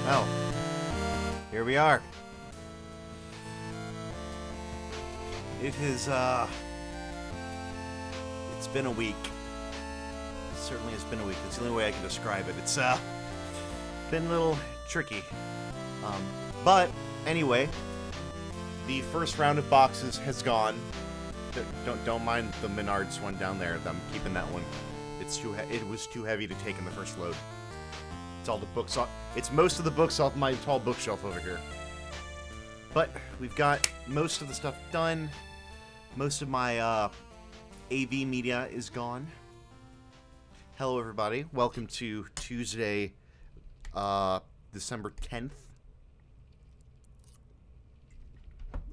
Well, here we are. It has, it's been a week. It certainly has been a week. That's the only way I can describe it. It's, been a little tricky. But, anyway, the first round of boxes has gone. Don't mind the Menards one down there. I'm keeping that one. It was too heavy to take in the first load. It's all the books off. It's most of the books off my tall bookshelf over here. But we've got most of the stuff done. Most of my AV media is gone. Hello, everybody. Welcome to Tuesday, December 10th.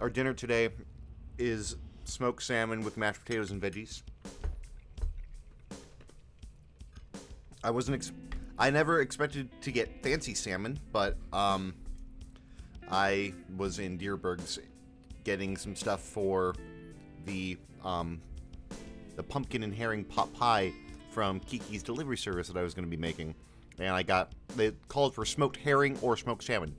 Our dinner today is smoked salmon with mashed potatoes and veggies. I never expected to get fancy salmon, but I was in Deerberg's getting some stuff for the pumpkin and herring pot pie from Kiki's delivery service that I was going to be making, and they called for smoked herring or smoked salmon.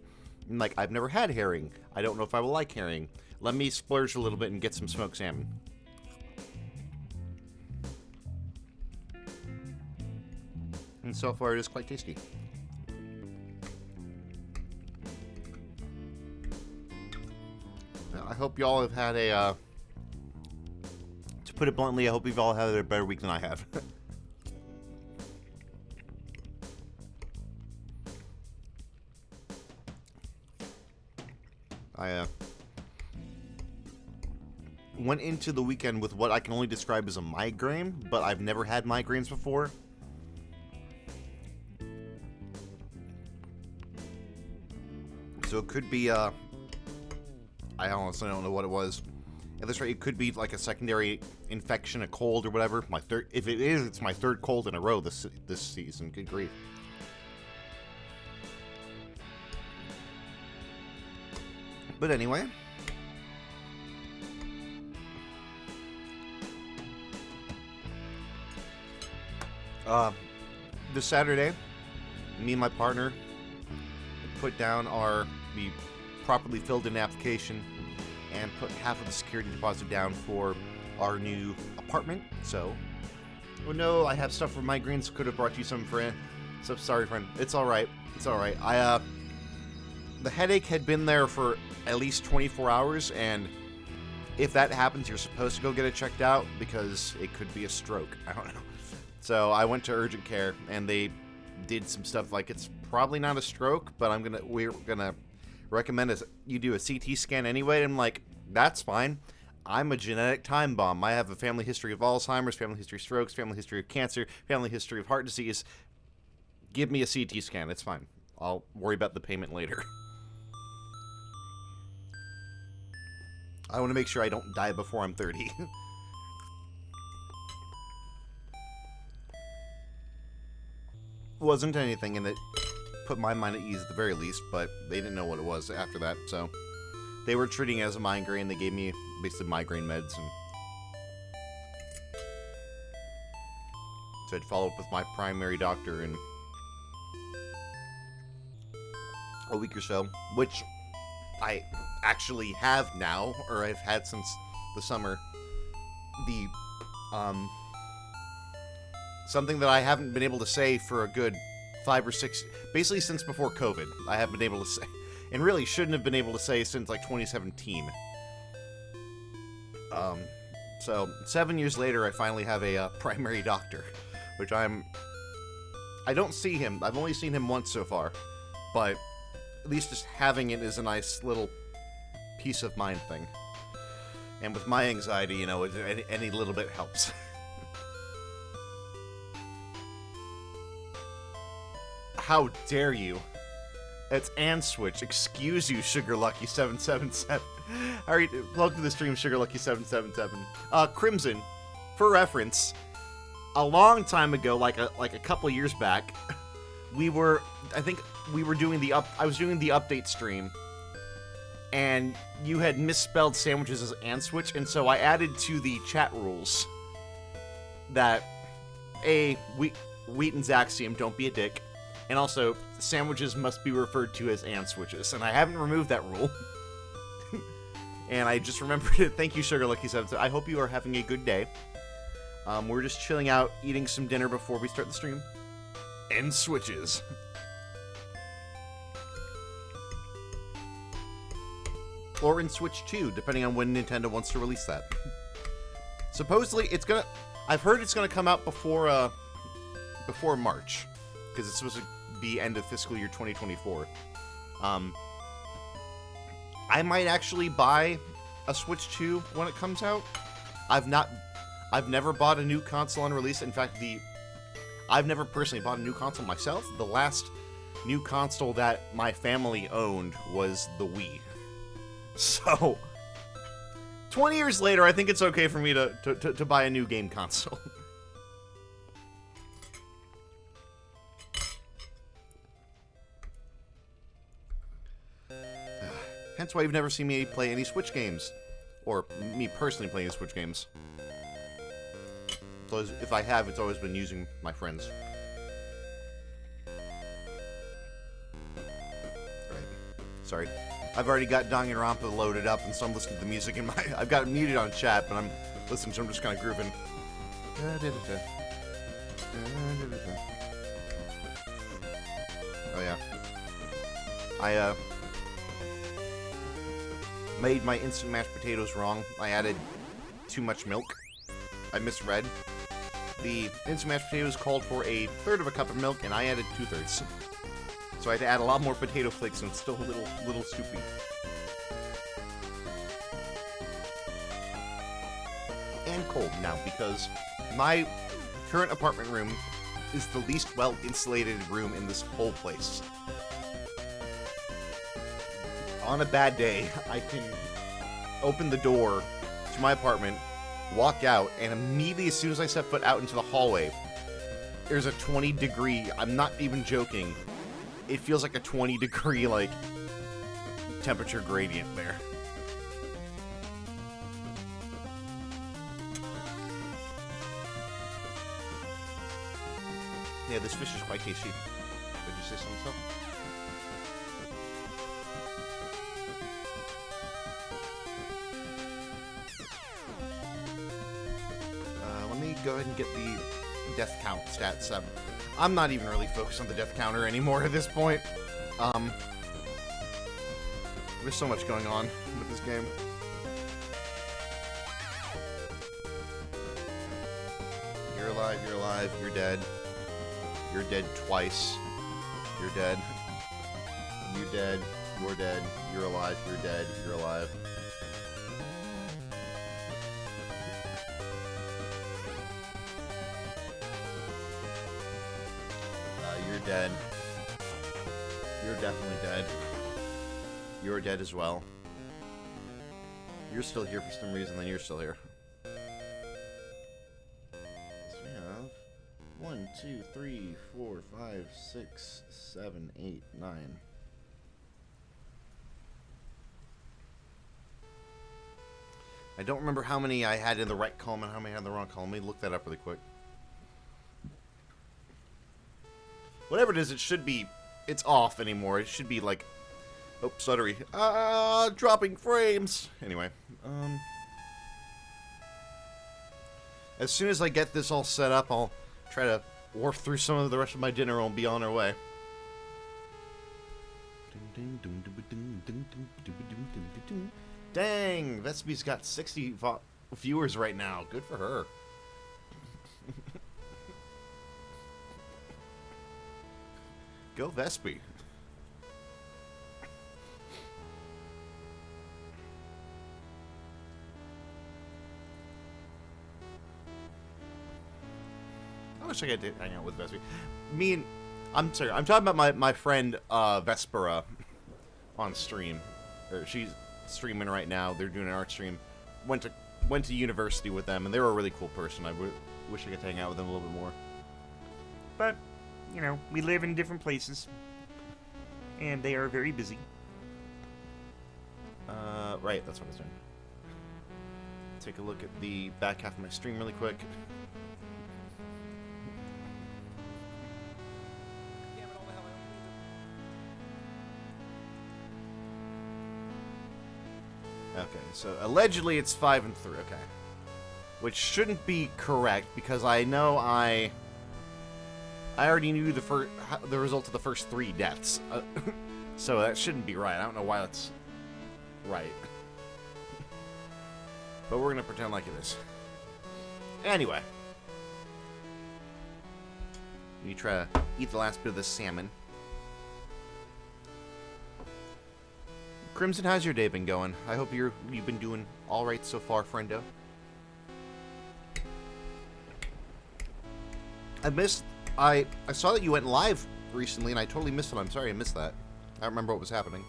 I'm like, I've never had herring. I don't know if I will like herring. Let me splurge a little bit and get some smoked salmon. And so far, it is quite tasty. I hope y'all have had to put it bluntly, I hope you've all had a better week than I have. I went into the weekend with what I can only describe as a migraine, but I've never had migraines before. So it could be, I honestly don't know what it was. At this rate, it could be like a secondary infection, a cold or whatever. If it is, it's my third cold in a row this season. Good grief. But anyway. This Saturday, me and my partner put down we properly filled in an application and put half of the security deposit down for our new apartment. So, oh no, I have stuff for migraines. Could have brought you some, friend. So sorry, friend. It's all right. It's all right. The headache had been there for at least 24 hours, and if that happens, you're supposed to go get it checked out because it could be a stroke. I don't know. So I went to urgent care, and they did some stuff like it's probably not a stroke, but we're gonna recommend you do a CT scan anyway. And I'm like, that's fine. I'm a genetic time bomb. I have a family history of Alzheimer's, family history of strokes, family history of cancer, family history of heart disease. Give me a CT scan. It's fine. I'll worry about the payment later. I want to make sure I don't die before I'm 30. Wasn't anything, and it put my mind at ease at the very least, but they didn't know what it was after that, so they were treating it as a migraine. They gave me basically migraine meds, and so I'd follow up with my primary doctor in a week or so, which I actually have now, or I've had since the summer. The something that I haven't been able to say for a good 5 or 6, basically since before COVID, I haven't been able to say, and really shouldn't have been able to say since like 2017. So 7 years later, I finally have a primary doctor, which I don't see him. I've only seen him once so far, but at least just having it is a nice little peace of mind thing. And with my anxiety, you know, any little bit helps. How dare you? It's Answitch. Excuse you, Sugar Lucky 777. Alright, welcome to the stream, Sugar Lucky 777. Crimson, for reference, a long time ago, like a couple years back, I was doing the update stream, and you had misspelled sandwiches as Answitch, and so I added to the chat rules that Wheaton's axiom, don't be a dick. And also, sandwiches must be referred to as Answitches, and I haven't removed that rule. And I just remembered it. Thank you, Sugar Lucky 7. I hope you are having a good day. We're just chilling out, eating some dinner before we start the stream. Answitches. Or in Switch 2, depending on when Nintendo wants to release that. Supposedly, I've heard it's gonna come out before March, because it's supposed to be end of fiscal year 2024. I might actually buy a Switch 2 when it comes out. I've never bought a new console on release. In fact, I've never personally bought a new console myself. The last new console that my family owned was the Wii. So, 20 years later, I think it's okay for me to buy a new game console. Hence why you've never seen me play any Switch games. Or me personally playing Switch games. So if I have, it's always been using my friends. Right. Sorry. I've already got Danganronpa loaded up, and so I'm listening to the music in my... I've got it muted on chat, but I'm listening, so I'm just kind of grooving. Oh, yeah. I, made my instant mashed potatoes wrong. I added too much milk. I misread. The instant mashed potatoes called for 1/3 of a cup of milk, and I added 2/3. So I had to add a lot more potato flakes, and it's still a little soupy. And cold now, because my current apartment room is the least well-insulated room in this whole place. On a bad day, I can open the door to my apartment, walk out, and immediately as soon as I step foot out into the hallway, there's a 20-degree, I'm not even joking, it feels like a 20-degree, like, temperature gradient there. Yeah, this fish is quite tasty. Did you say something? Let me go ahead and get the death count stats up. I'm not even really focused on the death counter anymore at this point. There's so much going on with this game. You're alive, you're dead. You're dead twice. You're dead. You're dead. You're dead. You're alive. You're dead. You're alive. You're dead. You're definitely dead. You're dead as well. You're still here for some reason, then you're still here. 1, 2, 3, 4, 5, 6, 7, 8, 9. I don't remember how many I had in the right column and how many I had in the wrong column. Let me look that up really quick. Whatever it is, it should be... It's off anymore. It should be like... Oh, stuttery. Dropping frames. Anyway. As soon as I get this all set up, I'll try to warp through some of the rest of my dinner and be on our way. Dang! Vespi's got 60 viewers right now. Good for her. Go Vespi. I wish I could hang out with Vespi. I'm talking about my friend Vespera on stream. She's streaming right now. They're doing an art stream. Went to university with them, and they were a really cool person. I wish I could hang out with them a little bit more. But, you know, we live in different places, and they are very busy. Right, that's what I was doing. Take a look at the back half of my stream really quick. Okay, so allegedly it's 5 and 3. Okay, which shouldn't be correct because I know I already knew the result of the first 3 deaths, so that shouldn't be right. I don't know why that's right, but we're gonna pretend like it is. Anyway, you try to eat the last bit of this salmon. Crimson, how's your day been going? I hope you've been doing all right so far, friendo. I saw that you went live recently, and I totally missed it. I'm sorry I missed that. I don't remember what was happening.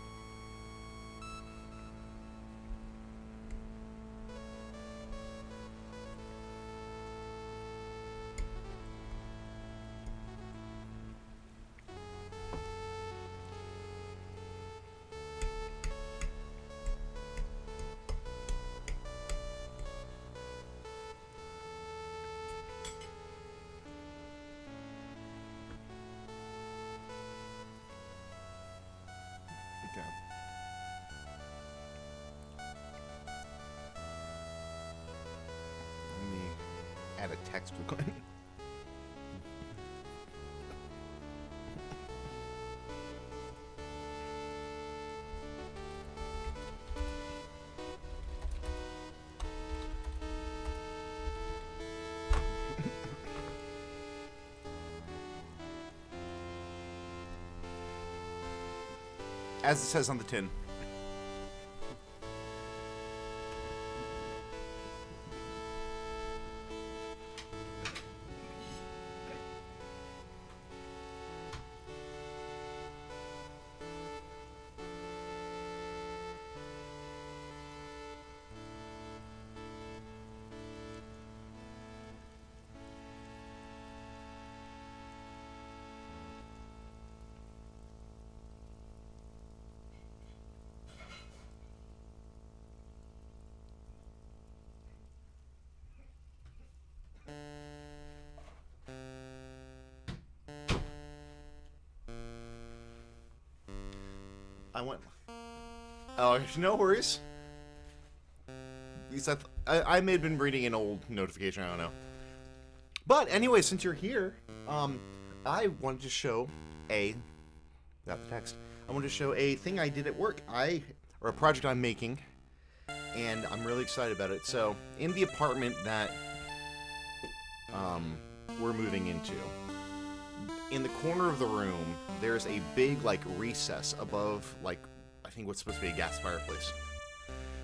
Add a text with as it says on the tin. I went. Oh, no worries. I may have been reading an old notification. I don't know. But anyway, since you're here, I wanted to show got the text. I wanted to show a thing I did at work. Or a project I'm making, and I'm really excited about it. So, in the apartment that we're moving into, in the corner of the room, there's a big, like, recess above, like, I think what's supposed to be a gas fireplace.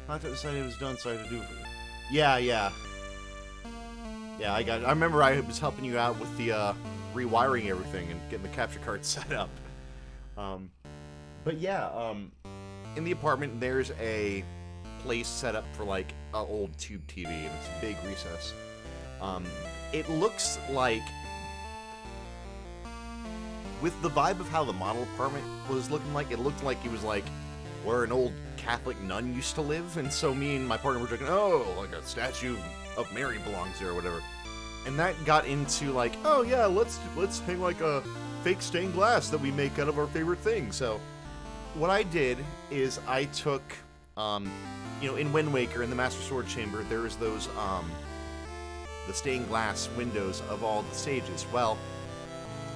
I decided it was done, so I had to do it. Yeah, I got it. I remember I was helping you out with the rewiring everything and getting the capture card set up. But yeah, in the apartment, there's a place set up for, like, an old tube TV, and it's a big recess. It looks like, with the vibe of how the model apartment was looking like, it looked like it was, like, where an old Catholic nun used to live, and so me and my partner were joking, oh, like a statue of Mary belongs there or whatever. And that got into, like, oh yeah, let's hang, like, a fake stained glass that we make out of our favorite thing. So what I did is I took, in Wind Waker, in the Master Sword Chamber, there's those, the stained glass windows of all the stages. Well,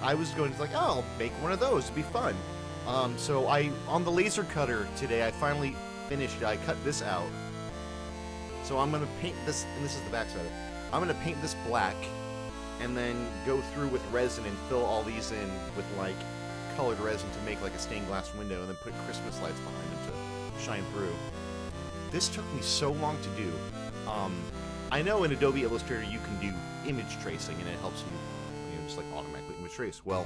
I was going to, like, oh, I'll make one of those, it'd be fun. So on the laser cutter today, I finally finished it. I cut this out. So I'm gonna paint this, and this is the back side of it. I'm gonna paint this black, and then go through with resin and fill all these in with, like, colored resin to make, like, a stained glass window, and then put Christmas lights behind them to shine through. This took me so long to do. I know in Adobe Illustrator you can do image tracing, and it helps you, just, like, automatically image trace. Well,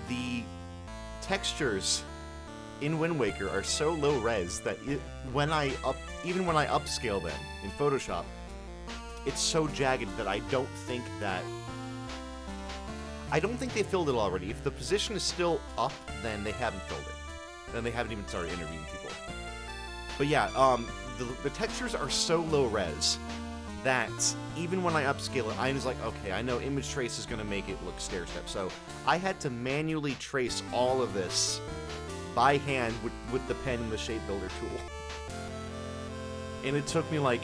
the textures in Wind Waker are so low res that even when I upscale them in Photoshop, it's so jagged that I don't think they filled it already. If the position is still up, then they haven't filled it. Then they haven't even started interviewing people. But yeah, the textures are so low res that even when I upscale it, I'm just like, okay, I know image trace is going to make it look stair-step. So I had to manually trace all of this by hand with the pen and the shape builder tool. And it took me like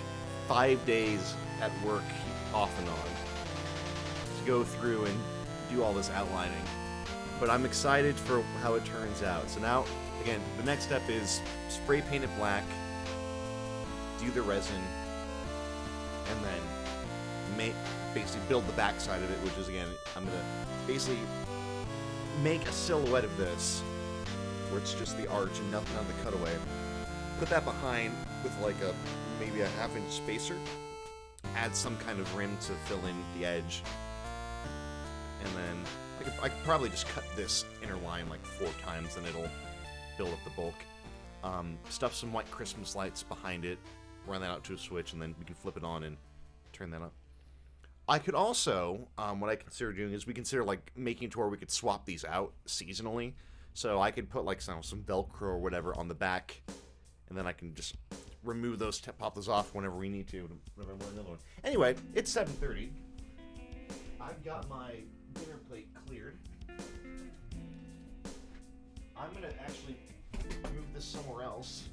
5 days at work off and on to go through and do all this outlining. But I'm excited for how it turns out. So now, again, the next step is spray paint it black, do the resin, and then basically build the back side of it, which is, again, I'm going to basically make a silhouette of this where it's just the arch and nothing on the cutaway. Put that behind with like maybe a half-inch spacer. Add some kind of rim to fill in the edge. And then I could probably just cut this inner line like 4 times and it'll build up the bulk. Stuff some white Christmas lights behind it, run that out to a switch, and then we can flip it on and turn that up. I could also, what I consider doing is we consider like making it to where we could swap these out seasonally. So I could put like some Velcro or whatever on the back, and then I can just remove those, pop those off whenever we need to. Whenever I want another one. Anyway, it's 7:30. I've got my dinner plate cleared. I'm gonna actually move this somewhere else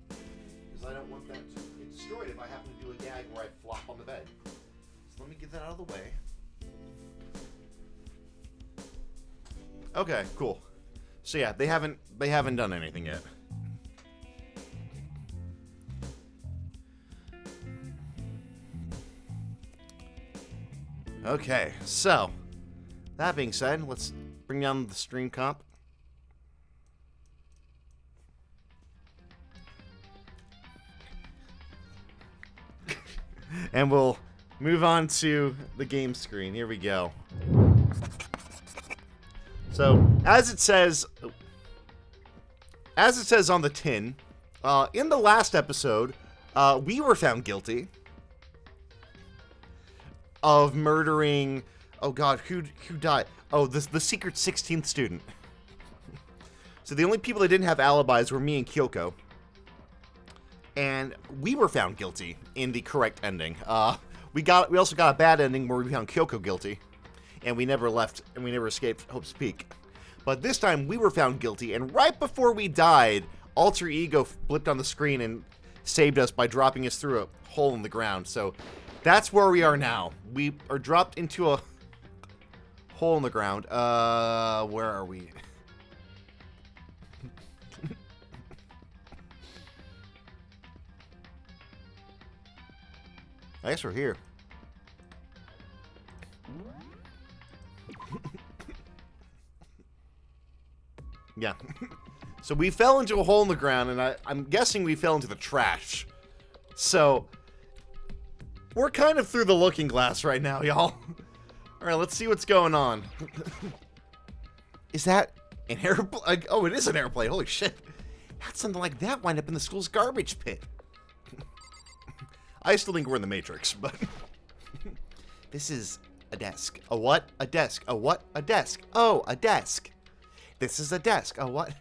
because I don't want that to get destroyed if I happen to do a gag where I flop on the bed. So let me get that out of the way. Okay, cool. So yeah, they haven't done anything yet. Okay, so that being said, let's bring down the stream comp. And we'll move on to the game screen. Here we go. So, as it says on the tin, in the last episode, we were found guilty of murdering, oh god, who died? Oh, the secret 16th student. So the only people that didn't have alibis were me and Kyoko. And we were found guilty in the correct ending. We also got a bad ending where we found Kyoko guilty. And we never left, and we never escaped Hope's Peak. But this time, we were found guilty, and right before we died, Alter Ego blipped on the screen and saved us by dropping us through a hole in the ground. So that's where we are now. We are dropped into a hole in the ground. Where are we? I guess we're here. Yeah. So we fell into a hole in the ground, and I'm guessing we fell into the trash. So we're kind of through the looking glass right now, y'all. Alright, let's see what's going on. Is that an airplane? Oh, it is an airplane. Holy shit. How'd something like that wind up in the school's garbage pit? I still think we're in the Matrix, but... This is a desk. A what? A desk. A what? A desk. Oh, a desk. This is a desk. A what?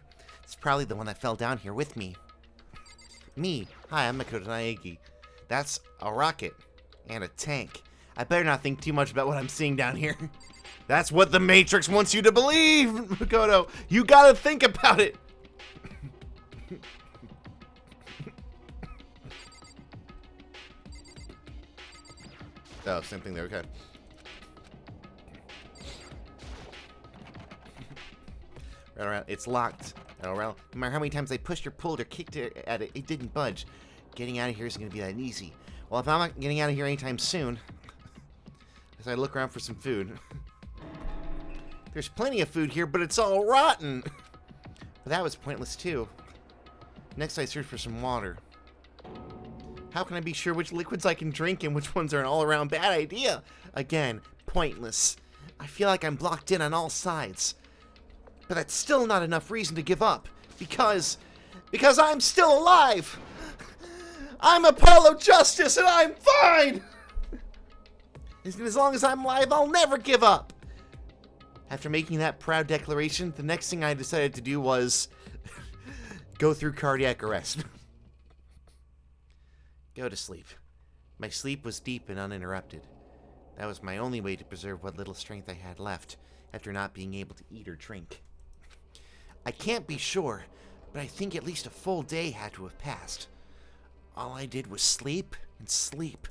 It's probably the one that fell down here with me. Me. Hi, I'm Makoto Naegi. That's a rocket. And a tank. I better not think too much about what I'm seeing down here. That's what the Matrix wants you to believe, Makoto. You gotta think about it. Oh, same thing there. Okay. Right around. It's locked. Right around. No matter how many times I pushed or pulled or kicked at it, it didn't budge. Getting out of here isn't going to be that easy. Well, if I'm not getting out of here anytime soon, as I look around for some food. There's plenty of food here, but it's all rotten. But that was pointless too. Next, I search for some water. How can I be sure which liquids I can drink and which ones are an all-around bad idea? Again, pointless. I feel like I'm blocked in on all sides. But that's still not enough reason to give up. Because I'm still alive! I'm Apollo Justice and I'm fine! As long as I'm alive, I'll never give up! After making that proud declaration, the next thing I decided to do was go through cardiac arrest. Go to sleep. My sleep was deep and uninterrupted. That was my only way to preserve what little strength I had left after not being able to eat or drink. I can't be sure, but I think at least a full day had to have passed. All I did was sleep and sleep.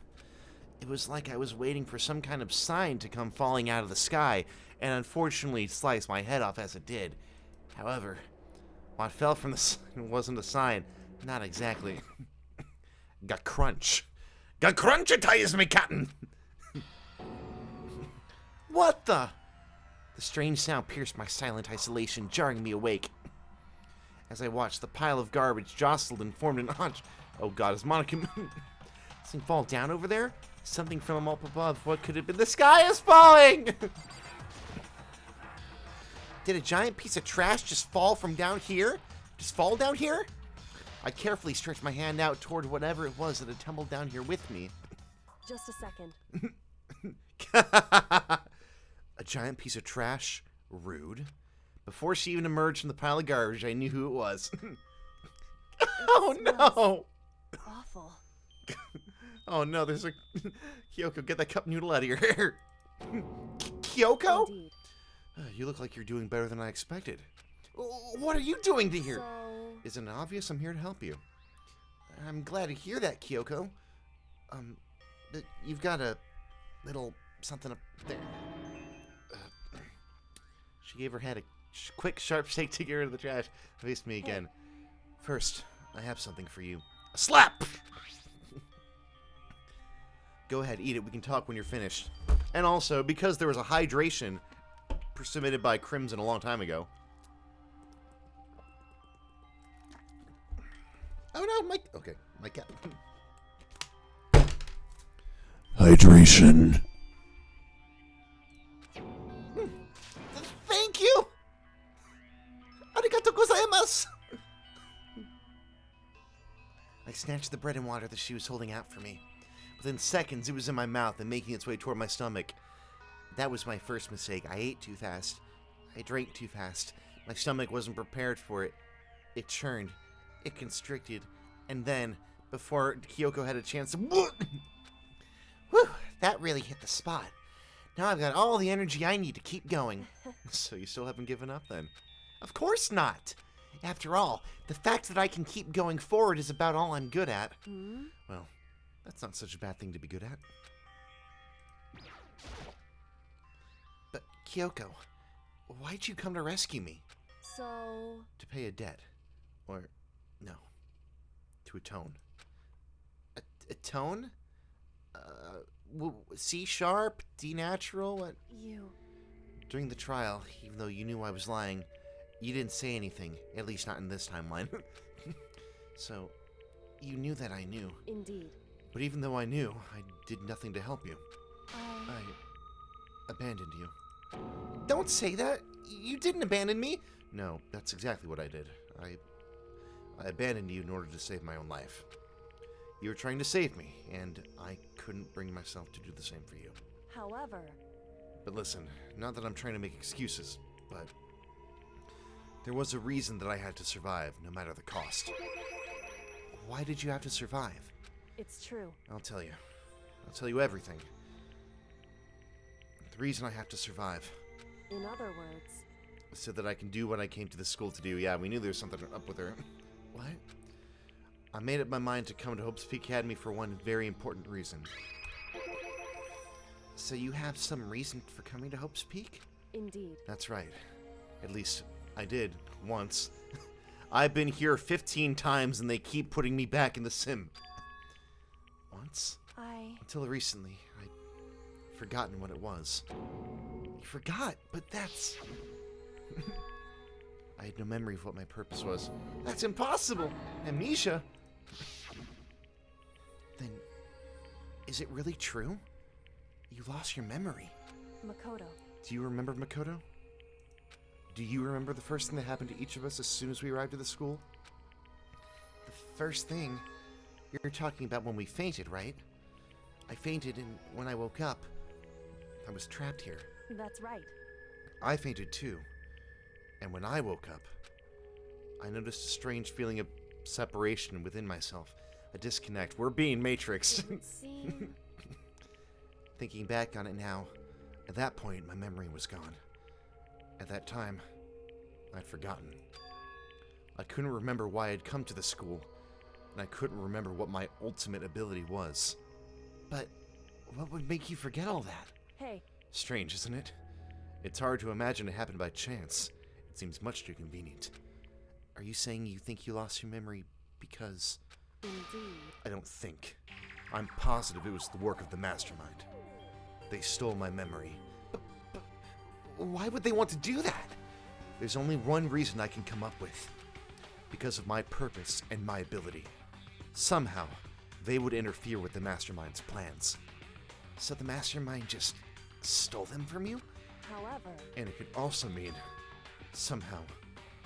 It was like I was waiting for some kind of sign to come falling out of the sky, and unfortunately sliced my head off as it did. However, what fell from the sign wasn't a sign. Not exactly. Got crunch. Got crunchitized, me captain! What the? The strange sound pierced my silent isolation, jarring me awake. As I watched, the pile of garbage jostled and formed an arch. Oh god, is Monica... Something fall down over there? Something from up above. What could it be? The sky is falling! Did a giant piece of trash just fall from down here? Just fall down here? I carefully stretched my hand out toward whatever it was that had tumbled down here with me. Just a second. A giant piece of trash? Rude. Before she even emerged from the pile of garbage, I knew who it was. Oh no! Awful. Oh no, there's a... Kyoko, get that cup noodle out of your hair. Kyoko? Indeed. You look like you're doing better than I expected. What are you doing to here? So... Isn't it obvious? I'm here to help you. I'm glad to hear that, Kyoko. But you've got a little something up there. She gave her head a quick, sharp shake to get rid of the trash. Faced me again. First, I have something for you. A slap! Go ahead, eat it. We can talk when you're finished. And also, because there was a hydration submitted by Crimson a long time ago. Oh no, Mike. Okay, my cat. Hydration. Thank you. Arigato gozaimasu. I snatched the bread and water that she was holding out for me. Within seconds, it was in my mouth and making its way toward my stomach. That was my first mistake. I ate too fast. I drank too fast. My stomach wasn't prepared for it. It churned. It constricted. And then, before Kyoko had a chance to... Whew, that really hit the spot. Now I've got all the energy I need to keep going. So you still haven't given up then? Of course not! After all, the fact that I can keep going forward is about all I'm good at. Hmm? Well, that's not such a bad thing to be good at. But, Kyoko, why'd you come to rescue me? So, To pay a debt. Or, no. To atone. Atone? C sharp? D natural? What? you... During the trial, even though you knew I was lying, you didn't say anything. At least not in this timeline. So, you knew that I knew. Indeed. But even though I knew, I did nothing to help you. I... I abandoned you. Don't say that! You didn't abandon me! No, that's exactly what I did. I abandoned you in order to save my own life. You were trying to save me, and I couldn't bring myself to do the same for you. However... But listen, not that I'm trying to make excuses, but there was a reason that I had to survive, no matter the cost. Why did you have to survive? It's true. I'll tell you. I'll tell you everything. The reason I have to survive In other words... is so that I can do what I came to this school to do. Yeah, we knew there was something up with her. What? I made up my mind to come to Hope's Peak Academy for one very important reason. So you have some reason for coming to Hope's Peak? Indeed. That's right. At least, I did, once. I've been here 15 times and they keep putting me back in the sim. Once? Until recently, I'd forgotten what it was. You forgot? But that's... I had no memory of what my purpose was. That's impossible! Amnesia! Then, is it really true? You lost your memory. Makoto. Do you remember Makoto? Do you remember the first thing that happened to each of us as soon as we arrived at the school? The first thing? You're talking about when we fainted, right? I fainted, and when I woke up, I was trapped here. That's right. I fainted too. And when I woke up, I noticed a strange feeling of separation within myself. A disconnect. We're being matrixed. It would seem... Thinking back on it now, at that point, my memory was gone. At that time, I'd forgotten. I couldn't remember why I'd come to the school, and I couldn't remember what my ultimate ability was. But what would make you forget all that? Hey. Strange, isn't it? It's hard to imagine it happened by chance. It seems much too convenient. Are you saying you think you lost your memory because... Indeed. I don't think. I'm positive it was the work of the mastermind. They stole my memory. But why would they want to do that? There's only one reason I can come up with. Because of my purpose and my ability. Somehow, they would interfere with the mastermind's plans. So the mastermind just stole them from you? However... And it could also mean, somehow,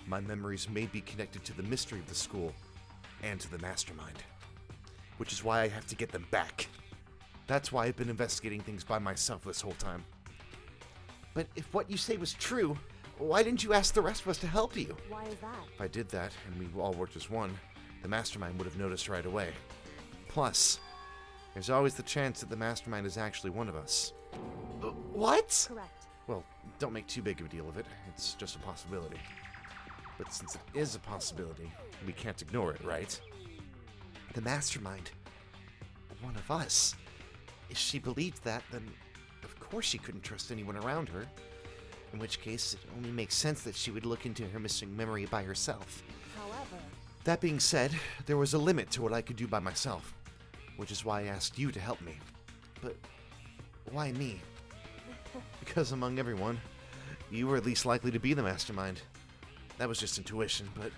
my memories may be connected to the mystery of the school and to the mastermind. Which is why I have to get them back. That's why I've been investigating things by myself this whole time. But if what you say was true, why didn't you ask the rest of us to help you? Why is that? If I did that, and we all worked as one, the mastermind would have noticed right away. Plus, there's always the chance that the mastermind is actually one of us. What? Correct. Well, don't make too big of a deal of it. It's just a possibility. But since it is a possibility, we can't ignore it, right? The mastermind. One of us. If she believed that, then of course she couldn't trust anyone around her. In which case, it only makes sense that she would look into her missing memory by herself. However... That being said, there was a limit to what I could do by myself. Which is why I asked you to help me. But why me? Because among everyone, you were at least likely to be the mastermind. That was just intuition, but...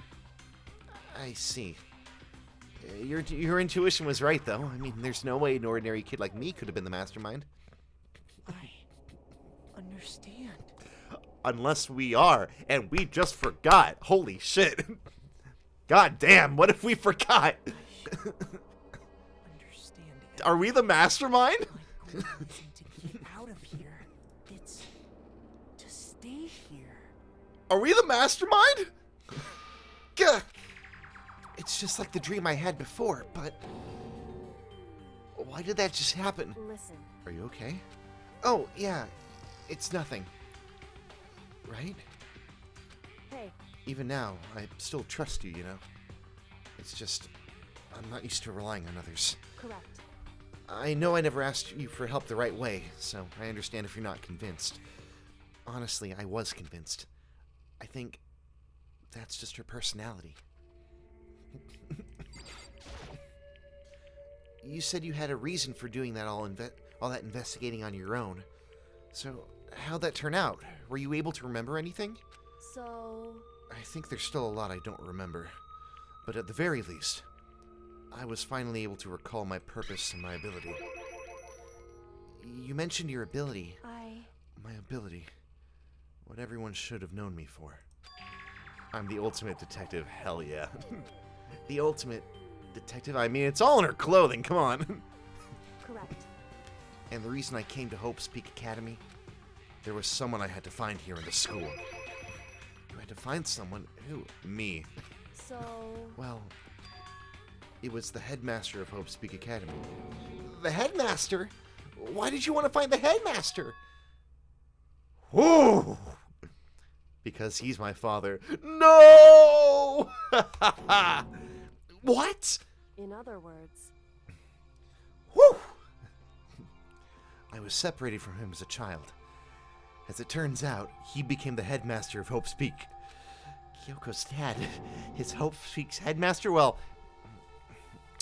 I see. Your intuition was right, though. I mean, there's no way an ordinary kid like me could have been the mastermind. I understand. Unless we are, and we just forgot. Holy shit. God damn, what if we forgot? Understand. Are we the mastermind? My goal isn't to get out of here. It's to stay here. Are we the mastermind? Gah. It's just like the dream I had before, but... Why did that just happen? Listen. Are you okay? Oh, yeah. It's nothing. Right? Hey, Even now, I still trust you, you know? It's just, I'm not used to relying on others. correct. I know I never asked you for help the right way, so I understand if you're not convinced. Honestly, I was convinced. I think that's just her personality. You said you had a reason for doing that all that investigating on your own. So, how'd that turn out? Were you able to remember anything? So, I think there's still a lot I don't remember. But at the very least, I was finally able to recall my purpose and my ability. You mentioned your ability. My ability. What everyone should have known me for. I'm the ultimate detective, hell yeah. The ultimate detective? I mean, it's all in her clothing, come on. correct. And the reason I came to Hope's Peak Academy, there was someone I had to find here in the school. You had to find someone? Who? Me. So, Well, it was the headmaster of Hope's Peak Academy. The headmaster? Why did you want to find the headmaster? Whoa! Because he's my father. No! What? in other words, Whew! I was separated from him as a child. As it turns out, he became the headmaster of Hope's Peak. Kyoko's dad, his Hope's Peak's headmaster? Well,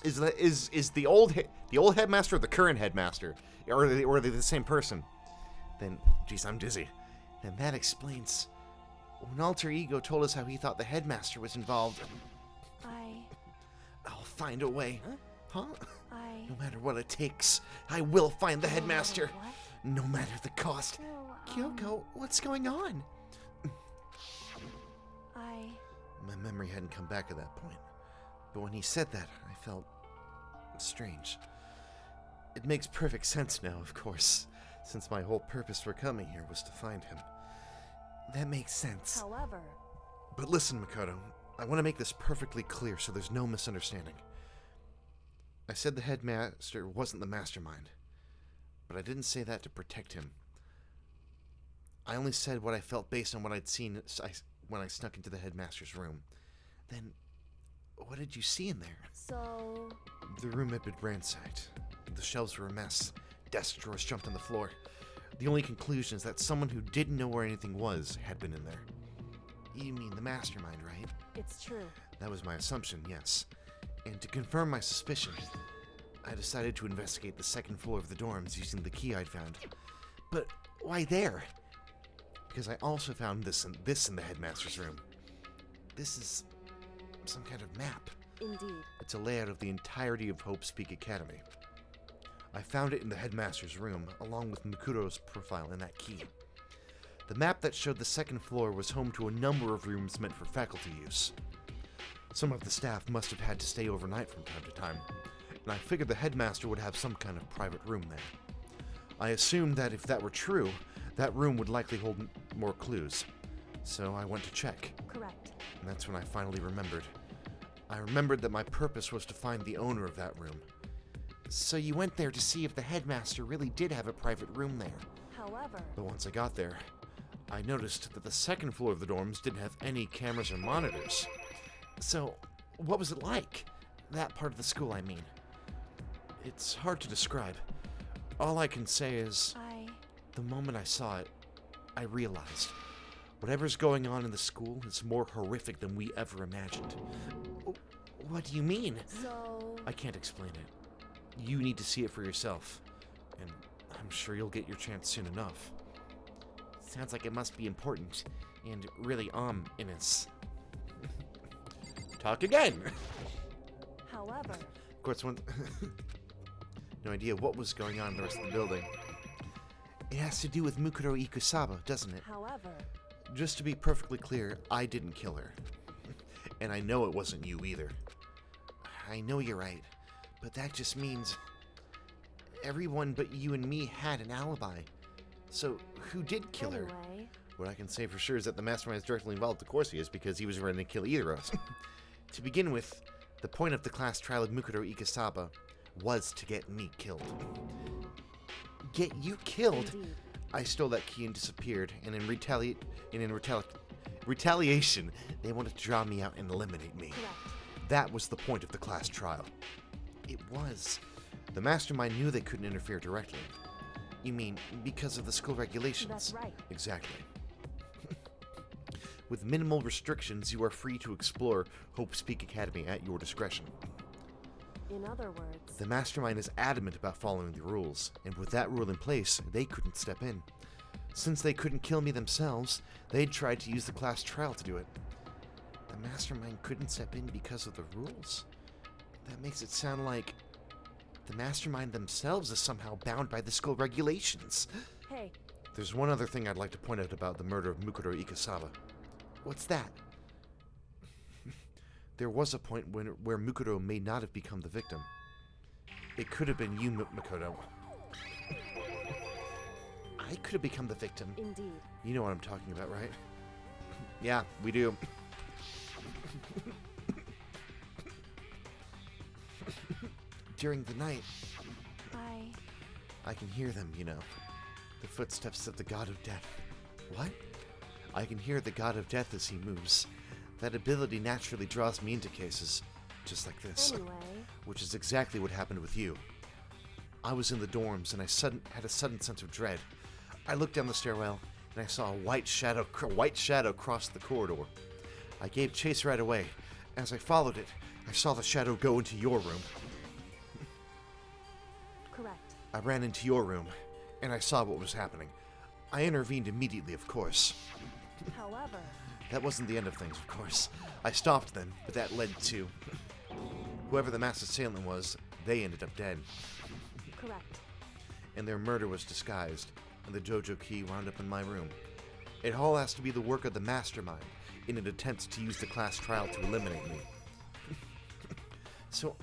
is the old headmaster or the current headmaster? Or are they the same person? Then, geez, I'm dizzy. Then that explains when Alter Ego told us how he thought the headmaster was involved. I'll find a way. Huh? No matter what it takes, I will find the headmaster. What? No matter the cost. Kyoko, what's going on? My memory hadn't come back at that point. But when he said that, I felt strange. It makes perfect sense now, of course, since my whole purpose for coming here was to find him. That makes sense. However, But listen, Makoto, I want to make this perfectly clear so there's no misunderstanding. I said the headmaster wasn't the mastermind, but I didn't say that to protect him. I only said what I felt based on what I'd seen when I snuck into the headmaster's room. Then, what did you see in there? so, The room had been ransacked. The shelves were a mess. Desk drawers jumped on the floor. The only conclusion is that someone who didn't know where anything was had been in there. You mean the mastermind, right? it's true. That was my assumption, yes. And to confirm my suspicion, I decided to investigate the second floor of the dorms using the key I'd found. But why there? Because I also found this in the headmaster's room. This is some kind of map. Indeed. It's a layout of the entirety of Hope's Peak Academy. I found it in the headmaster's room, along with Makuro's profile and that key. The map that showed the second floor was home to a number of rooms meant for faculty use. Some of the staff must have had to stay overnight from time to time, and I figured the headmaster would have some kind of private room there. I assumed that if that were true, that room would likely hold more clues. So I went to check, Correct. and that's when I finally remembered. I remembered that my purpose was to find the owner of that room. So you went there to see if the headmaster really did have a private room there. However, But once I got there, I noticed that the second floor of the dorms didn't have any cameras or monitors. So, what was it like? That part of the school, I mean. It's hard to describe. All I can say is, the moment I saw it, I realized whatever's going on in the school is more horrific than we ever imagined. What do you mean? so, I can't explain it. You need to see it for yourself, and I'm sure you'll get your chance soon enough. Sounds like it must be important, and really ominous. Talk again! however, Of course, no idea what was going on in the rest of the building. It has to do with Mukuro Ikusaba, doesn't it? however, Just to be perfectly clear, I didn't kill her. And I know it wasn't you either. I know you're right, but that just means everyone but you and me had an alibi. So, who did kill her? anyway, What I can say for sure is that the mastermind is directly involved, of course he is, because he was ready to kill either of us. To begin with, the point of the class trial of Mukuro Ikusaba was to get me killed. get you killed. Indeed. I stole that key and disappeared, and in retaliation, they wanted to draw me out and eliminate me. Correct. That was the point of the class trial. It was. The mastermind knew they couldn't interfere directly. You mean, because of the school regulations? That's right. Exactly. With minimal restrictions, you are free to explore Hope's Peak Academy at your discretion. In other words, The mastermind is adamant about following the rules, and with that rule in place, they couldn't step in. Since they couldn't kill me themselves, they tried to use the class trial to do it. The mastermind couldn't step in because of the rules? That makes it sound like the mastermind themselves is somehow bound by the school regulations. hey, There's one other thing I'd like to point out about the murder of Mukuro Ikasawa. What's that? There was a point where Mukuro may not have become the victim. It could have been you, Makoto. I could have become the victim. indeed. You know what I'm talking about, right? Yeah, we do. During the night, I can hear them, you know. The footsteps of the god of death. What? I can hear the god of death as he moves. That ability naturally draws me into cases, just like this. Anyway, Which is exactly what happened with you. I was in the dorms and I had a sudden sense of dread. I looked down the stairwell and I saw a white shadow cross the corridor. I gave chase right away. As I followed it, I saw the shadow go into your room. correct. I ran into your room and I saw what was happening. I intervened immediately, of course. However, That wasn't the end of things, of course. I stopped them, but that led to... Whoever the mass assailant was, they ended up dead. correct. And their murder was disguised, and the dojo key wound up in my room. It all has to be the work of the mastermind, in an attempt to use the class trial to eliminate me. So,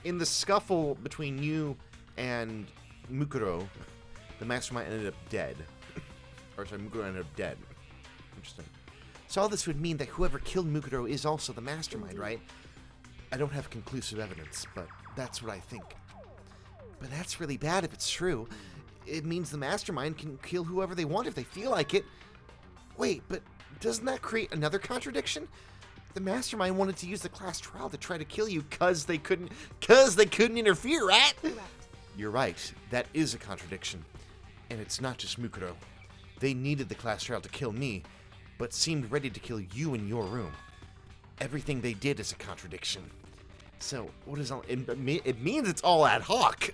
in the scuffle between you and Mukuro, the mastermind ended up dead. Mukuro ended up dead. Interesting. So all this would mean that whoever killed Mukuro is also the mastermind, right? I don't have conclusive evidence, but that's what I think. But that's really bad if it's true. It means the mastermind can kill whoever they want if they feel like it. Wait, but doesn't that create another contradiction? The mastermind wanted to use the class trial to try to kill you cause they couldn't interfere, right? Correct. You're right. That is a contradiction. And it's not just Mukuro. They needed the class trial to kill me, but seemed ready to kill you in your room. Everything they did is a contradiction. So, what is all... It means it's all ad hoc.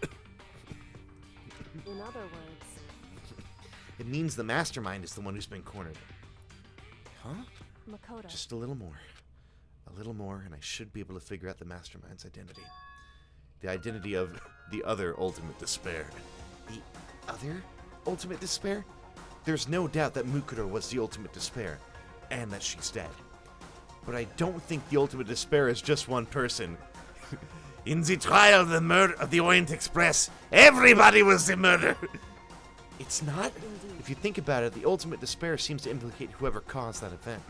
In other words, It means the mastermind is the one who's been cornered. Huh? Makoto. Just a little more. A little more, and I should be able to figure out the mastermind's identity. The identity of the other ultimate despair. The other ultimate despair? There's no doubt that Mukuro was the ultimate despair, and that she's dead. But I don't think the ultimate despair is just one person. In the trial of the murder of the Orient Express, everybody was the murderer! It's not? Indeed. If you think about it, the ultimate despair seems to implicate whoever caused that event.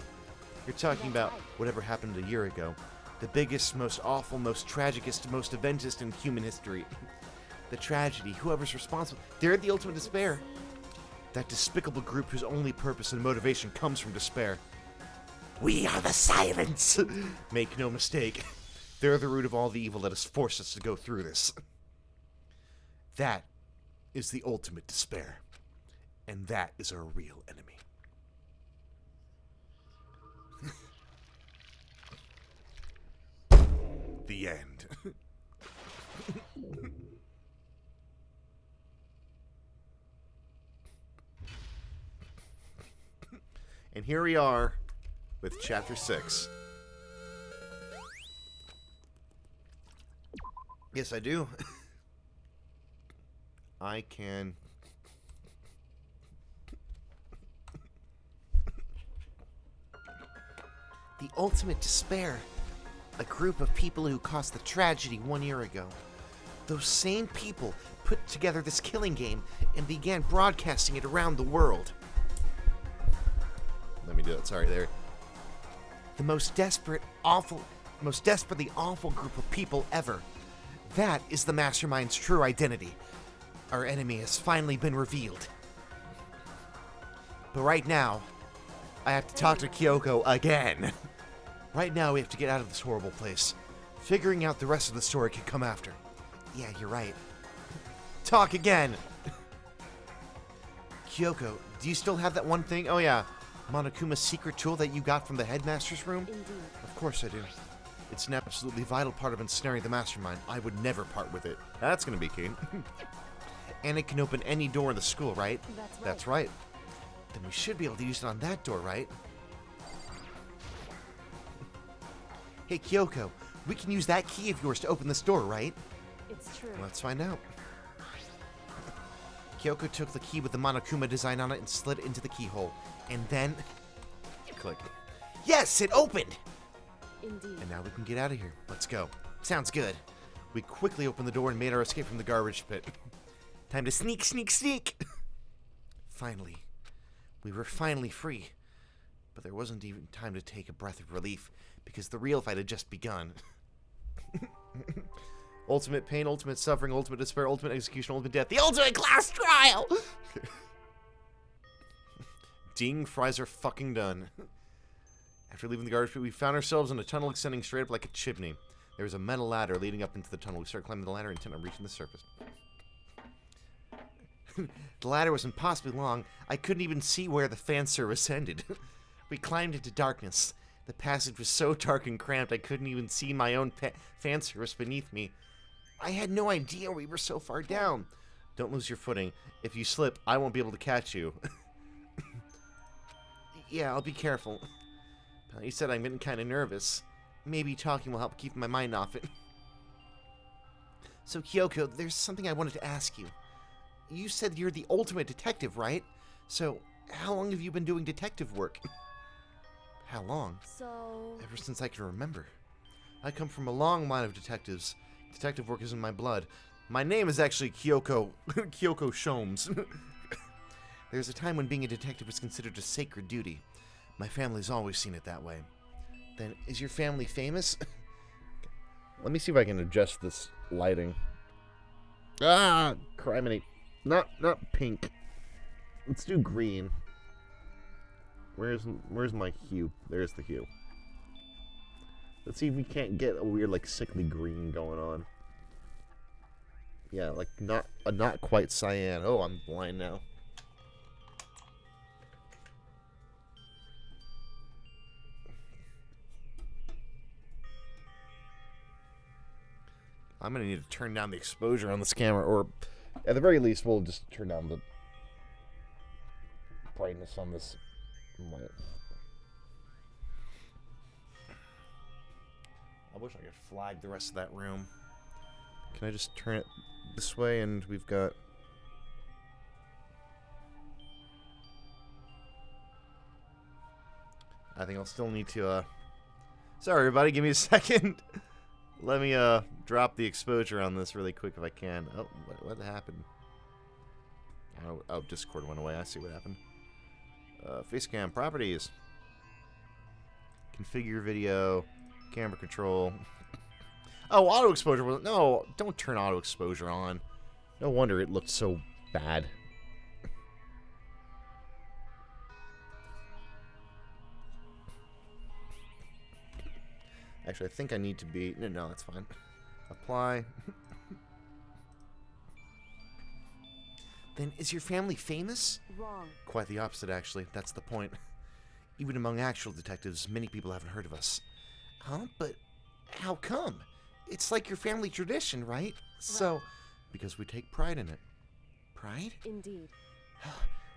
You're talking That's about right. whatever happened a year ago. The biggest, most awful, most tragicest, most eventist in human history. The tragedy, whoever's responsible, they're the ultimate despair. That despicable group whose only purpose and motivation comes from despair. We are the Sirens! Make no mistake. They're the root of all the evil that has forced us to go through this. That is the ultimate despair. And that is our real enemy. The end. And here we are with Chapter 6. Yes, I do. I can... The ultimate despair. A group of people who caused the tragedy 1 year ago. Those same people put together this killing game and began broadcasting it around the world. Let me do that, sorry there. The most desperately awful group of people ever. That is the mastermind's true identity. Our enemy has finally been revealed. But right now, I have to talk to Kyoko again. Right now, we have to get out of this horrible place. Figuring out the rest of the story can come after. Yeah, you're right. Talk again! Kyoko, do you still have that one thing? Oh yeah, Monokuma's secret tool that you got from the headmaster's room? Indeed. Of course I do. It's an absolutely vital part of ensnaring the mastermind. I would never part with it. That's gonna be key. And it can open any door in the school, right? That's right. That's right. Then we should be able to use it on that door, right? Hey, Kyoko, we can use that key of yours to open this door, right? It's true. Let's find out. Kyoko took the key with the Monokuma design on it and slid it into the keyhole. And then... click. Yes, it opened! Indeed. And now we can get out of here. Let's go. Sounds good. We quickly opened the door and made our escape from the garbage pit. Time to sneak, sneak, sneak! Finally. We were finally free. But there wasn't even time to take a breath of relief, because the real fight had just begun. Ultimate pain, ultimate suffering, ultimate despair, ultimate execution, ultimate death. The ultimate class trial! Ding, fries are fucking done. After leaving the garbage pit, we found ourselves in a tunnel extending straight up like a chimney. There was a metal ladder leading up into the tunnel. We started climbing the ladder intent on reaching the surface. The ladder was impossibly long. I couldn't even see where the fan service ended. We climbed into darkness. The passage was so dark and cramped I couldn't even see my own fan service beneath me. I had no idea we were so far down. Don't lose your footing. If you slip, I won't be able to catch you. Yeah, I'll be careful. He said I'm getting kind of nervous. Maybe talking will help keep my mind off it. So, Kyoko, there's something I wanted to ask you. You said you're the ultimate detective, right? So, how long have you been doing detective work? How long? So... Ever since I can remember. I come from a long line of detectives. Detective work is in my blood. My name is actually Kyoko Shomes. There's a time when being a detective was considered a sacred duty. My family's always seen it that way. Then, is your family famous? Let me see if I can adjust this lighting. Ah, criminy. Not pink. Let's do green. Where's my hue? There's the hue. Let's see if we can't get a weird, like, sickly green going on. Yeah, like, not quite cyan. Oh, I'm blind now. I'm gonna need to turn down the exposure on this camera, or at the very least, we'll just turn down the brightness on this light. I wish I could flag the rest of that room. Can I just turn it this way, and we've got... I think I'll still need to, Sorry, everybody, give me a second. Let me, drop the exposure on this really quick if I can. Oh, what happened? Oh, Discord went away. I see what happened. Facecam properties. Configure video. Camera control. Oh, auto exposure. No, don't turn auto exposure on. No wonder it looked so bad. Actually, I think I need to be... No, that's fine. Apply. Then, is your family famous? Wrong. Quite the opposite, actually. That's the point. Even among actual detectives, many people haven't heard of us. Huh? But how come? It's like your family tradition, right? So, because we take pride in it. Pride? Indeed.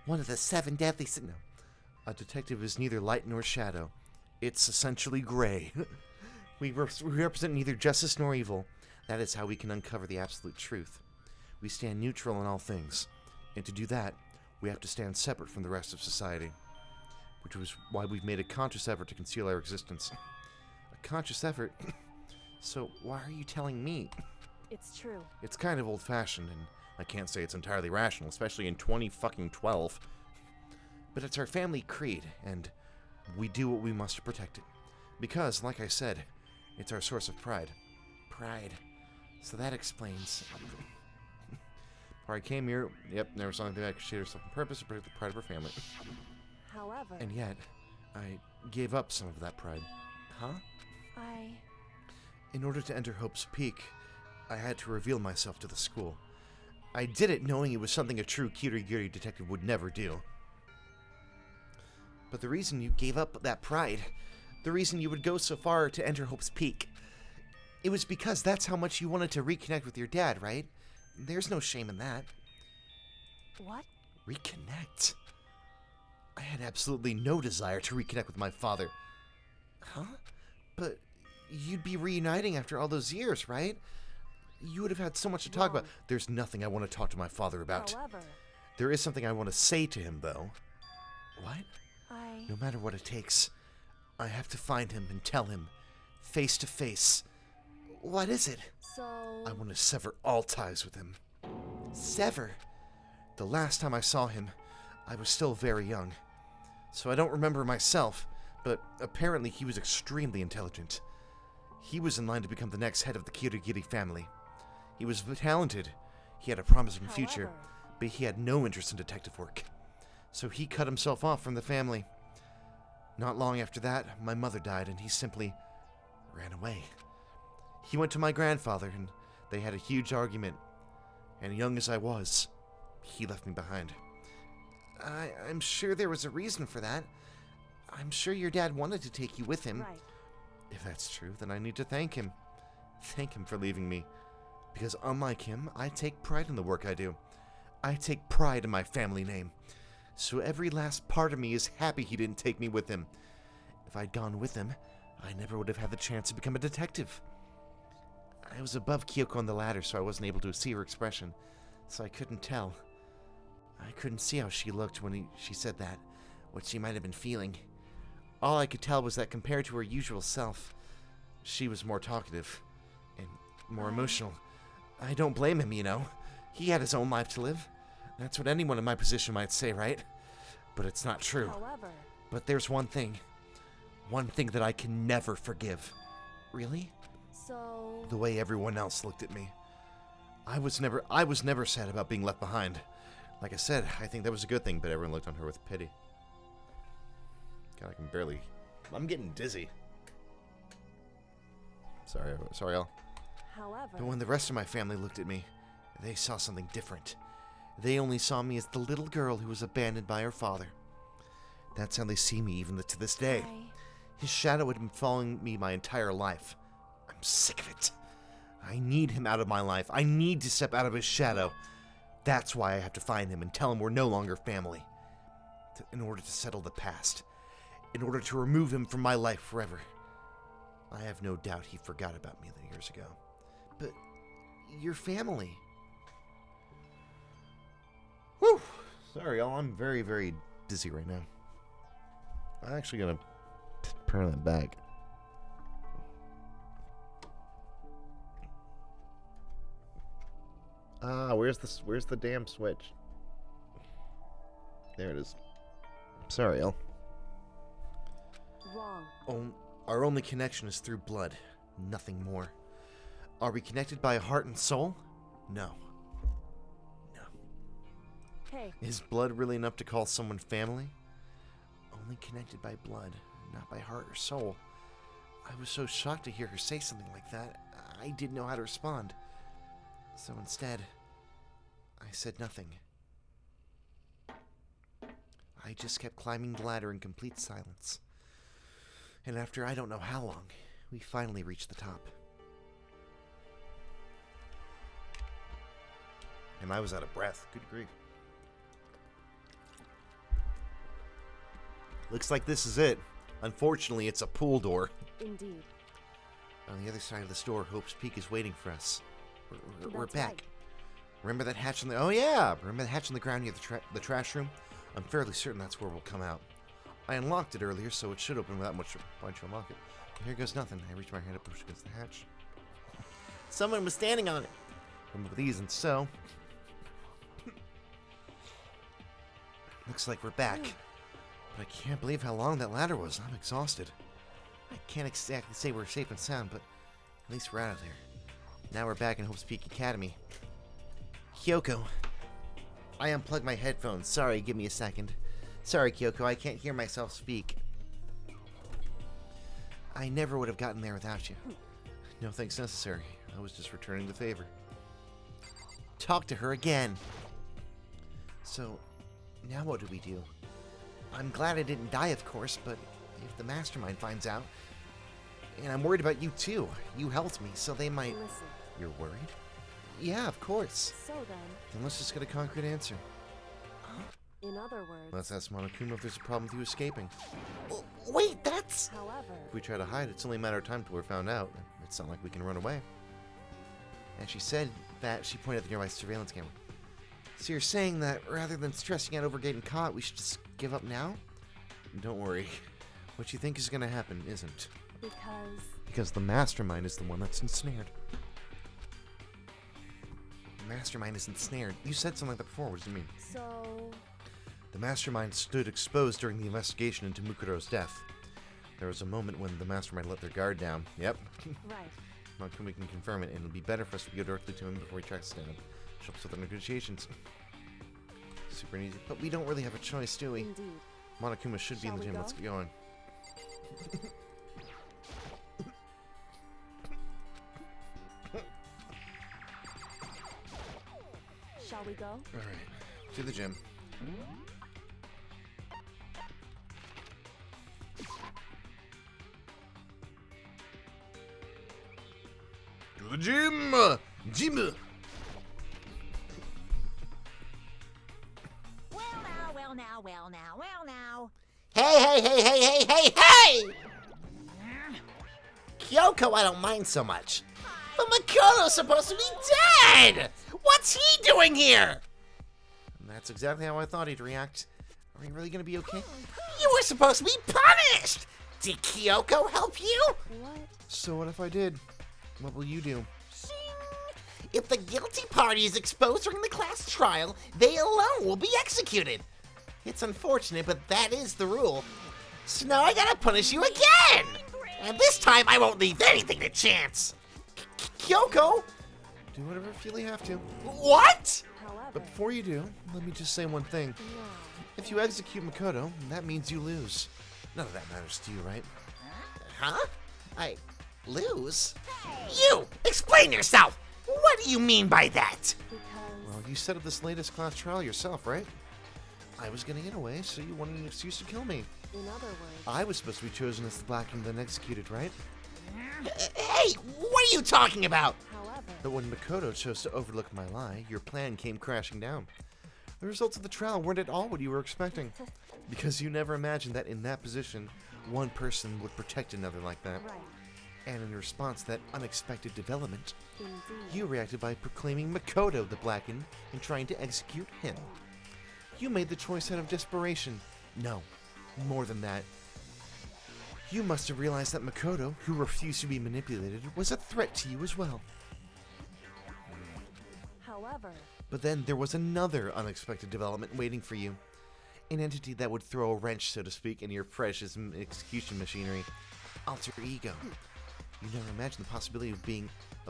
One of the 7 deadly sin... No. A detective is neither light nor shadow. It's essentially gray. We represent neither justice nor evil. That is how we can uncover the absolute truth. We stand neutral in all things. And to do that, we have to stand separate from the rest of society. Which was why we've made a conscious effort to conceal our existence. A conscious effort? So why are you telling me? It's true. It's kind of old-fashioned, and I can't say it's entirely rational, especially in 2012. But it's our family creed, and we do what we must to protect it. Because, like I said, it's our source of pride. Pride. So that explains. Or I came here, yep, never saw anything that could shade herself on purpose to protect the pride of her family. However, And yet, I gave up some of that pride. Huh? In order to enter Hope's Peak, I had to reveal myself to the school. I did it knowing it was something a true cutie-gritty detective would never do. But the reason you gave up that pride, the reason you would go so far to enter Hope's Peak, it was because that's how much you wanted to reconnect with your dad, right? There's no shame in that. what? Reconnect? I had absolutely no desire to reconnect with my father. Huh? But you'd be reuniting after all those years, right? You would have had so much to talk about. Wrong. There's nothing I want to talk to my father about. However, There is something I want to say to him, though. What? No matter what it takes, I have to find him and tell him, face to face. What is it? so... I want to sever all ties with him. Sever? The last time I saw him, I was still very young. So I don't remember myself, but apparently he was extremely intelligent. He was in line to become the next head of the Kirigiri family. He was talented. He had a promising future, However, but he had no interest in detective work. So he cut himself off from the family. Not long after that, my mother died and he simply ran away. He went to my grandfather and they had a huge argument. And young as I was, he left me behind. I'm sure there was a reason for that. I'm sure your dad wanted to take you with him. right. If that's true, then I need to thank him. Thank him for leaving me. Because unlike him, I take pride in the work I do. I take pride in my family name. So every last part of me is happy he didn't take me with him. If I'd gone with him, I never would have had the chance to become a detective. I was above Kyoko on the ladder, so I wasn't able to see her expression, so I couldn't tell. I couldn't see how she looked when she said that, what she might have been feeling. All I could tell was that compared to her usual self, she was more talkative and more emotional. I don't blame him, you know. He had his own life to live. That's what anyone in my position might say, right? But it's not true. However, But there's one thing that I can never forgive. Really? so... The way everyone else looked at me. I was never sad about being left behind. Like I said, I think that was a good thing, but everyone looked on her with pity. God, I'm getting dizzy. Sorry, y'all. However, But when the rest of my family looked at me, they saw something different. They only saw me as the little girl who was abandoned by her father. That's how they see me even to this day. His shadow had been following me my entire life. I'm sick of it. I need him out of my life. I need to step out of his shadow. That's why I have to find him and tell him we're no longer family. In order to settle the past. In order to remove him from my life forever. I have no doubt he forgot about me years ago. But your family. Whew. Sorry, y'all. I'm very, very dizzy right now. I'm actually gonna turn that back. Where's the damn switch? There it is. Sorry, y'all. wrong. Our only connection is through blood, nothing more. Are we connected by a heart and soul? No. No. Hey, Is blood really enough to call someone family? Only connected by blood, not by heart or soul. I was so shocked to hear her say something like that, I didn't know how to respond. So instead, I said nothing. I just kept climbing the ladder in complete silence. And after I don't know how long, we finally reached the top. And I was out of breath. Good grief. Looks like this is it. Unfortunately, it's a pool door. indeed. On the other side of the store, Hope's Peak is waiting for us. We're That's back. right. Remember that hatch in the... Oh, yeah! Remember the hatch in the ground near the trash room? I'm fairly certain that's where we'll come out. I unlocked it earlier, so it should open without much point to unlock it. But here goes nothing. I reach my hand up, push against the hatch. Someone was standing on it. Remove these, and so... Looks like we're back. But I can't believe how long that ladder was. I'm exhausted. I can't exactly say we're safe and sound, but at least we're out of there. Now we're back in Hope's Peak Academy. Kyoko, I unplugged my headphones. Sorry, give me a second. Sorry, Kyoko, I can't hear myself speak. I never would have gotten there without you. No thanks necessary. I was just returning the favor. Talk to her again. So, now what do we do? I'm glad I didn't die, of course, but if the mastermind finds out... And I'm worried about you, too. You helped me, so they might... Listen. You're worried? Yeah, of course. So then, Then let's just get a concrete answer. in other words, Let's ask Monokuma if there's a problem with you escaping. Wait, that's... however, If we try to hide, it's only a matter of time till we're found out. It's not like we can run away. And she said that she pointed at the nearby surveillance camera. So you're saying that rather than stressing out over getting caught, we should just give up now? Don't worry. What you think is going to happen isn't. Because the mastermind is the one that's ensnared. The mastermind is ensnared. You said something like that before. What does it mean? so The mastermind stood exposed during the investigation into Mukuro's death. There was a moment when the mastermind let their guard down. Yep. right. Monokuma can confirm it, and it'll be better for us to go directly to him before he tracks us down. Helps with the negotiations. Super easy. But we don't really have a choice, do we? Indeed. Monokuma should be in Shall the we gym. go? Let's get going. Shall we go? Alright. To the gym. To the gym! Gym! Well now. Hey! Kyoko, I don't mind so much. But Makoto's supposed to be dead! What's he doing here? And that's exactly how I thought he'd react. Are you really gonna be okay? You were supposed to be punished! Did Kyoko help you? What? So what if I did? What will you do? If the guilty party is exposed during the class trial, they alone will be executed. It's unfortunate, but that is the rule. So now I gotta punish you again! And this time I won't leave anything to chance. Kyoko? Do whatever you feel you have to. What? However, But before you do, let me just say one thing. no. If you execute Makoto, that means you lose. None of that matters to you, right? Huh? I lose? You! Explain yourself! What do you mean by that? Because Well, you set up this latest class trial yourself, right? I was gonna get away, so you wanted an excuse to kill me. in other words, I was supposed to be chosen as the black and then executed, right? Hey, what are you talking about? however, But when Makoto chose to overlook my lie, your plan came crashing down. The results of the trial weren't at all what you were expecting. Because you never imagined that in that position, one person would protect another like that. right, And in response to that unexpected development, indeed. you reacted by proclaiming Makoto the Blackened and trying to execute him. You made the choice out of desperation. No, more than that. You must have realized that Makoto, who refused to be manipulated, was a threat to you as well. However, But then there was another unexpected development waiting for you. An entity that would throw a wrench, so to speak, in your precious execution machinery. Alter ego. You never imagined the possibility of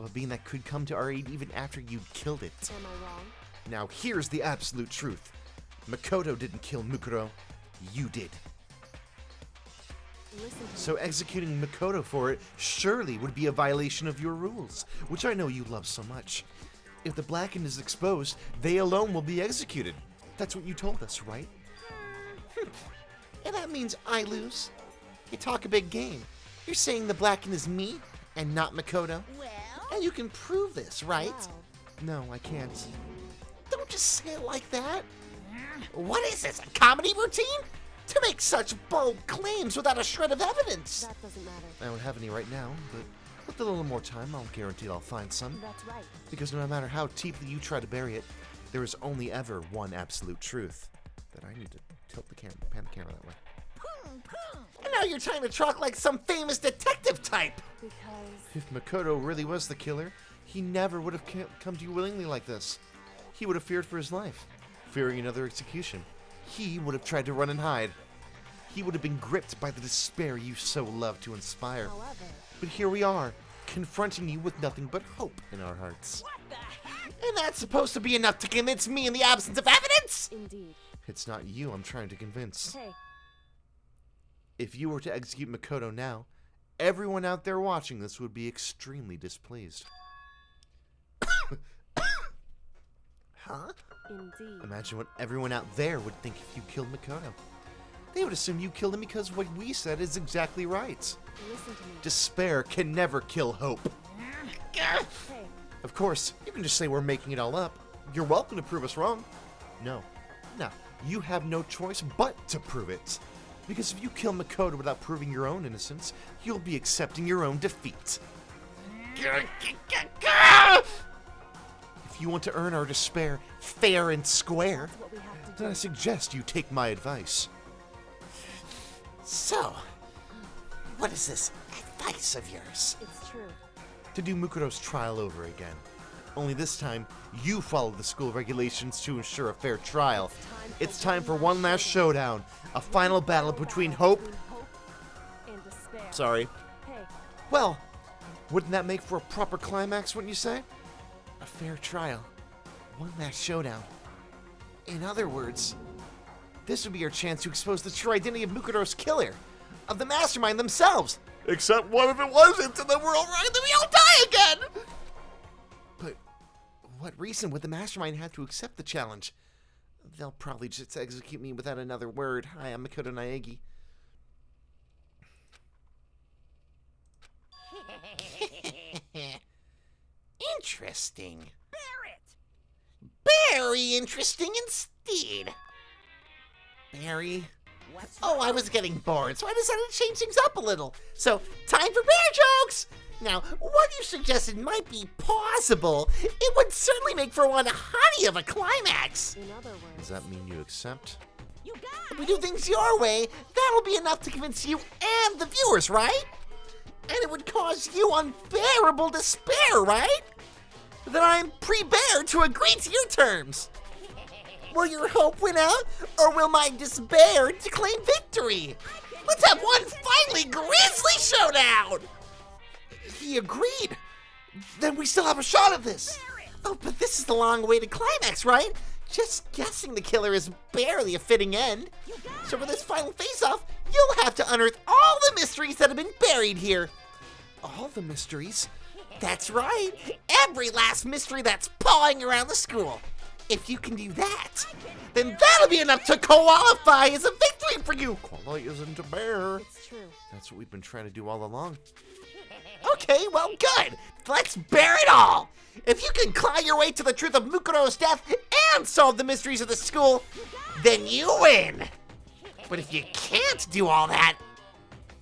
a being that could come to our aid even after you killed it. am I wrong? Now here's the absolute truth. Makoto didn't kill Mukuro. You did. Listen to So me. executing Makoto for it surely would be a violation of your rules, which I know you love so much. If the Blackened is exposed, they alone will be executed. That's what you told us, right? And that means I lose. You talk a big game. You're saying the Blackened is me and not Makoto. And you can prove this, right? Wow. No, I can't. Don't just say it like that. What is this, a comedy routine? To make such bold claims without a shred of evidence. That doesn't matter. I don't have any right now, but with a little more time, I'll guarantee I'll find some. That's right. Because no matter how deeply you try to bury it, there is only ever one absolute truth. That I need to tilt the camera, pan the camera that way. And now you're trying to talk like some famous detective type. Because If Makoto really was the killer, he never would have come to you willingly like this. He would have feared for his life, fearing another execution. He would have tried to run and hide. He would have been gripped by the despair you so love to inspire. however, But here we are, confronting you with nothing but hope in our hearts. What the hell? And that's supposed to be enough to convince me in the absence of evidence? Indeed. It's not you I'm trying to convince. Hey, If you were to execute Makoto now, everyone out there watching this would be extremely displeased. Huh? indeed. Imagine what everyone out there would think if you killed Makoto. They would assume you killed him because what we said is exactly right. Listen to me. Despair can never kill hope. Hey, Of course, you can just say we're making it all up. You're welcome to prove us wrong. No. You have no choice but to prove it. Because if you kill Makoto without proving your own innocence, you'll be accepting your own defeat. If you want to earn our despair fair and square, that's what we have to then I do. suggest you take my advice. So, what is this advice of yours? It's true. To do Mukuro's trial over again. Only this time, you follow the school regulations to ensure a fair trial. It's time for one last showdown. A final battle between hope... And despair. Sorry. Hey, Well, wouldn't that make for a proper climax, wouldn't you say? A fair trial. One last showdown. In other words, this would be your chance to expose the true identity of Mukuro's killer. Of the mastermind themselves. Except what if it wasn't, and then we're all right, and then we all die again! But what reason would the mastermind have to accept the challenge? They'll probably just execute me without another word. Hi, I'm Makoto Naegi. Interesting. Very interesting indeed. Barry? Oh, I was getting bored, so I decided to change things up a little. So, time for bear jokes! Now, what you suggested might be possible. It would certainly make for one honey of a climax. in other words. Does that mean you accept? If we do things your way, that'll be enough to convince you and the viewers, right? And it would cause you unbearable despair, right? Then I'm prepared to agree to your terms. Will your hope win out, or will my despair declaim victory? Let's have one finally grisly showdown! He agreed. Then we still have a shot at this. Oh, but this is the long-awaited climax, right? Just guessing the killer is barely a fitting end. So for this final face-off, you'll have to unearth all the mysteries that have been buried here. All the mysteries? That's right. Every last mystery that's pawing around the school. If you can do that, then that'll be enough to qualify as a victory for you. Quality isn't a bear. It's true. That's what we've been trying to do all along. Okay, well, good. Let's bear it all. If you can claw your way to the truth of Mukuro's death and solve the mysteries of the school, then you win. But if you can't do all that,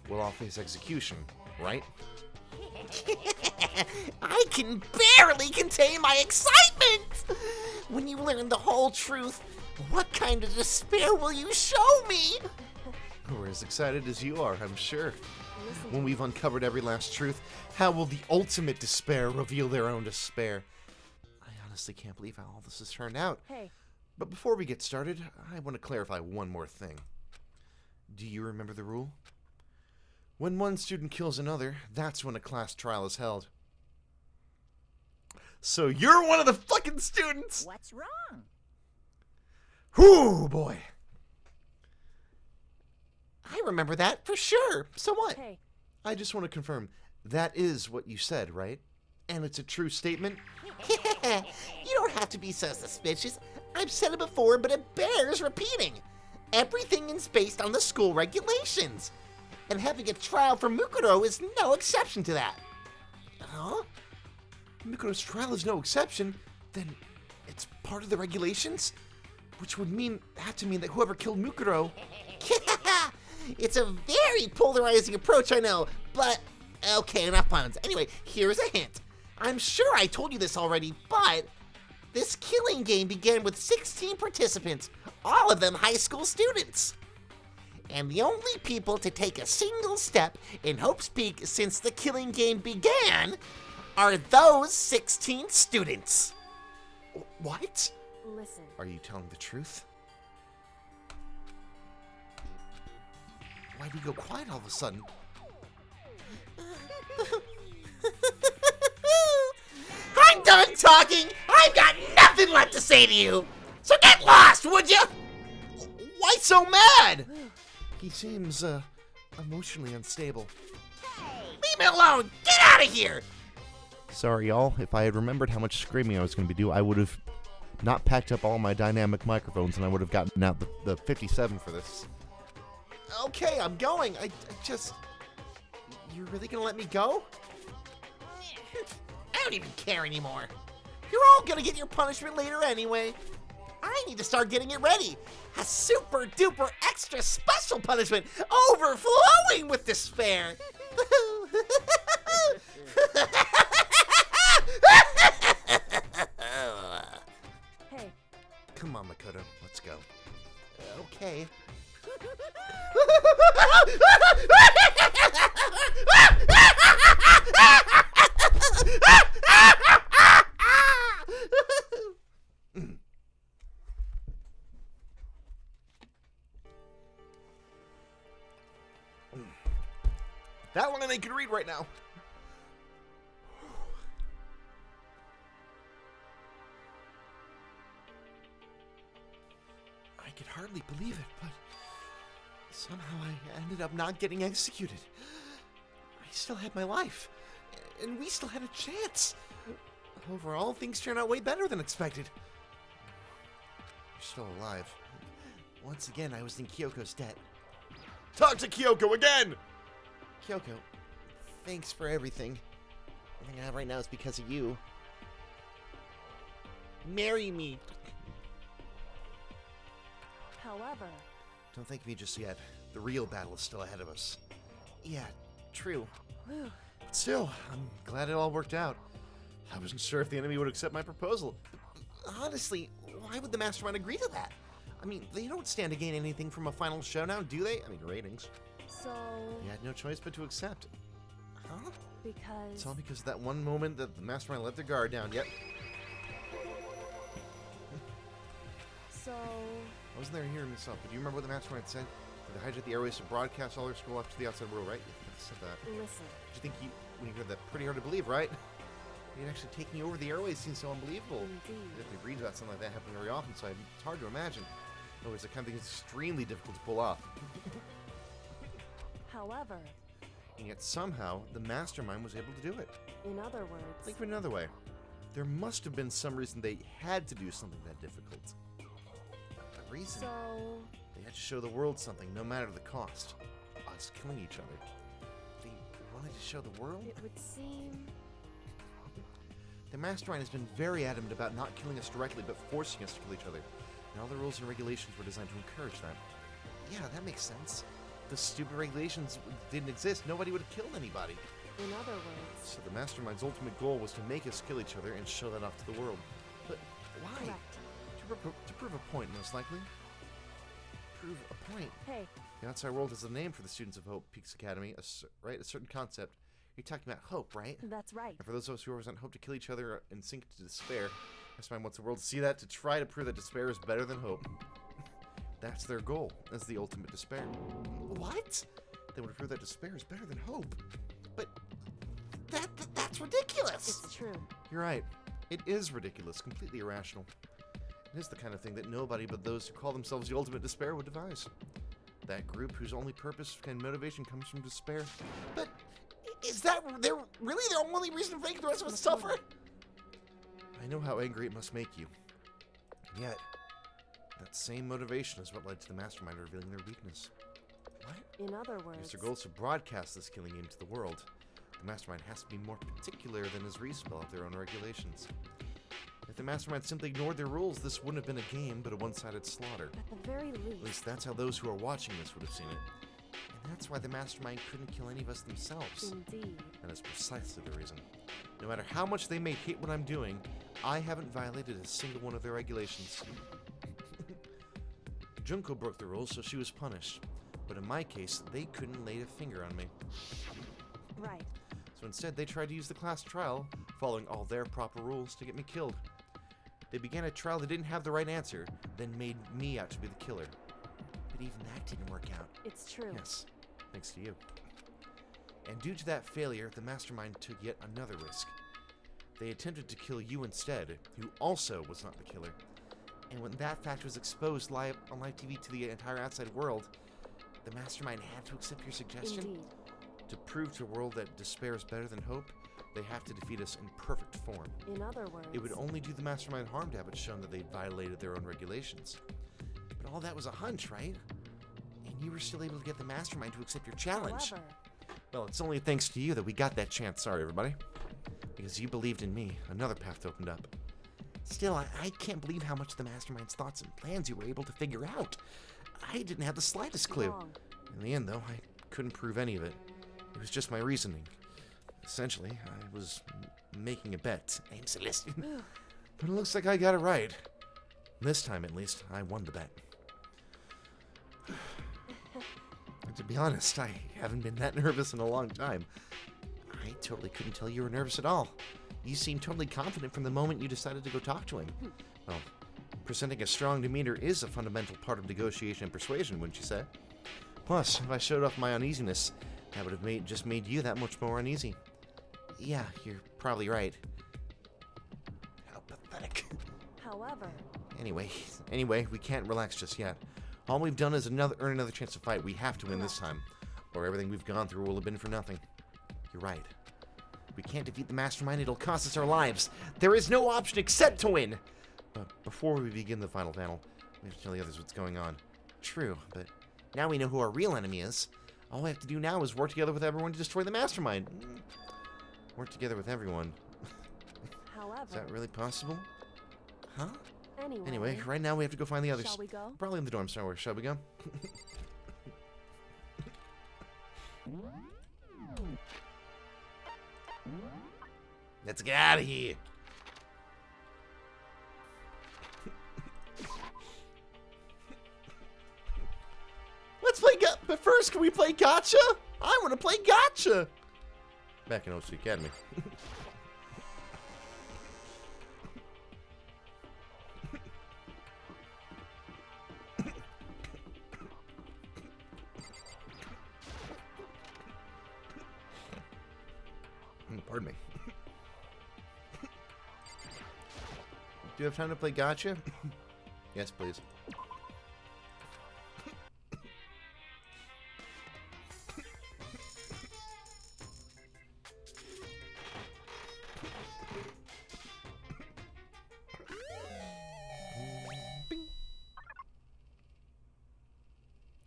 We'll all face execution, right? I can barely contain my excitement. When you learn the whole truth, what kind of despair will you show me? We're as excited as you are, I'm sure. Listen When we've uncovered every last truth, how will the ultimate despair reveal their own despair? I honestly can't believe how all this has turned out. Hey, But before we get started, I want to clarify one more thing. Do you remember the rule? When one student kills another, that's when a class trial is held. So you're one of the fucking students! What's wrong? Whoo, boy! I remember that for sure. So what? hey, I just want to confirm, that is what you said, right? And it's a true statement? You don't have to be so suspicious. I've said it before, but it bears repeating. Everything is based on the school regulations. And having a trial for Mukuro is no exception to that. Huh? Mikuro's trial is no exception, then it's part of the regulations? Which would have to mean that whoever killed Mukuro... It's a very polarizing approach, I know, but okay, enough puns. Anyway, here's a hint. I'm sure I told you this already, but this killing game began with 16 participants, all of them high school students. And the only people to take a single step in Hope's Peak since the killing game began are those 16 students. What? listen. Are you telling the truth? Why'd he go quiet all of a sudden? I'm done talking! I've got nothing left to say to you. So get lost, would you? Why so mad? He seems, emotionally unstable. Leave me alone. Get out of here. Sorry, y'all. If I had remembered how much screaming I was going to be doing, I would have not packed up all my dynamic microphones, and I would have gotten out the 57 for this. Okay, I'm going. I just... You're really going to let me go? I don't even care anymore. You're all gonna get your punishment later anyway. I need to start getting it ready. A super duper extra special punishment overflowing with despair. Hey, Come on, Makoto. Let's go. Okay. That one I can read right now. I could hardly believe it, but somehow I ended up not getting executed. I still had my life, and we still had a chance. Overall, things turned out way better than expected. You're still alive. Once again, I was in Kyoko's debt. Talk to Kyoko again! Kyoko, thanks for everything. Everything I have right now is because of you. Marry me. however, Don't thank me just yet. The real battle is still ahead of us. Yeah, true. whew, But still, I'm glad it all worked out. I wasn't sure if the enemy would accept my proposal. Honestly, why would the Mastermind agree to that? I mean, they don't stand to gain anything from a final showdown, do they? I mean, ratings. so They had no choice but to accept. Huh? It's because all because of that one moment that the Mastermind let their guard down. Yep. so I wasn't there hearing this up, but do you remember what the Mastermind said? That they hijacked the airways to broadcast all their school off to the outside world, right? Yeah, they said that. listen, Did you think when you heard that, pretty hard to believe, right? It actually taking over the airways seems so unbelievable. indeed. If we read about something like that happening very often, so it's hard to imagine. In other words, the kind of thing is extremely difficult to pull off. However, And yet somehow, the Mastermind was able to do it. in other words, Think of it another way. There must have been some reason they had to do something that difficult. A reason. so They had to show the world something, no matter the cost. Us killing each other. They wanted to show the world? it would seem The Mastermind has been very adamant about not killing us directly, but forcing us to kill each other. And all the rules and regulations were designed to encourage that. Yeah, that makes sense. If the stupid regulations didn't exist, nobody would have killed anybody. in other words, So the Mastermind's ultimate goal was to make us kill each other and show that off to the world. But why? correct. To prove a point, most likely. Prove a point. Hey, The outside world is the name for the students of Hope Peaks Academy, right? A certain concept. You're talking about hope, right? that's right. And for those of us who represent hope to kill each other and sink to despair, Mastermind wants the world to see that, to try to prove that despair is better than hope. That's their goal, as the ultimate despair. What? They want to prove that despair is better than hope. But that's ridiculous. It's true. You're right. It is ridiculous, completely irrational. It is the kind of thing that nobody but those who call themselves the ultimate despair would devise. That group whose only purpose and motivation comes from despair. But is that really their only reason for making the rest of us suffer? I know how angry it must make you. And yet, that same motivation is what led to the Mastermind revealing their weakness. What? In other Because words, their goal is to broadcast this killing into the world. The Mastermind has to be more particular than is reasonable of their own regulations. If the Mastermind simply ignored their rules, this wouldn't have been a game, but a one-sided slaughter. at the very At least, least that's how those who are watching this would have seen it. And that's why the Mastermind couldn't kill any of us themselves. indeed. And that's precisely the reason. No matter how much they may hate what I'm doing, I haven't violated a single one of their regulations. Junko broke the rules, so she was punished. But in my case, they couldn't lay a finger on me. Right. So instead, they tried to use the class trial, following all their proper rules, to get me killed. They began a trial that didn't have the right answer, then made me out to be the killer. But even that didn't work out. It's true. Yes, thanks to you. And due to that failure, the Mastermind took yet another risk. they attempted to kill you instead, who also was not the killer. And when that fact was exposed live on live TV to the entire outside world, the mastermind had to accept your suggestion. Indeed. To prove to a world that despair is better than hope, they have to defeat us in perfect form. In other words, It would only do the mastermind harm to have it shown that they violated their own regulations. But all that was a hunch, right? And you were still able to get the mastermind to accept your challenge. however, Well, it's only thanks to you that we got that chance. Sorry, everybody. Because you believed in me, another path opened up. Still, I can't believe how much the mastermind's thoughts and plans you were able to figure out. I didn't have the slightest clue. wrong. In the end, though, I couldn't prove any of it. It was just my reasoning. Essentially, I was making a bet. I'm Celestian. But it looks like I got it right. This time, at least, I won the bet. And to be honest, I haven't been that nervous in a long time. I totally couldn't tell you were nervous at all. You seemed totally confident from the moment you decided to go talk to him. Well, presenting a strong demeanor is a fundamental part of negotiation and persuasion, wouldn't you say? Plus, if I showed off my uneasiness, that would have just made you that much more uneasy. Yeah, you're probably right. How pathetic. However, Anyway, we can't relax just yet. All we've done is earn another chance to fight. We have to win this time, or everything we've gone through will have been for nothing. You're right. We can't defeat the mastermind. It'll cost us our lives. There is no option except to win. But before we begin the final battle, we have to tell the others what's going on. True, but now we know who our real enemy is. All we have to do now is work together with everyone to destroy the mastermind. Work together with everyone. however, Is that really possible? Huh? anyway, Right now we have to go find the others. shall we go? Probably in the dorm somewhere. Shall we go? Let's get out of here. Let's play but first, can we play gotcha? I want to play gotcha. Back in OC Academy. Pardon me. Do you have time to play gotcha? Yes, please.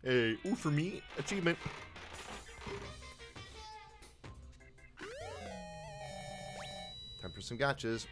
Hey, ooh, for me, achievement. Time for some gotchas.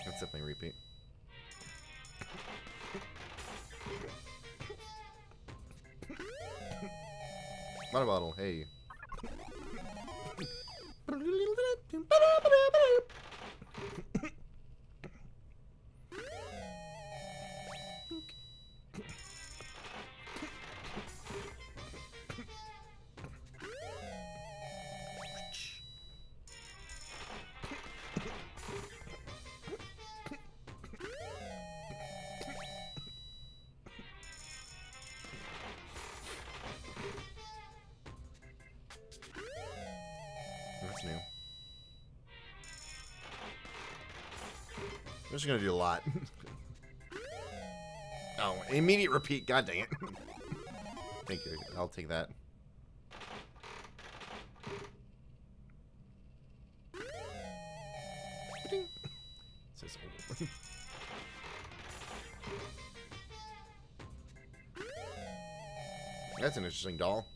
That's definitely a repeat. Water bottle, hey. That's new. I'm just gonna do a lot. Oh, immediate repeat, god dang it. Thank you, I'll take that. It says old. That's an interesting doll.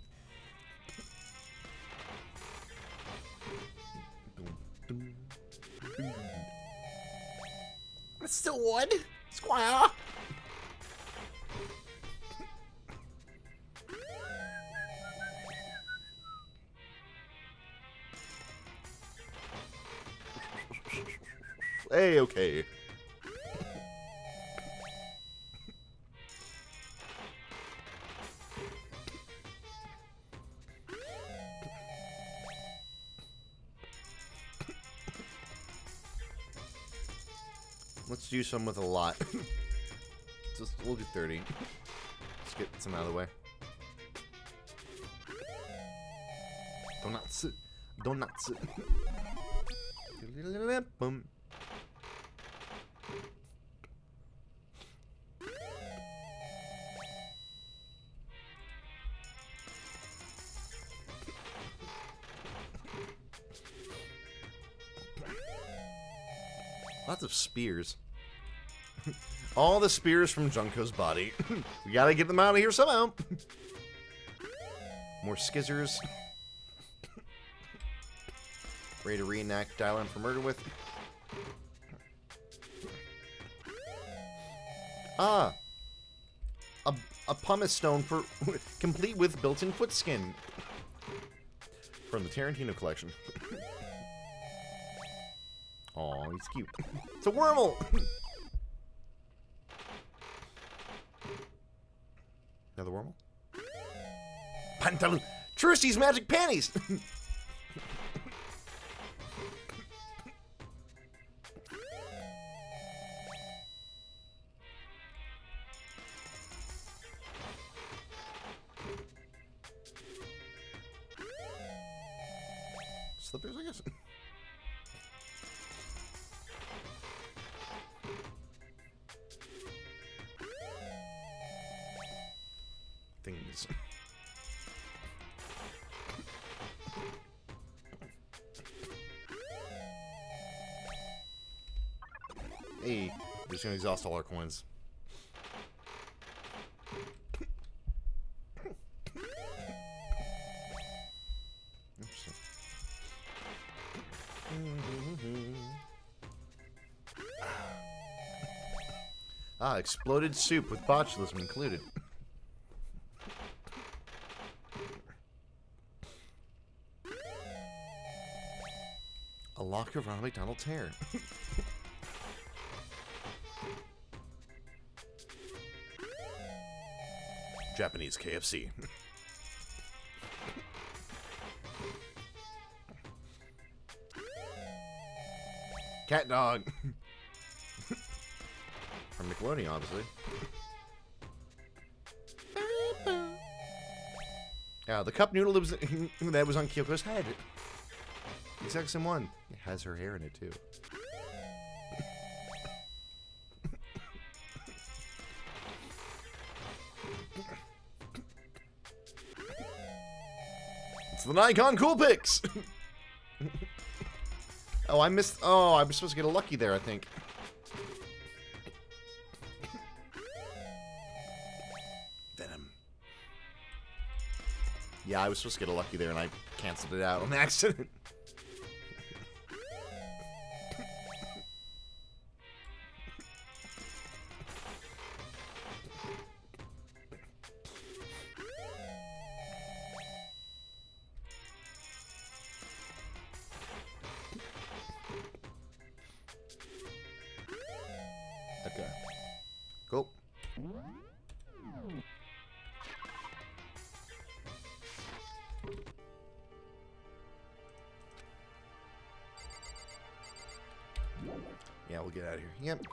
It's still wood, Squire. Hey, okay. Let's do some with a lot. We'll do 30. Let's get some out of the way. Donuts. Donuts. Boom. Lots of spears. All the spears from Junko's body. We gotta get them out of here somehow. More skizzers. Ready to reenact Dial M for Murder with. Ah! A pumice stone for complete with built-in foot skin. From the Tarantino collection. Aw, he's cute. It's a Wormle! Another Wormle? Pantalon! Trusty's magic panties! Slippers, I guess? Things. Hey, we're just gonna exhaust all our coins. Oops. Ah, exploded soup with botulism included. A lock of Ronald McDonald's hair. Japanese KFC. Cat dog. From Nickelodeon, obviously. Yeah, the cup noodle that was on Kyoko's head. The exact same one. It has her hair in it, too. It's the Nikon Cool Picks! Oh, I missed... Oh, I was supposed to get a lucky there, I think. Venom. Yeah, I was supposed to get a lucky there, and I canceled it out on accident. Okay. Cool. Yeah, we'll get out of here. Yep.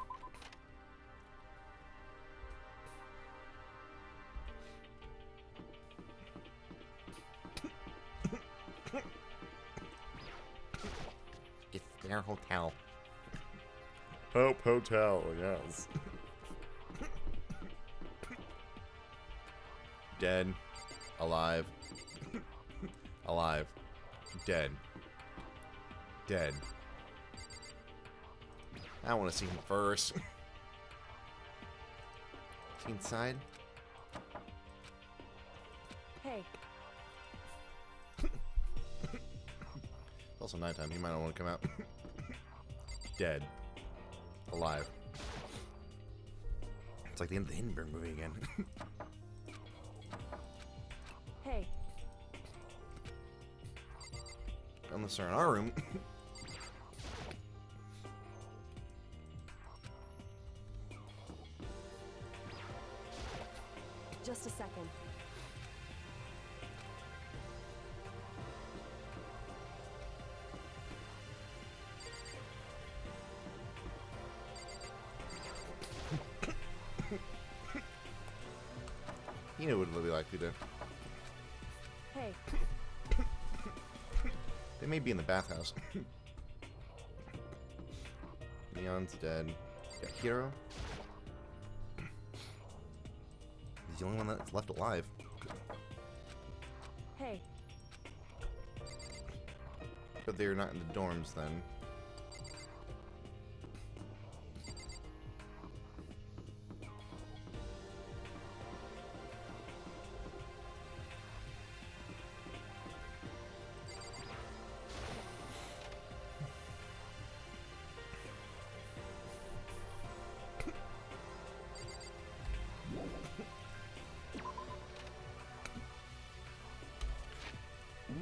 Get their hotel. Hope Hotel, yes. Dead. Alive. Alive. Dead. Dead. I want to see him first. Is he inside? Hey, It's also nighttime. He might not want to come out. Dead. Alive. It's like the end of the Hindenburg movie again. hey, Unless they're in our room. Just a second. You know what it'll be likely to. Hey, They may be in the bathhouse. Neon's dead. Got Hero. He's the only one that's left alive. hey, But they're not in the dorms then.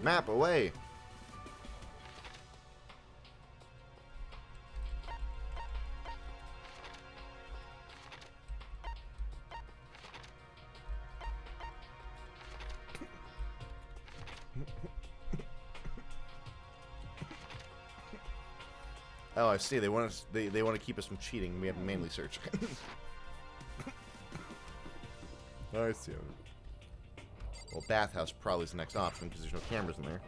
Map away! Oh, I see. They want us. They want to keep us from cheating. We have to manually search. I see. Well, bathhouse probably is the next option because there's no cameras in there.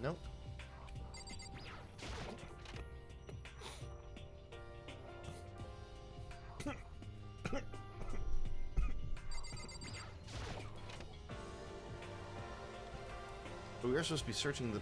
Nope. But we are supposed to be searching the...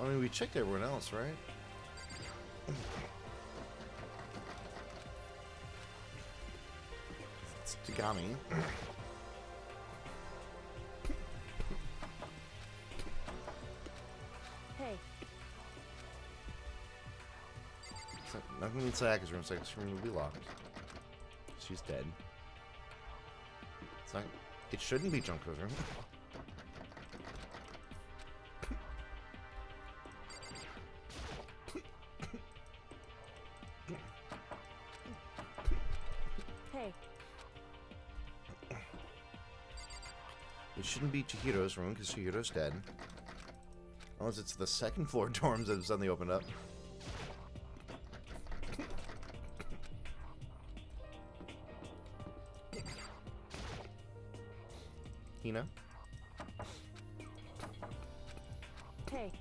I mean, we checked everyone else, right? It's Tagami. hey, Nothing inside Saka's room. Saka's room will be locked. She's dead. It's not. It shouldn't be Junko's room. hey, It shouldn't be Chihiro's room because Chihiro's dead. Unless it's the second floor dorms that have suddenly opened up. Hina? hey,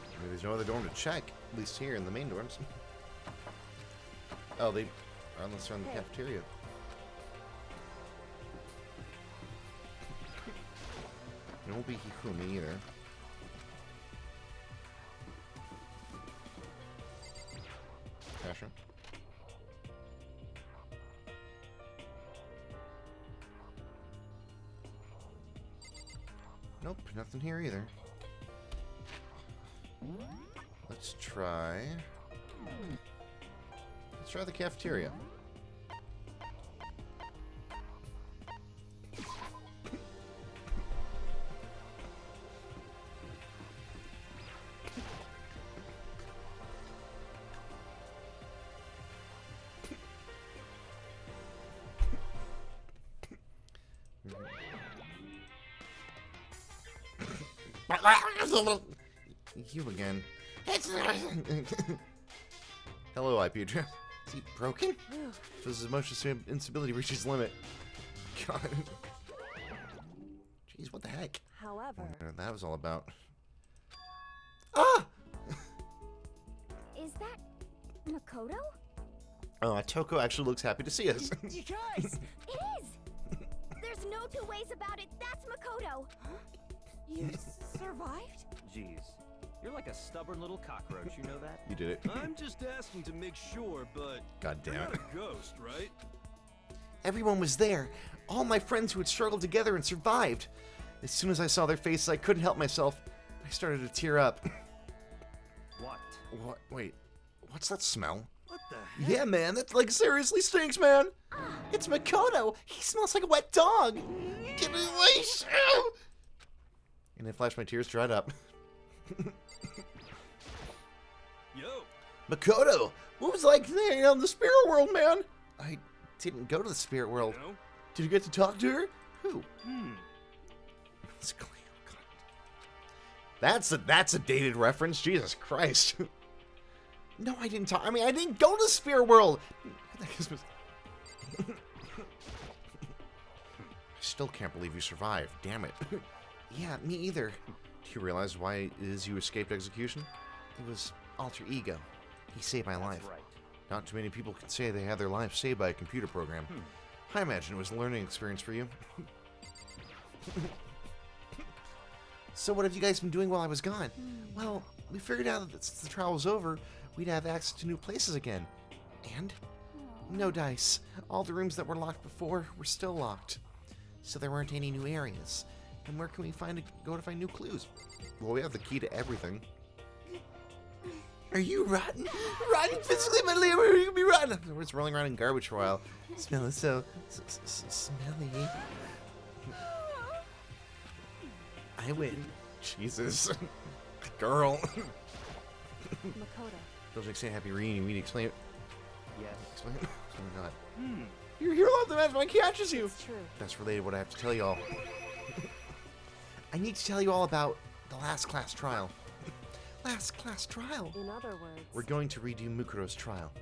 I mean, there's no other dorm to check, at least here in the main dorms. Oh, they... Unless they're in the Hey. cafeteria. It won't be Hikumi either. Cash room. Nope, nothing here either. Let's try the cafeteria. It's You again. Hello, IP address. Is he broken? So his emotional instability reaches its limit. God. Jeez, what the heck? However, That was all about. Ah! is that Makoto? Oh, Toko actually looks happy to see us. You guys! It is! There's no two ways about it. That's Makoto. You survived? Jeez, you're like a stubborn little cockroach, you know that? You did it. I'm just asking to make sure, but God you're damn not it. a ghost, right? Everyone was there. All my friends who had struggled together and survived. As soon as I saw their faces, I couldn't help myself. I started to tear up. What? What? Wait. What's that smell? What the heck? Yeah, man, that like seriously stinks, man. It's Makoto. He smells like a wet dog. Get away, Shoo! And in a flash, my tears dried up. Yo, Makoto, what was it like hanging out in the spirit world, man? I didn't go to the spirit world. you know? Did you get to talk to her? Who? It's Cleo. God. That's a dated reference. Jesus Christ. No, I didn't talk. I mean, I didn't go to the spirit world. I still can't believe you survived. Damn it. Yeah, me either. Do you realize why it is you escaped execution? It was alter ego. He saved my life. That's right. Not too many people can say they had their life saved by a computer program. I imagine it was a learning experience for you. So what have you guys been doing while I was gone? Well, we figured out that since the trial was over, we'd have access to new places again. And? No dice. All the rooms that were locked before were still locked. So there weren't any new areas. And where can we go to find new clues? Well, we have the key to everything. Are you rotten? Rotten physically, mentally, or are you gonna be rotten? We're just rolling around in garbage for a while. Smell is so smelly. I win. Jesus. Girl. Makoto. Doesn't say happy reunion. We need to explain it. Yes. Explain it. Oh my god. Your hero of the mastermind catches you. It's true. That's related to what I have to tell y'all. I need to tell you all about the last class trial. Last class trial? In other words, We're going to redo Mukuro's trial.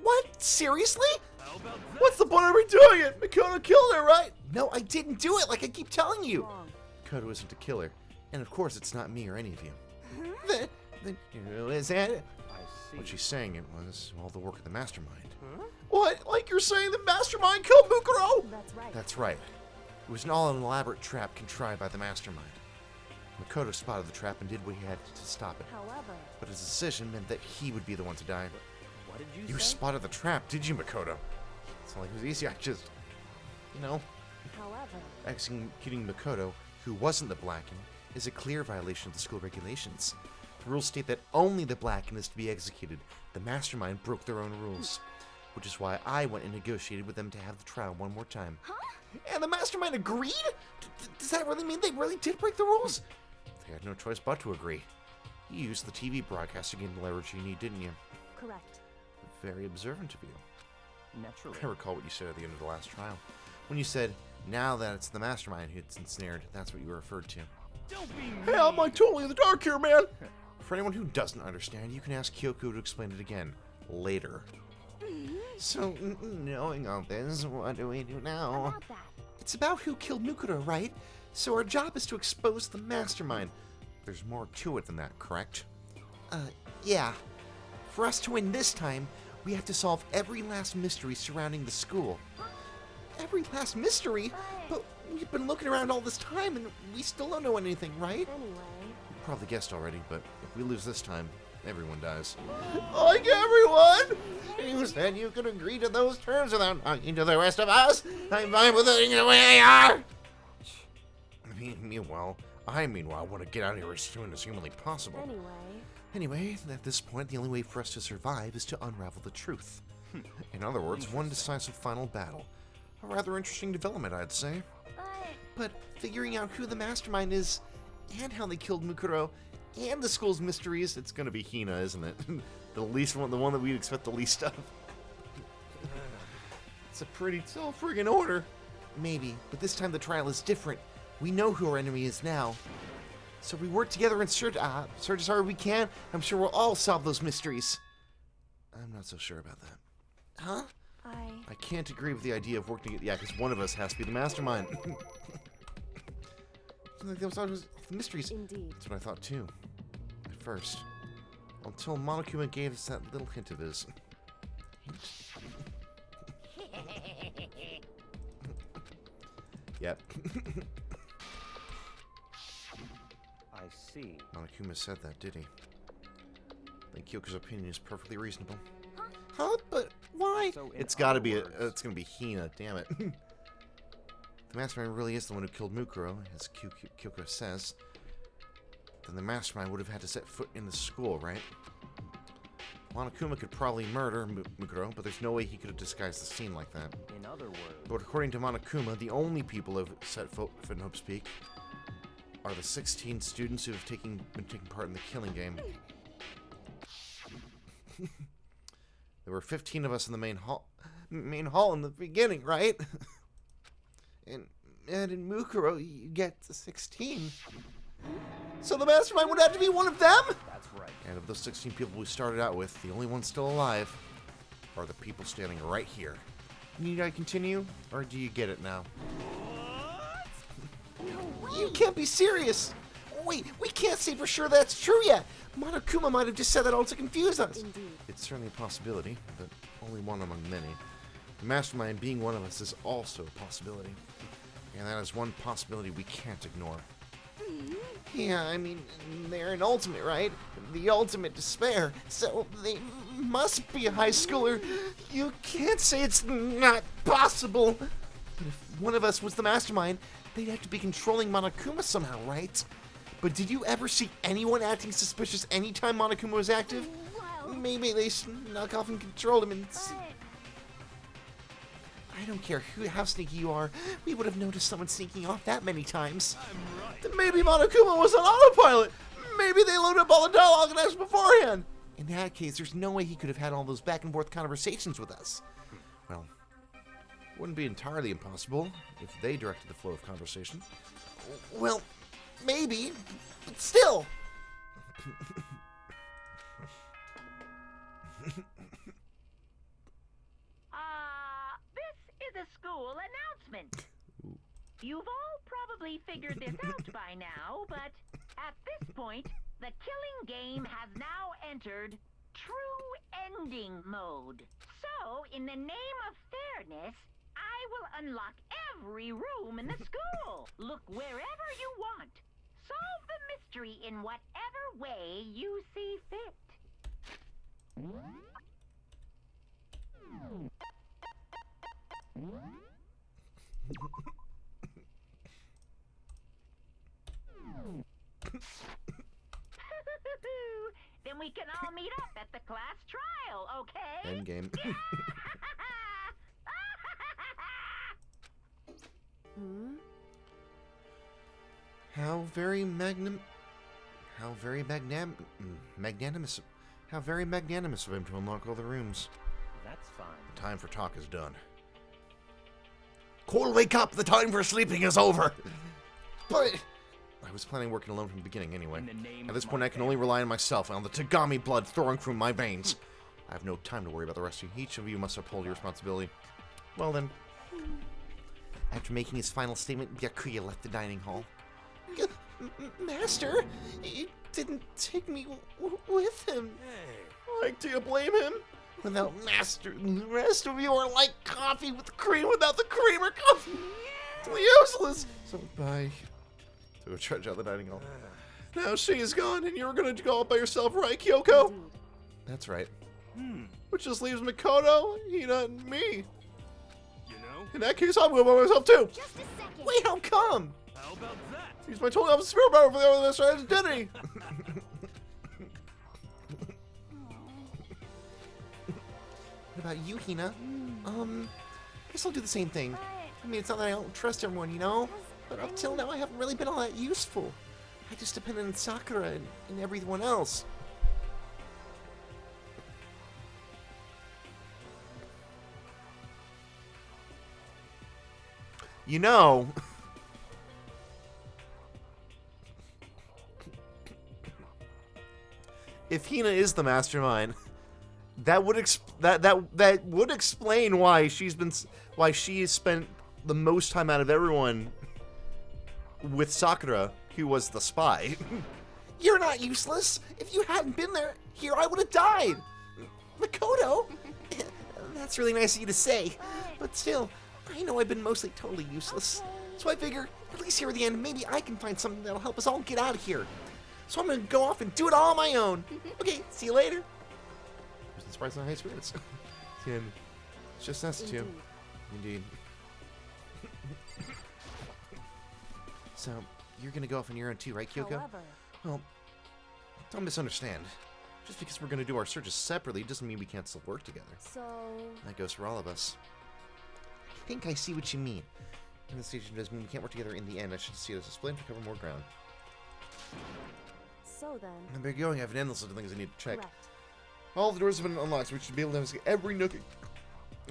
What? Seriously? How about that? What's the point of redoing it? Mikoto killed her, right? No, I didn't do it like I keep telling you. wrong. Mikoto isn't a killer. And of course, it's not me or any of you. Then who is it? I see. What she's saying it was all the work of the mastermind. What? Like you're saying the mastermind killed Mukuro? That's right. That's right. It was all an elaborate trap contrived by the mastermind. Makoto spotted the trap and did what he had to stop it. However, But his decision meant that he would be the one to die. What did you You say? spotted the trap, did you, Makoto? It's not like it was easy. I just, however, executing Makoto, who wasn't the Blacken, is a clear violation of the school regulations. The rules state that only the Blacken is to be executed. The mastermind broke their own rules, which is why I went and negotiated with them to have the trial one more time. And the mastermind agreed? Does that really mean they really did break the rules? They had no choice but to agree. You used the TV broadcast to gain the leverage you need, didn't you? correct. Very observant of you. Naturally. I recall what you said at the end of the last trial. When you said, now that it's the mastermind who's ensnared, that's what you referred to. Don't be mean. Hey, I'm like totally in the dark here, man! For anyone who doesn't understand, you can ask Kyoko to explain it again. Later. So, knowing all this, what do we do now? About that. It's about who killed Mukuro, right? So our job is to expose the mastermind. There's more to it than that, correct? Yeah. For us to win this time, we have to solve every last mystery surrounding the school. Every last mystery? But we've been looking around all this time and we still don't know anything, right? Anyway, You probably guessed already, but if we lose this time, everyone dies. Like everyone! You said you could agree to those terms without talking to the rest of us. I'm fine with it the way they are. I meanwhile want to get out of here as soon as humanly possible. anyway, Anyway, at this point, the only way for us to survive is to unravel the truth. In other words, one decisive final battle. A rather interesting development, I'd say. But figuring out who the mastermind is, and how they killed Mukuro, and the school's mysteries, It's gonna be Hina, isn't it? The one that we'd expect the least of. It's a pretty tall friggin' order. maybe, but this time the trial is different. We know who our enemy is now. So we work together and search as hard as we can. I'm sure we'll all solve those mysteries. I'm not so sure about that. Huh? I can't agree with the idea of working together. Yeah, because one of us has to be the mastermind. There was always mysteries. Indeed. That's what I thought too. At first. Until Monokuma gave us that little hint of his. Yep. I see. Monokuma said that, did he? I think Kyoko's opinion is perfectly reasonable. Huh? But why? So in It's gotta other be words, it's gonna be Hina, damn it. The mastermind really is the one who killed Mukuro, as Kyoko says. Then the mastermind would have had to set foot in the school, right? Monokuma could probably murder Mukuro, but there's no way he could have disguised the scene like that. in other words, But according to Monokuma, the only people who have set foot in Hope's Peak are the 16 students who have been taking part in the killing game. There were 15 of us in the main hall in the beginning, right? and in Mukuro, you get to 16. So the mastermind would have to be one of them? that's right. And of those 16 people we started out with, the only ones still alive are the people standing right here. Need I continue, or do you get it now? You can't be serious. Wait, we can't say for sure that's true yet. Monokuma might have just said that all to confuse us. Indeed. It's certainly a possibility, but only one among many. The mastermind being one of us is also a possibility. And that is one possibility we can't ignore. Yeah, I mean, they're an ultimate, right? The ultimate despair. So they must be a high schooler. You can't say it's not possible. But if one of us was the mastermind, they'd have to be controlling Monokuma somehow, right? But did you ever see anyone acting suspicious anytime Monokuma was active? Well, Maybe they snuck off and controlled him and... but I don't care how sneaky you are. We would have noticed someone sneaking off that many times. I'm right. Then maybe Monokuma was on autopilot. Maybe they loaded up all the dialogue and asked beforehand. In that case, there's no way he could have had all those back and forth conversations with us. Well, wouldn't be entirely impossible if they directed the flow of conversation. Well, maybe, but still. This is a school announcement. You've all probably figured this out by now, but at this point, the killing game has now entered true ending mode. So, in the name of fairness, I will unlock every room in the school. Look wherever you want. Solve the mystery in whatever way you see fit. Then we can all meet up at the class trial, okay? Endgame. How very magnanimous of him to unlock all the rooms. That's fine. The time for talk is done. Cole, wake up! The time for sleeping is over. But I was planning working alone from the beginning anyway. In the name At this of point, my I can only rely on myself and on the Tagami blood throwing through my veins. I have no time to worry about the rest of you. Each of you must uphold your responsibility. Well then. after making his final statement, Byakuya left the dining hall. Master, he didn't take me with him. Like, do you blame him? Without Master, the rest of you are like coffee with cream without the cream or coffee. Useless. So bye. To go trudge out the dining hall. Now she is gone, and you're gonna go out by yourself, right, Kyoko? That's right. Which just leaves Mikoto, Hina, and me. You know? In that case, I'll go by myself too. Just a second. Wait, how come? How about that? Use my totally opposite spirit power for the other side of identity. What about you, Hina? I guess I'll do the same thing. I mean, it's not that I don't trust everyone, you know? But up till now, I haven't really been all that useful. I just depend on Sakura and everyone else. You know. If Hina is the mastermind, that would that would explain why she has spent the most time out of everyone with Sakura, who was the spy. You're not useless. If you hadn't been there, here I would have died. Makoto, that's really nice of you to say, but still, I know I've been mostly totally useless. So I figure, at least here at the end, maybe I can find something that'll help us all get out of here. So I'm gonna go off and do it all on my own. Okay, see you later. There's the surprise on high spirits. And it's just us two. Indeed. So, you're gonna go off on your own too, right, Kyoko? However, Well, don't misunderstand. Just because we're gonna do our searches separately doesn't mean we can't still work together. so That goes for all of us. I think I see what you mean. And the station does mean we can't work together in the end. I should see it as a split to cover more ground. then. And by going, I have an endless list of things I need to check. Correct. All the doors have been unlocked, so we should be able to investigate every nook and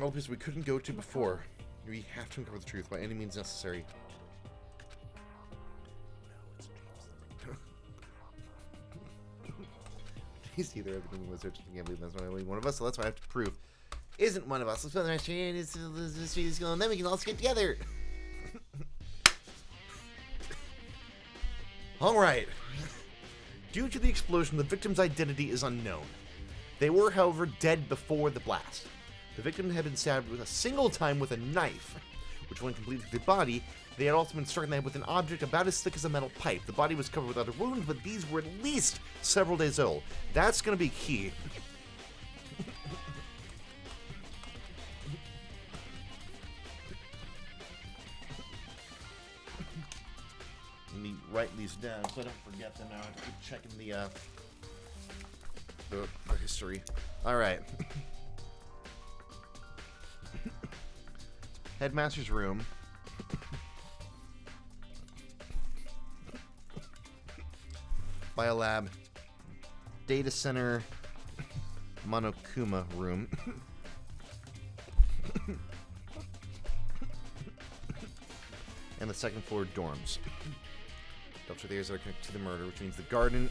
all the places we couldn't go to before. We have to uncover the truth by any means necessary. He's either everything was searching. I can't believe that's not only one of us, so that's what I have to prove. Isn't one of us. Let's put the rest in this school, and then we can all get together. Alright. Due to the explosion, the victim's identity is unknown. They were, however, dead before the blast. The victim had been stabbed with a single time with a knife, which when completed through the body, they had also been struck in the head with an object about as thick as a metal pipe. The body was covered with other wounds, but these were at least several days old. That's going to be key. Let me write these down so I don't forget them now. I have to keep checking the history. All right. Headmaster's room. Biolab. Data center. Monokuma room. And the second floor dorms. Double the areas that are connected to the murder, which means the garden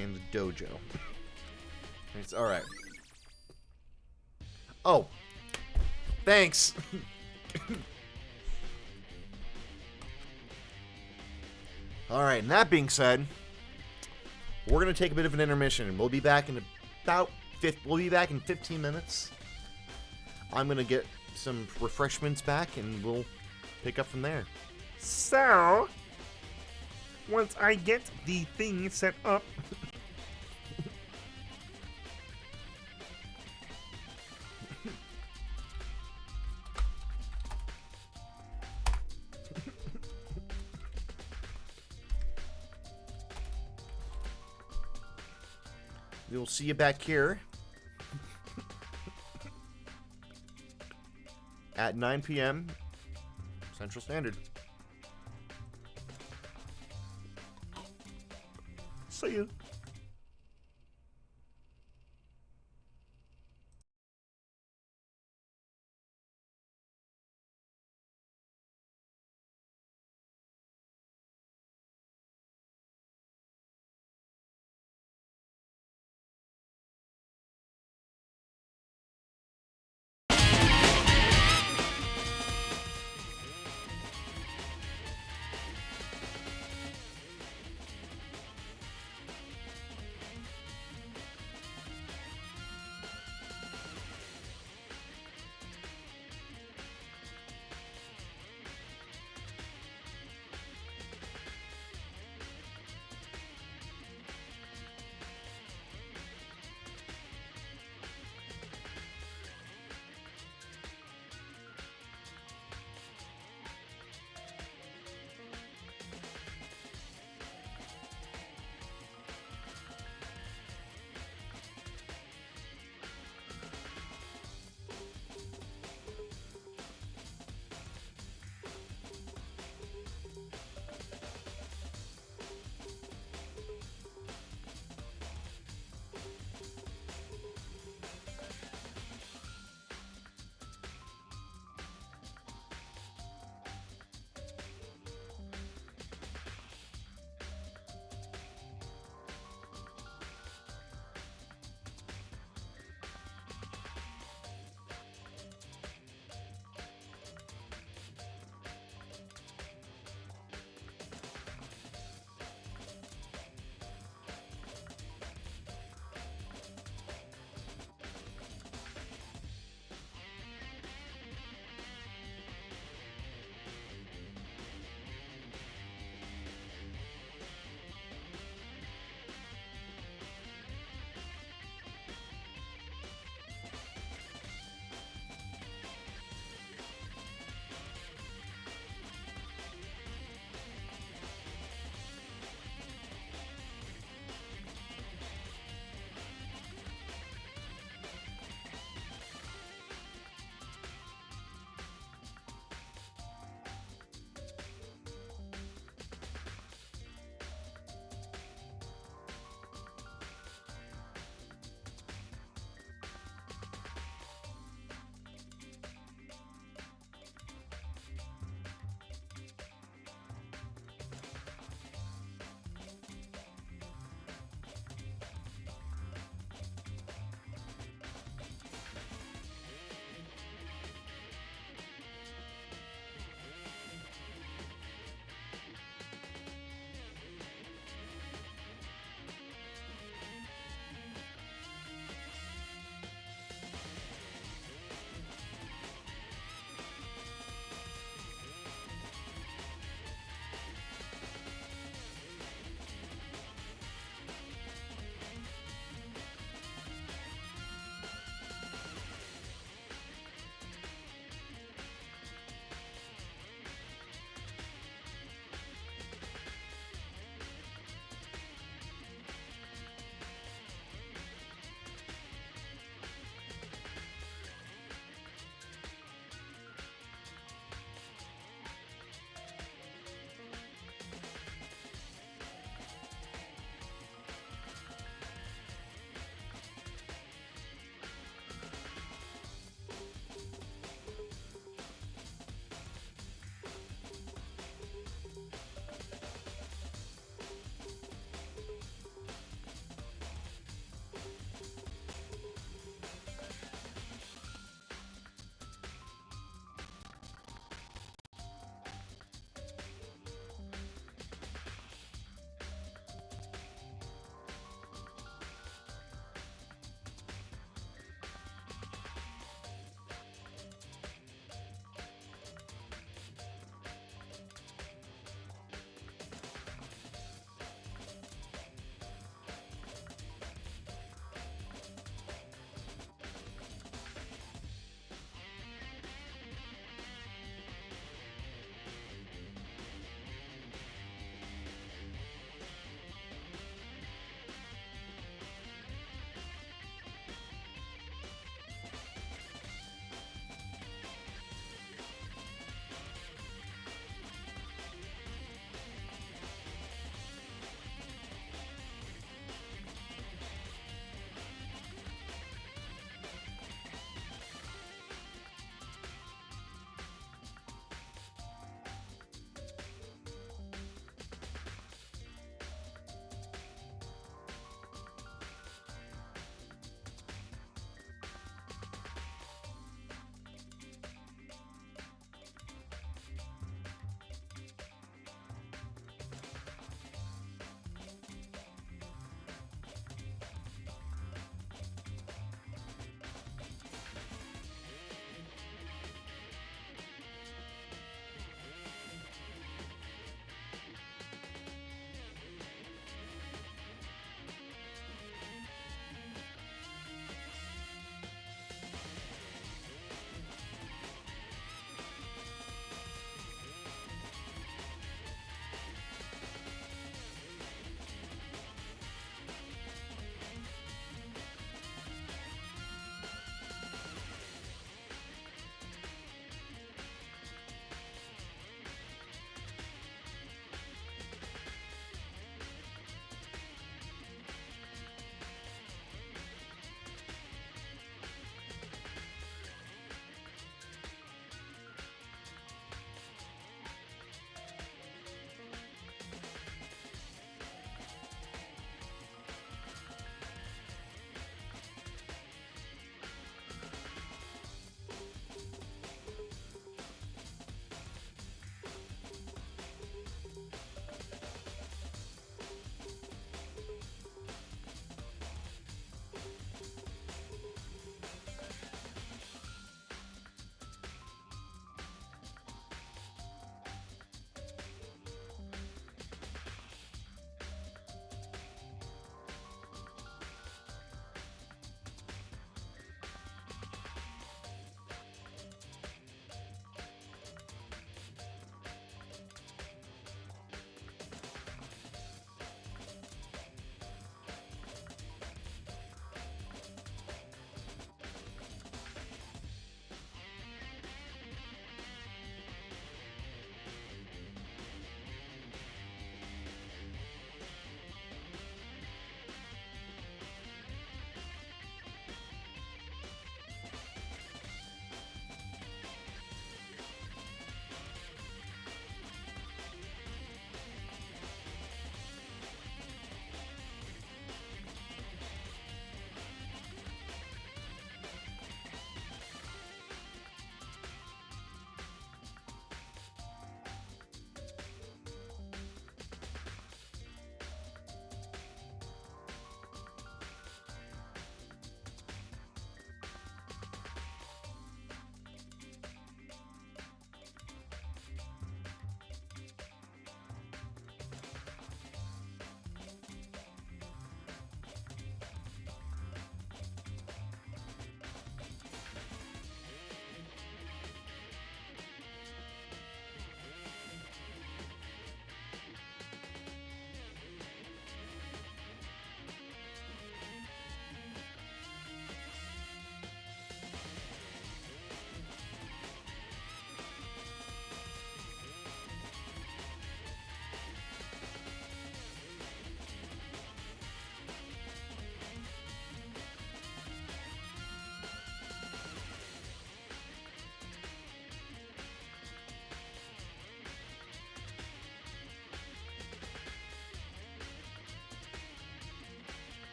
and the dojo. It's alright. Oh. Thanks. Alright, and that being said, we're gonna take a bit of an intermission. We'll be back in about 15 minutes. I'm gonna get some refreshments back and we'll pick up from there. So, once I get the thing set up, we'll see you back here at 9 p.m. Central Standard. see you.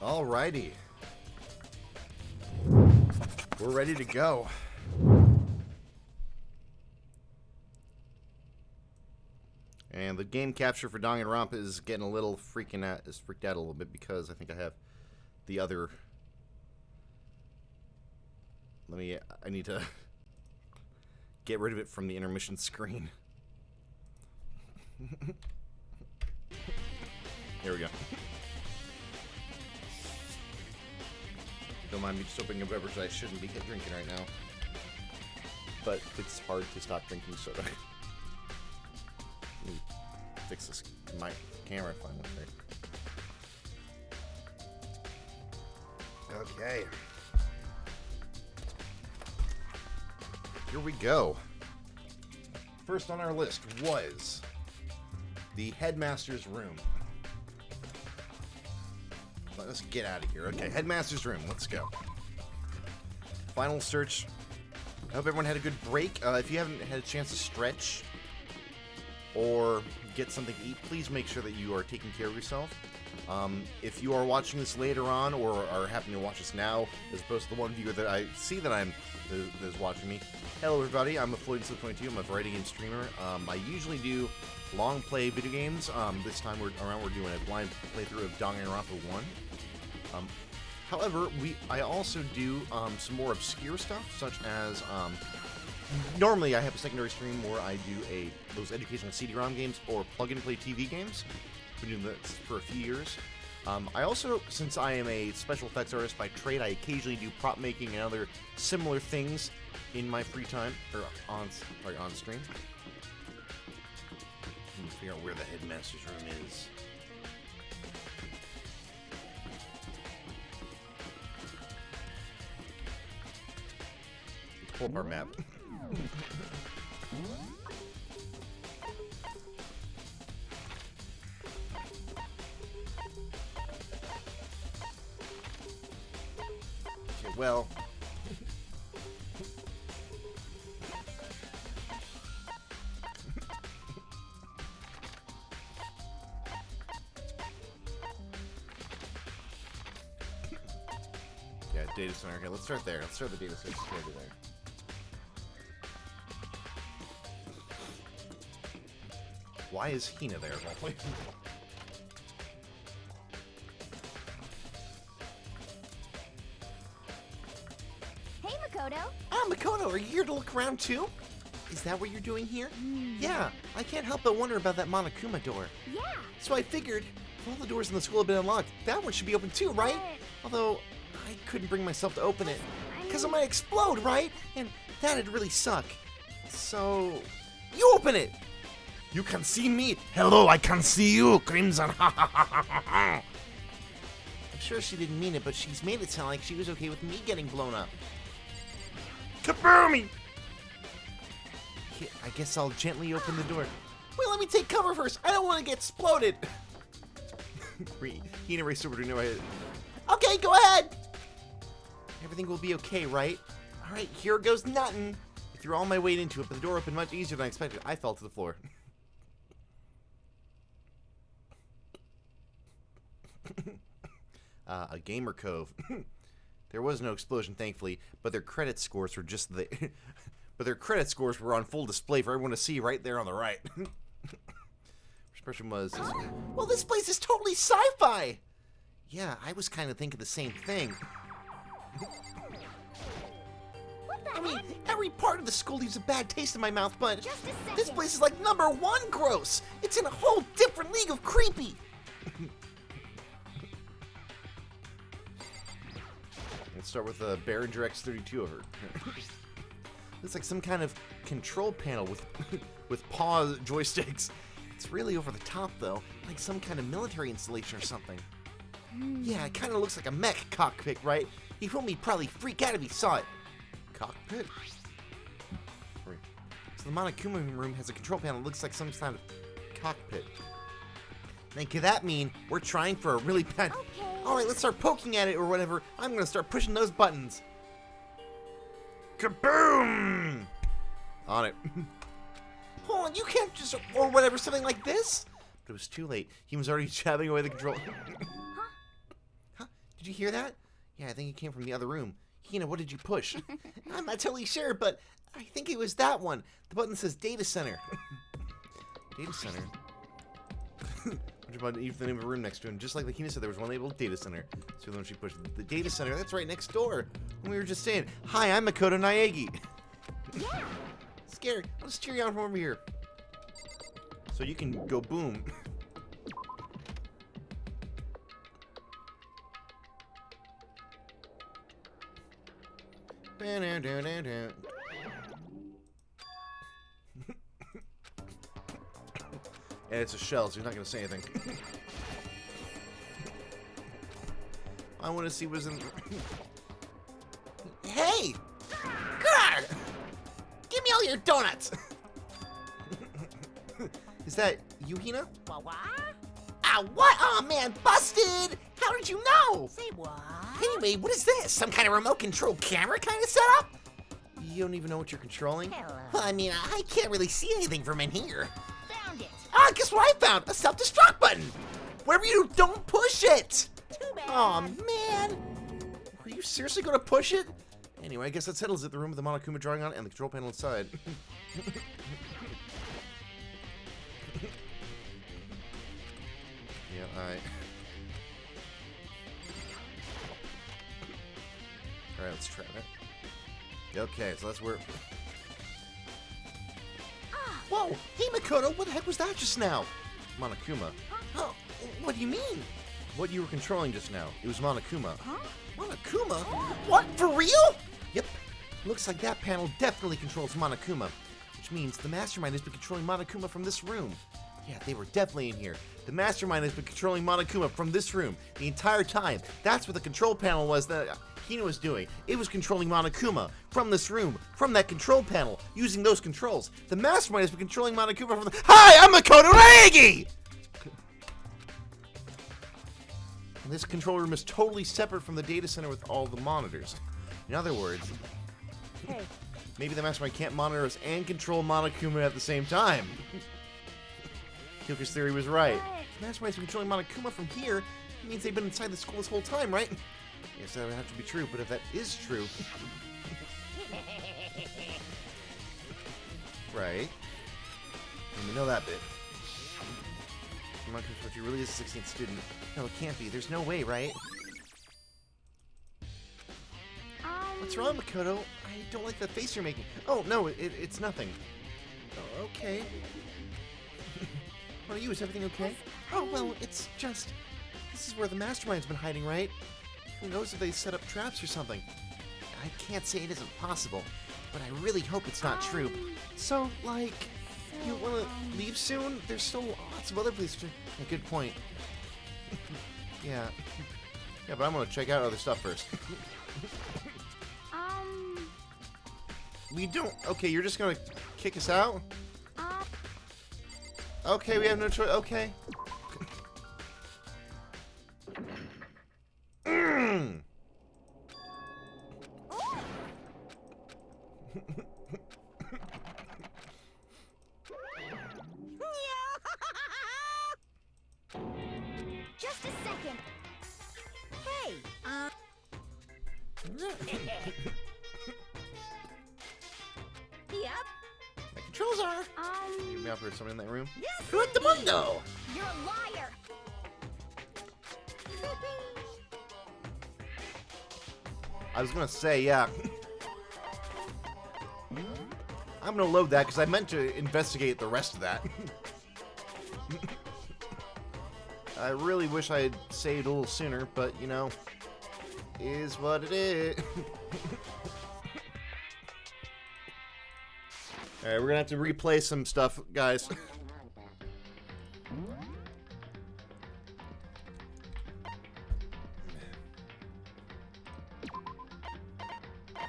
Alrighty. We're ready to go. And the game capture for Danganronpa is getting a little freaked out a little bit because I think I have the other. I need to get rid of it from the intermission screen. There we go. Don't mind me just opening a beverage I shouldn't be drinking right now. But it's hard to stop drinking soda. Let me fix this my camera finally. Okay. Here we go. First on our list was the headmaster's room. Let's get out of here. Okay, headmaster's room. Let's go. Final search. I hope everyone had a good break. If you haven't had a chance to stretch or get something to eat, please make sure that you are taking care of yourself. If you are watching this later on or are happening to watch this now, as opposed to the one viewer that I see that is watching me, hello everybody, I'm Floyd22. I'm a variety game streamer. I usually do long play video games. This time we're doing a blind playthrough of Danganronpa 1. However, I also do some more obscure stuff, such as normally I have a secondary stream where I do those educational CD-ROM games or plug-and-play TV games. Been doing this for a few years. I also, since I am a special effects artist by trade, I occasionally do prop making and other similar things in my free time or on stream. Let me figure out where the headmaster's room is. Let's pull up our map. Okay, well. Yeah, data center. Okay, let's start there. Let's start the data center over there. Why is Hina there? Hey, Makoto. Ah, Makoto, are you here to look around too? Is that what you're doing here? Yeah, I can't help but wonder about that Monokuma door. Yeah. So I figured, if all the doors in the school have been unlocked, that one should be open too, right? Although, I couldn't bring myself to open it. Because it might explode, right? And that'd really suck. So, you open it! You can see me! Hello, I can see you, Crimson! Ha ha ha ha ha! I'm sure she didn't mean it, but she's made it sound like she was okay with me getting blown up. Kaboomy! I guess I'll gently open the door. Wait, let me take cover first. I don't want to get exploded. Hina raced over to know I had. Okay, go ahead. Everything will be okay, right? All right, here goes nothing. I threw all my weight into it, but the door opened much easier than I expected. I fell to the floor. A gamer cove. There was no explosion, thankfully, but their credit scores were just the. But their credit scores were on full display for everyone to see right there on the right. Expression was, well, this place is totally sci-fi. Yeah, I was kind of thinking the same thing. I mean, every part of the school leaves a bad taste in my mouth, but Just a second. this place is like #1 gross. It's in a whole different league of creepy. Let's start with Behringer X32 over. Looks like some kind of control panel with paw joysticks. It's really over the top, though, like some kind of military installation or something. Yeah, it kind of looks like a mech cockpit, right? He'd probably freak out if he saw it. Cockpit? So the Monokuma room has a control panel that looks like some kind of cockpit. Then could that mean we're trying for a really bad... Okay. Alright, let's start poking at it or whatever. I'm gonna start pushing those buttons. Kaboom! On it. Hold on, you can't just... or whatever, something like this? But it was too late. He was already jabbing away the control... Huh? you hear that? Yeah, I think it came from the other room. Hina, what did you push? I'm not totally sure, but I think it was that one. The button says Data Center. Data Center? Which button? Even the name of the room next to him. Just like the Hina said, there was one labeled Data Center. So then she pushed the Data Center. That's right next door. And we were just saying, hi, I'm Makoto Naegi. Yeah. Scary. I'll just cheer you on from over here. So you can go boom. And it's a shell, so you're not going to say anything. I want to see what's in... Hey! God! Give me all your donuts! Is that you, Hina? What? Ah, what? Oh man, busted! How did you know? Say what? Anyway, what is this? Some kind of remote control camera kind of setup? You don't even know what you're controlling? Hello. Well, I mean, I can't really see anything from in here. Found it. Ah, guess what I found? A self-destruct button! Wherever you don't push it! Too bad. Oh man! Were you seriously gonna push it? Anyway, I guess that settles it. The room with the Monokuma drawing on it and the control panel inside. Yeah, Alright, let's try that. Okay, so that's where... Whoa! Hey, Makoto, what the heck was that just now? Monokuma. Oh, what do you mean? What you were controlling just now. It was Monokuma. Huh? Monokuma? What, for real? Yep. Looks like that panel definitely controls Monokuma. Which means the Mastermind has been controlling Monokuma from this room. Yeah, they were definitely in here. The Mastermind has been controlling Monokuma from this room the entire time. That's what the control panel was that Hina was doing. It was controlling Monokuma from this room, from that control panel, using those controls. The Mastermind has been controlling Monokuma from the... Hi, I'm Makoto Naegi! And this control room is totally separate from the data center with all the monitors. In other words, Hey. maybe the Mastermind can't monitor us and control Monokuma at the same time. Kyoka's theory was right. If the Mastermind's been controlling Monokuma from here, it means they've been inside the school this whole time, right? Yes, that would have to be true, but if that is true... right. And we know that bit. Monokuma she really is a 16th student. No, it can't be. There's no way, right? What's wrong, Makoto? I don't like that face you're making. Oh, no, it's nothing. Oh, okay. What are you? Is everything okay? Oh, well, it's just... This is where the Mastermind's been hiding, right? Who knows if they set up traps or something? I can't say it isn't possible, but I really hope it's not true. So, like, you want to leave soon? There's still lots of other places. Yeah, good point. Yeah. Yeah, but I'm going to check out other stuff first. We don't... Okay, you're just going to kick us out? Okay, we have no choice. Okay. Just a second. Hey. Yep. My controls are... You may have heard someone in that room. Yes. Good the mundo! You're a liar. I was gonna say, yeah. I'm gonna load that because I meant to investigate the rest of that. I really wish I had saved a little sooner, but you know, is what it is. Alright, we're gonna have to replay some stuff, guys.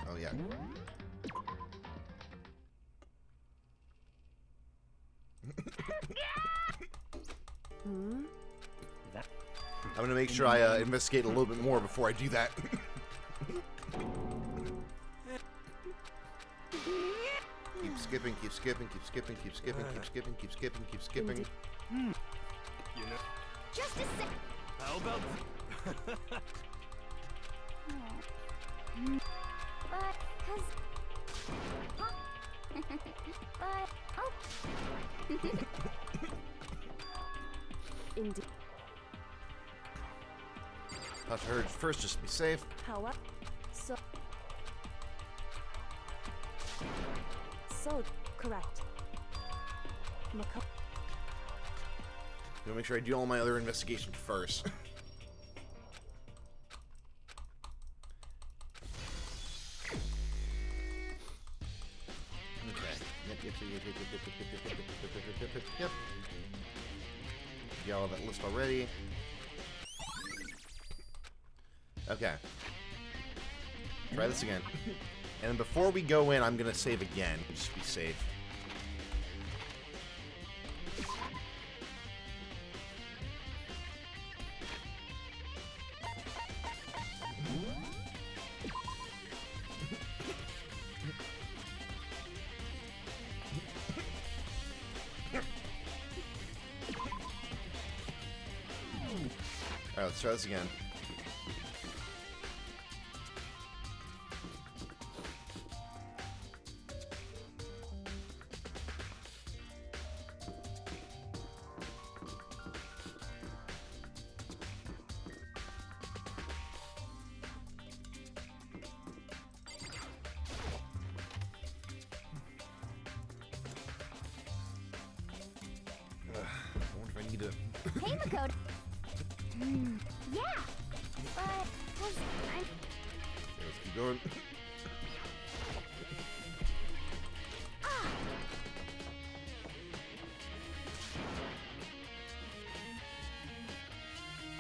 Oh, yeah. I'm gonna make sure I investigate a little bit more before I do that. Keep skipping, keep skipping, keep skipping, keep skipping, keep skipping, keep skipping, keep skipping. You know. Just a sec. How about... But, cause... Huh? But, oh... Indeed. Thought I heard first just to be safe. However, so correct. Mako. Gotta make sure I do all my other investigation first. Yep. Got all that list already. Okay. Try this again. And then before we go in, I'm gonna save again, just to be safe. Alright, let's try this again. I wonder if I need to... Hey, Makoto. Yeah. But, cause I'm... Let's keep going.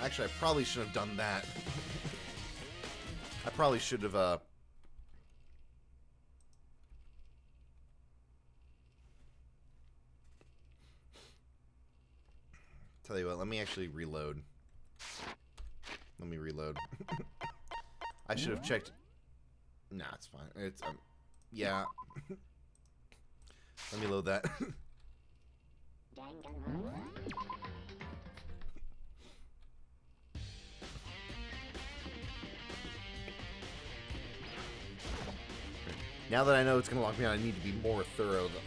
Actually, I probably should have done that. I probably should have, Tell you what, let me actually reload. Let me reload. I should have checked. Nah, it's fine. It's, yeah. Let me load that. Now that I know it's gonna lock me out, I need to be more thorough than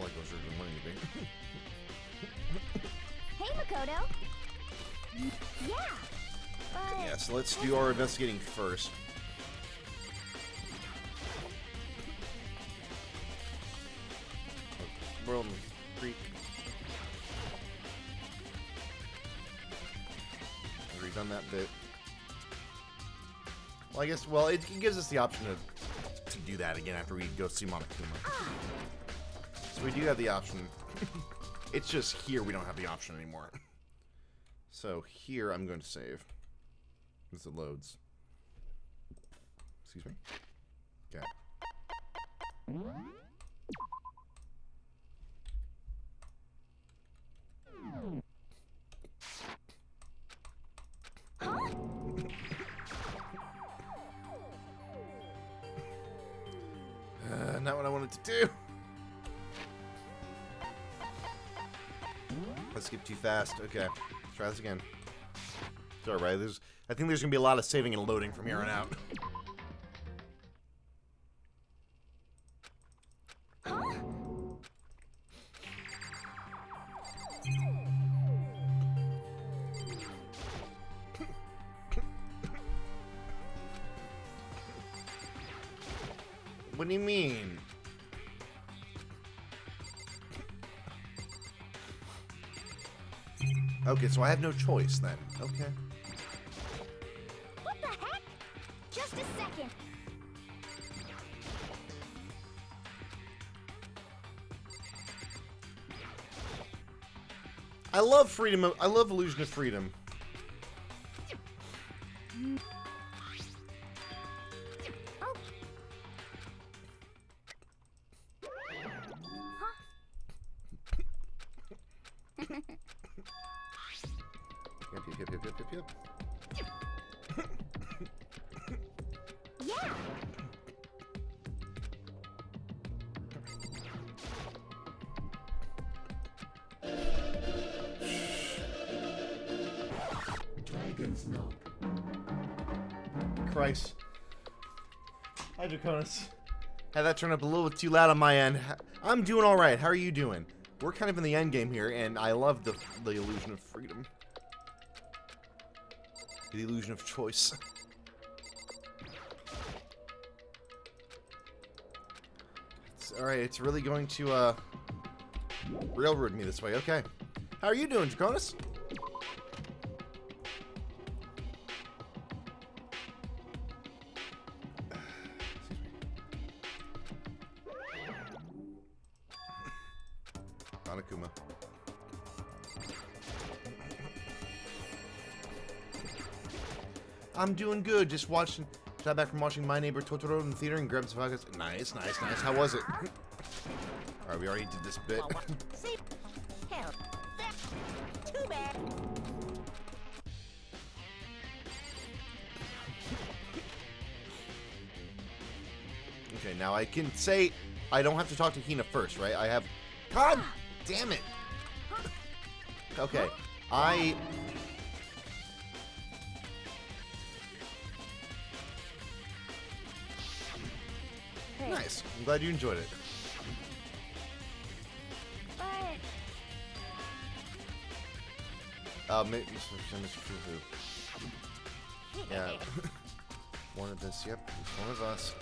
like I was originally wanting to be. Hey, Makoto. Yeah. But... Yeah, so let's do our investigating first. World Creek. Already done that bit. Well, I guess, well, it gives us the option to do that again after we go see Monokuma. So we do have the option. It's just here we don't have the option anymore. So here I'm going to save. As it loads. Excuse me. Okay. Not what I wanted to do. Let's skip too fast. Okay, let's try this again. It's all right. I think there's gonna be a lot of saving and loading from here on out. What do you mean? Okay, so I have no choice then. Okay. What the heck? Just a second. I love freedom. I love illusion of freedom. Yep. Yeah. Dragon's milk. Christ. Hi, Draconis. Had that turned up a little too loud on my end. I'm doing all right. How are you doing? We're kind of in the end game here, and I love the illusion of freedom. The illusion of choice. Alright, it's really going to, railroad me this way. Okay. How are you doing, Draconis? Monokuma. I'm doing good. Just watching. Got back from watching My Neighbor Totoro in the theater and grabbed some vodka. Nice, nice, nice. How was it? Alright, we already did this bit. See? Hell, that's too bad. Okay, now I can say I don't have to talk to Hina first, right? I have. God damn it! Okay, I. Hey, Nice. I'm glad you enjoyed it. But Yeah. One of this, yep. It's one of us.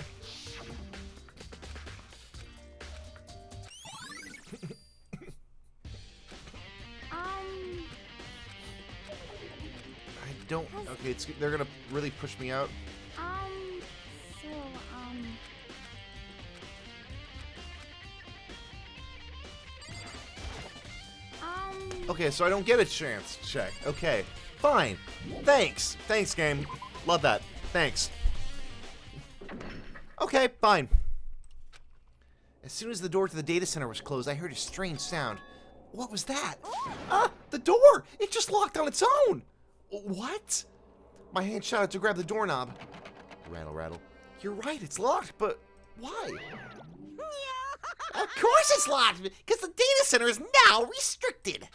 I don't. Okay, they're gonna really push me out. so, Okay, so I don't get a chance to check. Okay, fine. Thanks. Thanks, game. Love that. Thanks. Okay, fine. As soon as the door to the data center was closed, I heard a strange sound. What was that? Ah, the door! It just locked on its own! What? My hand shot out to grab the doorknob. Rattle, rattle. You're right, it's locked, but why? Of course it's locked, because the data center is now restricted.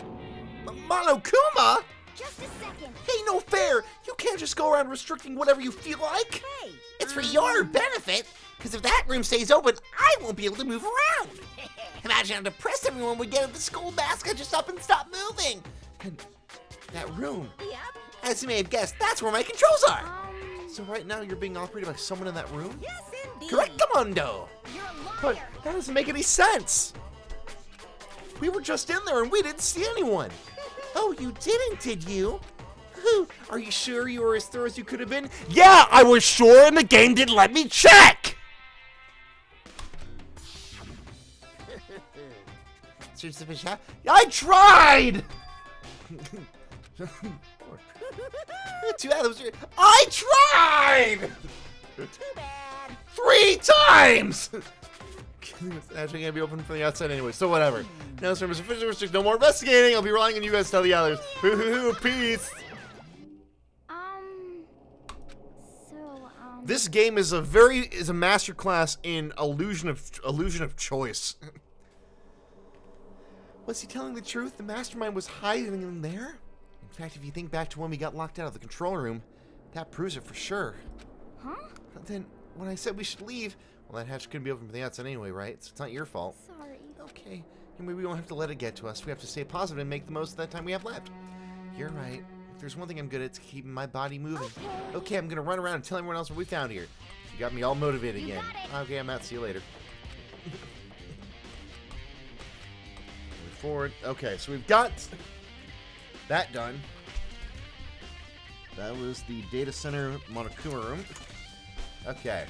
Monokuma? just a second. Hey, no fair. You can't just go around restricting whatever you feel like. Hey. It's for your benefit, because if that room stays open, I won't be able to move around. Imagine how depressed everyone would get if the school mascot just up and stopped moving. And that room, Yep. as you may have guessed, that's where my controls are. So right now you're being operated by someone in that room? Yes, indeed. Correctamundo. You're a liar. But that doesn't make any sense. We were just in there and we didn't see anyone. Oh, you didn't, did you? Are you sure you were as thorough as you could have been? Yeah, I was sure and the game didn't let me check. I tried! I tried! Too bad. 3 times! It's actually gonna be open from the outside anyway, so whatever. Now this room is officially restricted. No more investigating. I'll be relying on you guys to tell the others. Boo-hoo-hoo, peace! This game is a masterclass in illusion of choice. Was he telling the truth? The mastermind was hiding in there? In fact, if you think back to when we got locked out of the control room, that proves it for sure. Huh? Then, when I said we should leave, well, that hatch couldn't be open from the outside anyway, right? So it's not your fault. Sorry. Okay, and we won't have to let it get to us. We have to stay positive and make the most of that time we have left. You're right. If there's one thing I'm good at, it's keeping my body moving. Okay, I'm gonna run around and tell everyone else what we found here. You got me all motivated again. Okay, I'm out. See you later. Move forward. Okay, so we've got that done. That was the data center Monokuma room. Okay.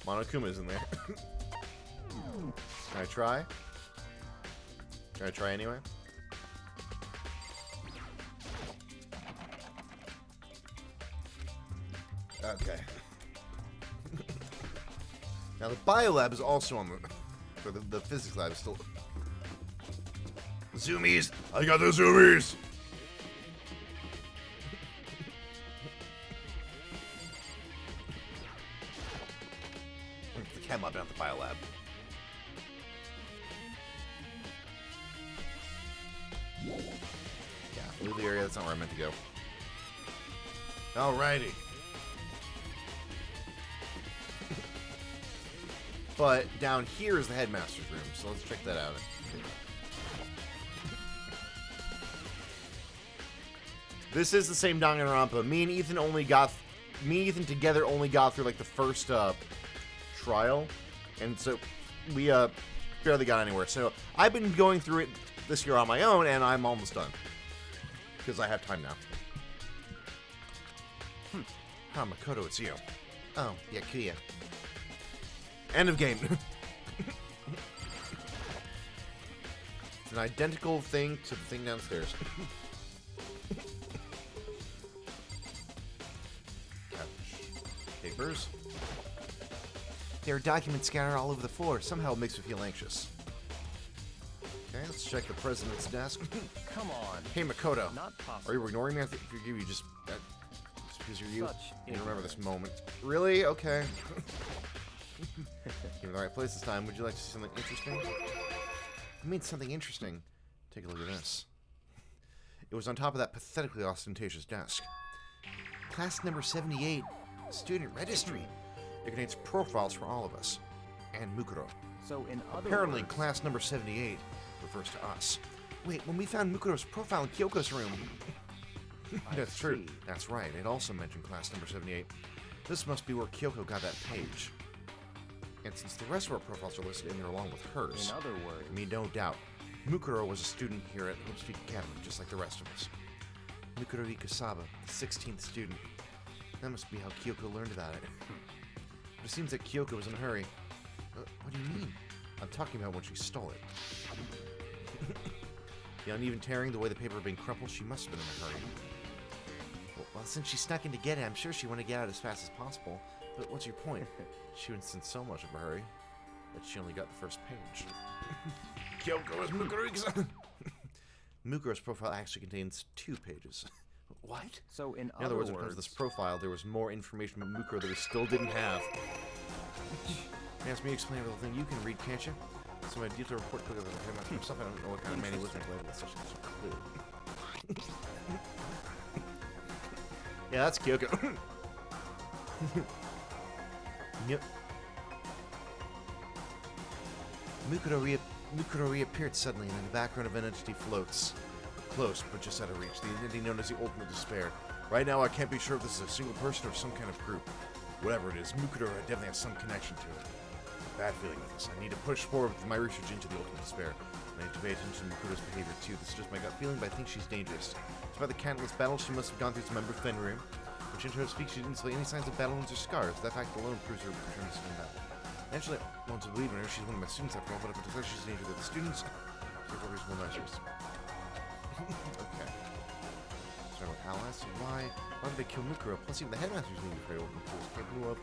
Monokuma's in there. Can I try? Can I try anyway? Okay. Now the biolab is also on the physics lab is still. Zoomies! I got the zoomies! biolab. Yeah, leave the area. That's not where I meant to go. Alrighty. But down here is the headmaster's room, so let's check that out. This is the same Danganronpa. Me and Ethan together only got through like the first trial, and so we barely got anywhere. So I've been going through it this year on my own, and I'm almost done because I have time now. Ah, Makoto, it's you. Oh, yeah, Kuya. End of game. It's an identical thing to the thing downstairs. Papers. There are documents scattered all over the floor. Somehow it makes me feel anxious. Okay, let's check the president's desk. Come on. Hey, Makoto. Not possible. Are you ignoring me? I think you just... because you're you. Such You don't remember this moment. Really? Okay. You're in the right place this time. Would you like to see something interesting? I mean something interesting. Take a look at this. It was on top of that pathetically ostentatious desk. Class number 78, student registry. It contains profiles for all of us. And Mukuro. So in other Apparently, words, class number 78 refers to us. Wait, when we found Mukuro's profile in Kyoko's room... That's true. see. That's right. It also mentioned class number 78. This must be where Kyoko got that page. And since the rest of our profiles are listed in there along with hers, in other words, I mean, no doubt, Mukuro was a student here at Hope Speak Academy, just like the rest of us. Mukuro Ikasaba, the 16th student. That must be how Kyoko learned about it. But it seems that Kyoko was in a hurry. What do you mean? I'm talking about when she stole it. The uneven tearing, the way the paper had been crumpled, she must have been in a hurry. Well, since she snuck in to get it, I'm sure she wanted to get out as fast as possible. But what's your point? She was in so much of a hurry that she only got the first page. Kyoko is Mukuro. Mukuro's profile actually contains 2 pages. What? so in In other words, when it comes to this profile, there was more information about Mukuro that we still didn't have. Ask me to explain everything you can read, can't you? So my detailed report took stuff I don't know what kind of man he was labeled as such a clue. Yeah, that's Kyoko. Yep. Mukuro reappeared suddenly, and in the background of an entity floats. Close, but just out of reach. The entity known as the Ultimate Despair. Right now, I can't be sure if this is a single person or some kind of group. Whatever it is, Mukuro definitely has some connection to it. Bad feeling with this. I need to push forward with my research into the Ultimate Despair. I need to pay attention to Mukuro's behavior too. This is just my gut feeling, but I think she's dangerous. It's about the Catalyst battle. She must have gone through some member Fen room. Which in her speak, she didn't display any signs of battle wounds or scars. That fact alone proves her return to in battle. Naturally, I want to believe in her. She's one of my students after all, but if I declare she's a danger to the students, she's a reasonable measures. Okay. Sorry about Alice. Why did they kill Mukuro? Plus, even the headmaster's name was afraid of Mukuro's capable of.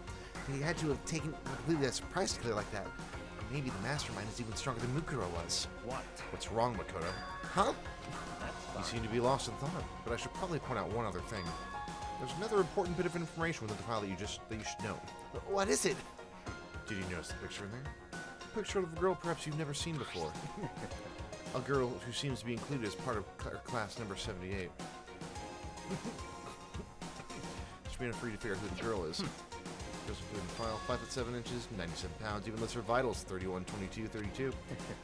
He had to have taken completely that surprise to clear like that. Or maybe the mastermind is even stronger than Mukuro was. what? What's wrong, Makoto? Huh? That's You fine. seem to be lost in thought, but I should probably point out one other thing. There's another important bit of information within the file that you should know. What is it? Did you notice the picture in there? A picture of a girl perhaps you've never seen before. A girl who seems to be included as part of class number 78. Just being free to figure out who the girl is. Goes included in the file, 5'7" inches, 97 pounds, even lists her vitals, 31, 22, 32.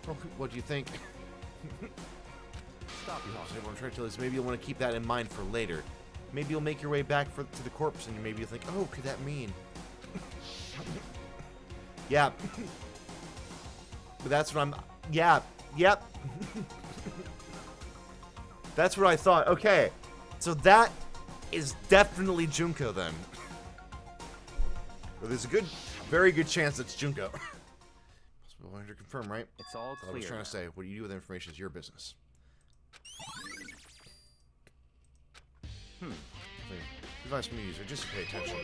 Well, what do you think? Stop So talking. what I'm trying to tell you is maybe you'll want to keep that in mind for later. Maybe you'll make your way back to the corpse and maybe you'll think, oh, could that mean? Yeah. But that's what I'm... Yeah. Yep. That's what I thought. Okay. So that is definitely Junko then. Well, there's a very good chance it's Junko. Possible to confirm, right? It's all That's what I clear. was trying to now. say. What you do with the information is your business. Advice from the user, just to pay attention.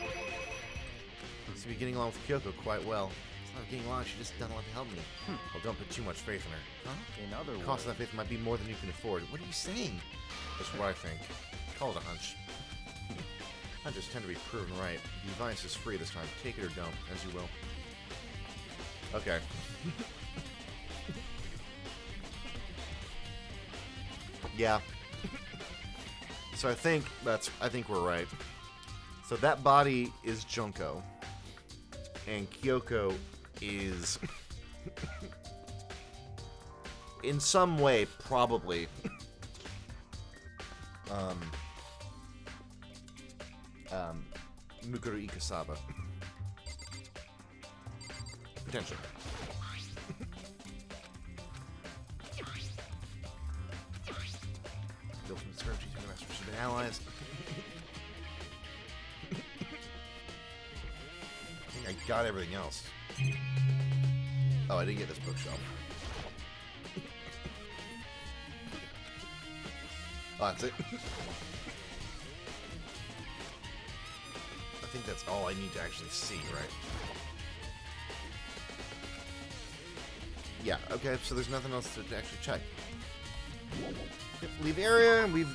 Seems to be getting along with Kyoko quite well. It's not getting along, she just done a lot to help me. Well, don't put too much faith in her. Huh? In other The cost of words, that faith might be more than you can afford. What are you saying? That's what I think. Call it a hunch. Hunches tend to be proven right. The advice is free this time. Take it or don't, as you will. Okay. Yeah. So I think we're right. So that body is Junko. And Kyoko is in some way probably Mukuro Ikasawa. Potentially. Built from the script, she's been arrested, she's been analyzed. I think I got everything else. Oh, I didn't get this bookshelf. Oh, that's it. I think that's all I need to actually see, right? Yeah, okay, so there's nothing else to actually check. Leave area, we've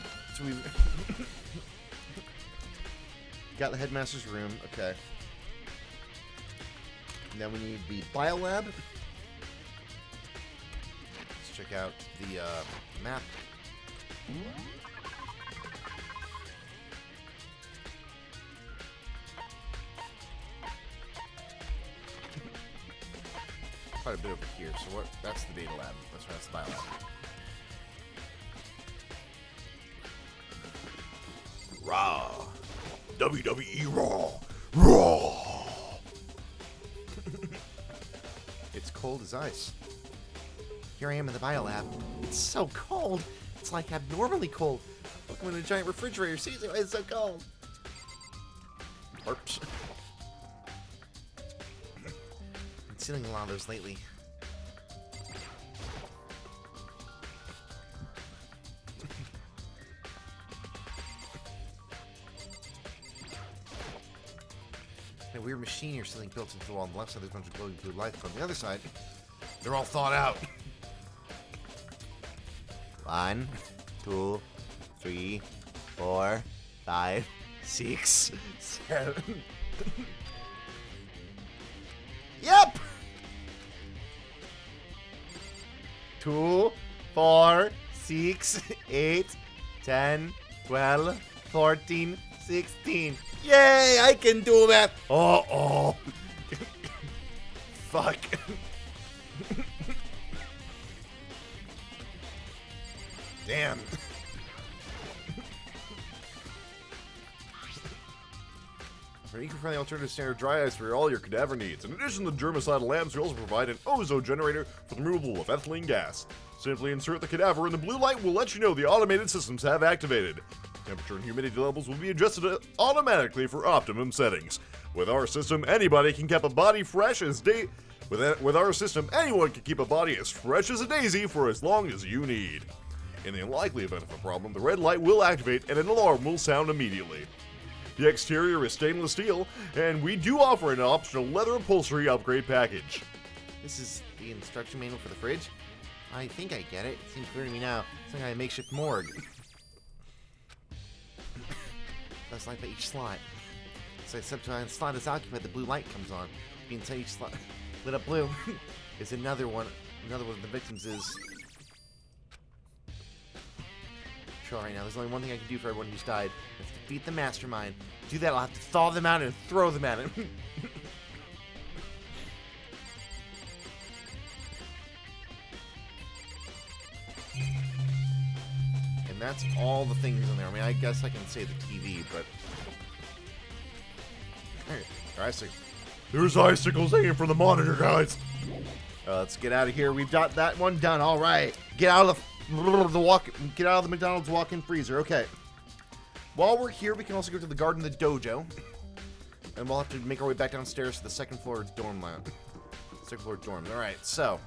got the headmaster's room, okay. Now we need the biolab. Let's check out the map. Quite a bit over here, so what? That's the data lab. That's right, that's the biolab. Raw. WWE Raw. Raw. It's cold as ice. Here I am in the biolab. It's so cold. It's like abnormally cold. Welcome to a giant refrigerator. See, it's so cold. Burps. Been stealing a lot of those lately. A weird machine you're stealing built into the wall on the left side. There's a bunch of glowing blue lights on the other side. They're all thought out. 1, 2, 3, 4, 5, 6, 7. Yep. 2, 4, 6, 8, 10, 12, 14, 16. Yay! I can do that. Oh. Fuck. Damn. For an eco-friendly alternative standard dry ice for all your cadaver needs. In addition to the germicidal lamps, we also provide an ozone generator for the removal of ethylene gas. Simply insert the cadaver and the blue light will let you know the automated systems have activated. Temperature and humidity levels will be adjusted automatically for optimum settings. With our system, anybody can keep a body fresh as With our system, anyone can keep a body as fresh as a daisy for as long as you need. In the unlikely event of a problem, the red light will activate and an alarm will sound immediately. The exterior is stainless steel, and we do offer an optional leather upholstery upgrade package. This is the instruction manual for the fridge? I think I get it. It seems clear to me now. It's like a makeshift morgue. That's light by each slot. So except when a slot is occupied, the blue light comes on. Inside each slot lit up blue is another one. Another one of the victims is... Sure, right now, there's only one thing I can do for everyone who's died. That's defeat the mastermind. To do that, I'll have to thaw them out and throw them at him. And that's all the things in there. I mean, I guess I can say the TV, but... There's icicles hanging from the monitor, guys. Let's get out of here. We've got that one done. All right. Get out of the McDonald's walk-in freezer. Okay. While we're here, we can also go to the garden of the dojo. And we'll have to make our way back downstairs to the second floor dorm lounge. Second floor dorms. All right. So...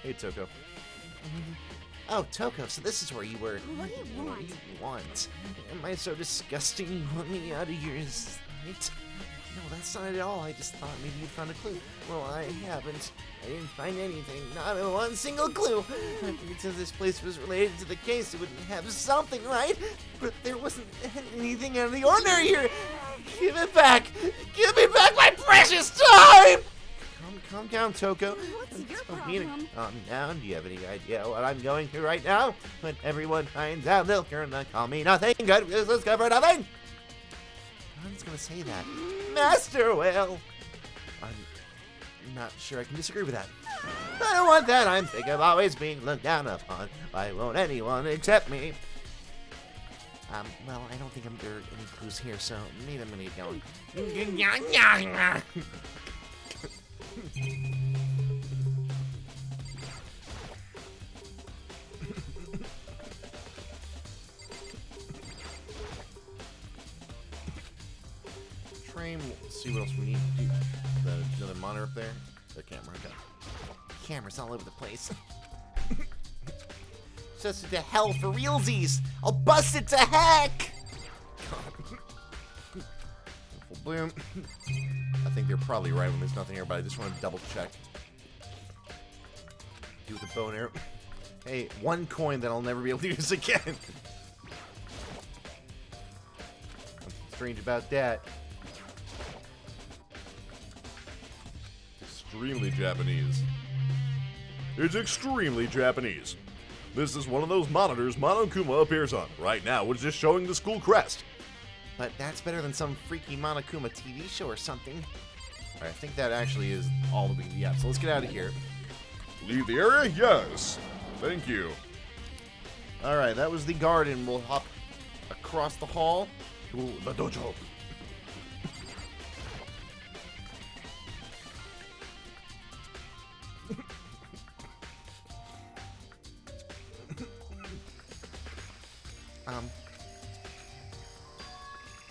Hey, Toko. Oh, Toko, so this is where you were. What do you want? What do you want? Am I so disgusting you want me out of your sight? No, that's not it at all. I just thought maybe you found a clue. Well, I haven't. I didn't find anything. Not one single clue. I figured since this place was related to the case, it would have something, right? But there wasn't anything out of the ordinary here. Give it back. Give me back my precious time! Calm down, Toko. What's your Don't mean to problem? calm down. Do you have any idea what I'm going through right now? When everyone finds out, they'll gonna call me nothing good. This is good for nothing. No one's gonna say that. Master Whale. I'm not sure I can disagree with that. I don't want that. I'm sick of always being looked down upon. Why won't anyone accept me? Well, I don't think there are any clues here, so maybe I'm gonna get going. Train, let's see what else we need to do. Another monitor up there. The camera, okay. Cameras all over the place. Just to hell for realsies. I'll bust it to heck. Full bloom. I think they're probably right when there's nothing here, but I just want to double check. Do the bow and arrow. Hey, one coin that I'll never be able to use again. Something strange about that. Extremely Japanese. It's extremely Japanese. This is one of those monitors Monokuma appears on. Right now, it's just showing the school crest. But that's better than some freaky Monokuma TV show or something. Alright, I think that actually is all that we can get. So let's get out of here. Leave the area? Yes. Thank you. Alright, that was the garden. We'll hop across the hall to the dojo.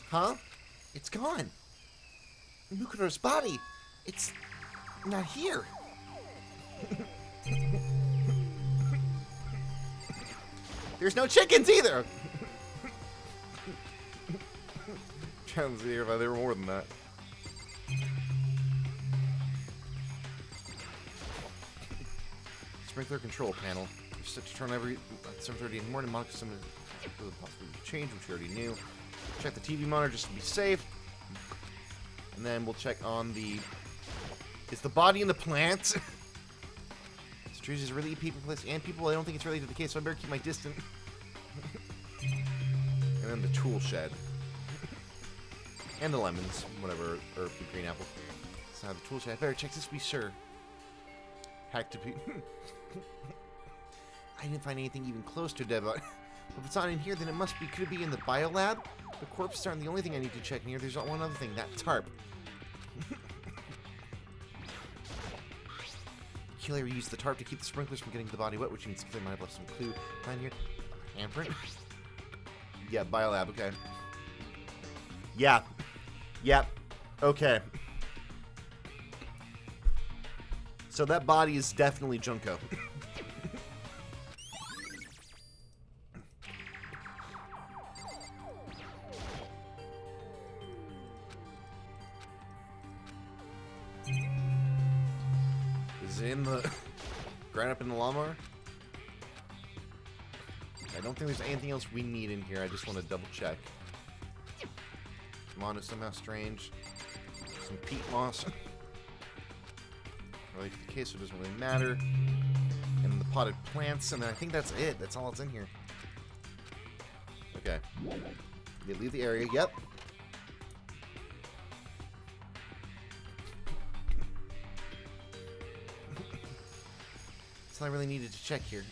Huh? It's gone. Mukuro's body. It's not here. There's no chickens either. Trying to see if there were more than that. Sprinkler control panel. You're set to turn every 7:30 in the morning. Monitor some possibly change, which we already knew. Check the TV monitor just to be safe. And then we'll check on the... Is the body in the plant? This trees is really people, place, and people. I don't think it's related to the case, so I better keep my distance. And then the tool shed. And the lemons, whatever, or the green apple. So the tool shed. I better check this to be sure. Hack to be... I didn't find anything even close to dead body. If it's not in here, then it must be. Could it be in the biolab? The corpses aren't the only thing I need to check in here. There's one other thing. That tarp. Killer used the tarp to keep the sprinklers from getting the body wet, which means Killer might have left some clue behind here. Handprint. Yeah, biolab. Okay. Yeah. Yep. Okay. So that body is definitely Junko. Is it in the... Grind up in the lawnmower? I don't think there's anything else we need in here. I just want to double check. Mono somehow strange. Some peat moss. Really, for the case, so it doesn't really matter. And then the potted plants, and then I think that's it. That's all that's in here. Okay. They leave the area. Yep. That's all I really needed to check here.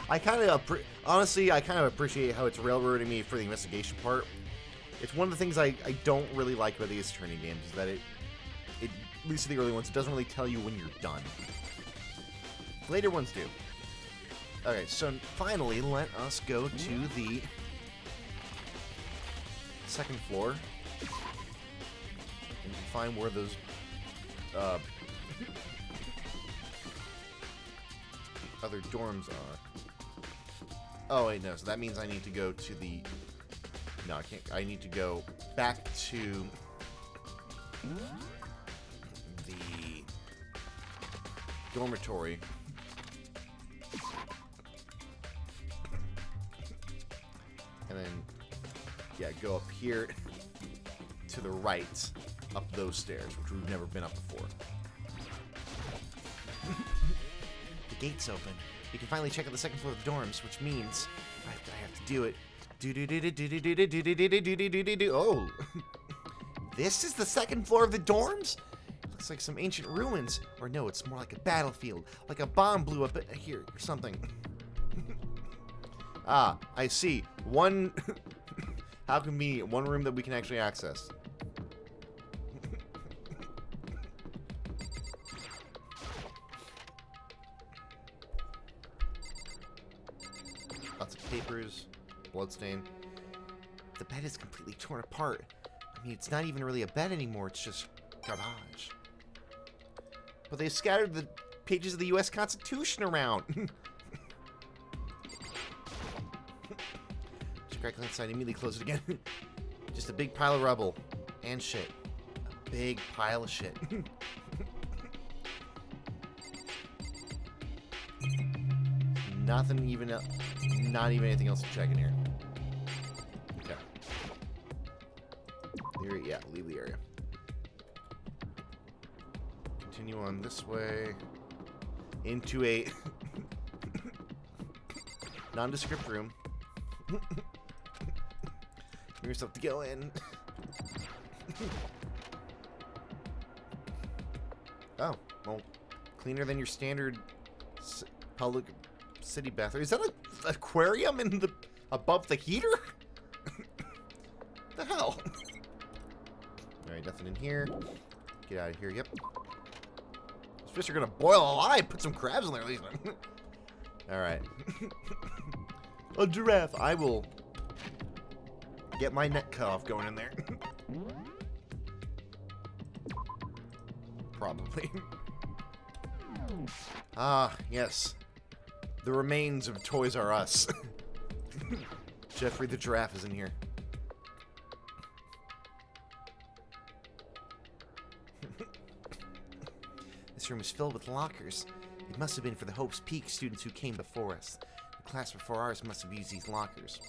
I kind of, honestly, I kind of appreciate how it's railroading me for the investigation part. It's one of the things I don't really like about the Ace Attorney games, is that it, at least the early ones, it doesn't really tell you when you're done. Later ones do. Okay, so finally, let us go to the second floor and find where those other dorms are. Oh, wait, no. So that means I need to go to the... No, I can't. I need to go back to the dormitory. And then, yeah, go up here to the right, up those stairs, which we've never been up before. The gate's open. We can finally check out the second floor of the dorms, which means I have to do it. Oh, this is the second floor of the dorms? Looks like some ancient ruins. Or no, it's more like a battlefield. Like a bomb blew up here or something. Ah, I see. One... How convenient. One room that we can actually access. Lots of papers. Bloodstain. The bed is completely torn apart. I mean, it's not even really a bed anymore. It's just garbage. But they scattered the pages of the U.S. Constitution around. Just crackle inside, immediately close it again. Just a big pile of rubble and shit. A big pile of shit. Nothing even, not even anything else to check in here. Okay. Yeah, leave the area. Continue on this way into a nondescript room. Give yourself to go in. Oh, well, cleaner than your standard public city bathroom. Is that an aquarium in the above the heater? The hell? All right, nothing in here. Get out of here. Yep. Those fish are gonna boil alive. Put some crabs in there, at least. All right. A giraffe. I will get my neck cut off going in there. Probably. Ah, yes. The remains of Toys R Us. Jeffrey the giraffe is in here. This room is filled with lockers. It must have been for the Hope's Peak students who came before us. The class before ours must have used these lockers.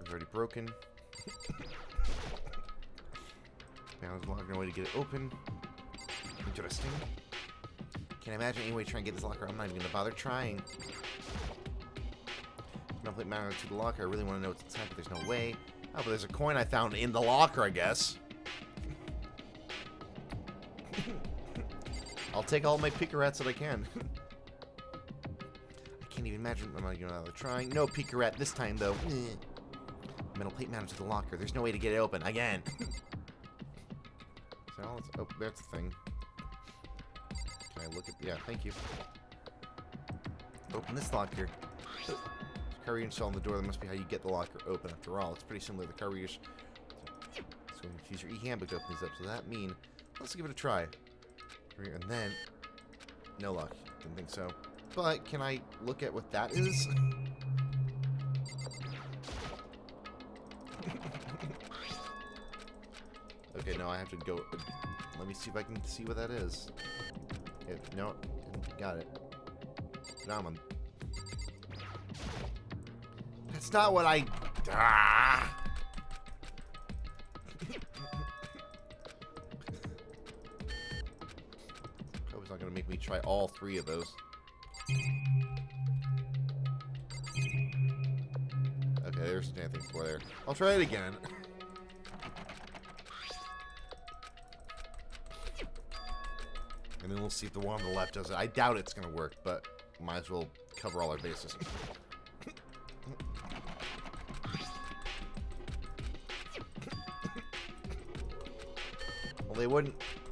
It's already broken. Now there's a locker, no way to get it open. Interesting. Can't imagine any way to try and get this locker. I'm not even gonna bother trying. No plate mounted to the locker. I really want to know what's inside, but there's no way. Oh, but there's a coin I found in the locker, I guess. I'll take all my picarettes that I can. I can't even imagine. I'm not gonna bother trying. No picarette this time, though. Metal plate mounted to the locker. There's no way to get it open again. So let's, oh, that's the thing. Can I look at? Yeah, thank you. Open this locker. Car reader installed on the door. That must be how you get the locker open. After all, it's pretty similar to the car readers. So you use your e-handbook to open these up. So that means let's give it a try. And then no luck. Didn't think so. But can I look at what that is? Okay, no, I have to go. Let me see if I can see what that is. No, got it. Now I'm on. That's not what I. Ah! Hope it's not gonna make me try all three of those. Okay, there's nothing for there. I'll try it again. And then we'll see if the one on the left does it. I doubt it's gonna work, but might as well cover all our bases. Well,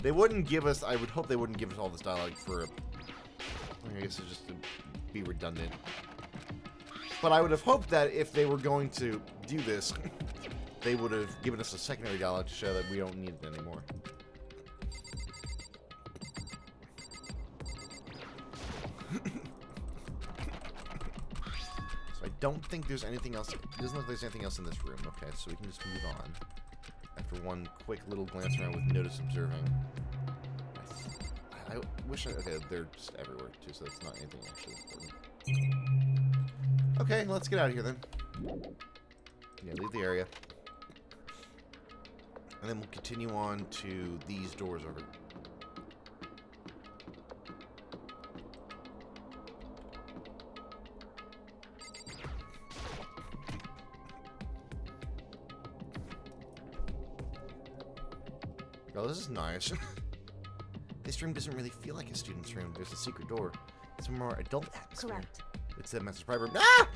they wouldn't give us, I would hope they wouldn't give us all this dialogue for, I guess it's just to be redundant. But I would have hoped that if they were going to do this, they would have given us a secondary dialogue to show that we don't need it anymore. don't think there's anything else. It doesn't look like there's anything else in this room. Okay, so we can just move on. After one quick little glance around with notice observing. I wish I... Okay, they're just everywhere, too, so that's not anything actually important. Okay, let's get out of here, then. Yeah, leave the area. And then we'll continue on to these doors over. Oh, this is nice. This room doesn't really feel like a student's room. There's a secret door. It's a more adult atmosphere. Correct. It's the master's private room. Ah!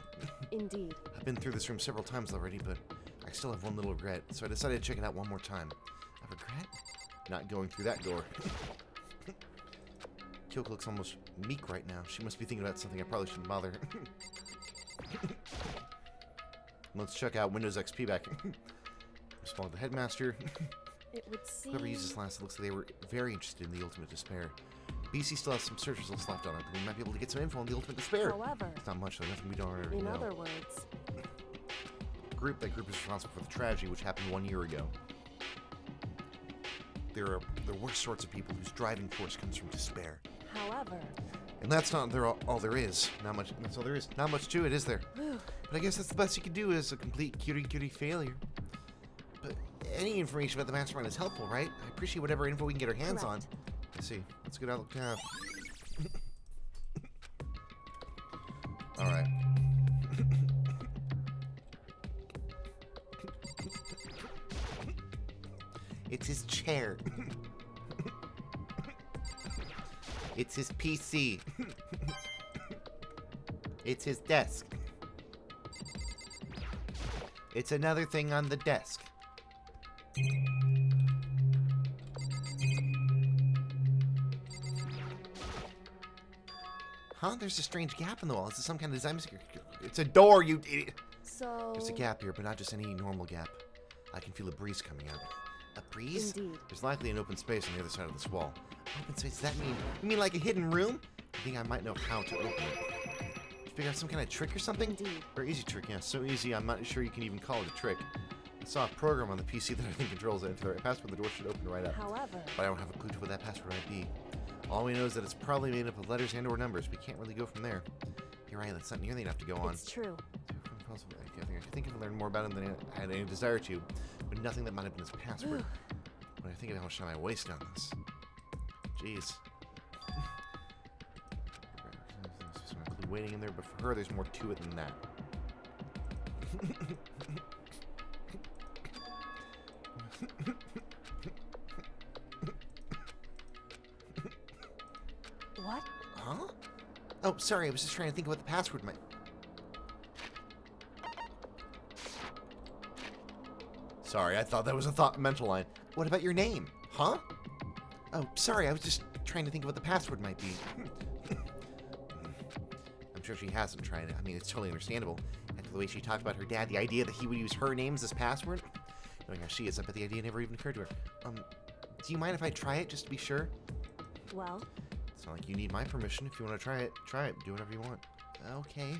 Indeed. I've been through this room several times already, but I still have one little regret. So I decided to check it out one more time. A regret? Not going through that door. Kyoko looks almost meek right now. She must be thinking about something I probably shouldn't bother. Let's check out Windows XP back. Respond to the headmaster. It would seem... Whoever used this last, it looks like they were very interested in the Ultimate Despair. BC still has some search results left on it, but we might be able to get some info on the Ultimate Despair. However, It's not much, though. Nothing we don't already in know. other words, That group is responsible for the tragedy which happened 1 year ago. There are the worst sorts of people whose driving force comes from despair. however, And that's not all there is. Not much. That's all there is. Not much to it, is there? But I guess that's the best you can do is a complete cutie failure. But any information about the mastermind is helpful, right? I appreciate whatever info we can get our hands on. Correct. Let's see. Let's get out. All right. It's his chair. It's his PC. It's his desk. It's another thing on the desk. Huh? There's a strange gap in the wall. Is this some kind of design mistake? It's a door, you idiot. so... There's a gap here, but not just any normal gap. I can feel a breeze coming out. A breeze? Indeed. There's likely an open space on the other side of this wall. Open space? Does that mean? You mean like a hidden room? I think I might know how to open it. Did you figure out some kind of trick or something? Indeed. Very easy trick, yeah. So easy, I'm not sure you can even call it a trick. I saw a program on the PC that I think controls it. If the right password, the door should open right up. However, But I don't have a clue to what that password might be. All we know is that it's probably made up of letters and or numbers. We can't really go from there. You're right, that's not nearly enough to go on. it's true. I think I could think of learn more about him than I had any desire to, but nothing that might have been his password. When I think of how much time I wasted on this. Jeez. Waiting in there, but for her, there's more to it than that. What? Huh? Oh, sorry, I was just trying to think of what the password might... Sorry, I thought that was a mental line. What about your name? Huh? Oh, sorry, I was just trying to think of what the password might be. I'm sure she hasn't tried it. I mean, it's totally understandable. After the way she talked about her dad, the idea that he would use her name as his password? Knowing how she is, I bet the idea never even occurred to her. Do you mind if I try it, just to be sure? Well, It's not like you need my permission. If you want to try it, try it. Do whatever you want. Okay.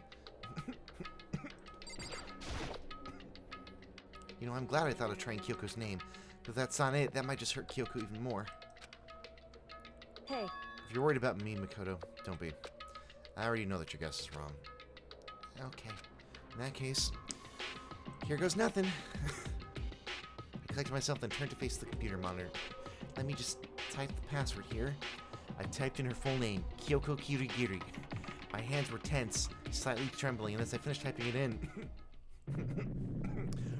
You know, I'm glad I thought of trying Kyoko's name. But if that's not it, that might just hurt Kyoko even more. hey, If you're worried about me, Makoto, don't be. I already know that your guess is wrong. Okay. In that case, here goes nothing. I collected myself, then turned to face the computer monitor. Let me just type the password here. I typed in her full name, Kyoko Kirigiri. My hands were tense, slightly trembling, and as I finished typing it in...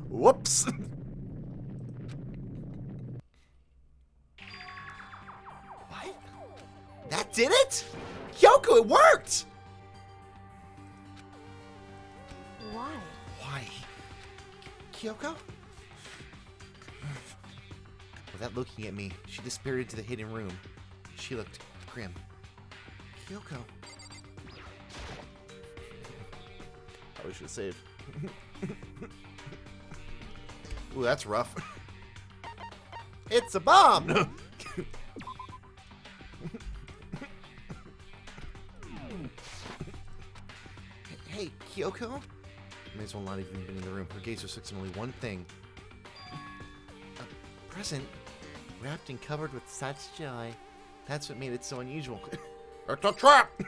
Whoops! What? That did it? Kyoko, it worked! why? Why? Kyoko? Without looking at me, she disappeared into the hidden room. She looked grim. Kyoko. Probably should have saved. Ooh, that's rough. It's a bomb! Hey, Kyoko? May as well not even been in the room. Her gaze was fixed on only one thing. A present wrapped and covered with such joy. That's what made it so unusual. It's a trap! I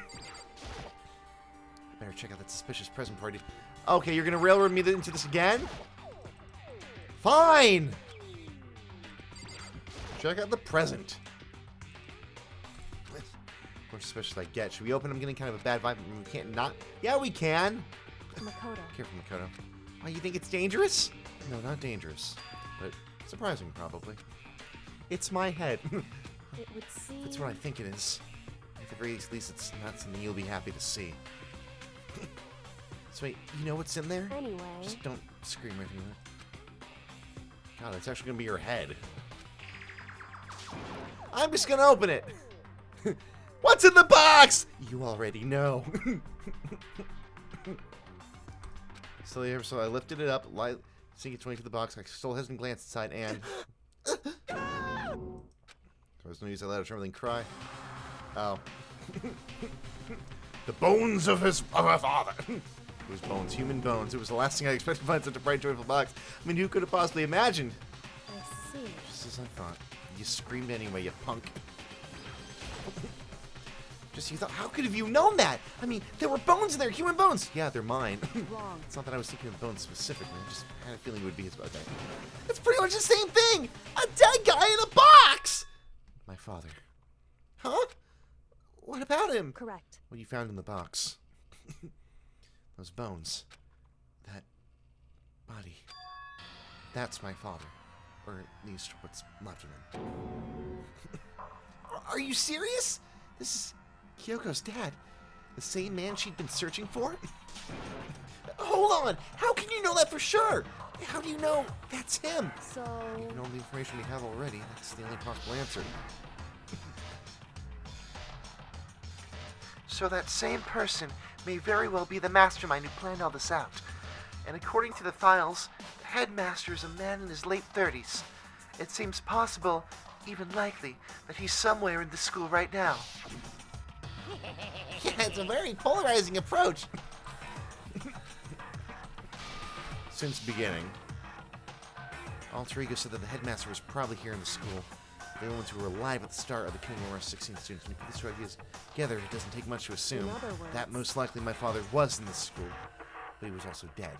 better check out that suspicious present party. Okay, you're gonna railroad me into this again? Fine! Check out the present. More suspicious I get. Should we open? I'm getting kind of a bad vibe. We can't not. Yeah, we can. Makoto. Careful, Makoto. Oh, you think it's dangerous? No, not dangerous. But surprising, probably. It's my head. It would seem... That's what I think it is. At the very least, it's not something you'll be happy to see. So wait, you know what's in there? Anyway... Just don't scream right from that. God, it's actually gonna be your head. I'm just gonna open it! What's in the box? You already know. So I lifted it up, seeing its way to the box. I still hasn't glanced inside, and... There was no use I let a trembling cry. Oh. The bones of our father. Whose bones? Human bones. It was the last thing I expected to find such a bright, joyful box. I mean, who could have possibly imagined? I see. Just as I thought. You screamed anyway, you punk. Just you thought, how could have you known that? I mean, there were bones in there, human bones. Yeah, they're mine. Wrong. It's not that I was thinking of bones specifically. I just had a feeling it would be his. Okay. It's pretty much the same thing. A dead guy in a box. My father. Huh? What about him? Correct. What you found in the box. Those bones. That body. That's my father. Or at least what's left of him. Are you serious? This is Kyoko's dad. The same man she'd been searching for? Hold on! How can you know that for sure? How do you know that's him? So... Given all the information we have already, that's the only possible answer. So that same person may very well be the mastermind who planned all this out. And according to the files, the headmaster is a man in his late 30s. It seems possible, even likely, that he's somewhere in the school right now. Yeah, it's a very polarizing approach. Since beginning, Alter Ego said that the headmaster was probably here in the school. The ones who were alive at the start of the killing of our 16 students. When you put these two ideas together, it doesn't take much to assume In other words... that most likely my father was in this school, but he was also dead.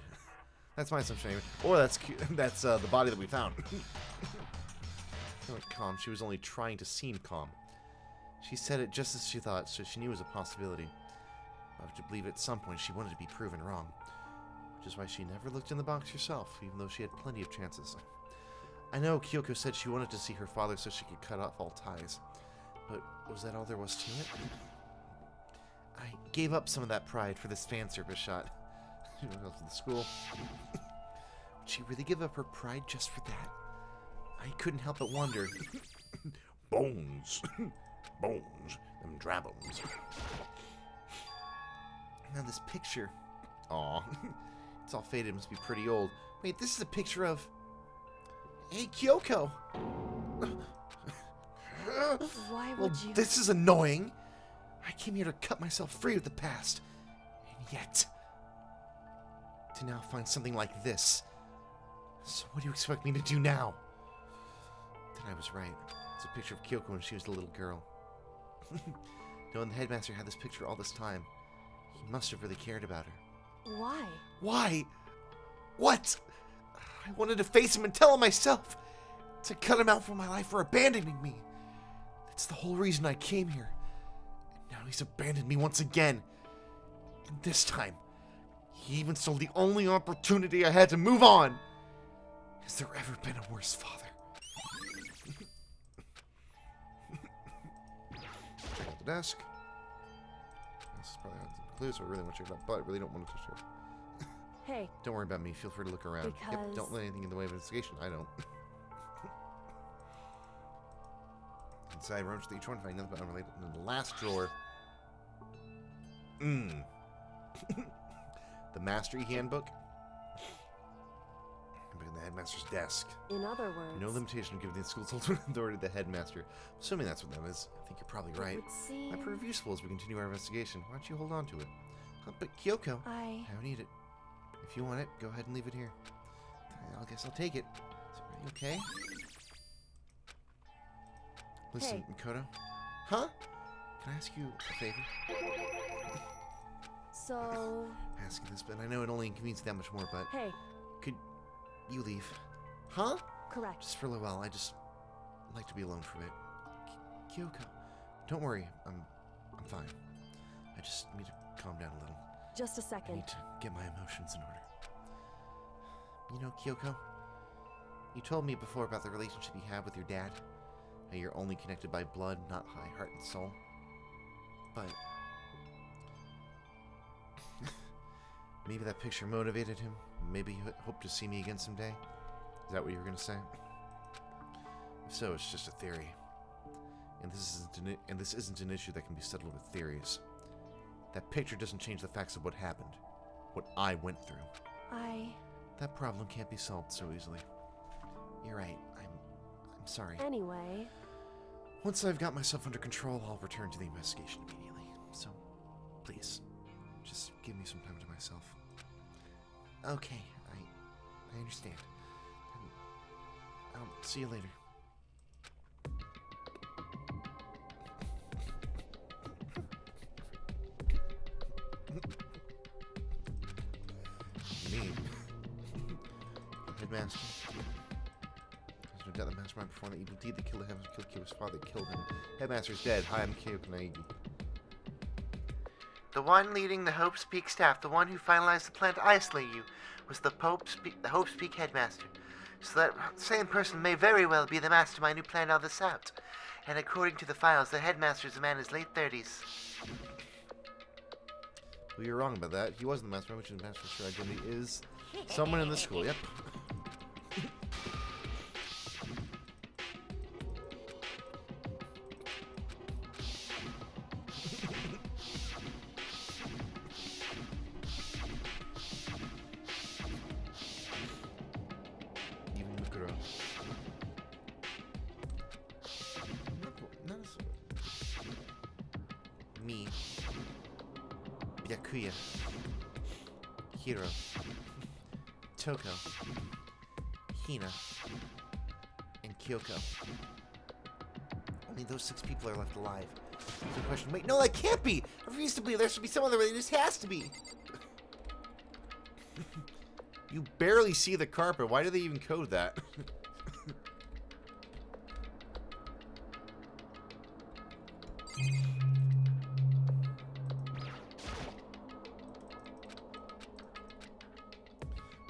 That's my assumption anyway. Or that's the body that we found. Not calm. She was only trying to seem calm. She said it just as she thought, so she knew it was a possibility. I have to believe at some point she wanted to be proven wrong. Which is why she never looked in the box herself, even though she had plenty of chances. I know Kyoko said she wanted to see her father so she could cut off all ties. But was that all there was to it? I gave up some of that pride for this fan service shot. She went off to the school. Would she really give up her pride just for that? I couldn't help but wonder. Bones. Bones. Them drabones. Now this picture. Aw. It's all faded. It must be pretty old. Wait, this is a picture of... Hey, Kyoko! Why Well, would you... this is annoying. I came here to cut myself free of the past. And yet... to now find something like this. So what do you expect me to do now? Then I was right. It's a picture of Kyoko when she was a little girl. Knowing the headmaster had this picture all this time, he must have really cared about her. Why? Why? What? I wanted to face him and tell him myself. To cut him out from my life for abandoning me. That's the whole reason I came here. And now he's abandoned me once again. And this time, he even stole the only opportunity I had to move on. Has there ever been a worse father? Check out the desk. This is probably not the clue, so I really want to check it out, but I really don't want to touch it. Hey. Don't worry about me. Feel free to look around. Yep, Because... don't let anything in the way of investigation. I don't. Inside, rummage through each one, find nothing but unrelated. And in the last drawer... The Mastery Handbook. In the headmaster's desk. In other words... No limitation given the school's ultimate authority to the headmaster. Assuming that's what that is, I think you're probably right. It would seem... Might prove useful as we continue our investigation. Why don't you hold on to it? But Kyoko, I don't need it. If you want it, go ahead and leave it here. I guess I'll take it. So, are you okay? Listen, Hey. Makoto. Huh? Can I ask you a favor? So, I'm asking this, but I know it only inconveniences that much more, but hey, could you leave? Huh? correct. Just for a little while. I just like to be alone for a bit. Kyoko, don't worry. I'm fine. I just need to calm down a little. Just a I second. need to get my emotions in order. You know, Kyoko, you told me before about the relationship you have with your dad. How you're only connected by blood, not by heart and soul. But maybe that picture motivated him. Maybe he hoped to see me again someday. Is that what you were going to say? If so, it's just a theory. And this isn't an issue that can be settled with theories. That picture doesn't change the facts of what happened. What I went through. That problem can't be solved so easily. You're right. I'm sorry. Anyway, Once I've got myself under control, I'll return to the investigation immediately. So, please, just give me some time to myself. Okay, I understand. I'll see you later. Me. Headmaster. There's no doubt the mastermind performed the evil deed that killed him, killed Kyo's father, killed him. Headmaster's dead. Hi, I'm Kyoko Naegi. The one leading the Hope's Peak staff, the one who finalized the plan to isolate you, was the Hope's Peak headmaster. So that same person may very well be the mastermind who planned all this out. And according to the files, the headmaster is a man in his late 30s. Well, you're wrong about that. He wasn't the mastermind, which is the master's true identity is someone in the school. Yep. Even Mukuro. None of me. Byakuya, Hiro, Toko, Hina, and Kyoko. Only those 6 people are left alive. There's a question. Wait, no, that can't be! I refuse to believe there should be some other way. This has to be! You barely see the carpet. Why do they even code that?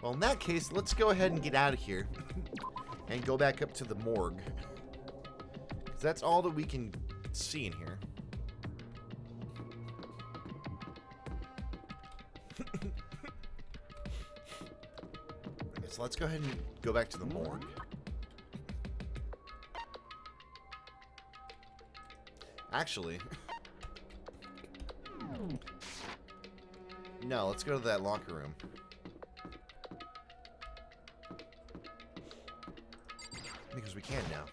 Well, in that case, let's go ahead and get out of here and go back up to the morgue. 'Cause that's all that we can see in here. Okay, so let's go ahead and go back to the morgue. Actually, no, let's go to that locker room. Because we can now.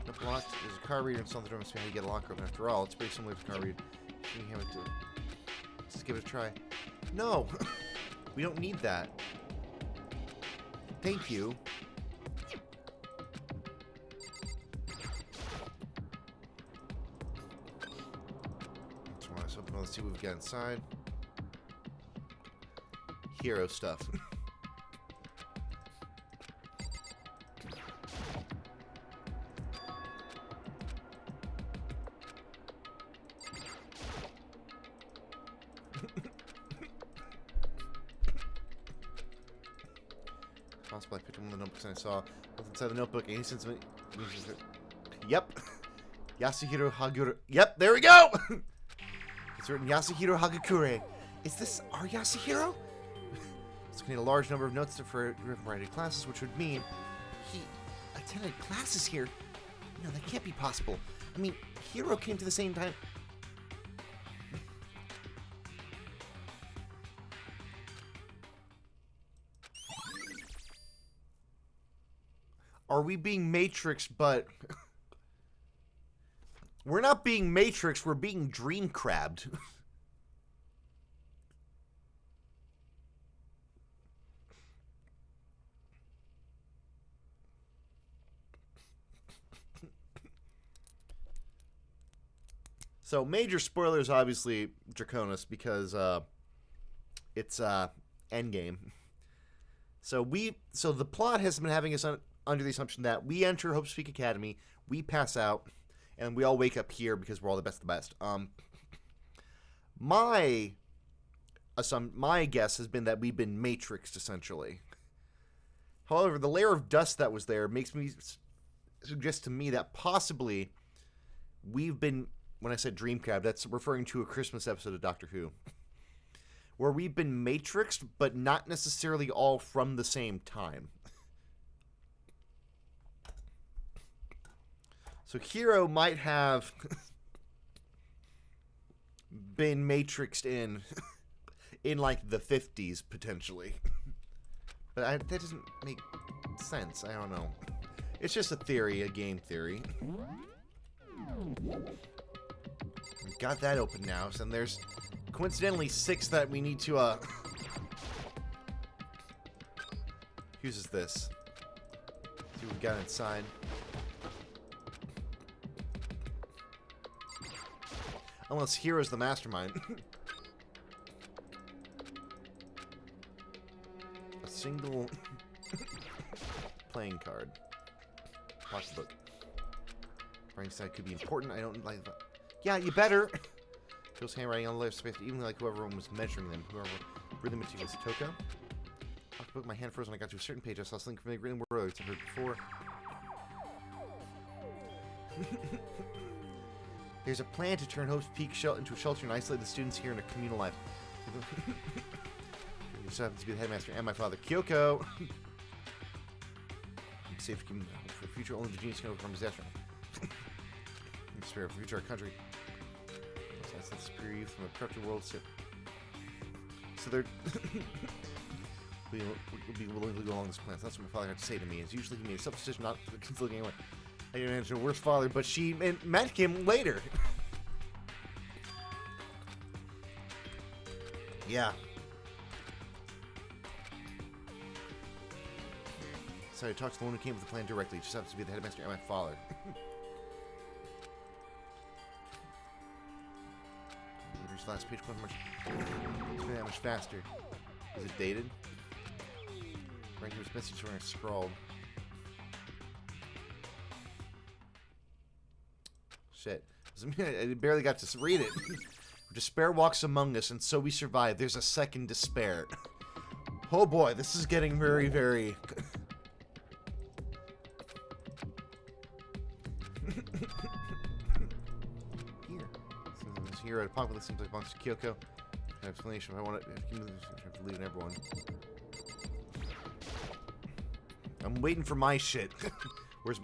Nope, lost. There's a car reader and something to how you get a locker room. After all, it's pretty similar to car reader. Let's give it a try. No! We don't need that. Thank you. Let's see what we've got inside. Hero stuff. Possible I picked up one of the notebooks and I saw what's inside the notebook. Any sense of it? Yep. Yasuhiro Haguro. Yep, there we go! It's written Yasuhiro Hagakure. Is this our Yasuhiro? It's contained a large number of notes for a variety of classes, which would mean he attended classes here. No, that can't be possible. I mean, Hiro came to the same time. Are we being matrixed, but... We're not being matrixed, we're being dream crabbed. So, major spoilers, obviously, Draconis, because it's Endgame. So the plot has been having us under the assumption that we enter Hope's Peak Academy, we pass out, and we all wake up here because we're all the best of the best. My guess has been that we've been matrixed, essentially. However, the layer of dust that was there makes me suggest to me that possibly we've been... When I said dream crab, that's referring to a Christmas episode of Doctor Who. Where we've been matrixed, but not necessarily all from the same time. So Hero might have been matrixed in like the 50s, potentially. But that doesn't make sense. I don't know. It's just a theory, a game theory. We've got that open now, so there's coincidentally 6 that we need to, uses this. See what we got inside. Unless Hero's the mastermind. A single playing card. Watch the book. Brainside could be important. I don't like that. Yeah, you better. Phil's handwriting on the left space, even like whoever was measuring them. Whoever really meticulous. Toko. Off the book, my hand froze when I got to a certain page. I saw something familiar written words I've heard before. There's a plan to turn Hope's Peak into a shelter and isolate the students here in a communal life. It just happens to be the headmaster and my father, Kyoko. I'm safe for the future. Only the genius can overcome disaster. Spare for future our country. That's the superior youth from a corrupted world. So they're we'll be willing to go along this plan. So that's what my father had to say to me. Is usually he made a self-decision not to consider anyone. I didn't answer a worse father, but she met him later. Yeah. So I talked to the one who came with the plan directly. It just happens to be the headmaster and my father. Reach the last page. It's been that much faster. Is it dated? Right here's message where I scrawled. Shit. I barely got to read it. Despair walks among us, and so we survive. There's a second despair. Oh boy, this is getting very, very... Hero apocalypse seems like belongs to Kyoko. An explanation if I want to. I have to leave in everyone. I'm waiting for my shit. Where's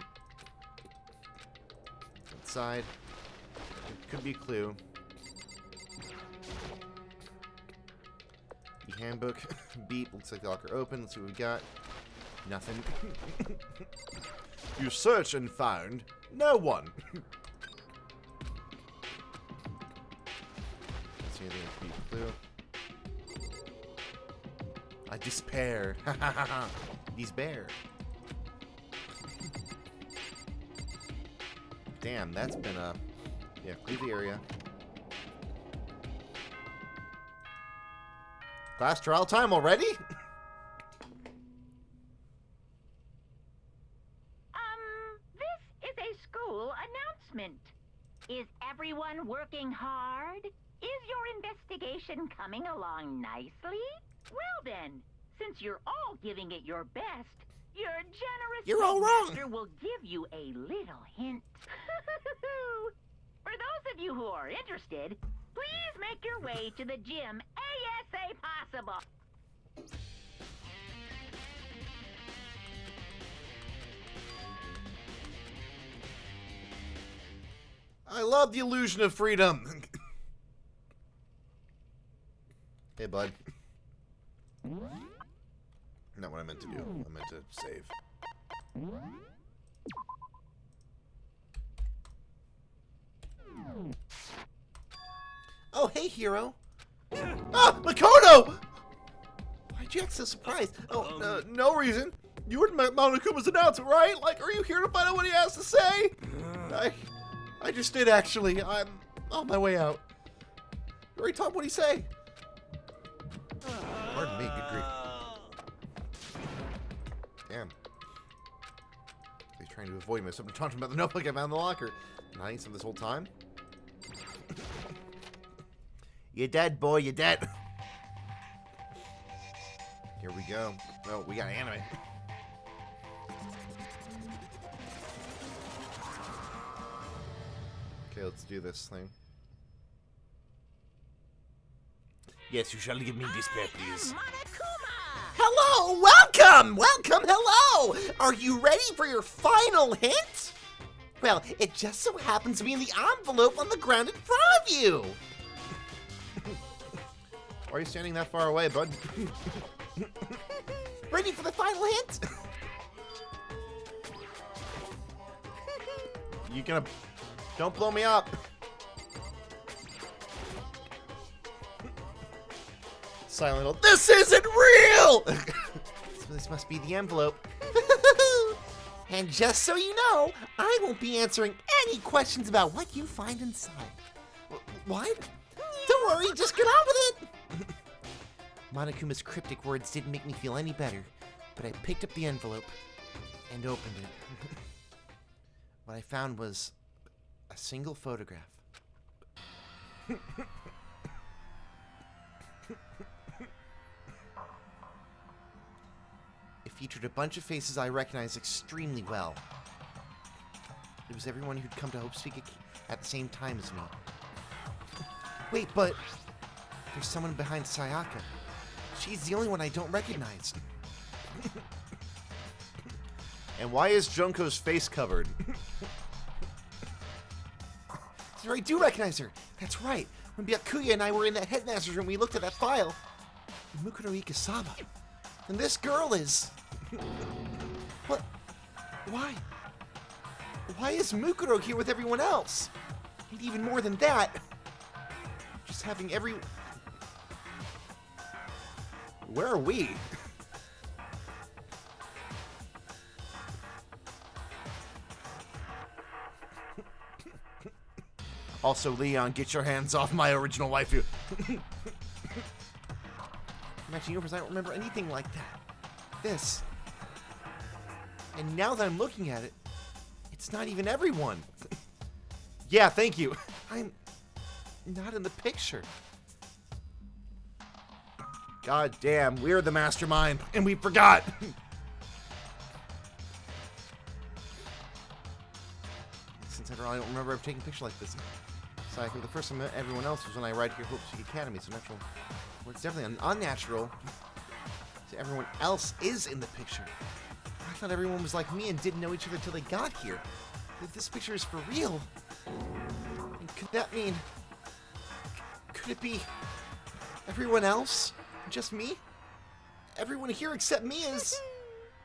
outside? It could be a clue. The handbook. Beat. Looks like the locker open. Let's see what we got. Nothing. You searched and found no one. I despair. Despair. Damn, that's been a... Yeah, clear the area. Class trial time already? This is a school announcement. Is everyone working hard? Is your investigation coming along nicely? Well then, since you're all giving it your best, your generous headmaster will give you a little hint. For those of you who are interested, please make your way to the gym ASA possible. I love the illusion of freedom. Hey, bud. Not what I meant to do. I meant to save. Oh, hey, hero. Ah, Makoto! Why'd you act so surprised? Oh, No reason. You heard Monokuma's announcement, right? Like, are you here to find out what he has to say? I just did, actually. I'm on my way out. You already told him what he say. Pardon me, good grief. Damn. He's trying to avoid me. Somebody talking about the notebook I found in the locker. And I need some this whole time. You're dead, boy, you're dead. Here we go. Oh, we got anime. Okay, let's do this thing. Yes, you shall give me this pair, please. Hello! Welcome! Welcome! Hello! Are you ready for your final hint? Well, it just so happens to be in the envelope on the ground in front of you. Why are you standing that far away, bud? Ready for the final hint? You gonna... Don't blow me up. Silent Hill. This isn't real! So this must be the envelope. And just so you know, I won't be answering any questions about what you find inside. What? Don't worry, just get on with it. Monokuma's cryptic words didn't make me feel any better, but I picked up the envelope and opened it. What I found was a single photograph. It featured a bunch of faces I recognized extremely well. It was everyone who'd come to Hope Speak at the same time as me. Wait, but there's someone behind Sayaka. She's the only one I don't recognize. And why is Junko's face covered? So I do recognize her. That's right. When Byakuya and I were in that headmaster's room, we looked at that file. Mukuro Ikasawa. And this girl is... What? Why? Why is Mukuro here with everyone else? And even more than that, just having every... Where are we? Also, Leon, get your hands off my original waifu. Imagine Universe, I don't remember anything like that. This. And now that I'm looking at it, it's not even everyone. Yeah, thank you. I'm not in the picture. God damn, we're the mastermind, and we forgot. Since I don't remember ever taking a picture like this. So the first time I met everyone else was when I arrived here at Hope Speak Academy, so natural. Well, it's definitely unnatural. So everyone else is in the picture. I thought everyone was like me and didn't know each other till they got here. If this picture is for real, then could that mean... Could it be everyone else? Just me? Everyone here except me is...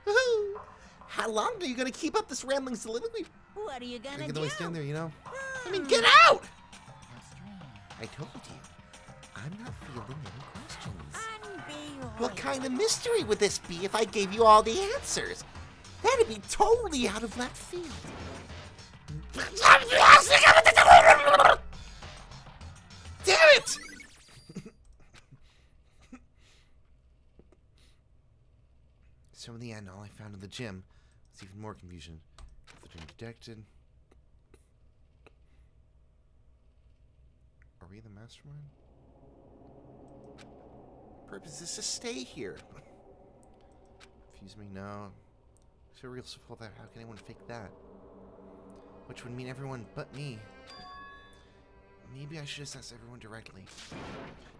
Woohoo! How long are you gonna keep up this rambling soliloquy? What are you gonna I get do? the way stand there, you know? I mean, get out! I told you, I'm not fielding any questions. What kind of mystery would this be if I gave you all the answers? That'd be totally out of left field. Damn it! So in the end, all I found in the gym was even more confusion. The gym detected. Are we the mastermind? Purpose is to stay here. Confuse me? No. Surreal support that. How can anyone fake that? Which would mean everyone but me. Maybe I should just ask everyone directly.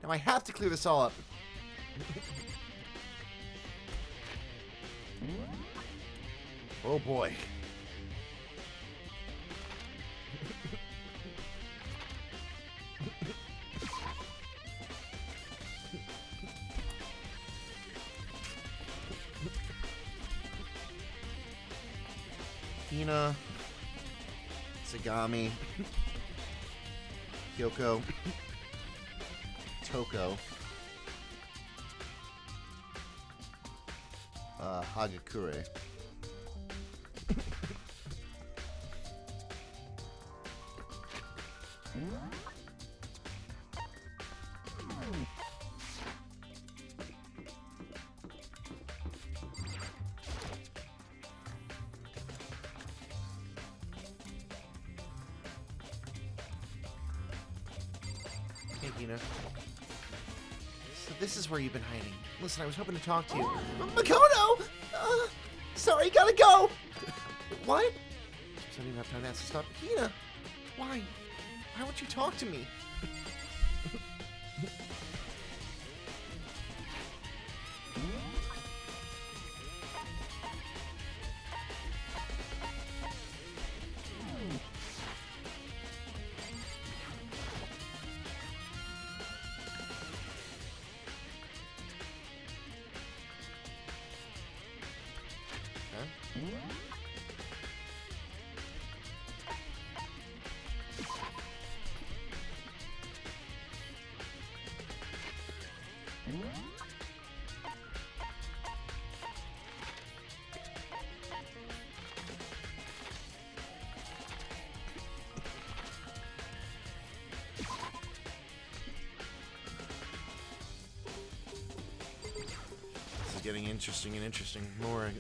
Now I have to clear this all up. Oh boy. The Hina, Sagami, Kyoko, Toko, Hagakure. Hey, Hina. So this is where you've been hiding. Listen, I was hoping to talk to you. Makoto! Sorry, gotta go. What? I don't even have time to ask to stop. Hina, why? Why won't you talk to me? This is getting interesting and interesting. More.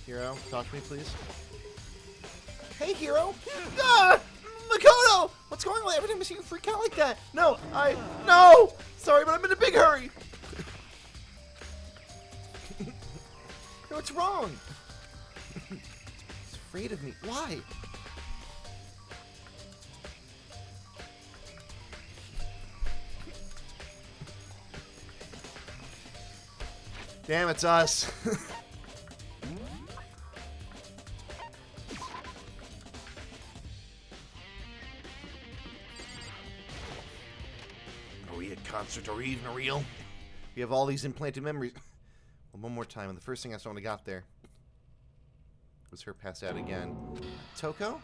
Hero, talk to me, please. Hey, Hero! Ah! Makoto! What's going on? Every time I see you freak out like that. No! Sorry, but I'm in a big hurry. What's wrong? He's afraid of me. Why? Damn, it's us. Are we at concert or even real? We have all these implanted memories. Well, one more time, and the first thing I saw when I got there was her passed out again. Toko?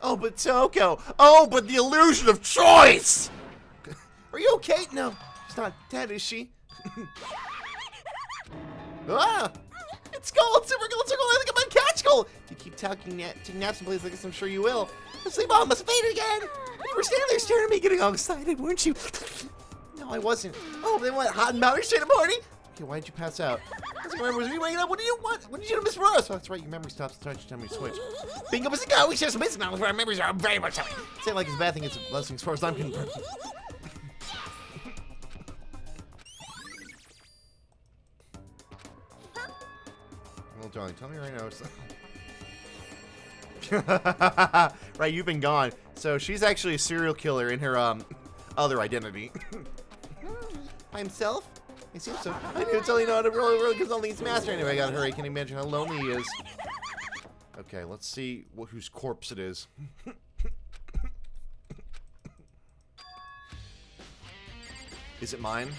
Oh, but Toko! Oh, but the illusion of choice! Are you okay? No, she's not dead, is she? Ah! It's gold! Super gold! Super gold! I think I'm on catch gold! If you keep taking naps in places like this, I'm sure you will. The sleep ball must have faded again! You were standing there staring at me getting all excited, weren't you? No, I wasn't. Oh, then what? Hot and Mountain straight up party? Okay, why did you pass out? I was remember, was me waking up? What do you want? What did you do, Miss Rose? Oh, that's right, your memory stops each time we switch. Bingo, was a go! We just missing out where our memories are very much happy. Say it like it's a bad thing, it's a blessing as far as I'm concerned. Well, darling, tell me right now. Right, you've been gone. So she's actually a serial killer in her other identity. By himself? I assume so. I knew until you know how to roll the world because only he's master. Anyway, I gotta hurry. Can you imagine how lonely he is? Okay, let's see whose corpse it is. Is it mine?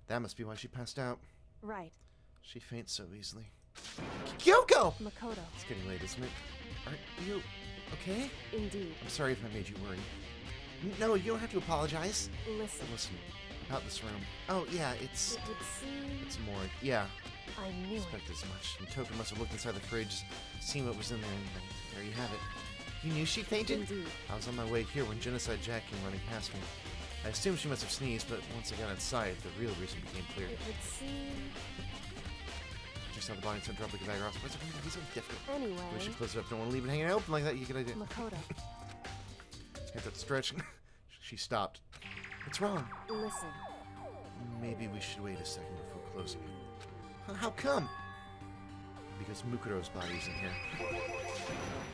That must be why she passed out. Right. She faints so easily. Kyoko! Makoto. It's getting late, isn't it? Are you okay? Indeed. I'm sorry if I made you worry. No, you don't have to apologize. Listen. Listen, about this room. Oh, yeah, it's... It would seem It's more. Yeah, I knew I it. expected as much. And Token must have looked inside the fridge, seen what was in there, and there you have it. You knew she fainted? Indeed. I was on my way here when Genocide Jack came running past me. I assumed she must have sneezed, but once I got inside, the real reason became clear. It would seem. Just saw the body and drop like a bag off. What's it going to be so difficult? Anyway. We should close it up. Don't want to leave it hanging open like that. You get idea. Makoto. Hit that stretch. She stopped. What's wrong? Listen. Maybe we should wait a second before closing it. How come? Because Mukuro's body's in here.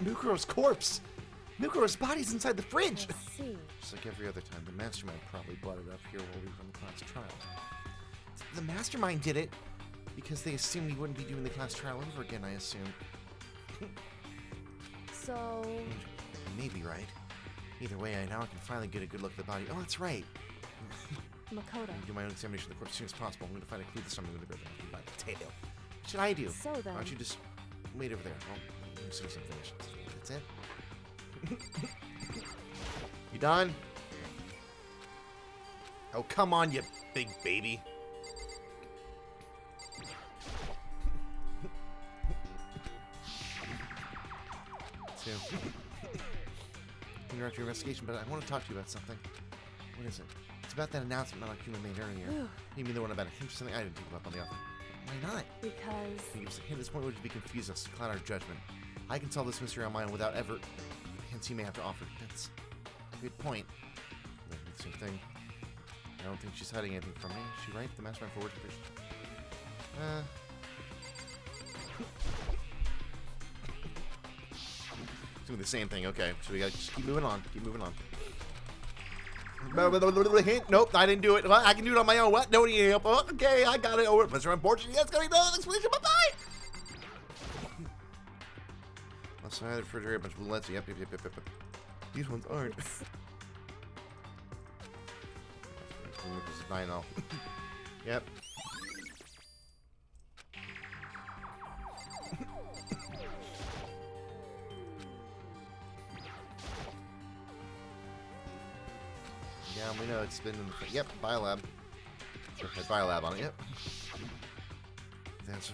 Mukuro's corpse! Mukuro's body's inside the fridge! I see. Just like every other time, the mastermind probably brought it up here while we were on the class trial. The mastermind did it because they assumed we wouldn't be doing the class trial over again, I assume. So, You may be right. Either way, now I can finally get a good look at the body. Oh, that's right. Makoto. Do my own examination of the corpse as soon as possible. I'm going to find a clue this time. I'm going to grab it by the tail. What should I do? So then. Why don't you just wait over there? Well, let me see some finish. That's it. You done? Oh, come on, you big baby. So, interrupt your investigation, but I want to talk to you about something. What is it? It's about that announcement Monokuma made earlier. You mean the one about a hint or something? I didn't think about on the offer. Why not? Because. Can you give us a hint? This point would be confuse us to cloud our judgment. I can solve this mystery on my own without ever hints you may have to offer. That's a good point. The same thing. I don't think she's hiding anything from me. Is she right? The mastermind forward division. Doing the same thing. Okay, so we gotta just keep moving on. Keep moving on. Hint? Nope, I didn't do it. I can do it on my own. What? No need help. Oh, okay, I got it. Oh, Mr. Unfortunate. Yes, got no explanation. Bye bye. Left side of the refrigerator, a bunch of blue lights. Yep. These ones aren't. This is 9-0. Yep. Yeah, we know it's been in the... Yep, Biolab. It had Biolab on it, yep. That's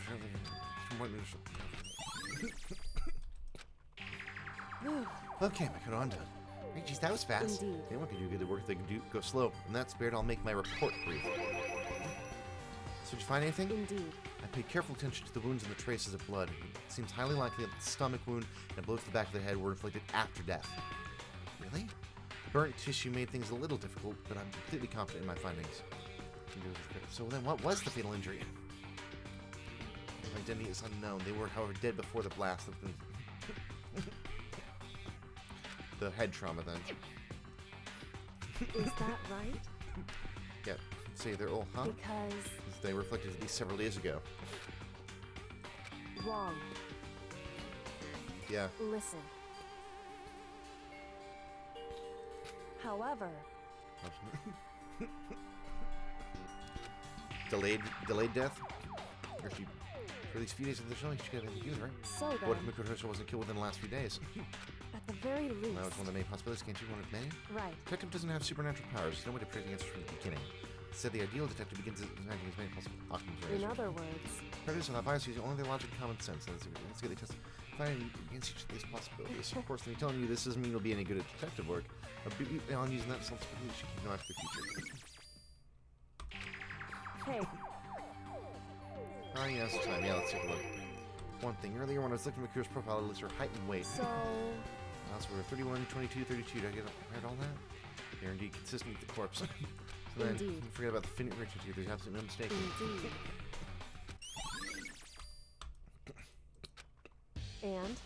okay, Makoto, I'm done. Hey, geez, that was fast. Indeed. Anyone can do good work, they can do go slow. In that spirit, I'll make my report brief. So, did you find anything? Indeed. I paid careful attention to the wounds and the traces of blood. It seems highly likely that the stomach wound and a blow to the back of the head were inflicted after death. Really? Burnt tissue made things a little difficult, but I'm completely confident in my findings. So then what was the fatal injury? Their identity is unknown. They were, however, dead before the blast of the head trauma then. Is that right? Yeah. Say they're all, huh? Because. They were reflected at least several days ago. Wrong. Yeah. Listen. However. Delayed death? Or she, for these few days of the show, she got anything right? So then. What if Mikoto wasn't killed within the last few days? At the very least. Well, it's one of the main possibilities, can't you? One of many? Right. Detective doesn't have supernatural powers. There's no way to predict the answers from the beginning. Instead, the ideal detective begins imagining as many possible outcomes. In other words. Predators without bias using only their logic and common sense. Let's get the test. Fighting against each of these possibilities. Of course, me telling you this doesn't mean you'll be any good at detective work. On using that self-specifically, you should keep an eye for the future. Hey. Oh, yeah, it's time. Yeah, let's take a look. One thing. Earlier, when I was looking at Makura's profile, it lists her height and weight. So. So we're 31, 22, 32. Did I get heard all that? They're indeed consistent with the corpse. So then, Indeed. forget about the finite riches here. There's absolutely no mistake. Indeed. And?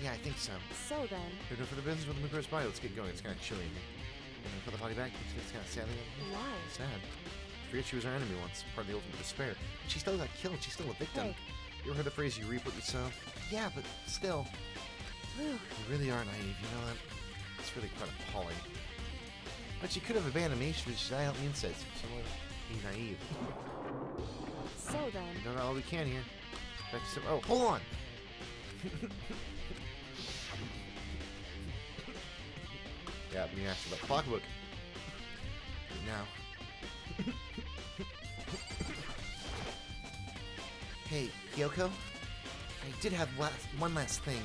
Yeah, I think so. So then. They're doing for the business with the Makura's body. Let's get going. It's kind of chilly in here. And then put the body back. It's kind of sad. Why? Sad. I forget she was our enemy once. Part of the ultimate despair. But she still got killed. She's still a victim. Hey. You ever heard the phrase, you reap what you sow? Yeah, but still. You really are naive, you know that? It's really quite appalling. But she could have abandoned me. She was just out on the inside. So be naive. So then. We done all we can here. Back to oh, hold on! Yeah, me asked about the pocketbook. Now. Hey, Kyoko? I did have one last thing.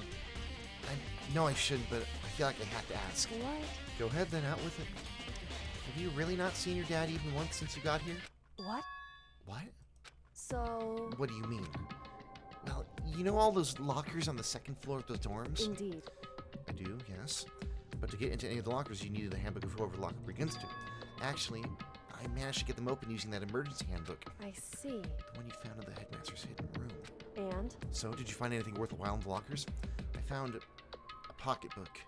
I know I shouldn't, but I feel like I have to ask. What? Go ahead, then, out with it. Have you really not seen your dad even once since you got here? What? What? So. What do you mean? Well, you know all those lockers on the second floor of those dorms? Indeed. I do, yes. But to get into any of the lockers, you needed a handbook of whoever the locker begins to. Actually, I managed to get them open using that emergency handbook. I see. The one you found in the headmaster's hidden room. And? So, did you find anything worthwhile in the lockers? I found a pocketbook.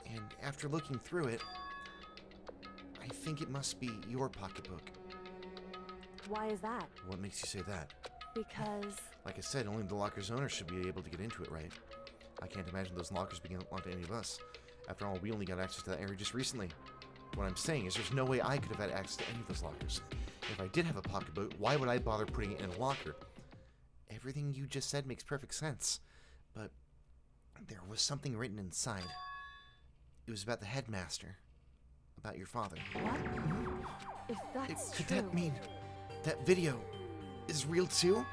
And after looking through it, I think it must be your pocketbook. Why is that? What makes you say that? Because. Like I said, only the locker's owner should be able to get into it, right? I can't imagine those lockers being unlocked to any of us. After all, we only got access to that area just recently. What I'm saying is there's no way I could have had access to any of those lockers. If I did have a pocketbook, why would I bother putting it in a locker? Everything you just said makes perfect sense, but there was something written inside. It was about the headmaster. About your father. What? If that's Could true... that mean that video is real too?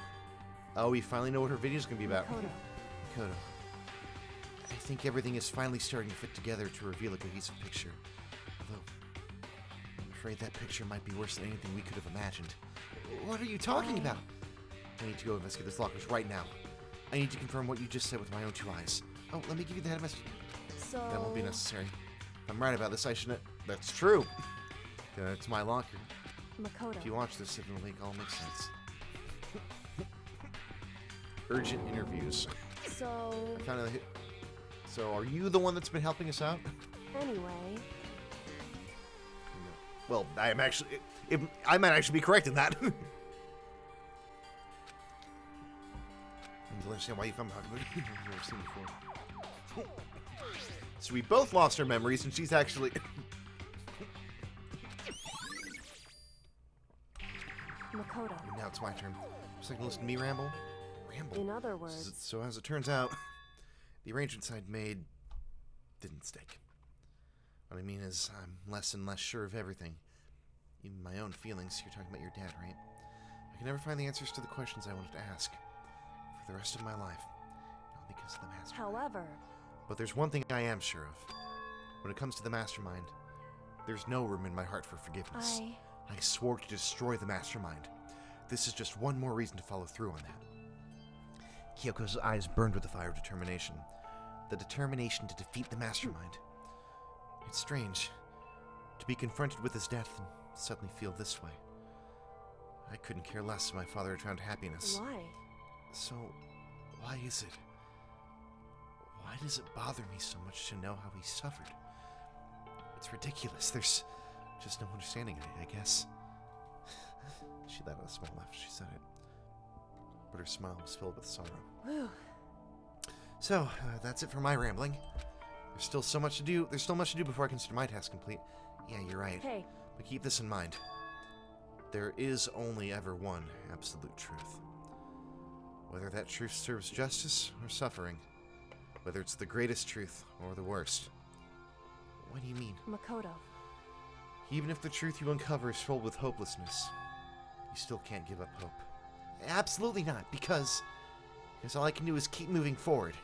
Oh, we finally know what her video's gonna be about. Makoto. I think everything is finally starting to fit together to reveal a cohesive picture. Although, I'm afraid that picture might be worse than anything we could have imagined. What are you talking about? I need to go investigate those lockers right now. I need to confirm what you just said with my own 2 eyes. Oh, let me give you the headmaster. So... That won't be necessary. If I'm right about this, I shouldn't... That's true. Then it's my locker. Makoto. If you watch this, it'll make all make sense. Urgent interviews. So... I found out. So, are you the one that's been helping us out? Anyway... Well, I am actually... I might actually be correct in that. I need to understand why you found I've never seen before. So we both lost our memories, and she's actually... Makoto. Now it's my turn. Just like to listen to me ramble? Ramble? In other words... So as it turns out, the arrangements I'd made didn't stick. What I mean is, I'm less and less sure of everything. Even my own feelings. You're talking about your dad, right? I can never find the answers to the questions I wanted to ask. For the rest of my life. All because of the mastermind. However... But there's one thing I am sure of. When it comes to the mastermind, there's no room in my heart for forgiveness. I swore to destroy the mastermind. This is just one more reason to follow through on that. Kyoko's eyes burned with the fire of determination. The determination to defeat the mastermind. It's strange to be confronted with his death and suddenly feel this way. I couldn't care less if my father had found happiness. Why? So, why is it? Why does it bother me so much to know how he suffered? It's ridiculous. There's just no understanding it, I guess. She let out a small laugh as she said it. But her smile was filled with sorrow. Whew. So, that's it for my rambling. There's still so much to do. There's still much to do before I consider my task complete. Yeah, you're right. Hey. But keep this in mind. There is only ever one absolute truth. Whether that truth serves justice or suffering. Whether it's the greatest truth or the worst. What do you mean? Makoto. Even if the truth you uncover is filled with hopelessness, you still can't give up hope. Absolutely not, because all I can do is keep moving forward.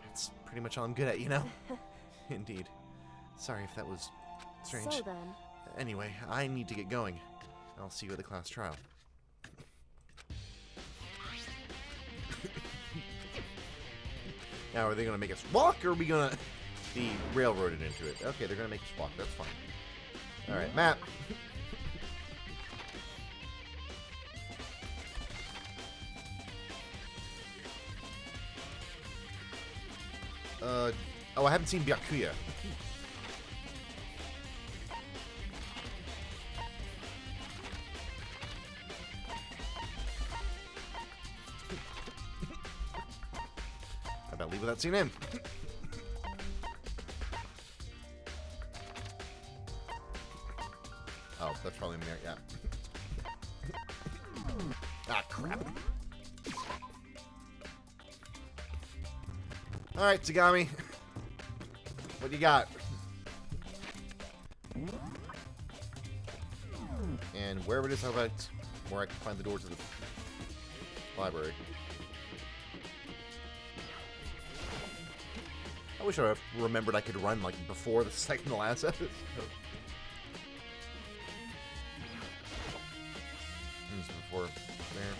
That's pretty much all I'm good at, you know? Indeed. Sorry if that was strange. So then... Anyway, I need to get going. I'll see you at the class trial. Now, are they going to make us walk, or are we going to be railroaded into it? Okay, they're going to make us walk. That's fine. All right, map. Oh, I haven't seen Byakuya. I better leave without seeing him. Oh, that's probably in there, yeah. Ah, crap. Alright, Tagami. What do you got? And wherever it is, how about where I can find the door to the library? I wish I remembered I could run like before the second to last episode. Before there.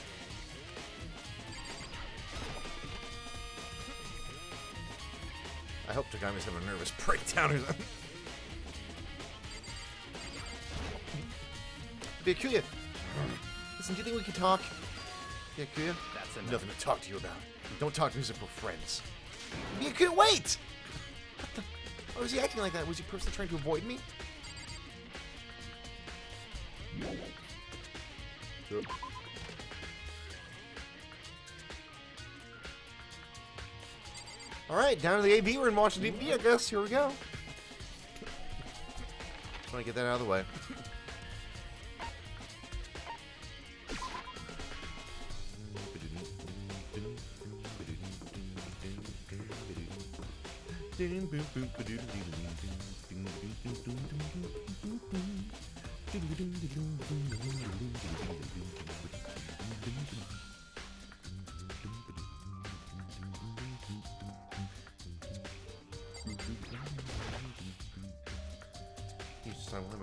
I hope Tagami's having a nervous breakdown or something. Byakuya! Listen, do you think we can talk? Byakuya? That's enough. Nothing to talk to you about. Don't talk to me as if we're friends. Byakuya, wait! What the? Why was he acting like that? Was he personally trying to avoid me? Yep. Alright, down to the AV room watching DVD, I guess. Here we go. Just want to get that out of the way.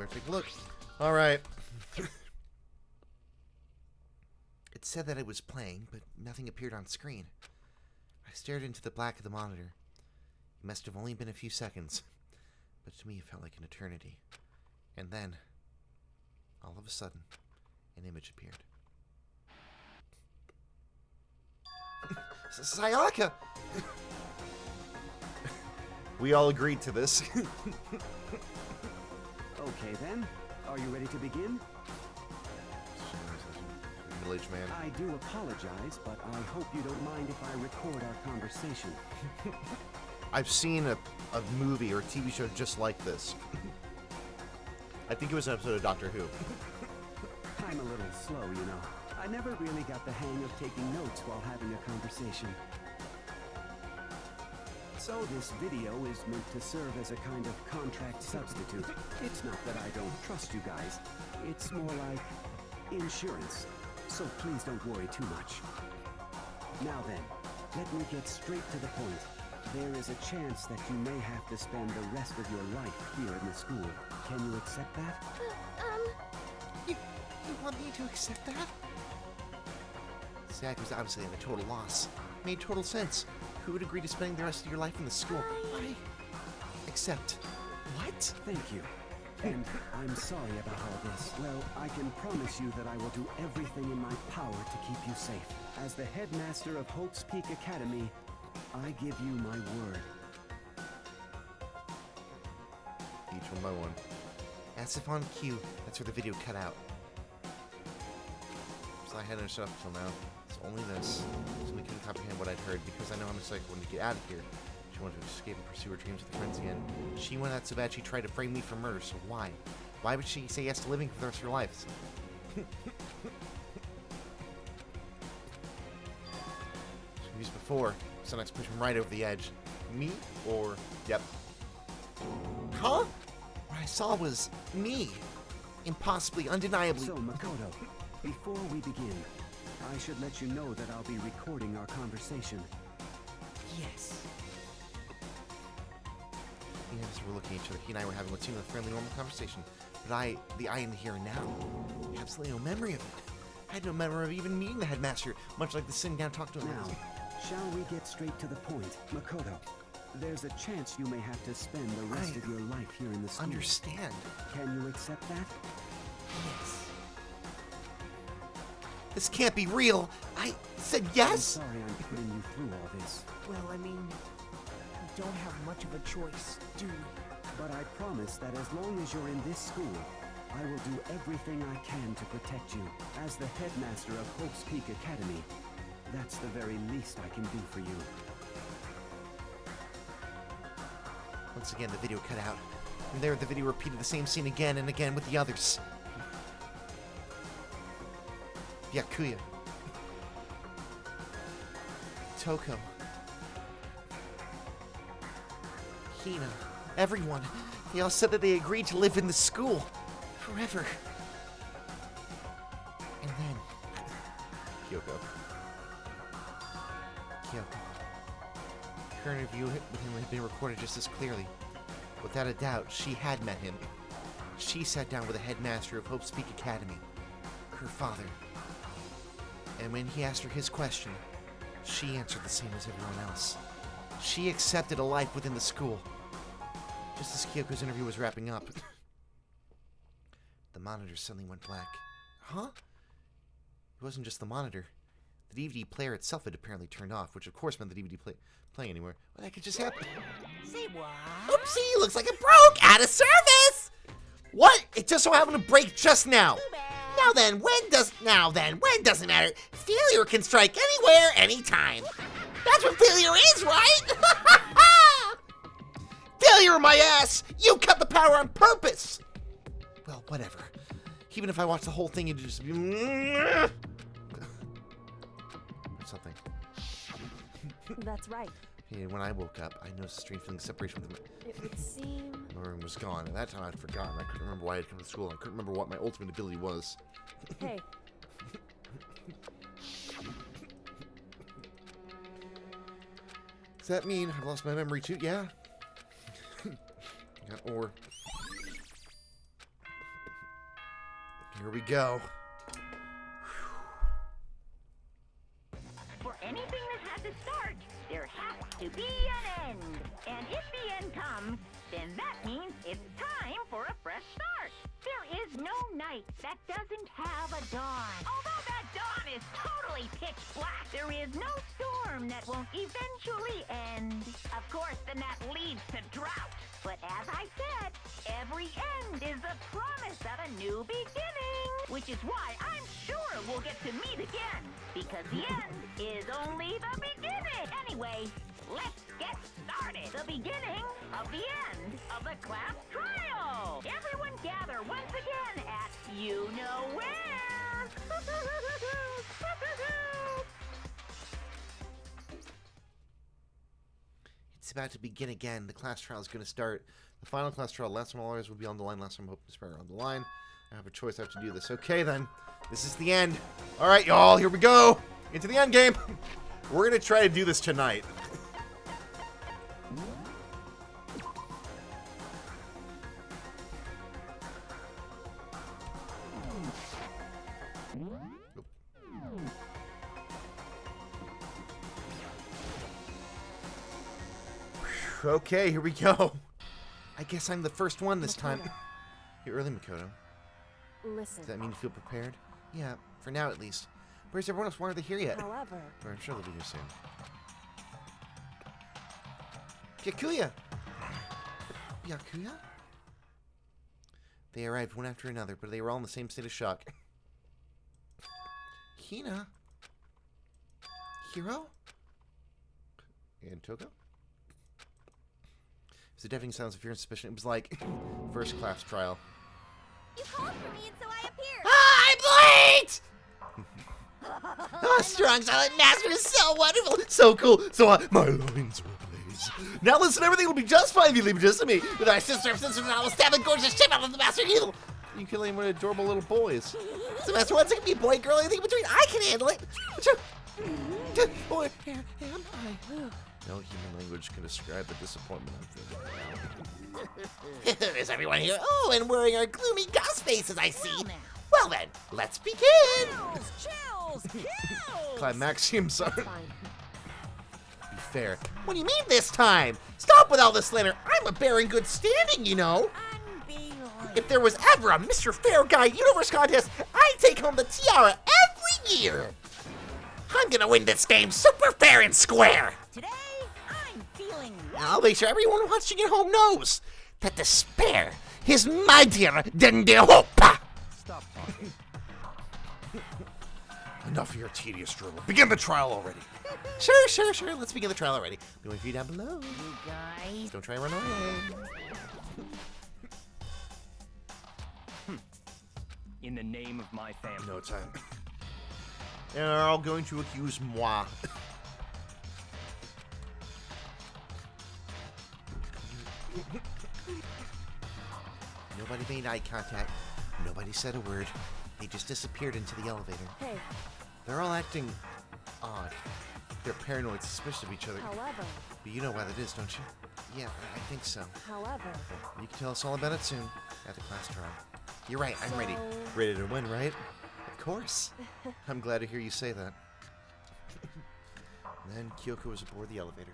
Take a look. All right. It said that it was playing, but nothing appeared on screen. I stared into the black of the monitor. It must have only been a few seconds, but to me it felt like an eternity. And then, all of a sudden, an image appeared. Sayaka! We all agreed to this. Okay then, are you ready to begin? Middle-aged man. I do apologize, but I hope you don't mind if I record our conversation. I've seen a movie or a TV show just like this. I think it was an episode of Doctor Who. I'm a little slow, you know. I never really got the hang of taking notes while having a conversation. So this video is meant to serve as a kind of contract substitute. It's not that I don't trust you guys. It's more like insurance. So please don't worry too much. Now then, let me get straight to the point. There is a chance that you may have to spend the rest of your life here in the school. Can you accept that? You want me to accept that? Zach was obviously at a total loss. Made total sense. Who would agree to spending the rest of your life in the school? I accept. What? Thank you. And I'm sorry about all this. Well, I can promise you that I will do everything in my power to keep you safe. As the headmaster of Hope's Peak Academy, I give you my word. Each one by one. As if on cue, that's where the video cut out. So I hadn't shut up until now. It's only this. So we couldn't comprehend what I'd heard because I know how much I wanted to get out of here. She wanted to escape and pursue her dreams with her friends again. She wanted that so bad she tried to frame me for murder, so why? Why would she say yes to living for the rest of her life? She used before, so next push him right over the edge. Me or... Yep. Huh? What I saw was me. Impossibly, undeniably. So, Makoto, before we begin, I should let you know that I'll be recording our conversation. Yes. Yes, we're looking at each other. He and I were having what seemed a friendly, normal conversation. But the I in the here and now, absolutely no memory of it. I had no memory of even meeting the headmaster, much like the sitting down talk to him. Now, shall we get straight to the point? Makoto, there's a chance you may have to spend the rest of your life here in the school. Understand. Can you accept that? Yes. This can't be real. I said yes. I'm sorry I'm putting you through all this. Well, I mean, we don't have much of a choice, do we? But I promise that as long as you're in this school, I will do everything I can to protect you. As the headmaster of Hope's Peak Academy, that's the very least I can do for you. Once again, the video cut out. And there, the video repeated the same scene again and again with the others. Byakuya. Toko. Hina. Everyone. They all said that they agreed to live in the school. Forever. And then... Kyoko. Her interview with him had been recorded just as clearly. Without a doubt, she had met him. She sat down with the headmaster of Hope's Peak Academy. Her father. And when he asked her his question, she answered the same as everyone else. She accepted a life within the school. Just as Kyoko's interview was wrapping up, the monitor suddenly went black. Huh? It wasn't just the monitor. The DVD player itself had apparently turned off, which of course meant the DVD playing anywhere. Well, that could just happen. Say what? Oopsie, looks like it broke. Out of service. What? It just so happened to break just now. Now then, when doesn't matter. Failure can strike anywhere, anytime. That's what failure is, right? Failure, my ass! You cut the power on purpose! Well, whatever. Even if I watch the whole thing, it'd just be... something. That's right. And when I woke up, I noticed a strange feeling of separation from It would seem... my room was gone. At that time, I'd forgotten. I couldn't remember why I'd come to school. I couldn't remember what my ultimate ability was. Hey. Does that mean I've lost my memory too? Yeah. Got ore. Here we go. For anything that has a start, there has to be an end. And if the end comes, then that means it's time for a fresh start. There is no night that doesn't have a dawn. Although that dawn is totally pitch black, there is no storm that won't eventually end. Of course, then that leads to drought. But as I said, every end is the promise of a new beginning. Which is why I'm sure we'll get to meet again. Because the end is only the beginning. Anyway, let's get started. The beginning of the end of the class trial. Everyone gather once again at you know where. It's about to begin again. The class trial is going to start. The final class trial. Last time all others will be on the line. Last time I hope to spare on the line. I have a choice. I have to do this. Okay, then. This is the end. All right, y'all. Here we go. Into the end game. We're going to try to do this tonight. Okay, here we go. I guess I'm the first one this time. You're early, Makoto. Listen. Does that mean you feel prepared? Yeah, for now at least. Where's everyone else? Why aren't they here yet? However... But I'm sure they'll be here soon. Byakuya! Byakuya? They arrived one after another, but they were all in the same state of shock. Hina? Hiro? And Toko? It was a deafening silence of fear and suspicion. It was like first class trial. You called for me, and so I appeared. I'm late! Oh, strong silent master is so wonderful, so cool. So my loins were ablaze. Now listen, everything will be just fine if you leave it just to me. With our sister and I will stab the gorgeous shit out of the master evil. You killing one adorable little boys. So master wants to be boy, girl, anything between. I can handle it. Boy, am I? No human language can describe the disappointment I'm feeling. Is everyone here? Oh, and wearing our gloomy ghost faces, I see. Well then, let's begin. Chills! Climaxiums are... Be fair. What do you mean this time? Stop with all this slander. I'm a bear in good standing, you know. If there was ever a Mr. Fair Guy Universe contest, I'd take home the tiara every year. I'm gonna win this game super fair and square. Today, I'm feeling I'll make sure everyone watching at home knows that despair is mightier than the hope. Stop talking. Enough of your tedious dribble. Begin the trial already. Sure. Let's begin the trial already. Be waiting for you down below. You guys. Don't try and run away. In the name of my family. No time. And they're all going to accuse moi. Nobody made eye contact. Nobody said a word. They just disappeared into the elevator. Hey. They're all acting odd. They're paranoid, suspicious of each other. However... But you know why that is, don't you? Yeah, I think so. However... You can tell us all about it soon at the class trial. You're right, I'm ready. So- Ready to win, right? Of course. I'm glad to hear you say that. Then Kyoko was aboard the elevator.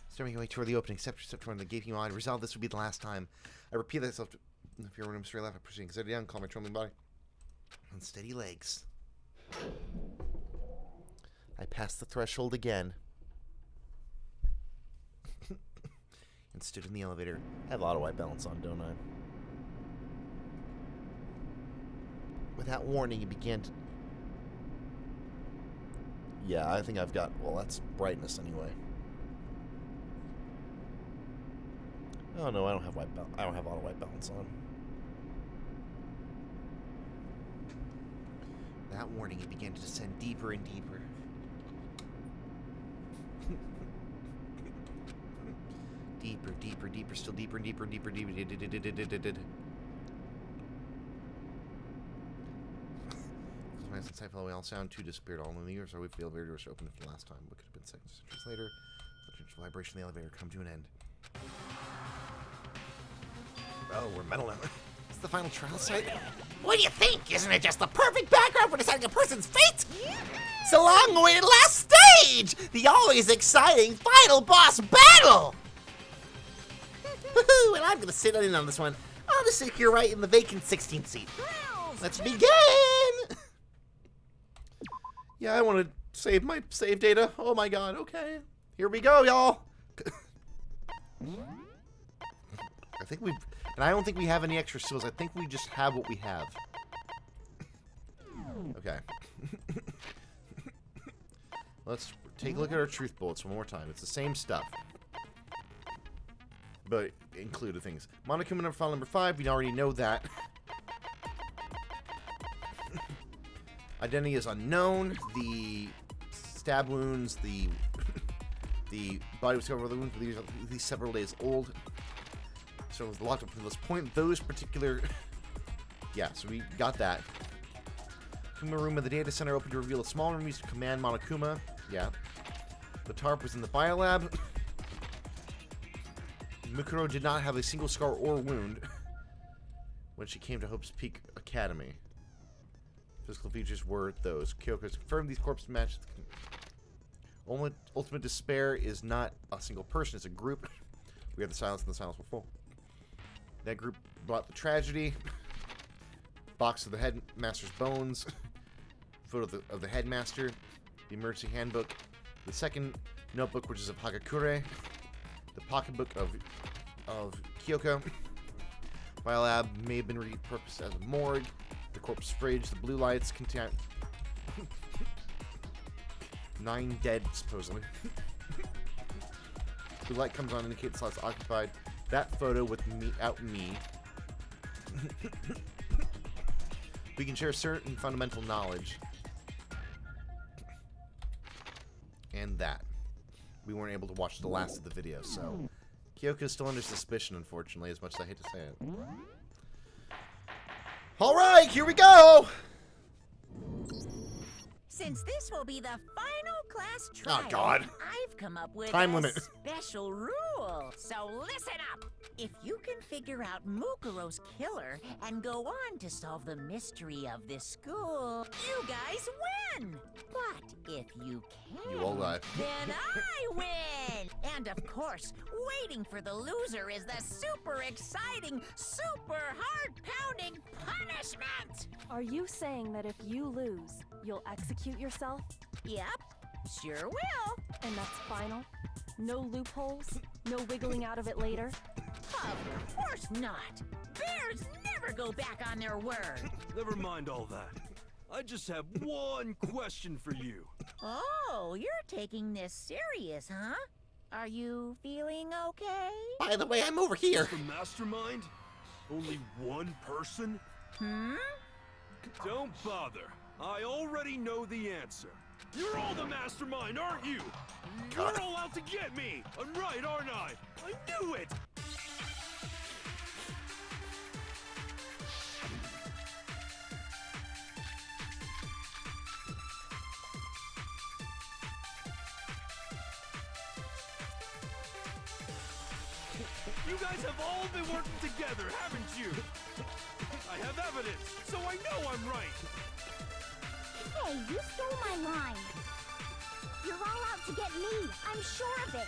Storming your way toward the opening, step toward the gaping mind. Resolve this would be the last time. I repeat that self. If you're running straight left, I'm pushing steady down, calm my trembling body. On steady legs. I passed the threshold again. And stood in the elevator. I have a lot of white balance on, don't I? Without warning, it began to... Yeah, I think I've got... Well, that's brightness anyway. Oh no, I don't have white balance. I don't have auto white balance on. That warning, it began to descend deeper and deeper. Deeper, deeper, deeper, still deeper and deeper and deeper, deeper. Since I follow we all sound too disappeared all in the years, so we feel very doors open for the last time. What could have been seconds later? The vibration of the elevator come to an end. Oh, we're metal now. It's the final trial site. What do you think? Isn't it just the perfect background for deciding a person's fate? It's a long-awaited last stage! The always exciting final boss battle! Woohoo! And I'm gonna sit in on this one. I'll just sit here right in the vacant 16th seat. Let's begin! Yeah, I want to save my save data. Oh my god, okay. Here we go, y'all. I think we've... And I don't think we have any extra skills. I think we just have what we have. Okay. Let's take a look at our truth bullets one more time. It's the same stuff. But included things. Monokuma file number 5. We already know that. Identity is unknown. The stab wounds, the body was covered with wounds, these several days old. So it was locked up to this point. Those particular... Yeah, so we got that. Kuma room of the data center opened to reveal a small room used to command Monokuma. Yeah. The tarp was in the biolab. Mukuro did not have a single scar or wound when she came to Hope's Peak Academy. Physical features were those. Kyoko has confirmed these corpses match. Ultimate despair is not a single person, it's a group. We have the silence, and the silence will fall. That group brought the tragedy. Box of the headmaster's bones. Photo of the headmaster. The emergency handbook. The second notebook, which is of Hagakure. The pocketbook of Kyoko. Biolab may have been repurposed as a morgue. The corpse fridge, the blue lights contain 9 dead, supposedly. The light comes on, indicates the slot's occupied. That photo with me, me. We can share certain fundamental knowledge. And that. We weren't able to watch the last of the video, so... Kyoko is still under suspicion, unfortunately, as much as I hate to say it. Alright, here we go! Since this will be the final class trial, Oh, God. I've come up with Time a limit. special rule. So listen up. If you can figure out Mukuro's killer and go on to solve the mystery of this school, you guys win. But if you can't, You all lie. then I win. And of course, waiting for the loser is the super exciting, super heart-pounding punishment. Are you saying that if you lose, you'll execute yourself? Yep, sure will. And that's final? No loopholes? No wiggling out of it later? Of course not. Bears never go back on their word. Never mind all that. I just have one question for you. Oh, you're taking this serious, huh? Are you feeling okay? By the way, I'm over here. The mastermind? Only one person? Hmm? Don't bother. I already know the answer. You're all the mastermind, aren't you? God. You're all out to get me. I'm right, aren't I? I knew it. You guys have all been working together, haven't you? I have evidence, so I know I'm right. Hey, you stole my line. You're all out to get me. I'm sure of it.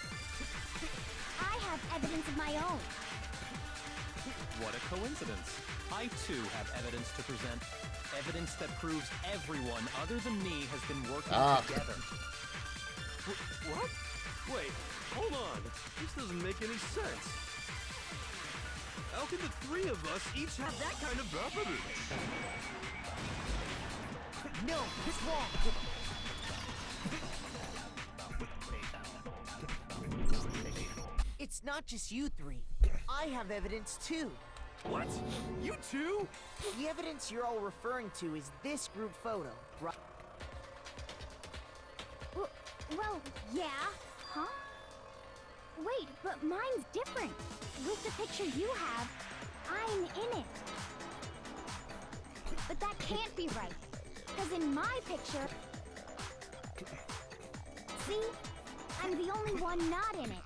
I have evidence of my own. What a coincidence. I too have evidence to present. Evidence that proves everyone other than me has been working together. What? Wait, hold on. This doesn't make any sense. How can the three of us each have that kind of evidence? No, it's wrong. It's not just you three. I have evidence too. What? You too? The evidence you're all referring to is this group photo, right? Well, yeah. Huh? Wait, but mine's different. With the picture you have, I'm in it. But that can't be right. Because in my picture... See? I'm the only one not in it.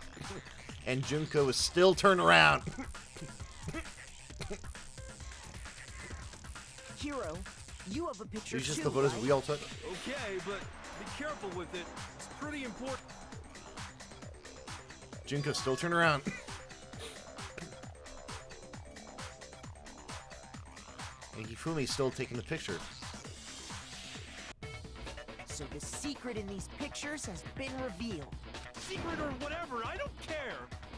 And Junko is still turned around. Hero, you have a picture These just too, the photos right? we all took. Okay, but be careful with it. It's pretty important. Junko still turned around. And Hifumi's still taking the picture. So the secret in these pictures has been revealed. Secret or whatever, I don't care.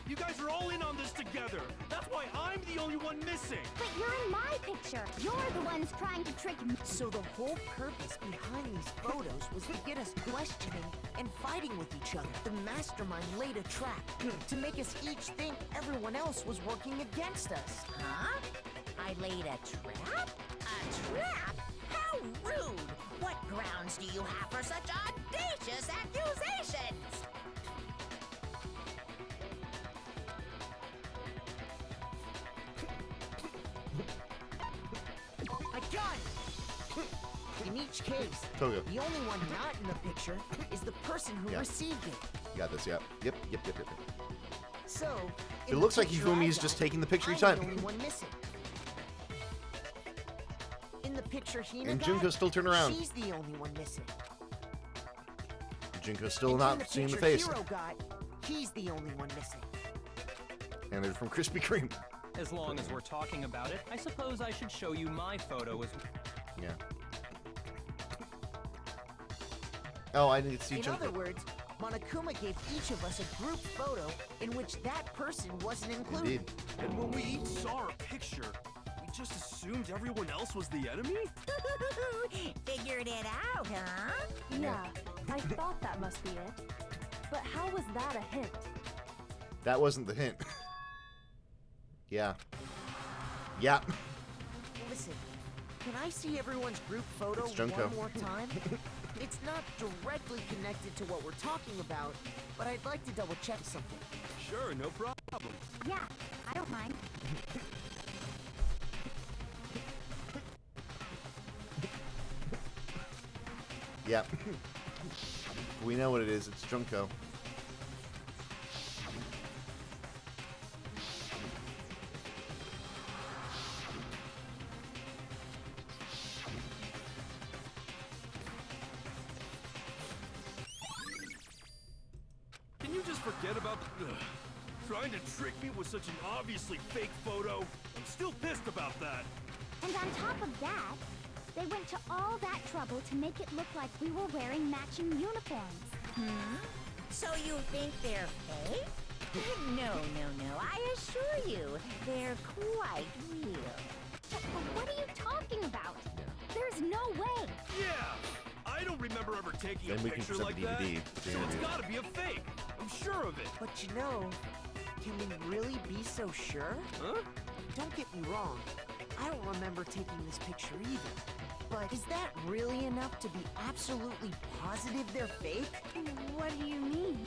You guys are all in on this together. That's why I'm the only one missing. But you're in my picture. You're the ones trying to trick me. So the whole purpose behind these photos was to get us questioning and fighting with each other. The mastermind laid a trap to make us each think everyone else was working against us. Huh? I laid a trap? A trap? How rude! What grounds do you have for such audacious accusations? I got it! In each case, Toga. the only one not in the picture is the person who Yeah. received it. You got this, yeah. Yep. So, It in looks the like picture Hifumi I is got, just taking the picture each I'm time. the only one missing. In the picture Hina And got, Junko's still turned around. She's the only one missing. Junko's still And in not seeing the picture face. Hero got, he's the only one missing. And they're from Krispy Kreme. As long as we're talking about it, I suppose I should show you my photo as Yeah. Oh, I didn't see In Junko. other words, Monokuma gave each of us a group photo in which that person wasn't included. Indeed. And when we each saw our picture, we just assumed everyone else was the enemy? Figured it out, huh? Yeah, I thought that must be it. But how was that a hint? That wasn't the hint. Yeah. Yeah. Listen, can I see everyone's group photo It's Junko. one more time? It's not directly connected to what we're talking about, but I'd like to double check something. Sure, no problem. Yeah, I don't mind. Yeah. We know what it is. It's Junko. Can you just forget about trying to trick me with such an obviously fake photo? I'm still pissed about that. And on top of that, they went to all that trouble to make it look like we were wearing matching uniforms. So you think they're fake? No. I assure you, they're quite real. But what are you talking about? There's no way. Yeah! I don't remember ever taking Then a we can picture present like the that. DVD. So it's gotta be a fake. I'm sure of it. But you know, can we really be so sure? Huh? Don't get me wrong, I don't remember taking this picture either. But is that really enough to be absolutely positive they're fake? What do you mean?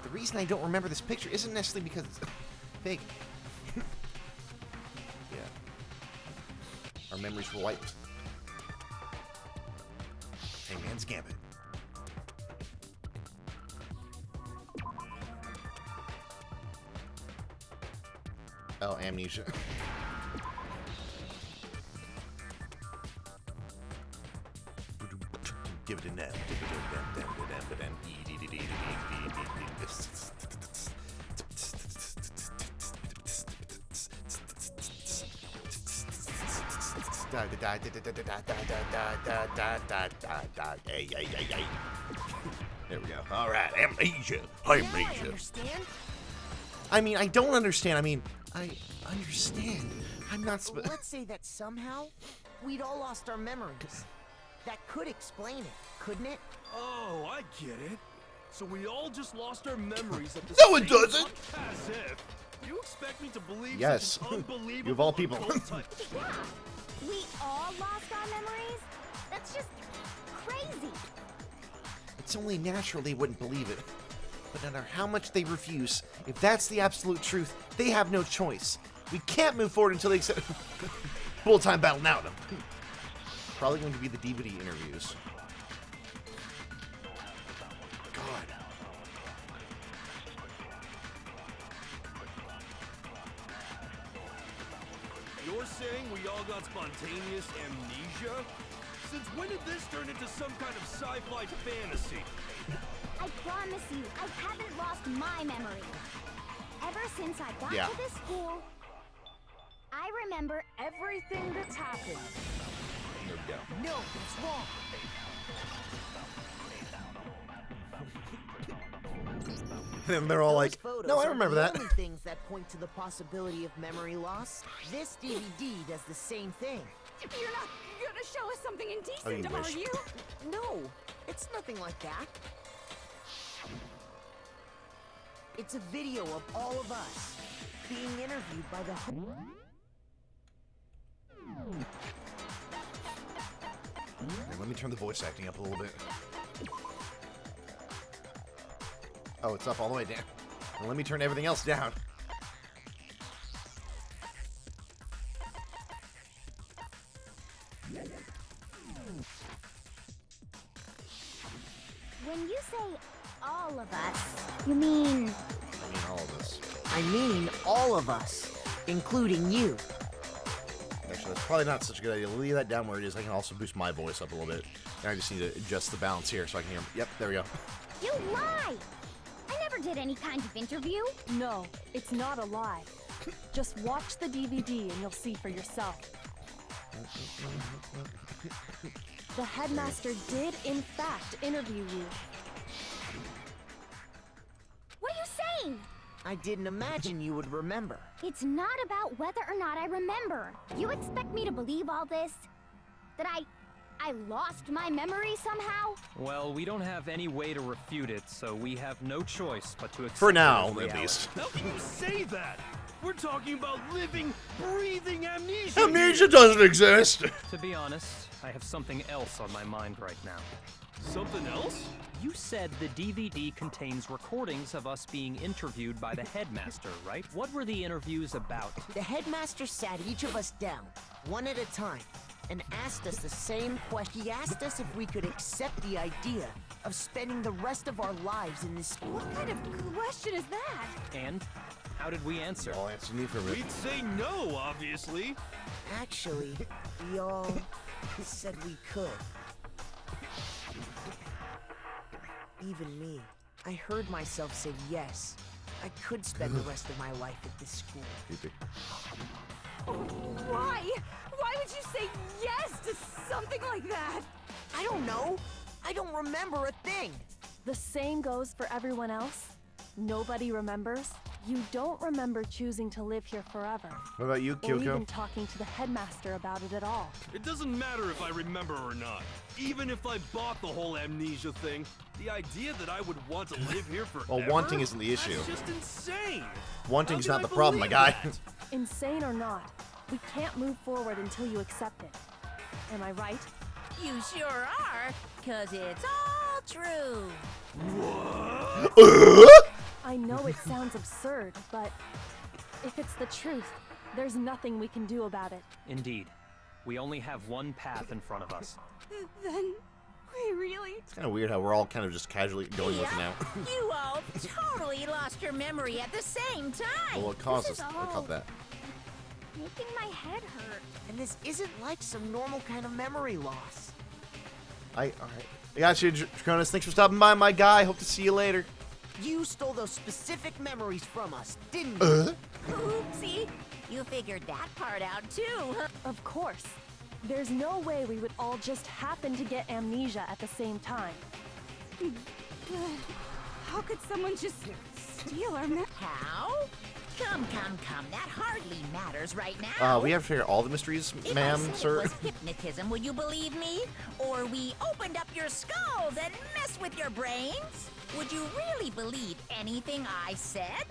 The reason I don't remember this picture isn't necessarily because it's fake. Yeah. Our memories were wiped. Hangman's Gambit. Oh, amnesia. Give it a nap. There we go. All right, amnesia. Now I Amnesia. understand. I mean, I don't understand. I mean, I understand. I'm not Let's say that somehow we'd all lost our memories. That could explain it, couldn't it? Oh, I get it. So we all just lost our memories at the No, same it doesn't. time? As if. You expect me to believe Yes. such an unbelievable You of all people. occult type- Yeah, we all lost our memories? That's just crazy. It's only natural they wouldn't believe it. But no matter how much they refuse, if that's the absolute truth, they have no choice. We can't move forward until they accept... Full-time battle now. No. Probably going to be the DVD interviews. God. You're saying we all got spontaneous amnesia? Since when did this turn into some kind of sci-fi fantasy? I promise you, I haven't lost my memory. Ever since I got Yeah. to this school, I remember everything that's happened. There we go. No, it's wrong. And they're all like, Those photos no, I aren't remember the that. only things that point to the possibility of memory loss. This DVD does the same thing. You're not gonna show us something indecent, you wish. are you? No, it's nothing like that. It's a video of all of us being interviewed by the Here, let me turn the voice acting up a little bit. Oh, it's up all the way down. Well, let me turn everything else down. When you say all of us, you mean... I mean, all of us. I mean all of us, including you. Actually, that's probably not such a good idea. Leave that down where it is. I can also boost my voice up a little bit. And I just need to adjust the balance here so I can hear him. Yep, there we go. You lie! I never did any kind of interview. No, it's not a lie. Just watch the DVD and you'll see for yourself. The headmaster did, in fact, interview you. What are you saying? I didn't imagine you would remember. It's not about whether or not I remember. You expect me to believe all this? That I lost my memory somehow? Well, we don't have any way to refute it, so we have no choice but to accept For it now, as at reality. least. How can you say that? We're talking about living, breathing amnesia. Amnesia doesn't exist. To be honest, I have something else on my mind right now. Something else? You said the DVD contains recordings of us being interviewed by the headmaster, right? What were the interviews about? The headmaster sat each of us down, one at a time, and asked us the same question. He asked us if we could accept the idea of spending the rest of our lives in this school. What kind of question is that? And how did we answer? I'll answer you for a minute. We'd say no, obviously. Actually, we all said we could. Even me. I heard myself say yes. I could spend the rest of my life at this school. Why? Why would you say yes to something like that? I don't know. I don't remember a thing. The same goes for everyone else. Nobody remembers. You don't remember choosing to live here forever. What about you, Or even Kyoko? talking to the headmaster about it at all. It doesn't matter if I remember or not. Even if I bought the whole amnesia thing, the idea that I would want to live here forever? Well, wanting isn't the issue. That's just insane. Wanting's How not can the I problem, my believe guy. that? Insane or not, we can't move forward until you accept it. Am I right? You sure are, 'cause it's all true. I know it sounds absurd, but if it's the truth, there's nothing we can do about it. Indeed. We only have one path in front of us. Then we really... It's kind of weird how we're all kind of just casually going with it now. You all totally lost your memory at the same time. Well, what caused This us is to all- cut that? Making my head hurt. And this isn't like some normal kind of memory loss. Alright. I got you, Draconis. Thanks for stopping by, my guy. Hope to see you later. You stole those specific memories from us, didn't you? Oopsie. You figured that part out too, huh? Of course. There's no way we would all just happen to get amnesia at the same time. How could someone just steal our memory? How? Come, that hardly matters right now. We have to figure out all the mysteries, If ma'am, I said sir. it was hypnotism, would you believe me? Or we opened up your skulls and messed with your brains? Would you really believe anything I said?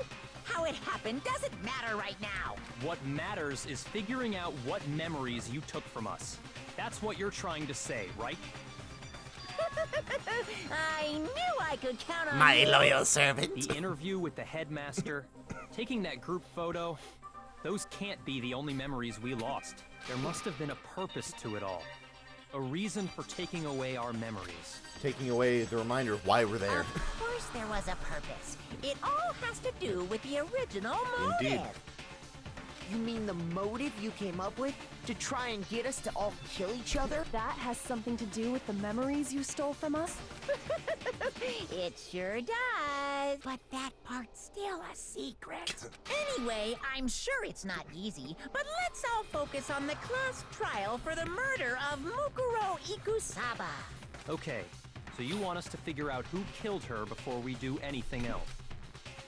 How it happened doesn't matter right now. What matters is figuring out what memories you took from us. That's what you're trying to say, right? I knew I could count on My you. loyal servant. The interview with the headmaster, taking that group photo, those can't be the only memories we lost. There must have been a purpose to it all. A reason for taking away our memories. Taking away the reminder of why we're there. Of course there was a purpose. It all has to do with the original motive. Indeed. You mean the motive you came up with to try and get us to all kill each other? That has something to do with the memories you stole from us? It sure does. But that part's still a secret. Anyway, I'm sure it's not easy, but let's all focus on the class trial for the murder of Mukuro Ikusaba. Okay, so you want us to figure out who killed her before we do anything else.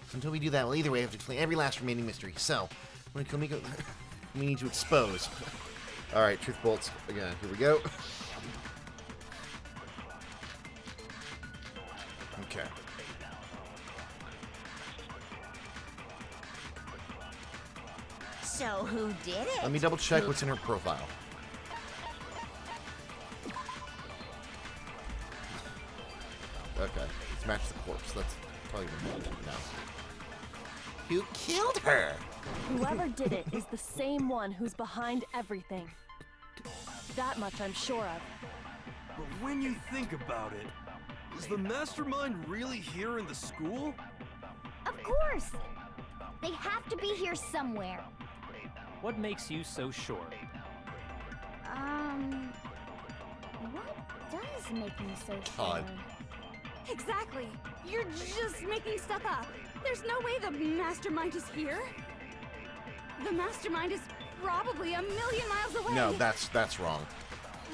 So until we do that, well, either way, we have to explain every last remaining mystery. So, we need to expose. All right, truth bolts again. Here we go. Okay. So who did it? Let me double check what's in her profile. Okay, let's match the corpse. That's probably the one now. Who killed her? Whoever did it is the same one who's behind everything. That much I'm sure of. But when you think about it, is the mastermind really here in the school? Of course! They have to be here somewhere. What makes you so sure? What does make me so God. sure? Exactly. You're just making stuff up. There's no way the mastermind is here. The mastermind is probably a million miles away. No, that's wrong.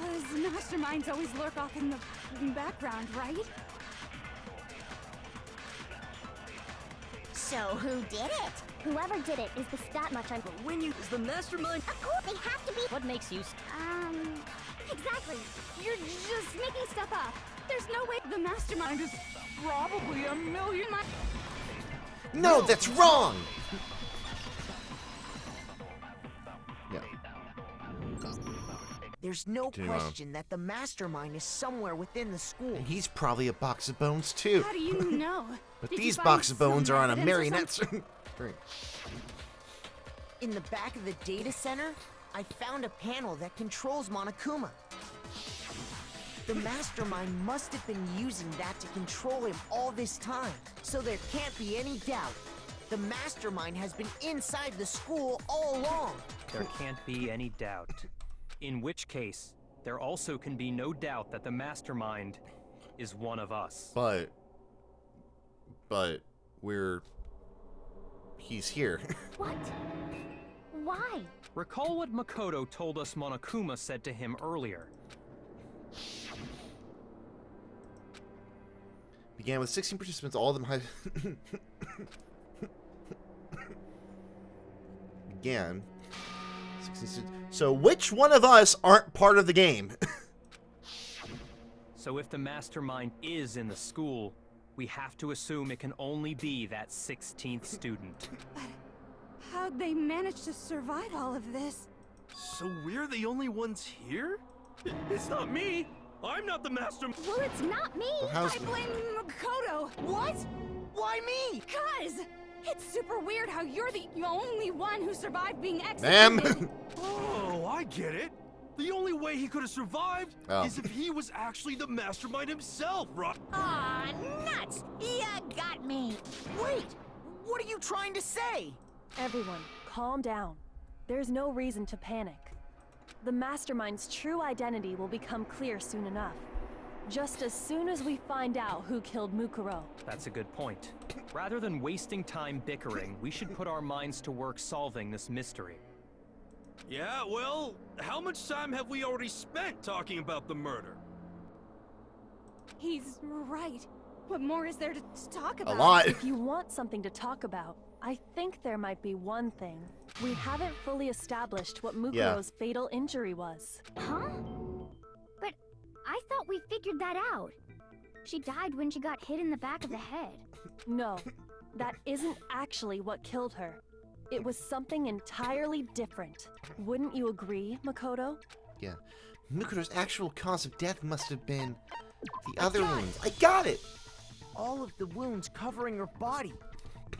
Those masterminds always lurk off in the background, right? So who did it? Whoever did it is that much I'm. When you... Is the mastermind... Of course, they have to be. What makes you... Exactly. You're just making stuff up. There's no way the mastermind is probably a million miles. No, that's wrong! Yeah. There's no Continue on. question that the mastermind is somewhere within the school. And he's probably a box of bones, too. How do you know? But Did you these find box of bones some are on a evidence or marionette. something? Great. In the back of the data center, I found a panel that controls Monokuma. The mastermind must have been using that to control him all this time, so there can't be any doubt. The mastermind has been inside the school all along. There can't be any doubt. In which case, there also can be no doubt that the mastermind is one of us. But he's here. What? Why? Recall what Makoto told us Monokuma said to him earlier. Began with 16 participants, all of them had... Began... 16 students. So which one of us aren't part of the game? So if the mastermind is in the school, we have to assume it can only be that 16th student. How'd they manage to survive all of this? So we're the only ones here? It's not me! I'm not the mastermind! Well, it's not me. Well, how's... I blame Makoto. What? Why me? Cuz! It's super weird how you're the only one who survived being Ma'am! executed. Oh, I get it! The only way he could have survived is if he was actually the mastermind himself, right? Aw, nuts! You got me. Wait! What are you trying to say? Everyone, calm down. There's no reason to panic. The mastermind's true identity will become clear soon enough. Just as soon as we find out who killed Mukuro. That's a good point. Rather than wasting time bickering, we should put our minds to work solving this mystery. Yeah, well, how much time have we already spent talking about the murder? He's right. What more is there to talk about? A lot. If you want something to talk about, I think there might be one thing. We haven't fully established what Mukuro's fatal injury was. Huh? But I thought we figured that out. She died when she got hit in the back of the head. No, that isn't actually what killed her. It was something entirely different. Wouldn't you agree, Makoto? Yeah. Mukuro's actual cause of death must have been the other wounds. I got it! All of the wounds covering her body.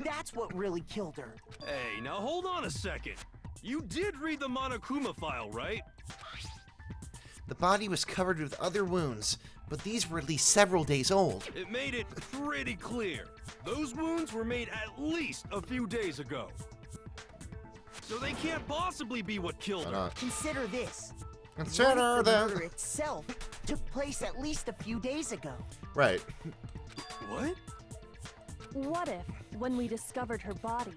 That's what really killed her. Hey, now hold on a second. You did read the Monokuma file, right? The body was covered with other wounds, but these were at least several days old. It made it pretty clear. Those wounds were made at least a few days ago. So they can't possibly be what killed her. Consider this. Consider the that. murder itself took place at least a few days ago. Right. What? What if, when we discovered her body,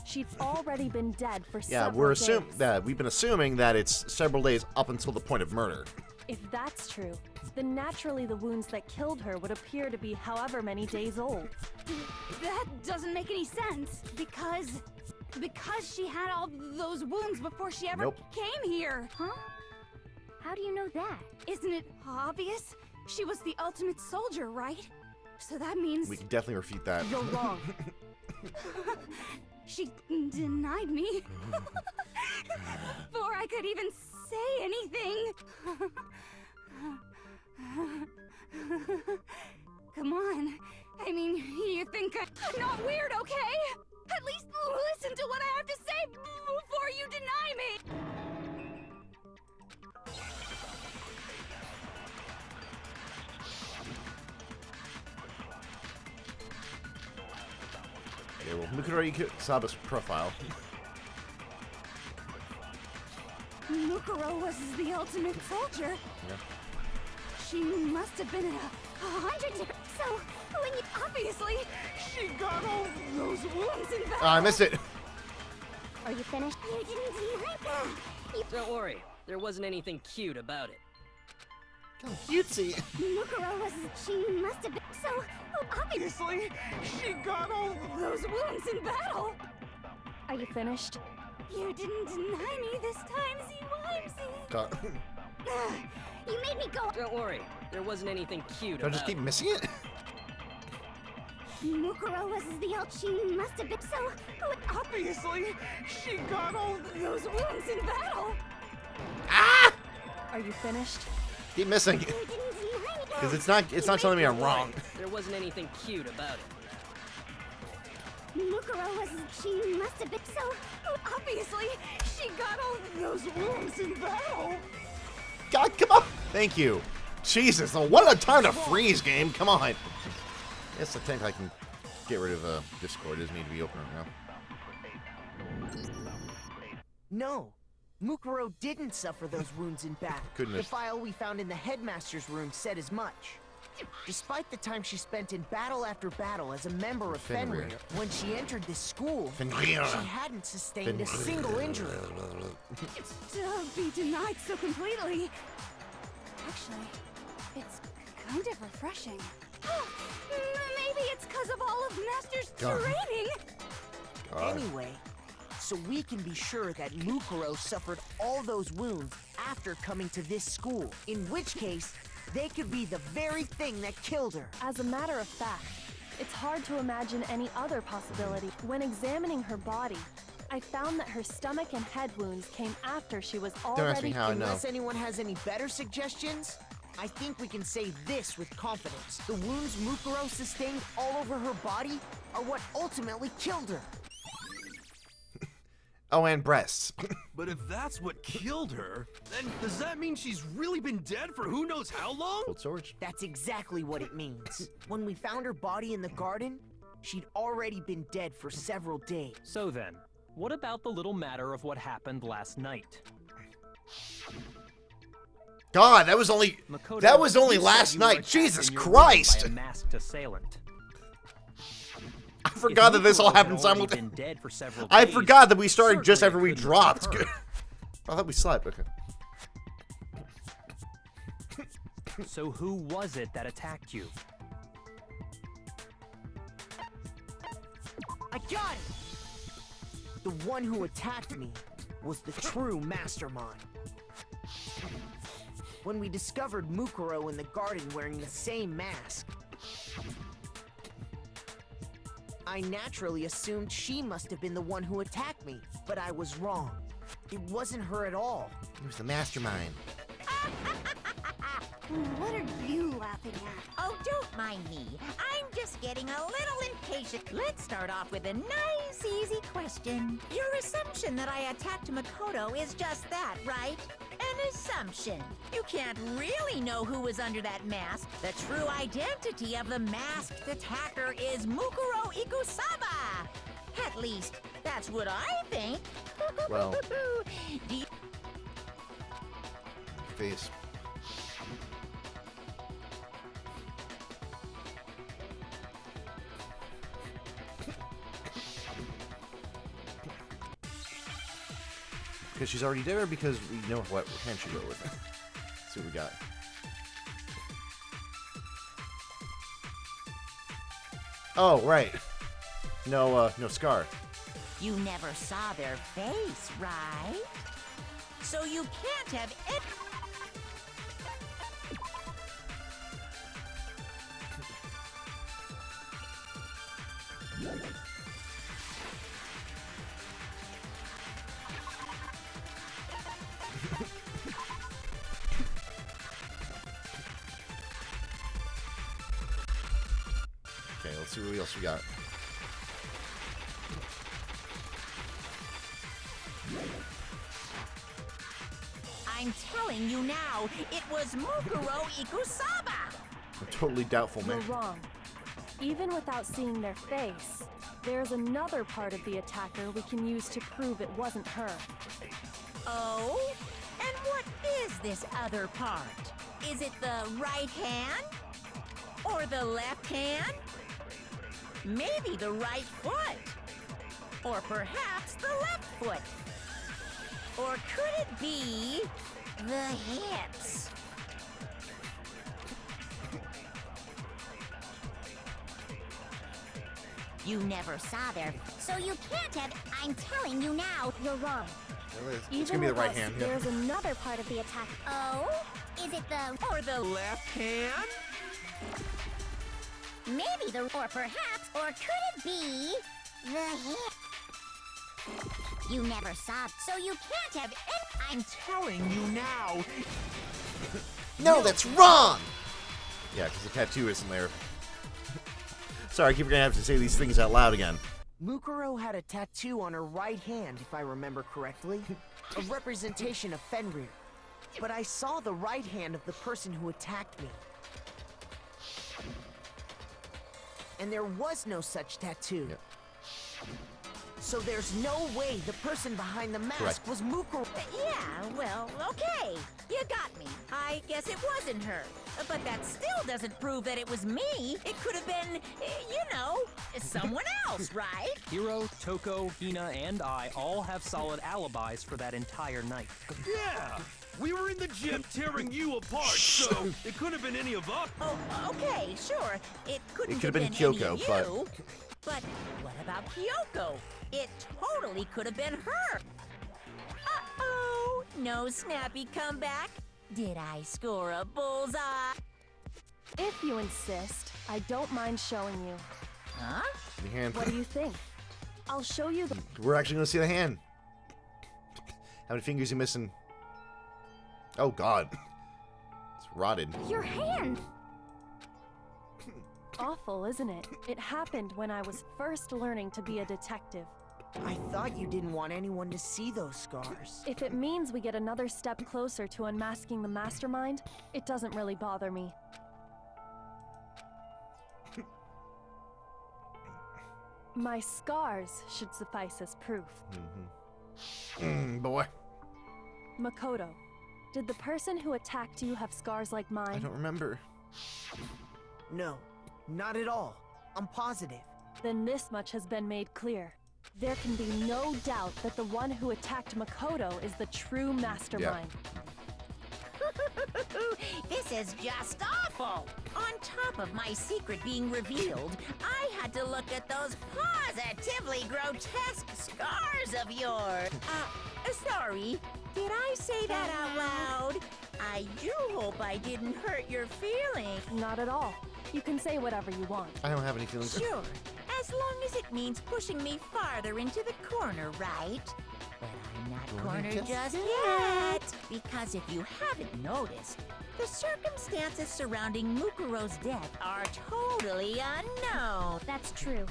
she'd already been dead for Yeah, several days? we've been assuming that it's several days up until the point of murder. If that's true, then naturally the wounds that killed her would appear to be however many days old. That doesn't make any sense. Because she had all those wounds before she ever came here. Huh? How do you know that? Isn't it obvious? She was the ultimate soldier, right? So that means... We can definitely refute that. You're wrong. She denied me. Before I could even say anything. Come on. I mean, you think I'm not weird, okay? At least listen to what I have to say before you deny me. Okay, well, Mukuro Saba's profile. Mukuro was the ultimate soldier. Yeah. She must have been in 100 different... So, when you... Obviously, she got all those wounds in battle. Oh, I missed it. Are you finished? You didn't deny that. Don't worry, there wasn't anything cute about it. Oh, cutesy. Mukuro was... She must have been... So, obviously, she got all those wounds in battle. Are you finished? You didn't deny me this time, Z-Wimsy. God. You made me go... Don't worry, there wasn't anything cute Do I about just keep it. missing it? Mukuro was the She must have been... So... Obviously, she got all those wounds in battle. Ah! Are you finished? Keep missing. You didn't deny me. Because it's not telling me I'm wrong. There wasn't anything cute about it. Mukuro was... She must have been... So... Obviously, she got all those wounds in battle. God, come on. Thank you. Jesus, what a time to freeze, game. Come on. Yes, I think I can get rid of Discord. It doesn't need to be open right now. No, Mukuro didn't suffer those wounds in battle. Goodness. The file we found in the headmaster's room said as much. Despite the time she spent in battle after battle as a member of Fenrir, when she entered this school, Fenrir. she hadn't sustained a single injury. To be denied so completely. Actually, it's kind of refreshing. Maybe it's because of all of Master's training. Anyway, so we can be sure that Mukuro suffered all those wounds after coming to this school, in which case, they could be the very thing that killed her. As a matter of fact, it's hard to imagine any other possibility. When examining her body, I found that her stomach and head wounds came after she was Don't ask me already... how I know. Unless anyone has any better suggestions, I think we can say this with confidence. The wounds Mukuro sustained all over her body are what ultimately killed her. Oh, and breasts. But if that's what killed her, then does that mean she's really been dead for who knows how long? Cold storage. That's exactly what it means. When we found her body in the garden, she'd already been dead for several days. So then, what about the little matter of what happened last night? God, that was only Makoto, that was only you said last you were night. attacked Jesus in your room Christ! by a masked assailant. I forgot that this all happened simultaneously. I forgot that we started just after we dropped. I thought we slept. Okay. So who was it that attacked you? I got it! The one who attacked me was the true mastermind. When we discovered Mukuro in the garden wearing the same mask, I naturally assumed she must have been the one who attacked me, but I was wrong. It wasn't her at all. It was the mastermind. What are you laughing at? Oh, don't mind me. I'm just getting a little impatient. Let's start off with a nice, easy question. Your assumption that I attacked Makoto is just that, right? An assumption. You can't really know who was under that mask. The true identity of the masked attacker is Mukuro Ikusaba. At least, that's what I think. Well. Do you Face. Because she's already there, or because we know what hand she go with it. Let's see what we got. Oh, right. No scar. You never saw their face, right? So you can't have Okay, let's see what else we got. I'm telling you now, it was Mukuro Ikusaba! I'm totally doubtful, man. You're wrong. Even without seeing their face, there's another part of the attacker we can use to prove it wasn't her. Oh? And what is this other part? Is it the right hand? Or the left hand? Maybe the right foot? Or perhaps the left foot? Or could it be the hips? You never saw their... So you can't have... I'm telling you now, you're wrong. It's gonna be the right hand. Yeah. There's another part of the attack. Oh? Is it the... Or the left hand? Maybe the... Or perhaps... Or could it be... the hip? You never saw... So you can't have... I'm telling you now. No, that's wrong! Yeah, because the tattoo isn't there. Sorry, I keep gonna have to say these things out loud again. Mukuro had a tattoo on her right hand, if I remember correctly. A representation of Fenrir. But I saw the right hand of the person who attacked me. And there was no such tattoo. Yep. So there's no way the person behind the mask Correct. was Mukuro. Yeah, well, okay. You got me. I guess it wasn't her. But that still doesn't prove that it was me. It could have been, you know, someone else, right? Hiro, Toko, Hina, and I all have solid alibis for that entire night. Yeah! We were in the gym tearing you apart, so it could have been any of us. Oh, okay, sure. It couldn't It could have have been any Kyoko, of but- you. But what about Kyoko? It totally could have been her. Uh-oh, no snappy comeback. Did I score a bullseye? If you insist, I don't mind showing you. Huh? The hand. What do you think? I'll show you the... We're actually gonna see the hand. How many fingers you missing? Oh God, it's rotted. Your hand! Awful, isn't it? It happened when I was first learning to be a detective. I thought you didn't want anyone to see those scars. If it means we get another step closer to unmasking the mastermind, it doesn't really bother me. My scars should suffice as proof. Boy. Makoto, did the person who attacked you have scars like mine? I don't remember. No, not at all. I'm positive. Then this much has been made clear. There can be no doubt that the one who attacked Makoto is the true mastermind. This is just awful. On top of my secret being revealed, I had to look at those positively grotesque scars of yours. Sorry. Did I say that out loud? I do hope I didn't hurt your feelings. Not at all. You can say whatever you want. I don't have any feelings. Sure, as long as it means pushing me farther into the corner, right? But I'm not cornered just yet. Because if you haven't noticed, the circumstances surrounding Mukuro's death are totally unknown. That's true.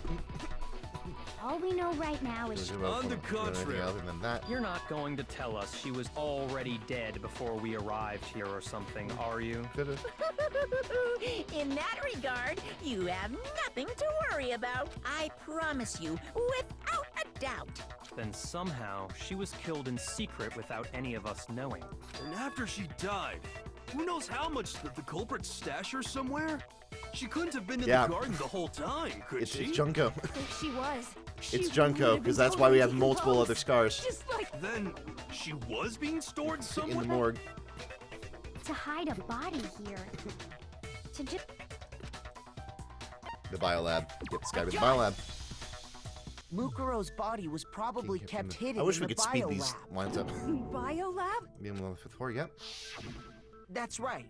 All we know right now is On the contrary. Other than that, You're not going to tell us she was already dead before we arrived here or something, are you? In that regard, you have nothing to worry about. I promise you, without a doubt. Then somehow she was killed in secret without any of us knowing. And after she died, who knows how much the culprit stashed her somewhere? She couldn't have been in Yeah. the garden the whole time, could it's she? Junko. If she was, It's Junko, because that's why we have multiple other scars Just like Then she was being stored in somewhere? the morgue. to hide a body here. To just The biolab. Get this guy with the biolab. Mukuro's body was probably Keep kept him- hidden I wish in we the could speed these biolab. lines up. biolab? Be on the fifth floor, yep. That's right.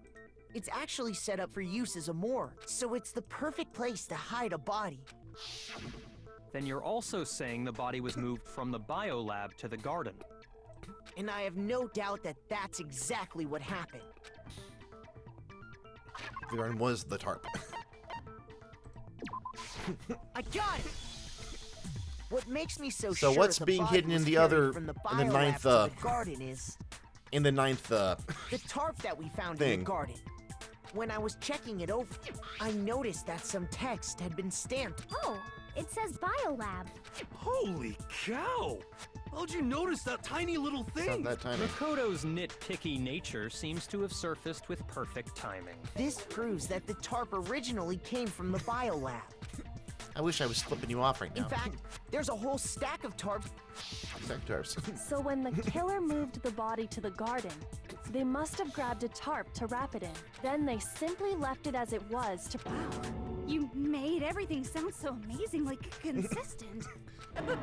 It's actually set up for use as a morgue, so it's the perfect place to hide a body. Then you're also saying the body was moved from the biolab to the garden. And I have no doubt that that's exactly what happened. The garden was the tarp. I got it! What makes me so So sure what's the being body hidden in was the carried other- from the in the biolab ninth, to the garden is In the ninth, the tarp that we found in thing. the garden. When I was checking it over, I noticed that some text had been stamped. Oh, it says biolab. Holy cow! How'd you notice that tiny little Not thing? that tiny. Makoto's nitpicky nature seems to have surfaced with perfect timing. This proves that the tarp originally came from the biolab. I wish I was flipping you off right In now. fact, there's a whole stack of tarps. Stack tarps. So when the killer moved the body to the garden, they must have grabbed a tarp to wrap it in. Then they simply left it as it was to... You made everything sound so amazingly consistent. But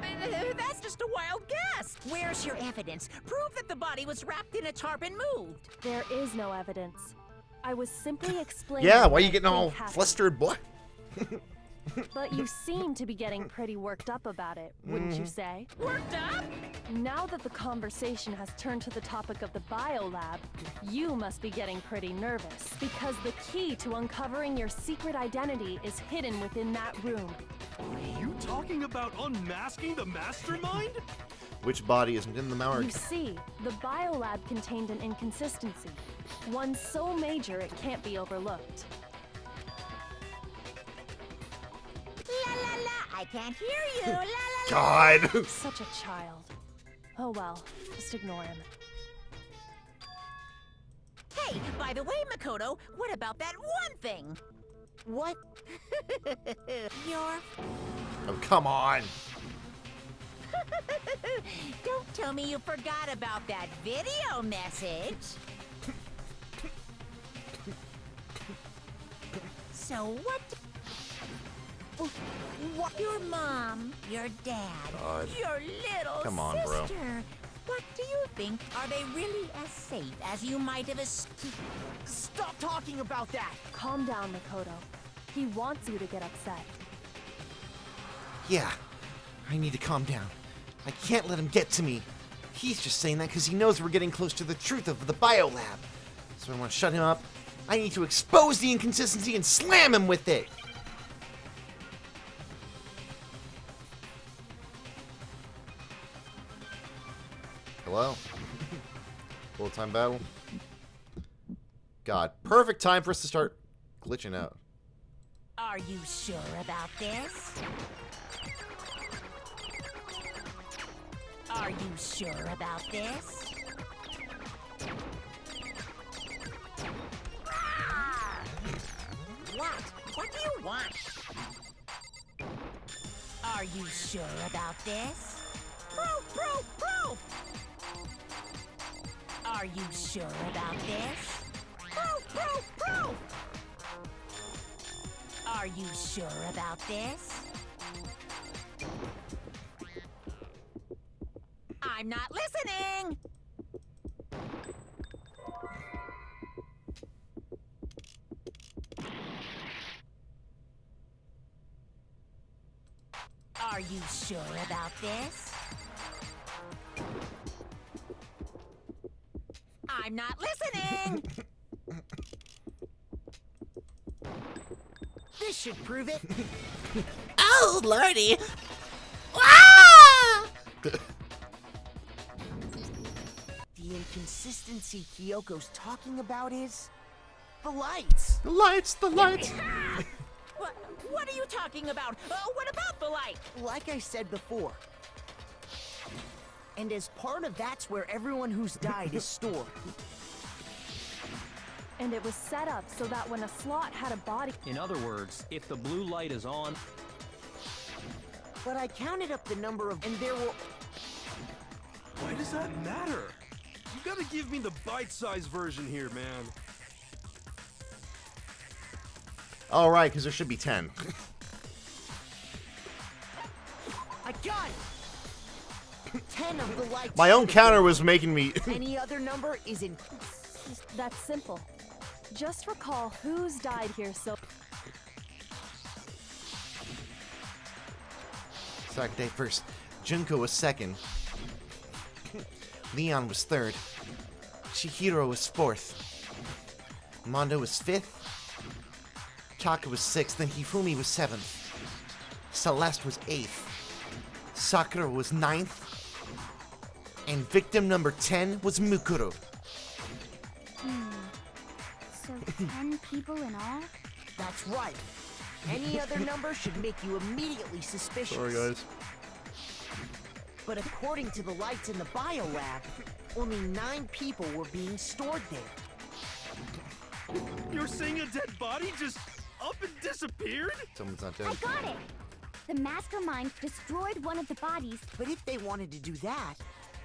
that's just a wild guess. Where's your evidence? Prove that the body was wrapped in a tarp and moved. There is no evidence. I was simply explaining... Yeah, why are what you I getting all think happened. flustered, boy? But you seem to be getting pretty worked up about it, wouldn't you say? Worked up? Now that the conversation has turned to the topic of the biolab, you must be getting pretty nervous. Because the key to uncovering your secret identity is hidden within that room. Are you talking about unmasking the mastermind? Which body isn't in the You morgue? see, the biolab contained an inconsistency. One so major it can't be overlooked. La la la, I can't hear you. La la la. God! Such a child. Oh well, just ignore him. Hey, by the way, Makoto, what about that one thing? What? Your... Oh, come on! Don't tell me you forgot about that video message. So what? Your mom, your dad, God. your little Come on, bro. sister. What do you think? Are they really as safe as you might have assumed? Stop talking about that! Calm down, Makoto. He wants you to get upset. Yeah, I need to calm down. I can't let him get to me. He's just saying that because he knows we're getting close to the truth of the biolab. So I want to shut him up. I need to expose the inconsistency and slam him with it. Hello? Full-time battle? God, perfect time for us to start glitching out. Are you sure about this? Are you sure about this? What? What do you want? Are you sure about this? Proof! Are you sure about this? Ow! Are you sure about this? I'm not listening! Are you sure about this? I'm not listening! This should prove it. Oh, lordy! Ah! The inconsistency Kyoko's talking about is the lights. The lights, the lights. What are you talking about? What about the light? Like I said before. And as part of that's where everyone who's died is stored. And it was set up so that when a slot had a body... In other words, if the blue light is on... But I counted up the number of... and there were... Why does that matter? You gotta give me the bite-sized version here, man. All right, because there should be 10. I got it! 10 of the lights... My own counter was making me... Any other number is in... That's simple. Just recall who's died here so... Saturday first. Junko was second. Leon was third. Chihiro was fourth. Mondo was fifth. Taka was sixth, and Hifumi was seventh. Celeste was eighth. Sakura was ninth. And victim number 10 was Mukuro. So 10 people in all? That's right. Any other number should make you immediately suspicious. Sorry, guys. But according to the lights in the biolab, only 9 people were being stored there. You're saying a dead body just up and disappeared? Someone's not dead. I got it! The mastermind destroyed one of the bodies. But if they wanted to do that,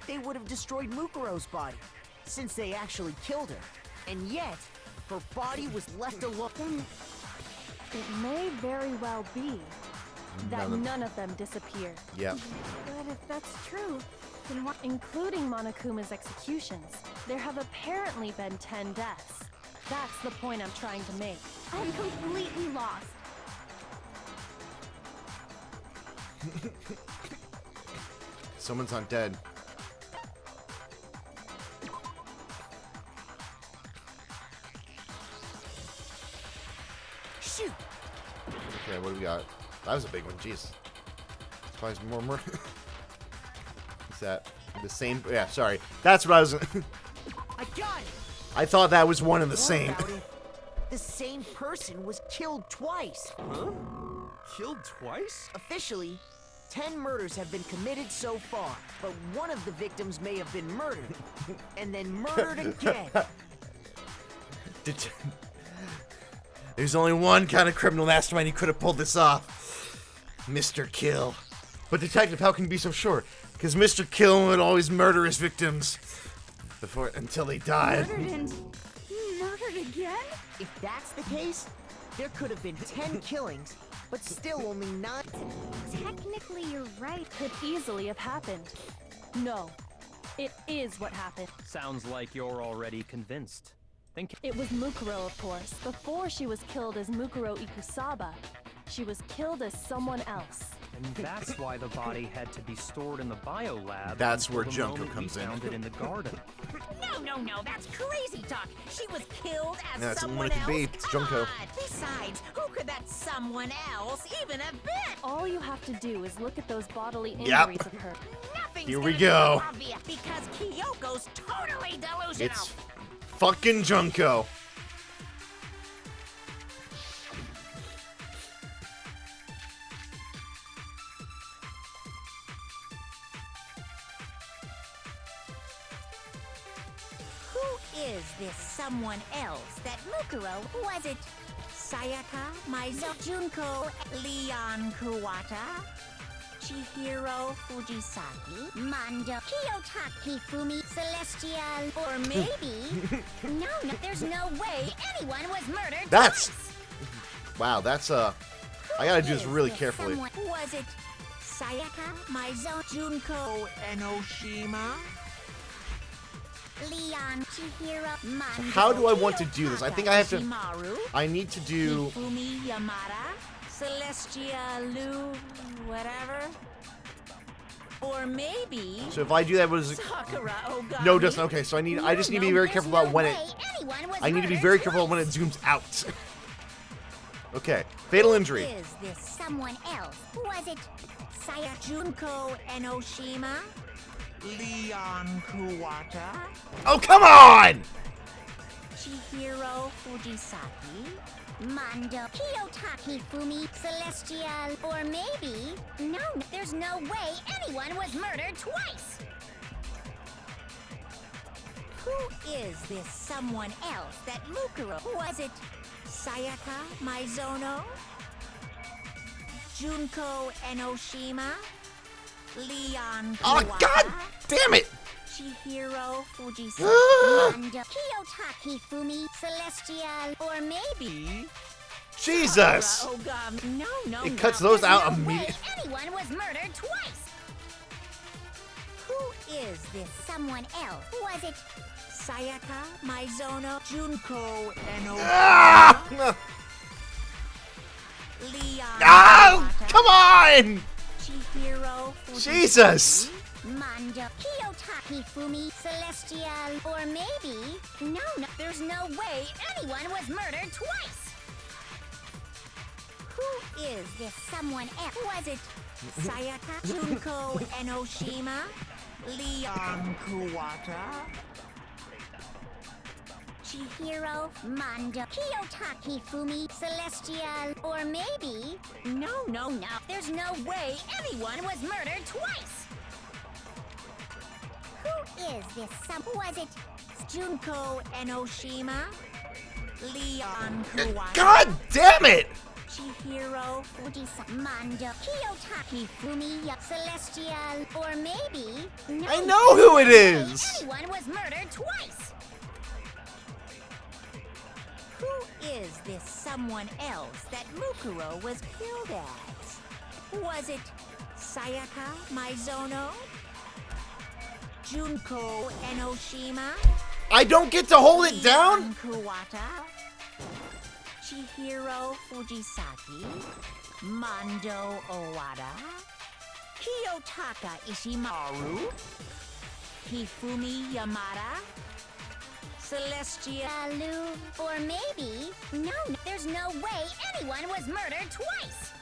they would have destroyed Mukuro's body, since they actually killed her. And yet, her body was left alone. Then It may very well be that none of them disappeared. Yep. But if that's true, then what? Including Monokuma's executions, there have apparently been 10 deaths. That's the point I'm trying to make. I'm completely lost. Someone's not dead. Shoot! Okay, what do we got? That was a big one, jeez. Probably more. Is that the same? Yeah, sorry. That's what I was... I got it! I thought that was one and the same. What about it? The same person was killed twice. Huh? Killed twice? Officially, 10 murders have been committed so far, but one of the victims may have been murdered, and then murdered again. There's only one kind of criminal mastermind who could have pulled this off. Mr. Kill. But Detective, how can you be so sure? Because Mr. Kill would always murder his victims until they died. Murdered again? If that's the case, there could have been 10 killings, but still only 9. Technically, you're right. Could easily have happened. No, it is what happened. Sounds like you're already convinced. Think It was Mukuro, of course. Before she was killed as Mukuro Ikusaba, she was killed as someone else. And that's why the body had to be stored in the biolab. That's until where the Junko moment comes we in. found it in the garden. No, that's crazy talk. She was killed as That's someone what it could else. be. It's Come Junko. on. Besides, who could that someone else even have been? All you have to do is look at those bodily Yep. injuries of her. Nothing's Here we gonna be go. obvious because Kyoko's totally delusional. It's fucking Junko. Who is this someone else that Mukuro? Was it Sayaka, Maizo, Junko, Leon Kuwata, Chihiro Fujisaki, Mando, Kiyotaki Fumi, Celestial, or maybe... no, there's no way anyone was murdered That's... twice. Wow, that's, I gotta do this really Is carefully. someone- Was it Sayaka, Maizo, Junko, Enoshima? Leon, Chihiro, Mando, How do I want to do this? I think I have to... Ishimaru, I need to do... Fumi Yamada, Celestia Lu, whatever. Or maybe... So if I do that, what is it? Sakura Ogami. No, it doesn't. Okay, so I just need to be very careful about when it... I need to be very careful when it zooms out. Okay, fatal injury. Is this someone else? Was it Sayaka, Junko, Enoshima? Leon Kuwata? Oh, come on! Chihiro Fujisaki? Mando, Kiyotaki Fumi, Celestial, or maybe... No, there's no way anyone was murdered twice! Who is this someone else that Mukuro? Was it Sayaka Maizono? Junko Enoshima? Leon Oh, Kuwata? God damn it! Chihiro Fujisaki, Mando, Kiyotaki Fumi, Celestial, or maybe... Jesus! Sakura Ogami. No, It cuts those there's out no immediately. way anyone was murdered twice. Who is this someone else? Was it Sayaka, Maizono, Junko, Enoshima? Ah! Leon Oh, Kuwata, come on! Chihiro Fujisaki, Jesus! Mando, Kiyotaki Fumi, Celestial, or maybe... No, there's no way anyone was murdered twice! Who is this someone else? Was it Sayaka, Junko, Enoshima? Leon Kuwata? Chihiro, Mando, Kiyotaki Fumi, Celestial, or maybe... No, there's no way anyone was murdered twice! Who is this some... Was it Junko Enoshima? Leon Kuwata? God damn it! Chihiro Fujisaki, Mando, Kiyotaki Fumi, Celestial, or maybe... No, I know who it is! anyone was murdered twice! Who is this someone else that Mukuro was killed as? Was it Sayaka Maizono? Junko Enoshima? I don't get to hold it down? Leon Kuwata? Chihiro Fujisaki? Mando Owada? Kiyotaka Ishimaru? Hifumi Yamada? Celestia Lu? Or maybe... No, there's no way anyone was murdered twice!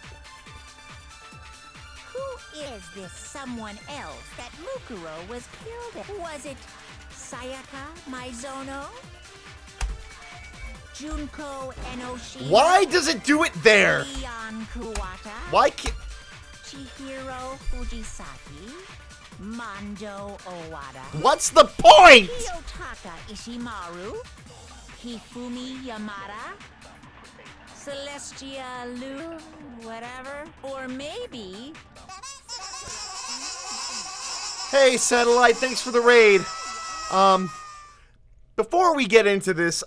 Who is this someone else that Mukuro was killed at? Was it Sayaka Maizono? Junko Enoshima? Why does it do it there? Leon Kuwata? Why can't... Chihiro Fujisaki? Mando Owada? What's the point? Kiyotaka Ishimaru? Hifumi Yamada? Celestia Lu? Whatever? Or maybe... Hey, Satellite, thanks for the raid. Before we get into this,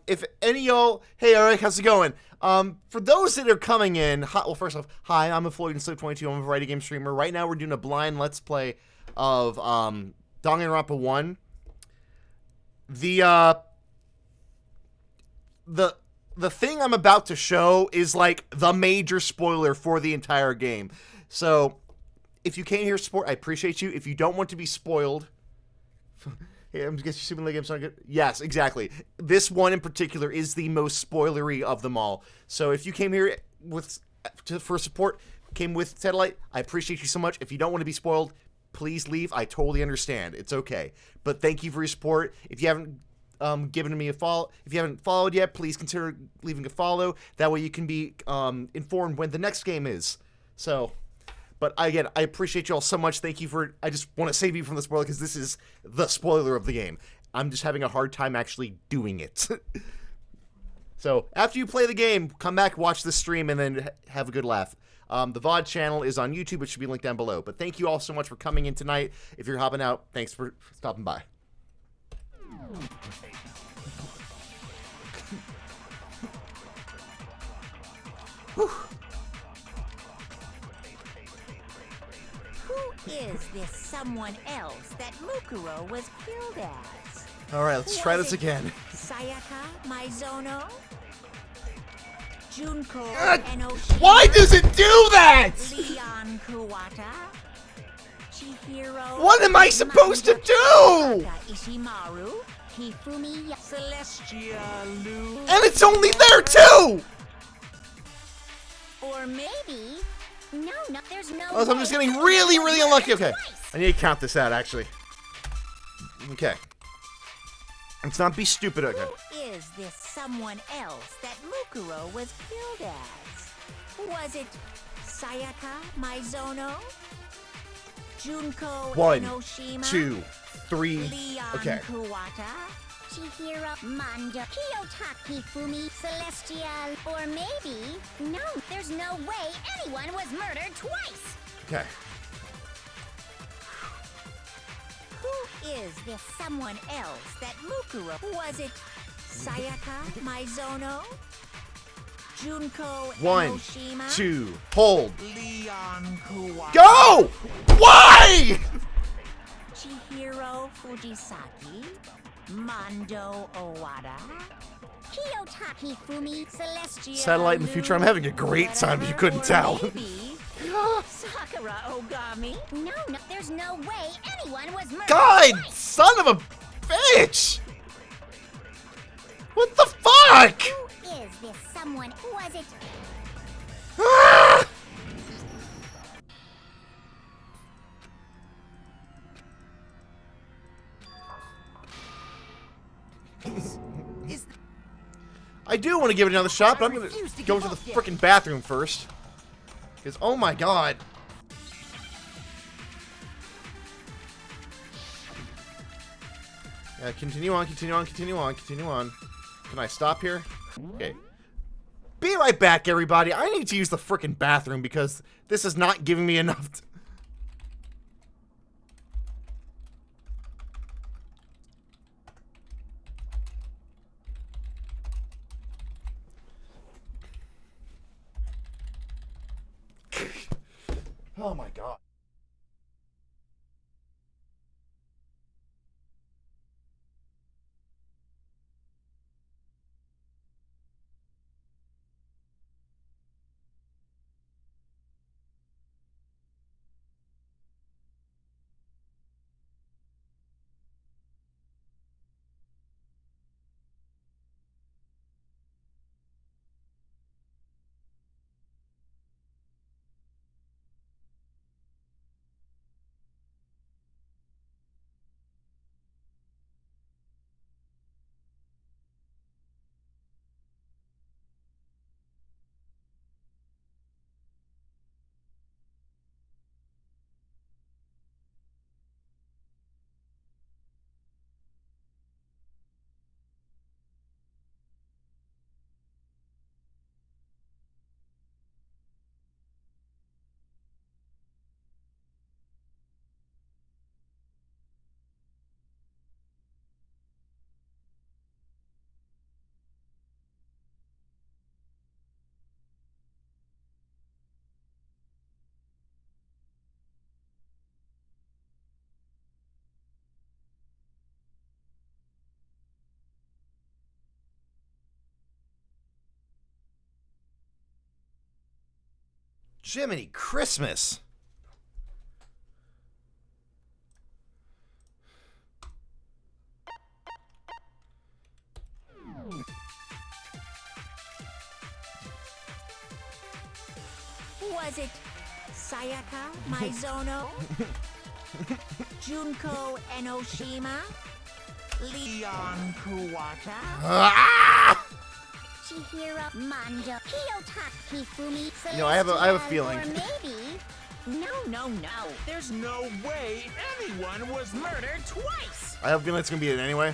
if any of y'all... Hey, Eric, how's it going? For those that are coming in... Well, first off, hi, I'm a Floyd and Slip 22. I'm a variety game streamer. Right now, we're doing a blind Let's Play of Danganronpa 1. The thing I'm about to show is like the major spoiler for the entire game. So, if you came here to support, I appreciate you. If you don't want to be spoiled... Hey, I'm just assuming the game's not good. Yes, exactly. This one in particular is the most spoilery of them all. So if you came here for support, came with Satellite, I appreciate you so much. If you don't want to be spoiled, please leave. I totally understand. It's okay. But thank you for your support. If you haven't given me a follow, if you haven't followed yet, please consider leaving a follow. That way you can be informed when the next game is. So... But again, I appreciate you all so much. Thank you for... I just want to save you from the spoiler because this is the spoiler of the game. I'm just having a hard time actually doing it. So after you play the game, come back, watch the stream, and then have a good laugh. The VOD channel is on YouTube. It should be linked down below. But thank you all so much for coming in tonight. If you're hopping out, thanks for stopping by. Who is this someone else that Mukuro was killed as? All right, let's try this again. Sayaka Maizono? Junko Enoshima? Why does it do that? Leon Kuwata? Chihiro? What am I supposed to do? Ishimaru? Hifumi Celestia Lu? And it's only there too! Or maybe... No, there's no Oh, so I'm just getting really, really unlucky. Okay. I need to count this out, actually. Okay. Let's not be stupid, okay. Who is this someone else that Mukuro was killed as? Was it Sayaka Maizono? Junko 1, Enoshima? 2, 3. Leon Okay. Kuwata? Chihiro, Mando, Kiyotaki, Fumi, Celestial, or maybe... No, there's no way anyone was murdered twice! Okay. Who is this someone else that Mukuro? Was it Sayaka Maizono? Junko 1, Enoshima? 2, hold. Leon Kuwata? Go! Why? Chihiro Fujisaki? Mondo Owada? Kiyotaki, Fumi, Celestial... Satellite in the future. I'm having a great time if you couldn't tell. Sakura Ogami? No, there's no way anyone was murdered God, twice! son of a bitch! What the fuck? Who is this someone? Was it... Ah! I do want to give it another shot, but I'm going to go to the freaking bathroom first. Because, oh my god. Yeah, continue on, continue on, continue on, continue on. Can I stop here? Okay. Be right back, everybody. I need to use the freaking bathroom because this is not giving me enough. Oh my god. Jiminy Christmas. Was it Sayaka Maizono? Junko Enoshima? Leon Kuwata? Ah! Chihiro, Mando, Kiyotaki, Fumi, Celestial, You know, I have a feeling. Or maybe... No. There's no way anyone was murdered twice. I have a feeling it's gonna be it anyway.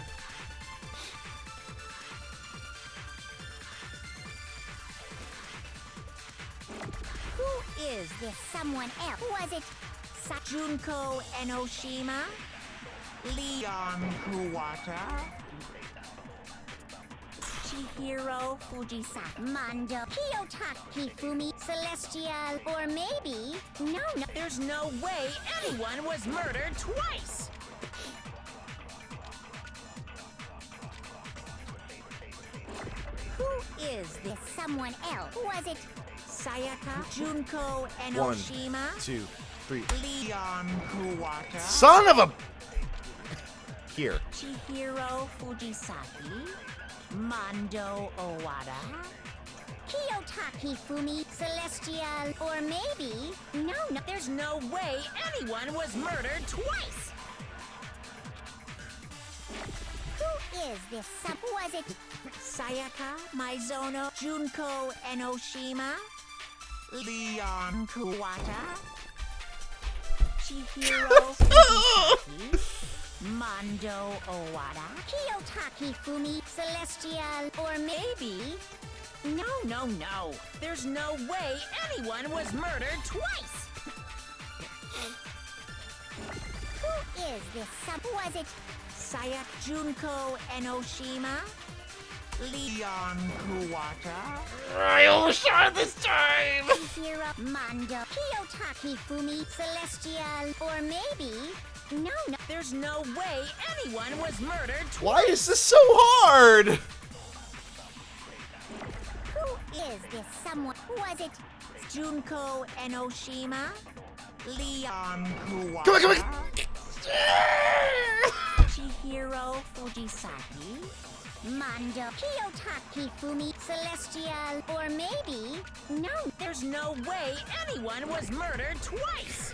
someone else? Was it Junko Enoshima? Leon Kuwata? Chihiro Fujisaki? Mondo, Kiyotaki Fumi, Celestial, or maybe... No. There's no way anyone was murdered twice! Who is this someone else? Was it Sayaka? Junko 1, Enoshima? 2, 3. Leon Kuwata? Son of a... Here. Chihiro Fujisaki? Mondo Owada? Kiyotaki Fumi, Celestial, or maybe... No. There's no way anyone was murdered twice! Who is this was it Sayaka Maizono? Junko Enoshima? Leon Kuwata? Chihiro Fujisaki? Mondo Owada? Kiyotaki Fumi, Celestial, or maybe... No. There's no way anyone was murdered twice! Who is this was it Sayaka Junko Enoshima? Leon Kuwata? I almost shot this time! Hero, Mondo, Kiyotaki Fumi, Celestial, or maybe... No. There's no way anyone was murdered twice! Why is this so hard? Who is this someone? Was it Junko Enoshima? Leon Kuwata? Come on! Chihiro Fujisaki? Mondo, Kiyotaki Fumi, Celestial, or maybe... No. There's no way anyone was murdered twice!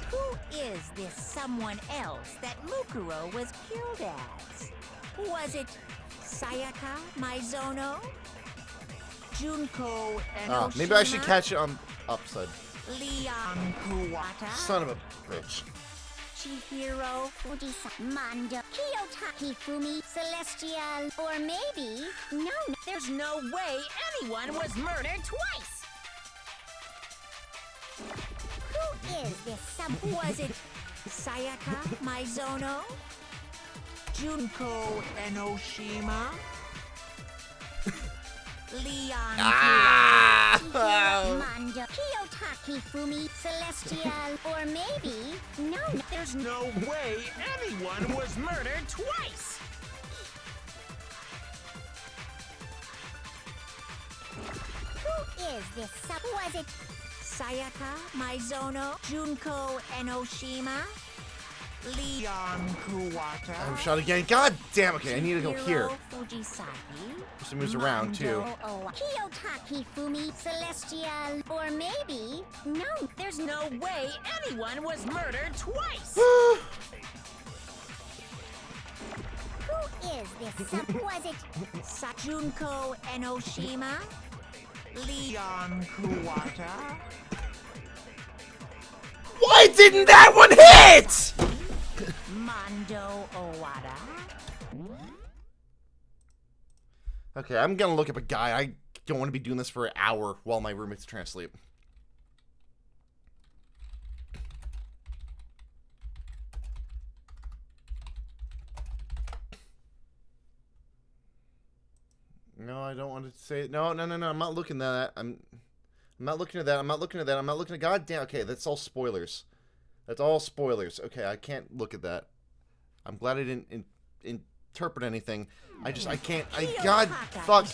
Who is this someone else that Mukuro was killed as? Was it Sayaka Maizono? Junko Enoshima? Maybe I should catch it on upside. Leon Kuwata? Son of a bitch. Chihiro Fujisaki, Mondo, Kiyotaki Fumi, Celestial, or maybe... No. There's no way anyone was murdered twice! Who is this Was it Sayaka Maizono? Junko Enoshima? Leon Kuwata? Mondo, Kiyotaki Fumi, Celestial, or maybe... No. There's no way anyone was murdered twice! Who is this was it Sayaka Maizono? Junko Enoshima? Leon Kuwata? I'm shot again. God damn. Okay, I need to go here. Fujisaki? She moves around too. Kiyotaki Fumi, Celestial, or maybe... No. There's no way anyone was murdered twice! Who is this was it Junko Enoshima? Leon Kuwata? Why didn't that one hit? Mondo Owada? Okay, I'm gonna look up a guy. I don't want to be doing this for an hour while my roommate's trying to sleep. No, I don't want to say it. No. I'm not looking at that. I'm not looking at that. I'm not looking at that. I'm not looking at... God damn. Okay, that's all spoilers. That's all spoilers. Okay, I can't look at that. I'm glad I didn't interpret anything. I can't. God, fuck.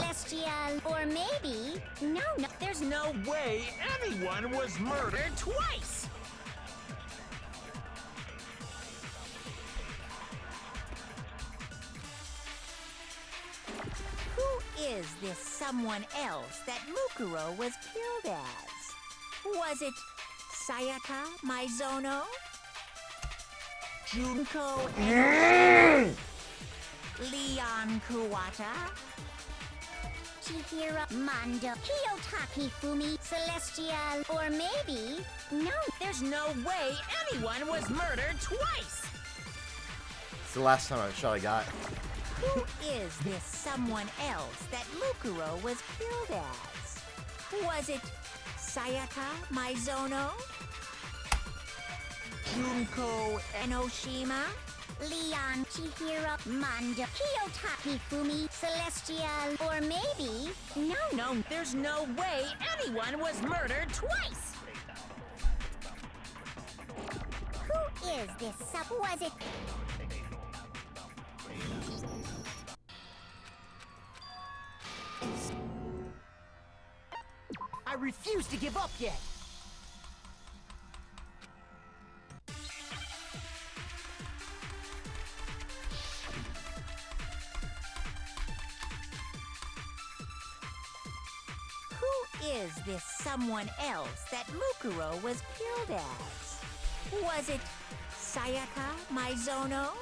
Celestial, or maybe... No. There's no way anyone was murdered twice! Who is this someone else that Mukuro was killed as? Was it Sayaka Maizono? Junko Enoshima? Leon Kuwata? Chihiro, Mondo, Kiyotaki, Fumi, Celestial, or maybe... No, There's no way anyone was murdered twice! It's the last time I got. Who is this someone else that Mukuro was killed as? Was it Sayaka Maizono? Junko Enoshima? Leon, Chihiro, Mondo, Kiyotaki, Fumi, Celestial, or maybe... No, there's no way anyone was murdered twice! Who is this was it... I refuse to give up yet. Who is this someone else that Mukuro was killed as? Was it Sayaka Maizono?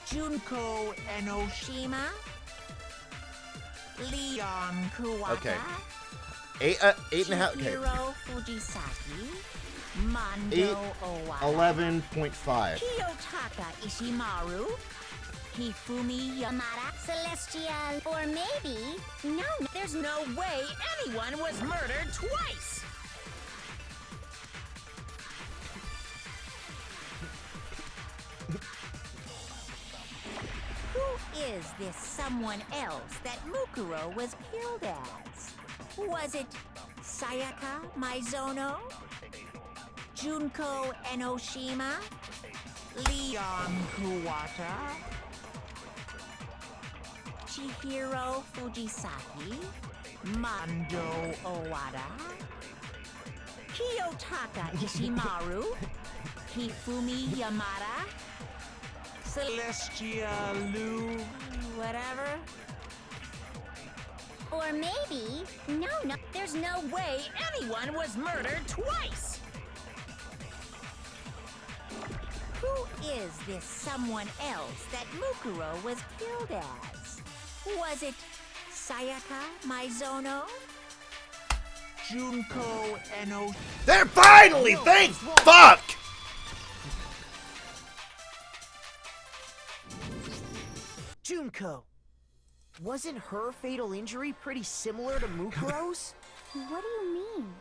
Junko Enoshima? Leon Kuwata? Okay. 8.5. Okay. Chihiro Fujisaki? Mondo 8, Owada? 11.5. Kiyotaka Ishimaru? Hifumi Yamada? Celestial, or maybe... No, there's no way anyone was murdered twice! Who is this someone else that Mukuro was killed as? Was it Sayaka Maizono? Junko Enoshima? Leon Kuwata? Chihiro Fujisaki? Mondo Owada? Kiyotaka Ishimaru? Hifumi Yamada? Celestia Lu... whatever? Or maybe... No, There's no way anyone was murdered twice! Who is this someone else that Mukuro was killed as? Was it Sayaka Maizono? Junko Eno... They're finally! Thank fuck! Junko. Wasn't her fatal injury pretty similar to Mukuro's? What do you mean?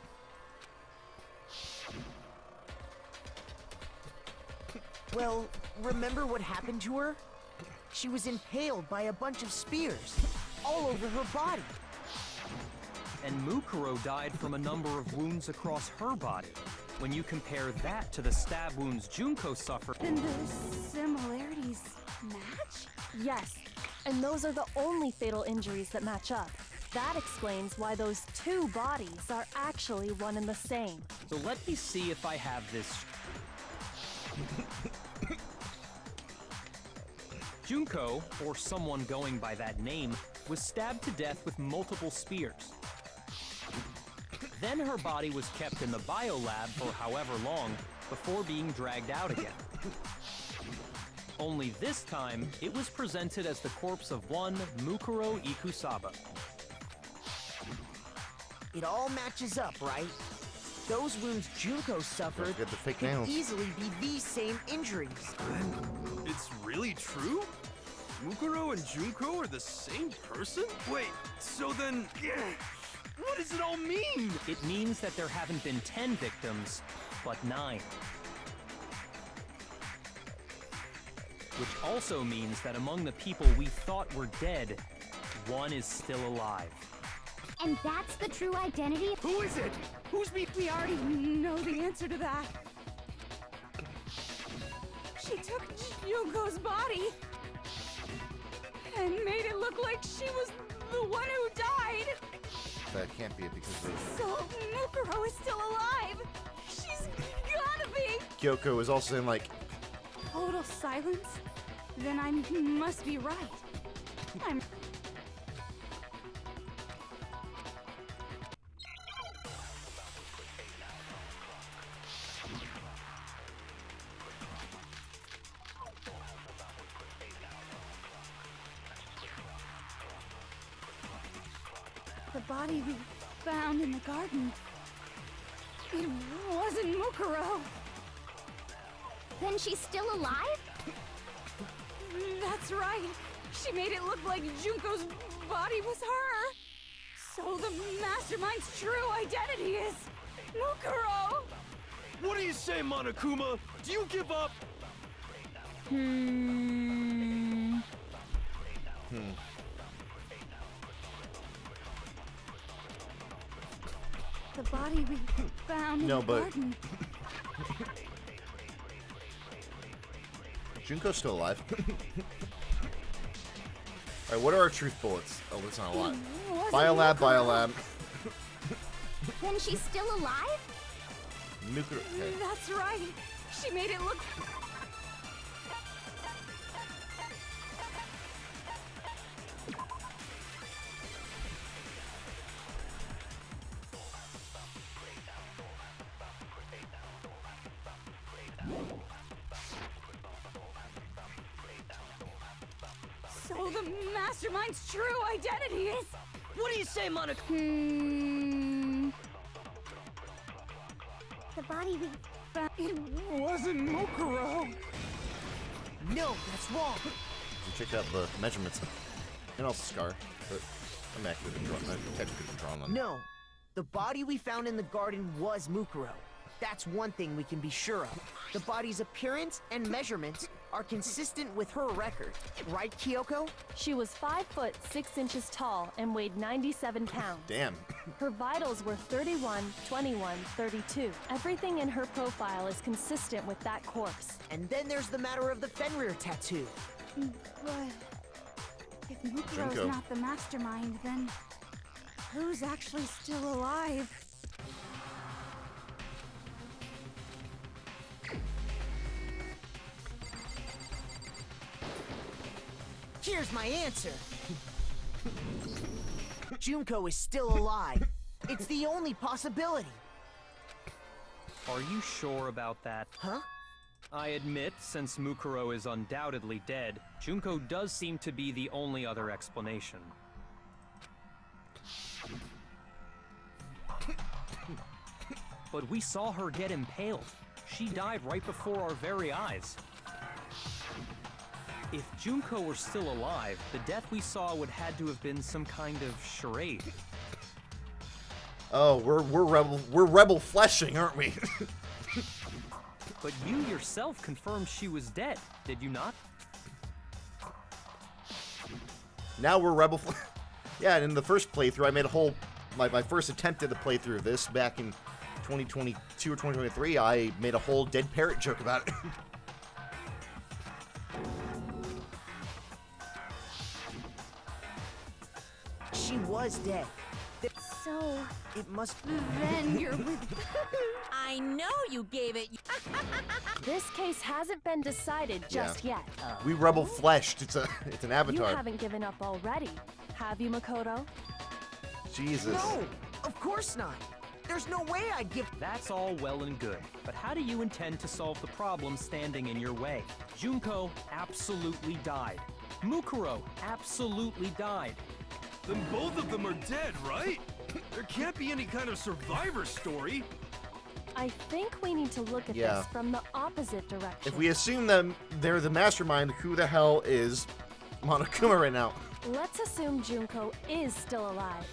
Well, remember what happened to her? She was impaled by a bunch of spears, all over her body. And Mukuro died from a number of wounds across her body. When you compare that to the stab wounds Junko suffered... Then the similarities match? Yes, and those are the only fatal injuries that match up. That explains why those two bodies are actually one and the same. So let me see if I have this... Junko, or someone going by that name, was stabbed to death with multiple spears. Then her body was kept in the biolab for however long before being dragged out again. Only this time, it was presented as the corpse of one Mukuro Ikusaba. It all matches up, right? Those wounds Junko suffered Get the fake could nails. easily be these same injuries. It's really true? Mukuro and Junko are the same person? Wait, so then... What does it all mean? It means that there haven't been 10 victims, but 9. Which also means that among the people we thought were dead, one is still alive. And that's the true identity? Who is it? Who's me? We already know the answer to that. She took Junko's body and made it look like she was the one who died. That can't be it because of... So Mukuro is still alive. She's gotta be. Kyoko is also saying, like... Total silence? Then I must be right. I'm... The body we found in the garden. It wasn't Mukuro. Then she's still alive? That's right. She made it look like Junko's body was her. So the mastermind's true identity is Mukuro. What do you say, Monokuma? Do you give up? The body we found in No, the but garden. Junko's still alive. Alright, what are our truth bullets? Oh, that's not a lot. Biolab, Biolab. Then she's still alive? Nuclear. Okay. That's right. She made it look. So the mastermind's true identity is. What do you say, Monica? The body we found. It wasn't Mukuro. No, that's wrong. Check out the measurements. And also Scar. But I'm actually technically drawn on. No, the body we found in the garden was Mukuro. That's one thing we can be sure of. The body's appearance and measurements are consistent with her record. Right, Kyoko? She was 5 foot 6 inches tall and weighed 97 pounds. Damn. Her vitals were 31, 21, 32. Everything in her profile is consistent with that course. And then there's the matter of the Fenrir tattoo. But if Mukuro's Junko. not the mastermind, then who's actually still alive? Here's my answer. Junko is still alive. It's the only possibility. Are you sure about that? Huh? I admit, since Mukuro is undoubtedly dead, Junko does seem to be the only other explanation. But we saw her get impaled. She died right before our very eyes. If Junko were still alive, the death we saw would had to have been some kind of charade. Oh, we're rebel fleshing, aren't we? But you yourself confirmed she was dead, did you not? Now we're rebel. Yeah, and in the first playthrough, I made a whole my first attempt at a playthrough of this back in 2022 or 2023. I made a whole dead parrot joke about it. She was dead. So It must. Then you're with. I know you gave it. This case hasn't been decided just yet. We rebel fleshed. It's an You avatar. haven't given up already, have you, Makoto? Jesus. No, of course not. There's no way I'd give. That's all well and good, but how do you intend to solve the problem standing in your way? Junko absolutely died. Mukuro absolutely died. Then both of them are dead, right? There can't be any kind of survivor story. I think we need to look at Yeah. this from the opposite direction. If we assume that they're the mastermind, who the hell is Monokuma right now? Let's assume Junko is still alive.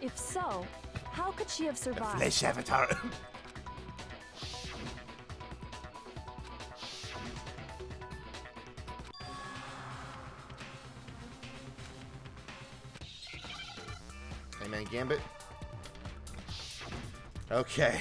If so, how could she have survived? Flesh avatar. Hey man, Gambit. Okay.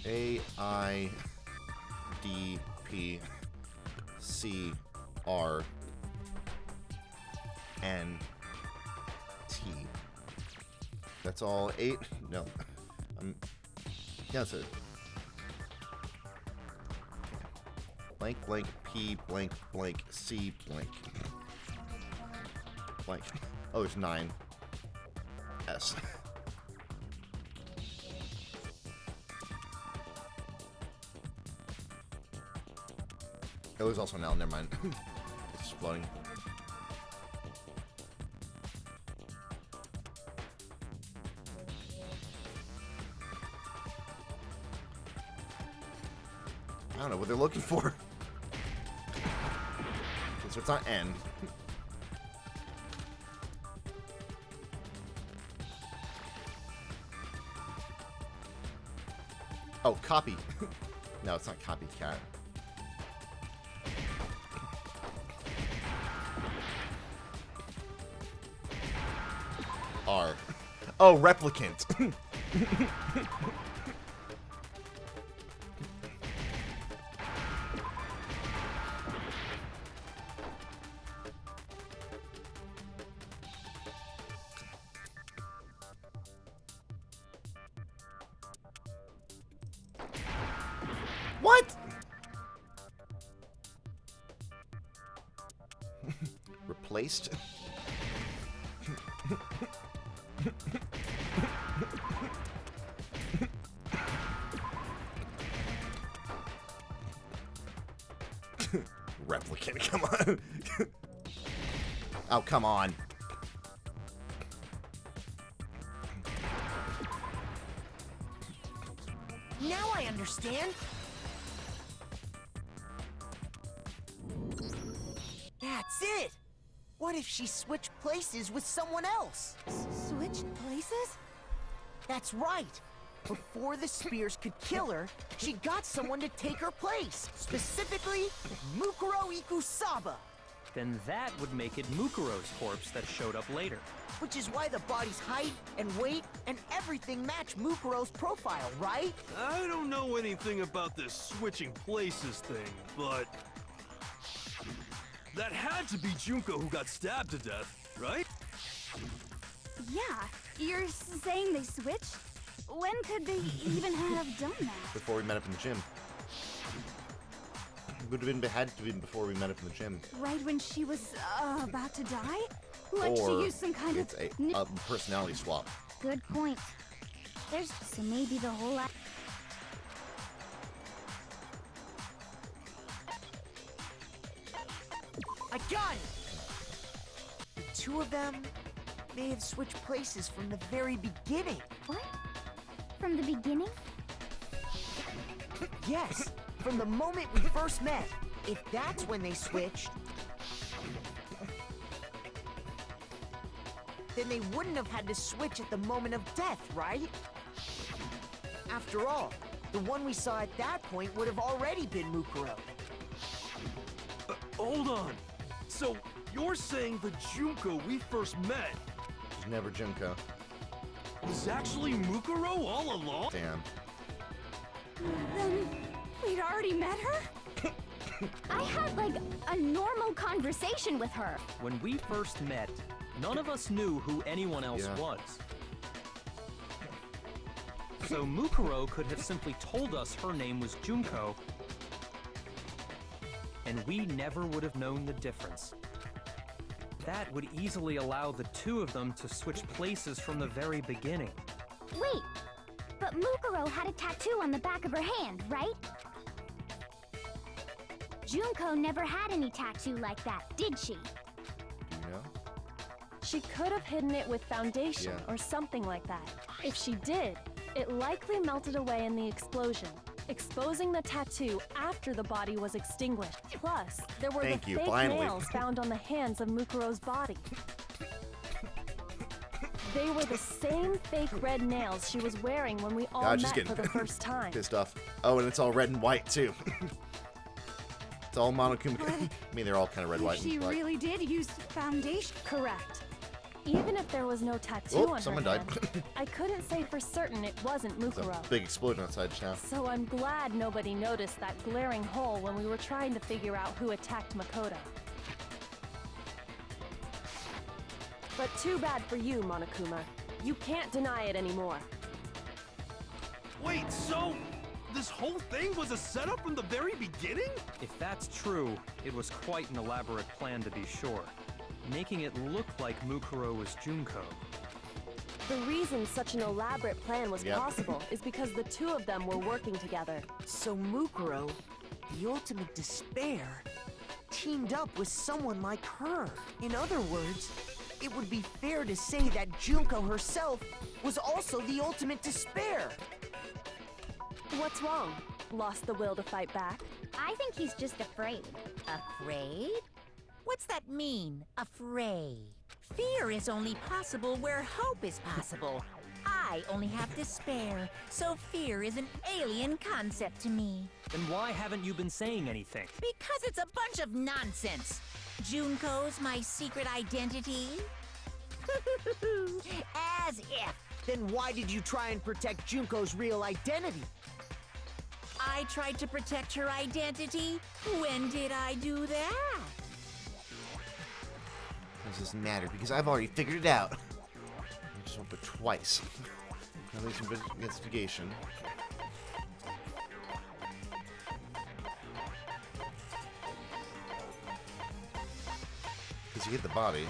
A I D P C R, N, T. That's all 8? No. Yeah, that's it. Blank, blank, P, blank, blank, C, blank. Blank. Oh, there's 9. S. Oh, there's also an L, never mind. It's just floating. I don't know what they're looking for. Okay, so it's not N. Oh, copy. No, it's not copycat. R. Oh, replicant. What? Replaced? Replicant, come on. Oh, come on. Now I understand. That's it. What if she switched places with someone else? Switched places? That's right. Before the spears could kill her, she got someone to take her place. Specifically, Mukuro Ikusaba. Then that would make it Mukuro's corpse that showed up later. Which is why the body's height and weight and everything match Mukuro's profile, right? I don't know anything about this switching places thing, but that had to be Junko who got stabbed to death, right? Yeah, you're saying they switched? When could they even have done that? Before we met up in the gym. It would have been had to be before we met up in the gym. Right when she was about to die? Like Or she used some kind it's of... a personality swap. Good point. So maybe the whole... I got it! The two of them may have switched places from the very beginning. What? From the beginning? Yes, from the moment we first met. If that's when they switched, then they wouldn't have had to switch at the moment of death, right? After all, the one we saw at that point would have already been Mukuro. Hold on. So, you're saying the Junko we first met It was never Junko. was actually Mukuro all along? Damn. Then we'd already met her? I had, like, a normal conversation with her. When we first met, none of us knew who anyone else was. So Mukuro could have simply told us her name was Junko, and we never would have known the difference. That would easily allow the two of them to switch places from the very beginning. Wait, but Mukuro had a tattoo on the back of her hand, right? Junko never had any tattoo like that, did she? Do you know? She could have hidden it with foundation or something like that. If she did, it likely melted away in the explosion, exposing the tattoo after the body was extinguished. Plus, there were the fake nails found on the hands of Mukuro's body. They were the same fake red nails she was wearing when we all met for the first time. Pissed off. Oh, and it's all red and white too. It's all Monokuma. I mean, they're all kind of red, white, She and black. really did use foundation. Correct. Even if there was no tattoo Oh, on someone her died. hand, I couldn't say for certain it wasn't There's Mukuro. a big explosion outside just now. So I'm glad nobody noticed that glaring hole when we were trying to figure out who attacked Makoto. But too bad for you, Monokuma. You can't deny it anymore. Wait, so this whole thing was a setup from the very beginning? If that's true, it was quite an elaborate plan to be sure. Making it look like Mukuro was Junko. The reason such an elaborate plan was possible is because the two of them were working together. So Mukuro, the ultimate despair, teamed up with someone like her. In other words, it would be fair to say that Junko herself was also the ultimate despair. What's wrong? Lost the will to fight back? I think he's just afraid. Afraid? What's that mean, afraid? Fear is only possible where hope is possible. I only have despair, so fear is an alien concept to me. Then why haven't you been saying anything? Because it's a bunch of nonsense. Junko's my secret identity? As if. Then why did you try and protect Junko's real identity? I tried to protect her identity? When did I do that? This doesn't matter because I've already figured it out. I just went but twice. Now there's some investigation. Because you hit the body.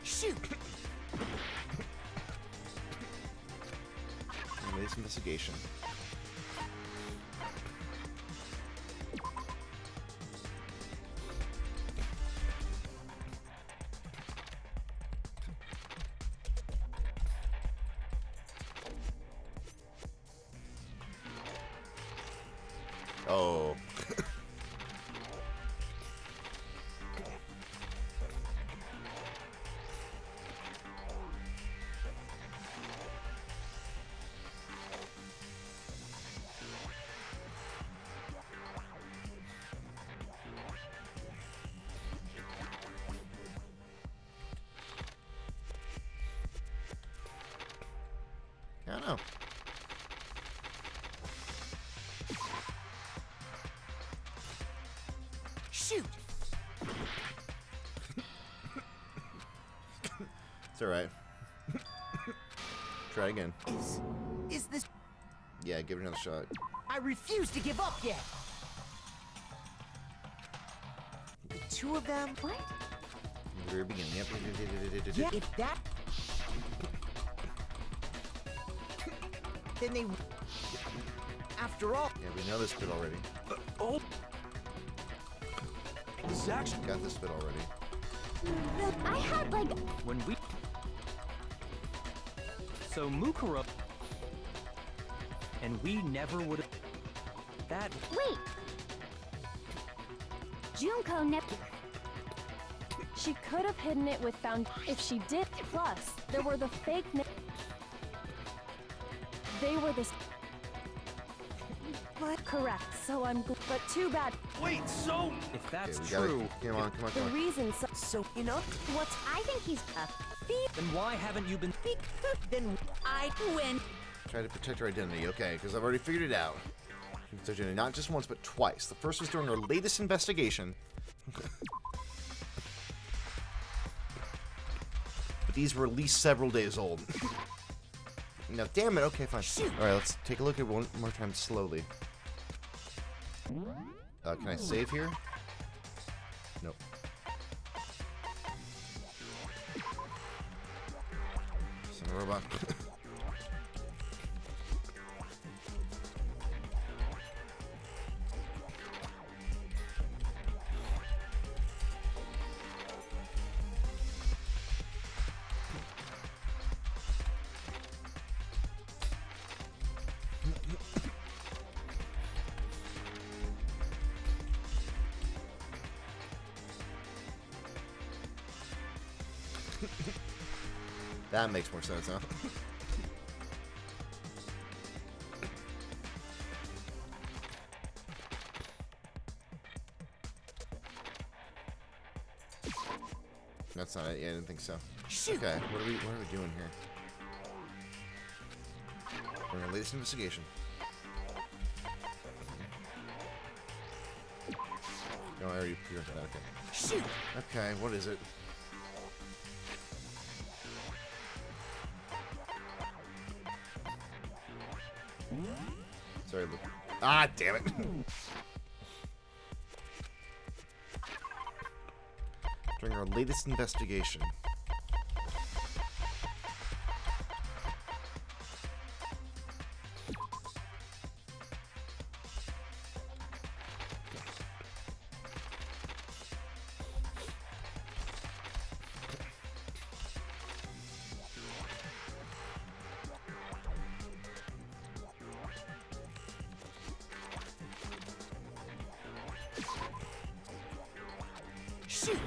Shoot! There's investigation. Oh. I don't know. Shoot! It's alright. Try again. Is this... Yeah, give it another shot. I refuse to give up yet! The two of them? What? From the very beginning. Yep. Yeah, if that... Then they... After all... Yeah, we know this bit already. Oh! This actually got this bit already. I had like... When we... So Mukuro... And we never would have... That... Wait! Junko never... She could have hidden it with found... If she did... Plus, there were the fake... They were the... But correct, so I'm... But too bad. Wait, so... If that's Okay, true... Come on, come on, The come on. reason So, you know, What's... I think he's... Then why haven't you been... Then I win. Try to protect her identity, okay, because I've already figured it out. She protected her identity not just once, but twice. The first was during our latest investigation. But these were at least several days old. Now, damn it, okay, fine. Alright, let's take a look at it one more time slowly. Can I save here? Nope. Son of a robot. That makes more sense, huh? That's not it. Yeah, I didn't think so. Shoot. Okay, what are we doing here? We're in our latest investigation. No, I already peered that. Okay. Shoot! Okay, what is it? Sorry, look. Ah, damn it. During our latest investigation. Shoot!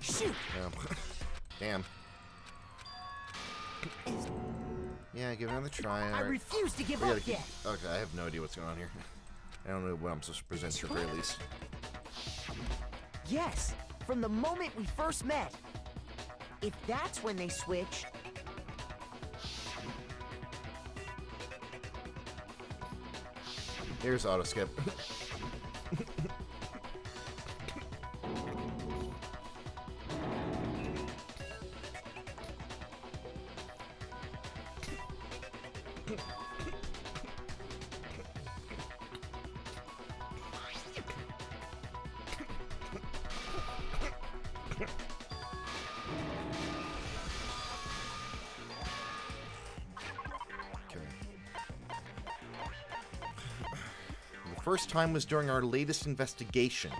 Shoot! Damn. Yeah, give it another try. I refuse to give up yet. Okay, I have no idea what's going on here. I don't know what I'm supposed to present to the very least. Yes, from the moment we first met. If that's when they switched. Here's auto skip. First time was during our latest investigation.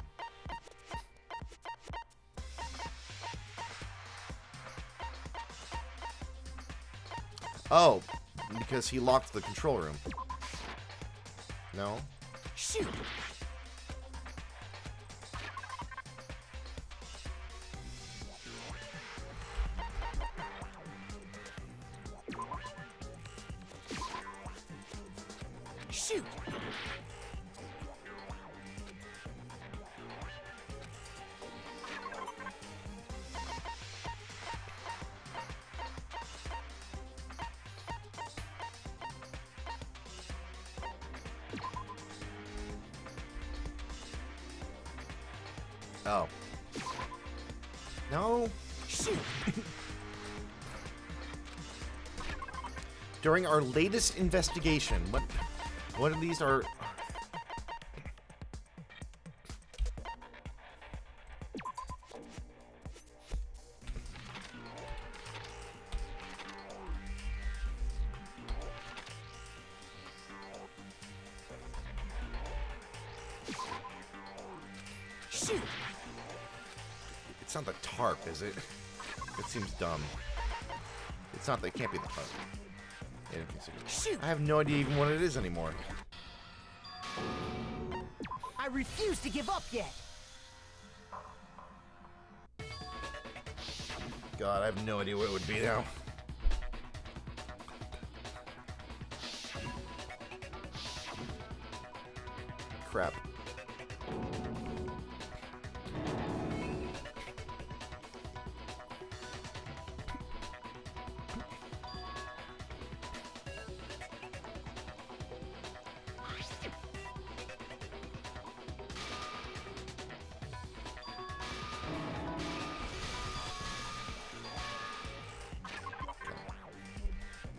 Oh, because he locked the control room. No? Shoot! Shoot! Oh. No. Shoot. During our latest investigation, what of these are? Shoot. It's not the tarp, is it? It seems dumb. It's not. It can't be the tarp. Yeah, okay, so Shoot. I have no idea even what it is anymore. I refuse to give up yet. God, I have no idea what it would be now. Crap.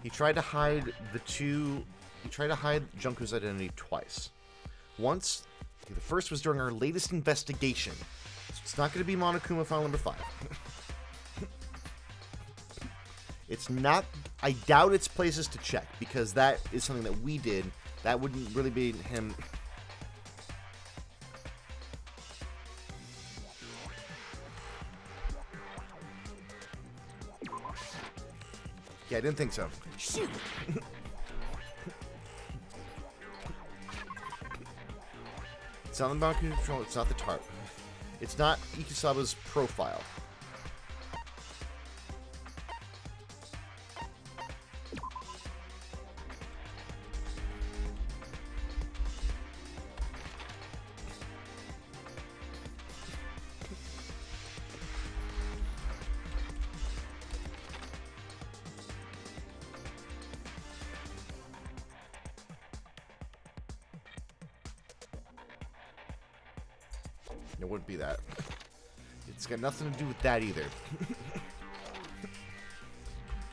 He tried to hide Junko's identity twice. Once, the first was during our latest investigation. So it's not going to be Monokuma file number 5. It's not. I doubt it's places to check because that is something that we did. That wouldn't really be him. Yeah, I didn't think so. Shoot. It's not the mountain control. It's not the tarp. It's not Ikusaba's profile. It wouldn't be that. It's got nothing to do with that either.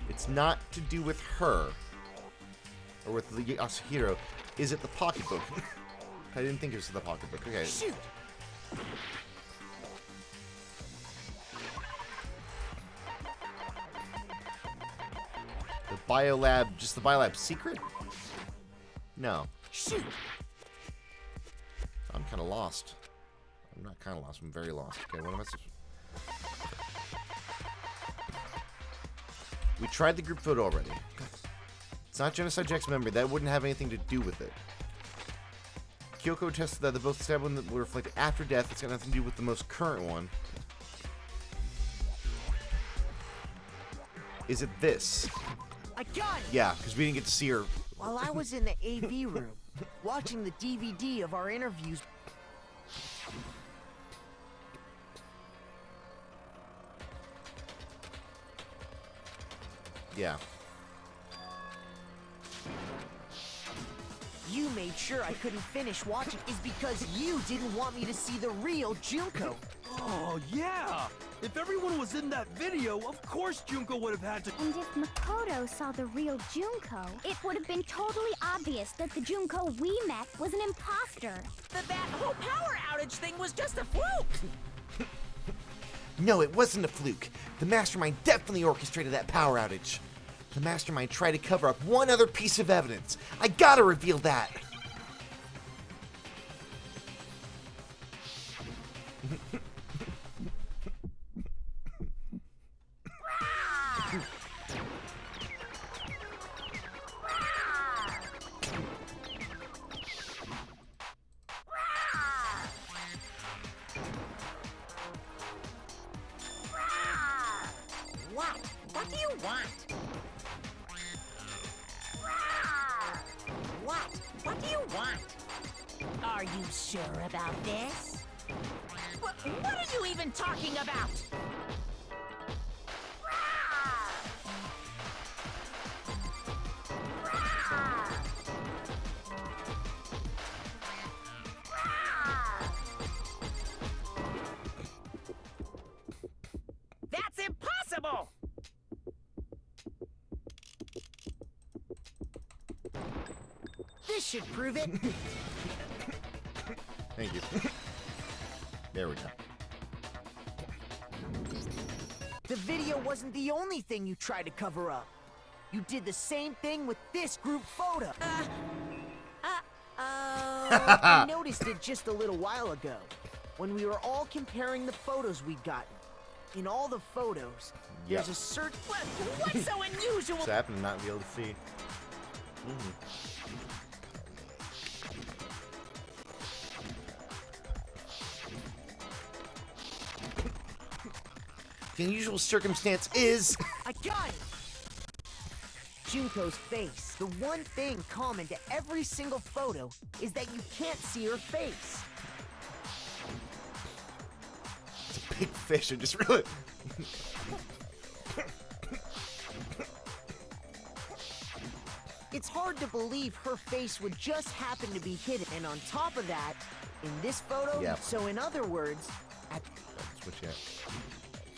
It's not to do with her. Or with the Yasuhiro. Is it the pocketbook? I didn't think it was the pocketbook. Okay. Shoot! The biolab, just the biolab secret? No. Shoot! I'm kind of lost. I'm not kind of lost. I'm very lost. Okay, what am I supposed We tried the group photo already. It's not Genocide Jack's memory. That wouldn't have anything to do with it. Kyoko tested that the both stabbed one that were reflected after death. It's got nothing to do with the most current one. Is it this? I got it! Yeah, because we didn't get to see her. While I was in the AV room, watching the DVD of our interviews... Yeah. You made sure I couldn't finish watching is because you didn't want me to see the real Junko. Oh, yeah! If everyone was in that video, of course Junko would have had to... And if Makoto saw the real Junko, it would have been totally obvious that the Junko we met was an imposter. That whole power outage thing was just a fluke! No, it wasn't a fluke. The Mastermind definitely orchestrated that power outage. The Mastermind tried to cover up one other piece of evidence. I gotta reveal that. What? What do you want? What? What do you want? Are you sure about this? What are you even talking about? That's impossible! This should prove it. Thank you. There we go. The video wasn't the only thing you tried to cover up. You did the same thing with this group photo. I noticed it just a little while ago, when we were all comparing the photos we'd gotten. In all the photos, there's a certain... What's so unusual? Just happen to not be able to see. The unusual circumstance is... I got it! Junko's face. The one thing common to every single photo is that you can't see her face. It's a big fish. I just really... It's hard to believe her face would just happen to be hidden. And on top of that, in this photo, so in other words,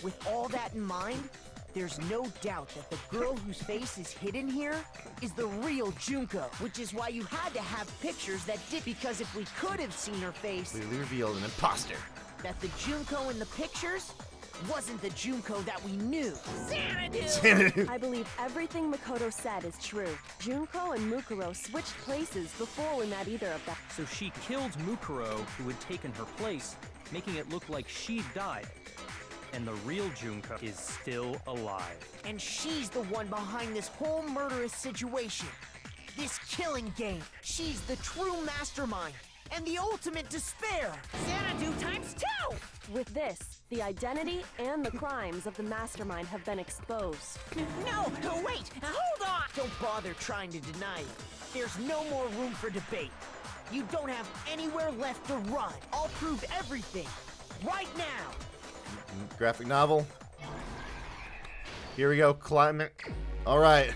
with all that in mind, there's no doubt that the girl whose face is hidden here is the real Junko, which is why you had to have pictures that did, because if we could have seen her face, clearly revealed an imposter. That the Junko in the pictures wasn't the Junko that we knew. Xanadu! I believe everything Makoto said is true. Junko and Mukuro switched places before we met either of them. So she killed Mukuro, who had taken her place, making it look like she'd died. And the real Junko is still alive. And she's the one behind this whole murderous situation. This killing game. She's the true mastermind. And the ultimate despair. Xanadu times 2! With this, the identity and the crimes of the mastermind have been exposed. No, wait, hold on! Don't bother trying to deny it. There's no more room for debate. You don't have anywhere left to run. I'll prove everything. Right now. Graphic novel. Here we go. Climate. All right.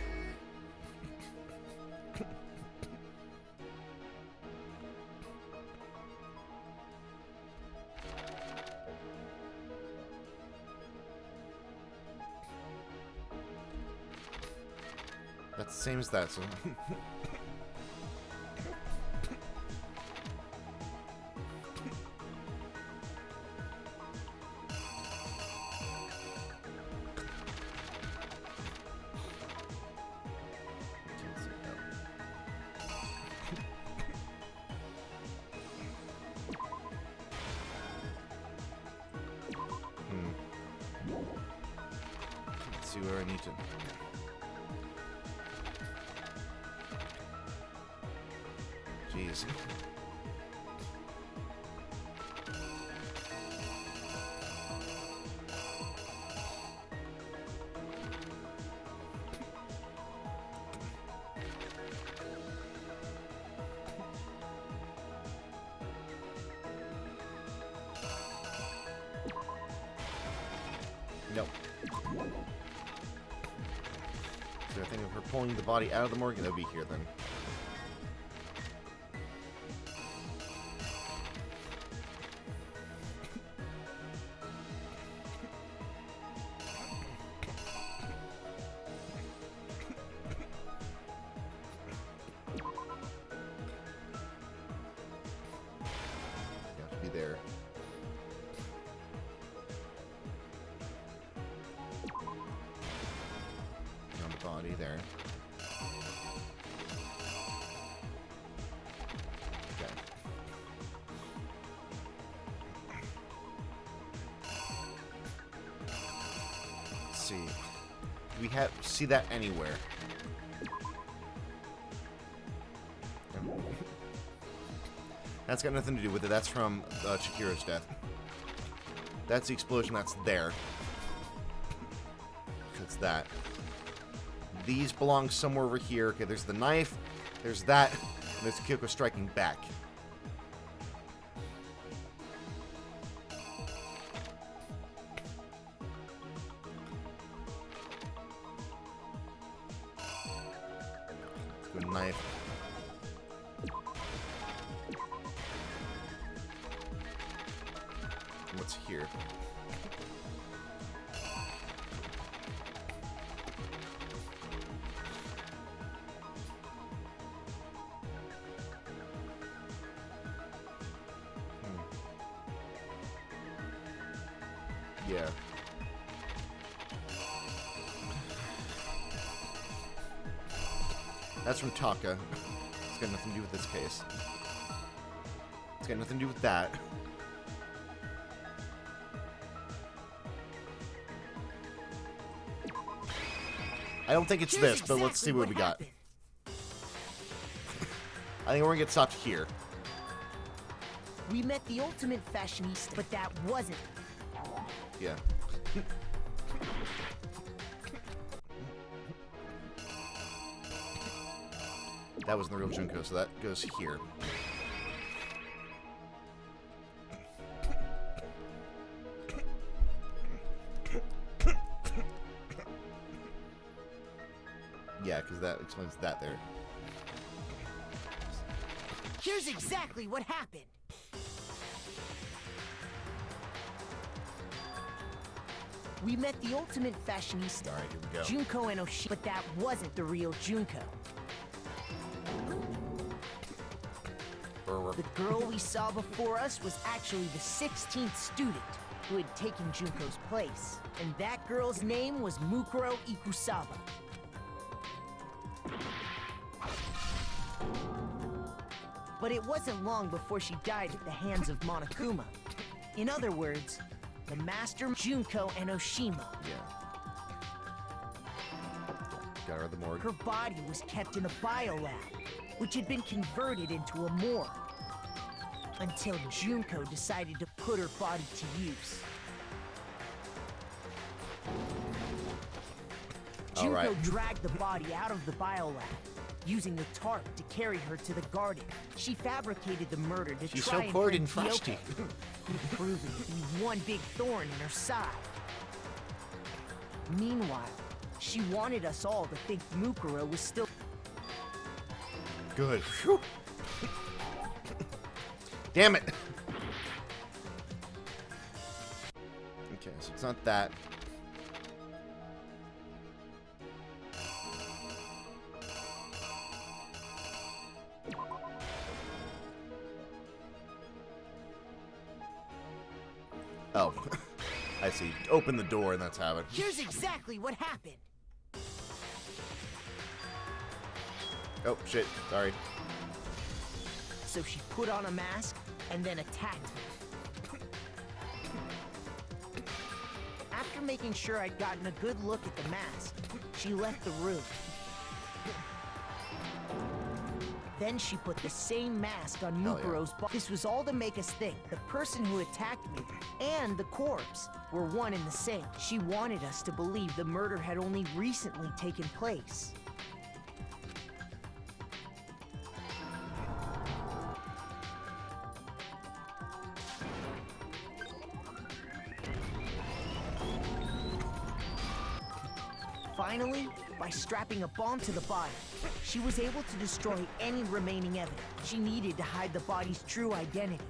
That's the same as that, so. Let's see where I need to. Jeez. No. So I think if we're pulling the body out of the morgue, that'll be here then. You have to be there. On the body there. Okay. Let's see. Do we have see that anywhere? No. That's got nothing to do with it. That's from Chihira's death. That's the explosion that's there. It's that. These belong somewhere over here. Okay, there's the knife, there's that, and there's Kyoko striking back. Let's go knife. What's here? Yeah. That's from Taka. It's got nothing to do with this case. It's got nothing to do with that. I don't think it's this, but let's see what we got. I think we're gonna get stopped here. We met the ultimate fashionista, but that wasn't. Yeah. That wasn't the real Junko, so that goes here. Yeah, because that explains that there. Here's exactly what happened. We met the ultimate fashionista, All right, here we go. Junko and Oshima, but that wasn't the real Junko. The girl we saw before us was actually the 16th student who had taken Junko's place, and that girl's name was Mukuro Ikusaba. But it wasn't long before she died at the hands of Monokuma. In other words, the master Junko and Oshima. Yeah. Got her at the morgue. Her body was kept in a biolab, which had been converted into a morgue. Until Junko decided to put her body to use. All right. Junko dragged the body out of the biolab, using the tarp to carry her to the garden. She fabricated the murder to She's try so and bored bring and frosty. proving to be one big thorn in her side. Meanwhile, she wanted us all to think Mukuro was still... Good. Whew. Damn it. Okay, so it's not that. Oh, I see. Open the door and that's how it. Here's exactly what happened. Oh, shit. Sorry. So she put on a mask and then attacked me. After making sure I'd gotten a good look at the mask, she left the room. Then she put the same mask on Mukuro's body. This was all to make us think the person who attacked me and the corpse were one and the same. She wanted us to believe the murder had only recently taken place. Finally, by strapping a bomb to the body, she was able to destroy any remaining evidence. She needed to hide the body's true identity.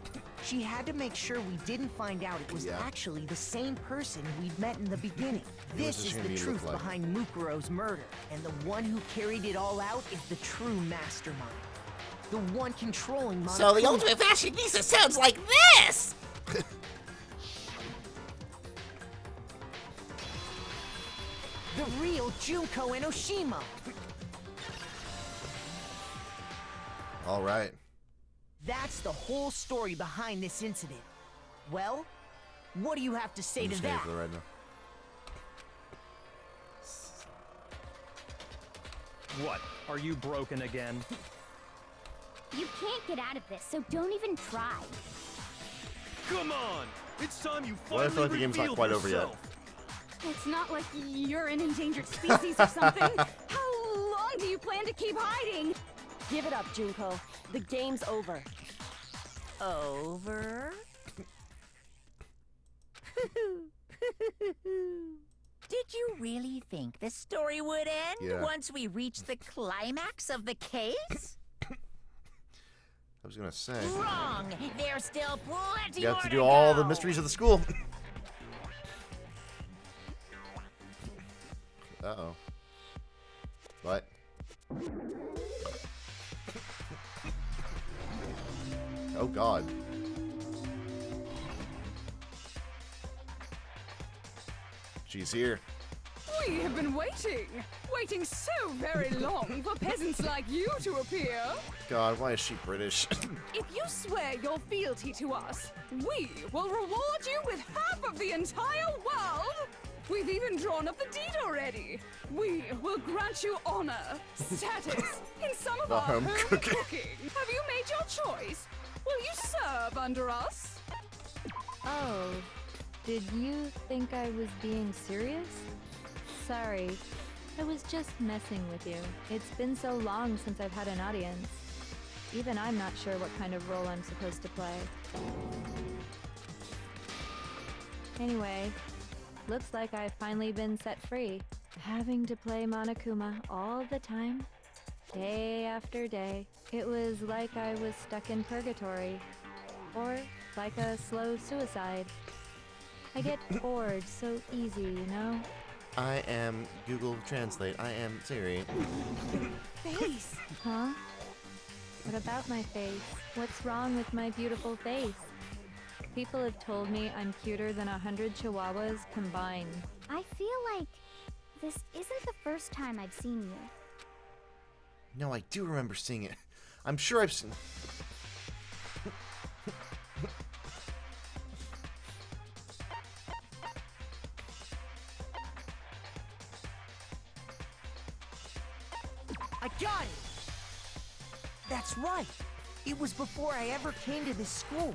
She had to make sure we didn't find out it was actually the same person we'd met in the beginning. This is the truth behind Mukuro's murder, and the one who carried it all out is the true mastermind. The one controlling Monokuma. So the ultimate fashionista sounds like this! The real Junko Enoshima. All right. That's the whole story behind this incident. Well, what do you have to say I'm to just that? for the right now. What? Are you broken again? You can't get out of this, so don't even try. Come on! It's time you Well, I finally feel like the game's not revealed quite over yet. yourself. It's not like you're an endangered species or something. How long do you plan to keep hiding? Give it up, Junko. The game's over. Over? Did you really think the story would end once we reached the climax of the case? I was gonna say. Wrong! There's still plenty You more have to to do all go. the mysteries of the school. Uh-oh. What? Oh, God. She's here. We have been waiting so very long for peasants like you to appear. God, why is she British? If you swear your fealty to us, we will reward you with half of the entire world. We've even drawn up the deed already. We will grant you honor, status, in some of The our home home cooking. cooking. Have you made your choice? Will you serve under us? Oh, did you think I was being serious? Sorry, I was just messing with you. It's been so long since I've had an audience. Even I'm not sure what kind of role I'm supposed to play. Anyway, looks like I've finally been set free. Having to play Monokuma all the time, day after day. It was like I was stuck in purgatory. Or like a slow suicide. I get bored so easy, you know? I am Google Translate. I am Siri. Face! Huh? What about my face? What's wrong with my beautiful face? People have told me I'm cuter than 100 chihuahuas combined. I feel like this isn't the first time I've seen you. No, I do remember seeing it. I'm sure I've seen... I got it! That's right! It was before I ever came to this school.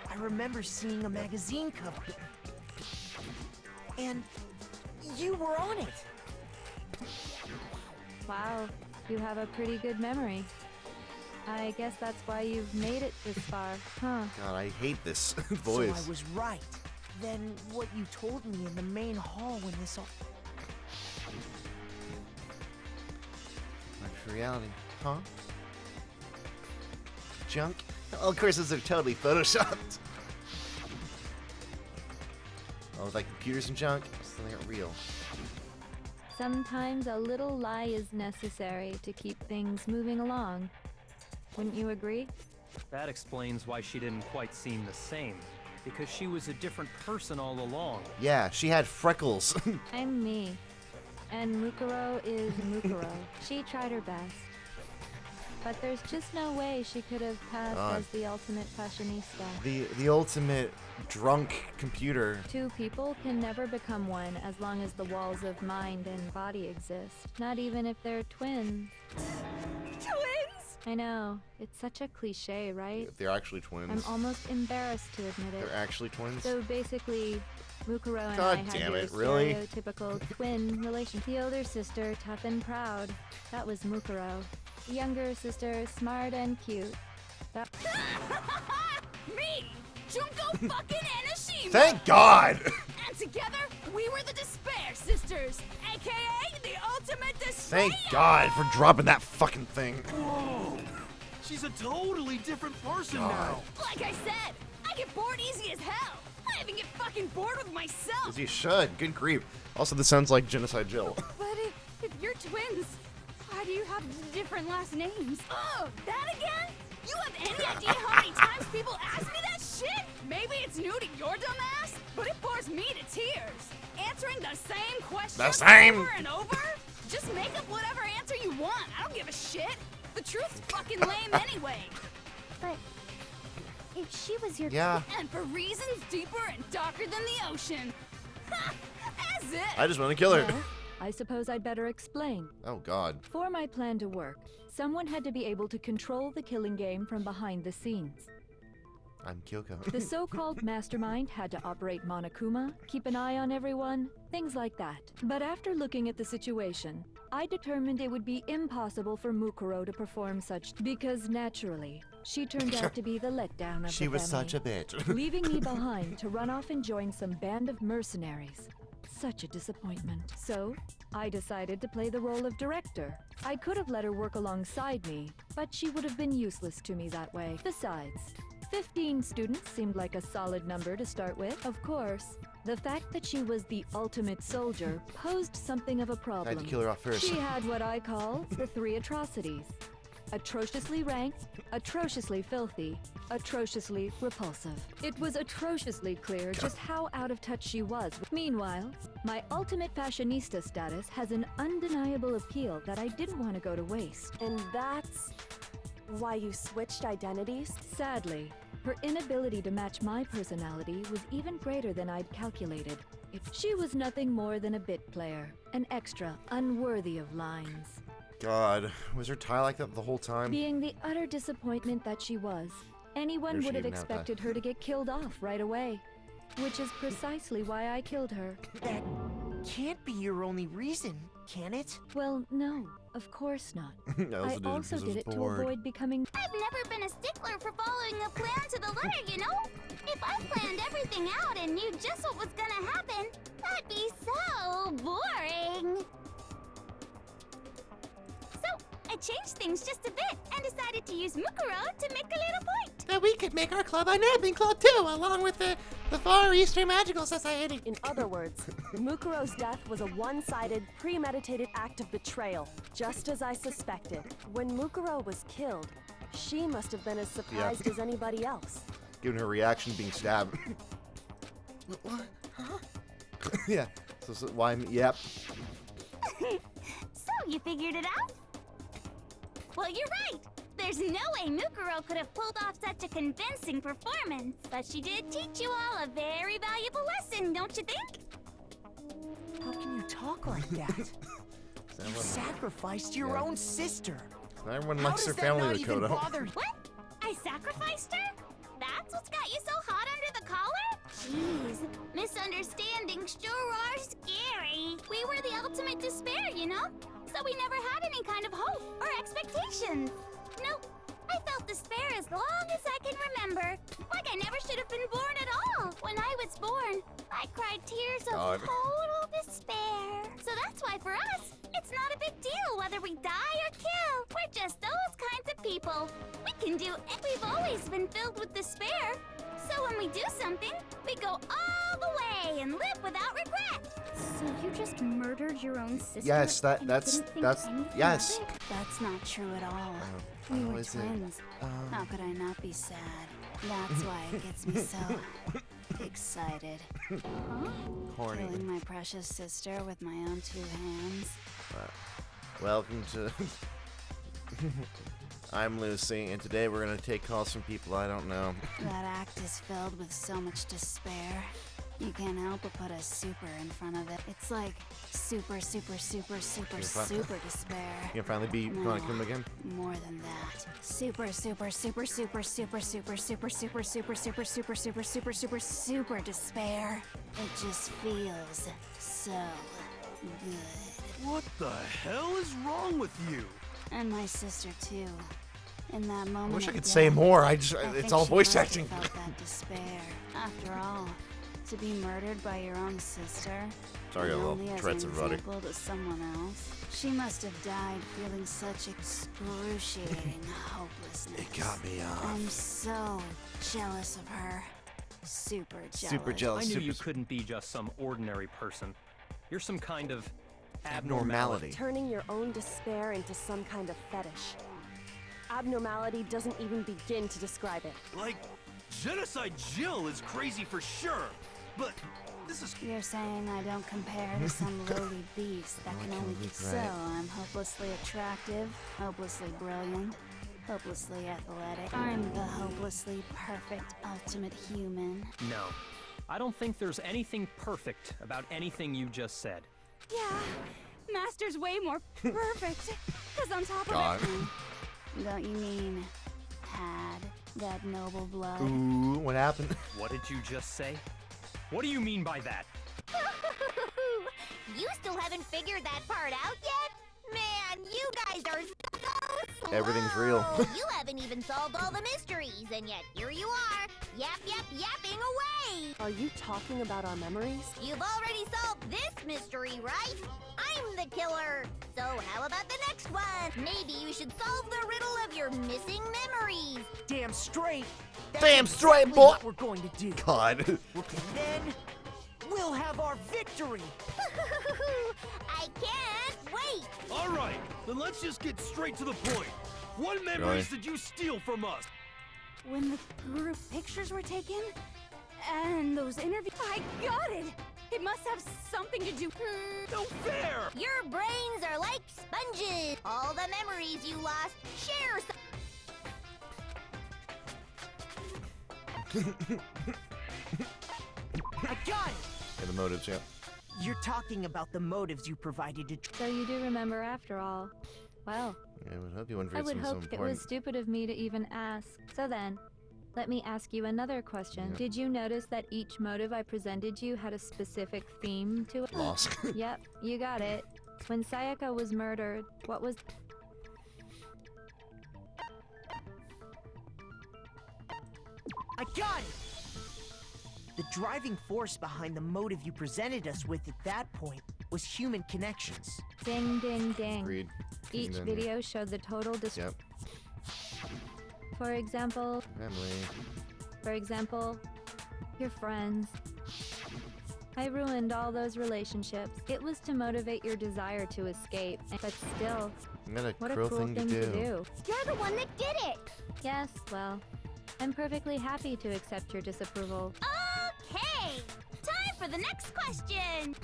I remember seeing a magazine cover. And you were on it! Wow, you have a pretty good memory. I guess that's why you've made it this far, huh? God, I hate this voice. So I was right. Then what you told me in the main hall when this all... Like reality. Huh? Junk? Oh, of course, those are totally photoshopped. Oh, like computers and junk? Something not real. Sometimes a little lie is necessary to keep things moving along. Wouldn't you agree? That explains why she didn't quite seem the same. because she was a different person all along. Yeah, she had freckles. I'm me. And Mukuro is Mukuro. She tried her best. But there's just no way she could have passed as the ultimate fashionista. The ultimate drunk computer. Two people can never become one as long as the walls of mind and body exist. Not even if they're twins. Twins? I know. It's such a cliche, right? They're actually twins. I'm almost embarrassed to admit it. They're actually twins? So basically, Mukuro and God I had damn your it, really? stereotypical twin relation. The older sister, tough and proud. That was Mukuro. The younger sister, smart and cute. That Me! Junko fucking Enoshima! Thank God! And together, we were the Despair Sisters, aka the ultimate despair! Thank God for dropping that fucking thing. Whoa! She's a totally different person now. Like I said, I get bored easy as hell. I even get fucking bored with myself. As you should. Good grief. Also, this sounds like Genocide Jill. But if you're twins, why do you have different last names? Oh, that again? You have any idea how many times people ask me that shit? Maybe it's new to your dumb ass, but it bores me to tears. Answering the same question over and over? Just make up whatever answer you want. I don't give a shit. The truth's fucking lame anyway. But if she was your And for reasons deeper and darker than the ocean. Ha! As if. I just want to kill her. Well, I suppose I'd better explain. Oh, God. For my plan to work, someone had to be able to control the killing game from behind the scenes. I'm Kyoko. The so-called mastermind had to operate Monokuma, keep an eye on everyone, things like that. But after looking at the situation, I determined it would be impossible for Mukuro to perform such, because naturally, she turned out to be the letdown of She the was family, such a bitch. leaving me behind to run off and join some band of mercenaries. Such a disappointment. So, I decided to play the role of director. I could have let her work alongside me, but she would have been useless to me that way. Besides, 15 students seemed like a solid number to start with. Of course, the fact that she was the ultimate soldier posed something of a problem. I had to kill her off first. She had what I call the three atrocities. Atrociously ranked, atrociously filthy, atrociously repulsive. It was atrociously clear just how out of touch she was. Meanwhile, my ultimate fashionista status has an undeniable appeal that I didn't want to go to waste. And that's why you switched identities? Sadly, her inability to match my personality was even greater than I'd calculated. She was nothing more than a bit player, an extra unworthy of lines. God, was her tie like that the whole time? Being the utter disappointment that she was, anyone would have expected her to get killed off right away. Which is precisely why I killed her. That can't be your only reason, can it? Well, no, of course not. I also did it to avoid becoming... I've never been a stickler for following a plan to the letter, you know? If I planned everything out and knew just what was gonna happen, that'd be so boring. So, I changed things just a bit and decided to use Mukuro to make a little point. That we could make our club a napping club too, along with the Far Eastern Magical Society. In other words, Mukuro's death was a one-sided, premeditated act of betrayal, just as I suspected. When Mukuro was killed, she must have been as surprised as anybody else. Given her reaction being stabbed. What? Huh? Yeah. So why? Yep. So, you figured it out? Well, you're right. There's no way Mukuro could have pulled off such a convincing performance. But she did teach you all a very valuable lesson, don't you think? How can you talk like that? You sacrificed your own sister. Not everyone likes their family, Dakota. What? I sacrificed her? That's what's got you so hot under the collar? Jeez, misunderstandings sure are scary. We were the ultimate despair, you know? So we never had any kind of hope or expectations. Nope, I felt despair as long as I can remember. Like I never should have been born at all. When I was born, I cried tears of total despair. So that's why for us, it's not a big deal whether we die or kill. We're just those kinds of people. We can do it. We've always been filled with despair. So when we do something, we go all the way and live without regret. So you just murdered your own sister? Yes, that's yes. That's not true at all. We were twins. How could I not be sad? That's why it gets me so. excited. Horny. Killing my precious sister with my own 2 hands. Welcome to... I'm Lucy, and today we're gonna take calls from people I don't know. That act is filled with so much despair. You can't help but put a super in front of it. It's like super despair. You can finally be Monokuma again? More than that. Super despair. It just feels so good. What the hell is wrong with you? And my sister too. In that moment, I wish I of could death, say more. I it's think all she voice must have acting. Felt that despair. After all, to be murdered by your own sister. Sorry, and a little only as Tourette's, an everybody. example to someone else. She must have died feeling such excruciating hopelessness. It got me off. I'm so jealous of her. Super jealous. Super jealous. I knew you super- couldn't be just some ordinary person. You're some kind of Abnormality. Turning your own despair into some kind of fetish. Abnormality doesn't even begin to describe it. Like, Genocide Jill is crazy for sure, but this is... You're saying I don't compare to some lowly beast that can only be so. I'm hopelessly attractive, hopelessly brilliant, hopelessly athletic. I'm the hopelessly perfect ultimate human. No. I don't think there's anything perfect about anything you just said. Yeah, Master's way more perfect. Cause on top God. of it, don't you mean had that noble blood? Ooh, what happened? What did you just say? What do you mean by that? You still haven't figured that part out yet? Man, you guys are so slow. Everything's real. You haven't even solved all the mysteries, and yet here you are, yapping away. Are you talking about our memories? You've already solved this mystery, right? I'm the killer. So how about the next one? Maybe you should solve the riddle of your missing memories. Damn straight. Damn straight, exactly boy. What we're going to do. God. And then we'll have our victory. I can't wait. All right, then let's just get straight to the point. What memories did you steal from us? When the group pictures were taken, and those interviews, I got it. It must have something to do. No fair. Your brains are like sponges. All the memories you lost, share some. I got it. Yeah, the motives, yeah. You're talking about the motives you provided to... So you do remember after all. Well, I would hope you wouldn't I forget would something so hope it important. was stupid of me to even ask. So then, let me ask you another question. Yeah. Did you notice that each motive I presented you had a specific theme to it? Lost. Yep, you got it. When Sayaka was murdered, what was... I got it! The driving force behind the motive you presented us with at that point was human connections. Ding, ding, ding. Agreed. Each And then- video showed the total Yep. For example, Family. your friends. I ruined all those relationships. It was to motivate your desire to escape. But still, What a what a cruel cruel thing to do. You're the one that did it. Yes, well, I'm perfectly happy to accept your disapproval. Okay, time for the next question.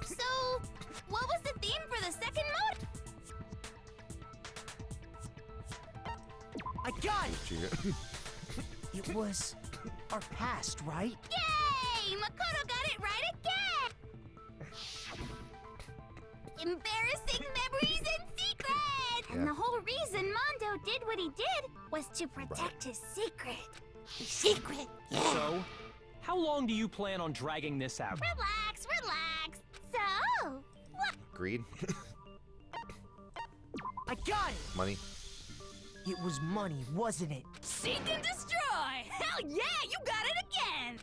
So what was the theme for the second mode? I got it! It was our past, right? Yay! Makoto got it right again! Embarrassing memories and secrets! And Yeah. the whole reason Mondo did what he did was to protect his secret. Secret, yeah. So, how long do you plan on dragging this out? Relax. So, what? Greed. I got it! Money. It was money, wasn't it? Seek and destroy! Hell yeah, you got it again!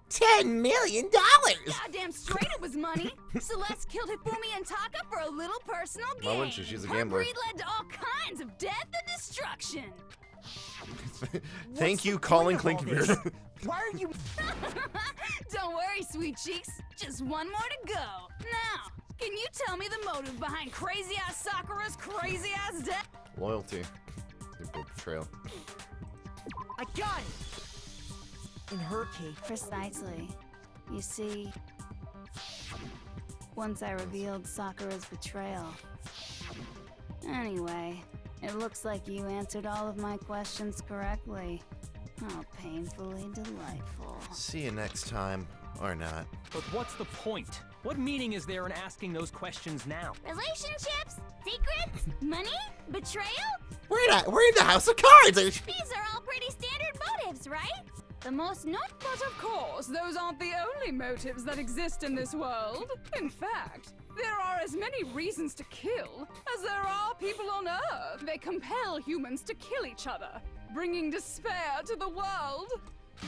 $10 million! Goddamn straight it was money! Celeste killed Hifumi and Taka for a little personal gain. Why wouldn't she? She's a Her gambler. greed led to all kinds of death and destruction. Thank you, the Colin point of all this? Klinkbeard. Why are you... Don't worry, sweet cheeks. Just one more to go. Now, can you tell me the motive behind crazy-ass Sakura's crazy-ass death? Loyalty. Betrayal. I got it! in her case. Precisely. You see, once I revealed Sakura's betrayal. Anyway, it looks like you answered all of my questions correctly. How painfully delightful. See you next time. Or not. But what's the point? What meaning is there in asking those questions now? Relationships? Secrets? Money? Betrayal? We're in the House of Cards. These are all pretty standard motives, right? The most But of course, those aren't the only motives that exist in this world. In fact, there are as many reasons to kill as there are people on Earth. They compel humans to kill each other, bringing despair to the world.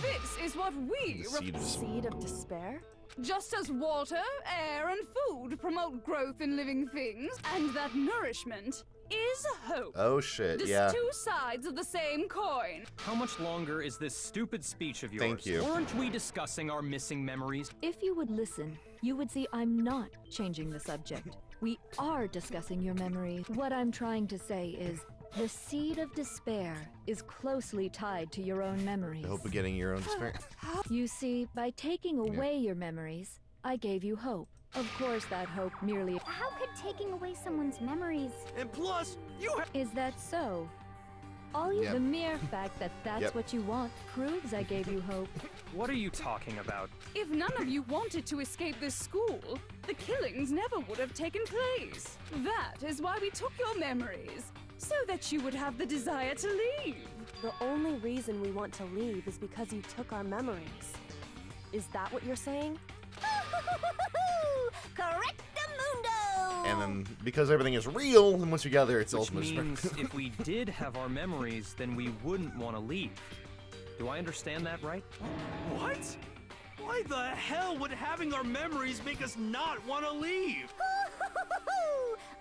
This is what we Seed of despair? Just as water, air, and food promote growth in living things, and that nourishment is hope. Oh shit, Just yeah. two sides of the same coin. How much longer is this stupid speech of yours? Thank you. Weren't we discussing our missing memories? If you would listen, you would see I'm not changing the subject. We are discussing your memories. What I'm trying to say is, the seed of despair is closely tied to your own memories. I hope of getting your own despair. You see, by taking away your memories, I gave you hope. Of course, that hope merely... How could taking away someone's memories... And plus, you Is that so? The mere fact that that's what you want proves I gave you hope. What are you talking about? If none of you wanted to escape this school, the killings never would have taken place. That is why we took your memories, so that you would have the desire to leave. The only reason we want to leave is because you took our memories. Is that what you're saying? Correctamundo! And then, because everything is real, and once we got there, it's Which ultimate means despair. if we did have our memories, then we wouldn't want to leave. Do I understand that right? What? Why the hell would having our memories make us not want to leave?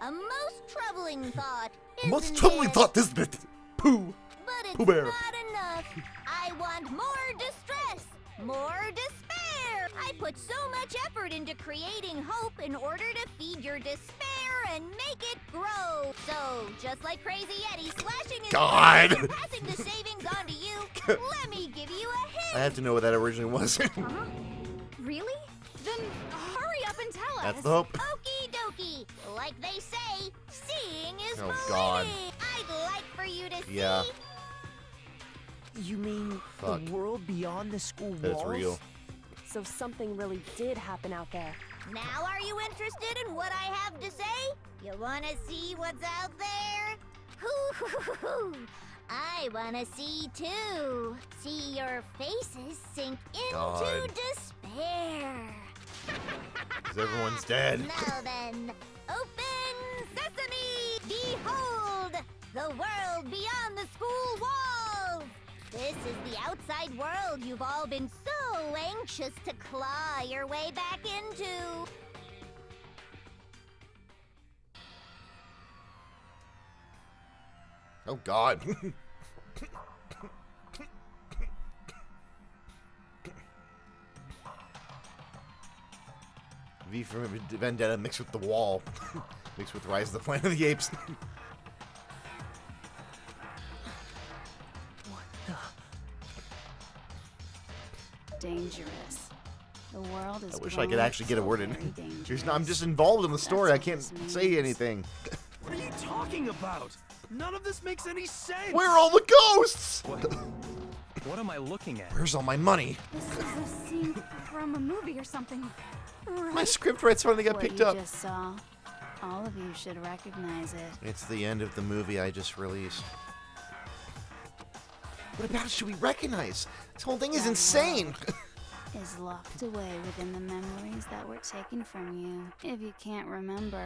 A most troubling thought, Most isn't troubling it? thought this bit. Pooh. But it's Pooh Bear. not enough. I want more distress, more despair. I put so much effort into creating hope in order to feed your despair and make it grow. So, just like Crazy Eddie slashing his God. fingers and passing the savings on to you, let me give you a hint. I have to know what that originally was. Really? Then hurry up and tell us. That's the hope. Okie dokie. Like they say, seeing is Oh, believing. God. I'd like for you to Yeah. see. You mean Fuck. the world beyond the school walls? That's real. So something really did happen out there. Now are you interested in what I have to say? You wanna see what's out there? Hoo-hoo-hoo-hoo. I wanna see too. See your faces sink into God. despair. 'Cause everyone's dead. Now then, open sesame! Behold, the world beyond the school walls! This is the outside world you've all been so anxious to claw your way back into. Oh, God. V for Vendetta mixed with The Wall. Mixed with Rise of the Planet of the Apes. Dangerous. The world is I wish I could actually get a word in. very dangerous. There's no, I'm just involved in the story. I That's what can't this say means. anything. What are you talking about? None of this makes any sense. Where are all the ghosts? What am I looking at? Where's all my money? This is a scene from a movie or something. Right? My script rights finally got what picked you up. just saw. All of you should recognize it. It's the end of the movie I just released. What about it should we recognize? This whole thing is That insane. Is locked away within the memories that were taken from you. If you can't remember,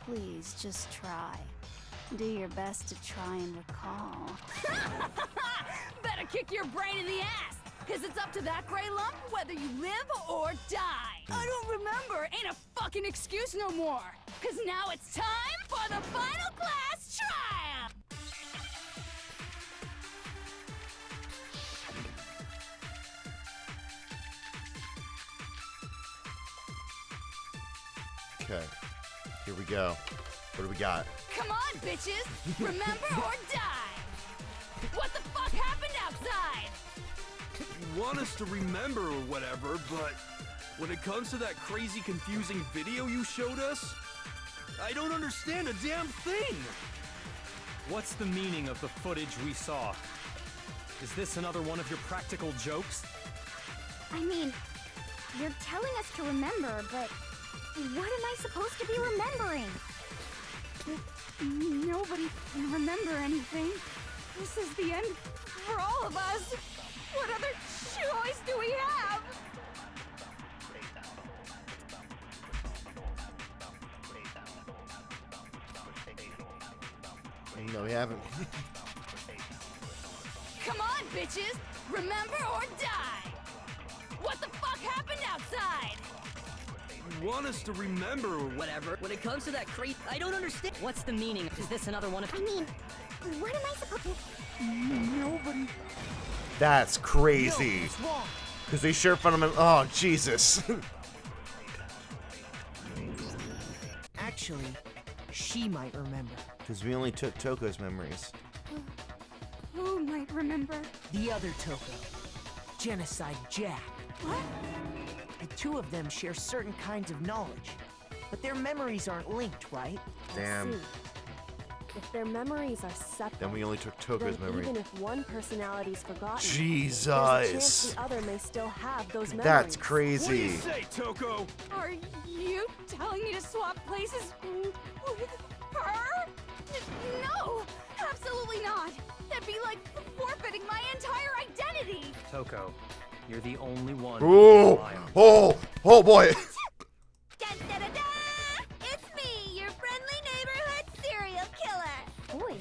please just try. Do your best to try and recall. Better kick your brain in the ass, because it's up to that gray lump whether you live or die. I don't remember ain't a fucking excuse no more, because now it's time for the final class trial. Okay, here we go. What do we got? Come on, bitches! Remember or die! What the fuck happened outside? want us to remember or whatever, but when it comes to that crazy, confusing video you showed us, I don't understand a damn thing! What's the meaning of the footage we saw? Is this another one of your practical jokes? I mean, you're telling us to remember, but what am I supposed to be remembering? Nobody can remember anything. This is the end for all of us. What other choice do we have? No, we haven't. Come on, bitches! Remember or die! What the fuck happened outside? You want us to remember or Whatever. When it comes to that crate, I don't understand. What's the meaning? Is this another one of... I mean, what am I supposed to... Nobody... That's crazy. What's wrong? Because they sure fundamental. Oh, Jesus. Actually, she might remember. Because we only took Toko's memories. Who might remember? The other Toko. Genocide Jack. What? The two of them share certain kinds of knowledge, but their memories aren't linked, right? Damn. See, if their memories are separate, Then we only took Toko's then memory. even if one personality's forgotten, Jesus. there's a chance the other may still have those memories. That's What do you crazy. say, Toko? Are you telling me to swap places with her? No! Absolutely not! That'd be like forfeiting my entire identity! Toko, you're the only one. Oh, oh boy. Dun, da, da, da! It's me, your friendly neighborhood serial killer! Boy,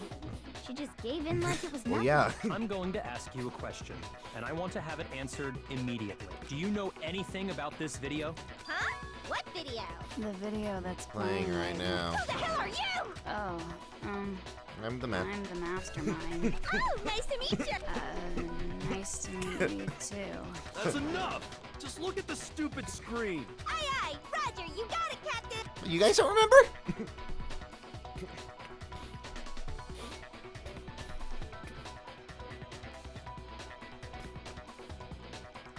she just gave in like it was nothing. Well, yeah. I'm going to ask you a question, and I want to have it answered immediately. Do you know anything about this video? Huh? What video? The video that's Playing right now. Who the hell are you? Oh, I'm the man. I'm the mastermind. Oh, nice to meet you! Nice to meet you too. That's enough! Just look at the stupid screen! Aye, aye! Roger, you got it, Captain! You guys don't remember?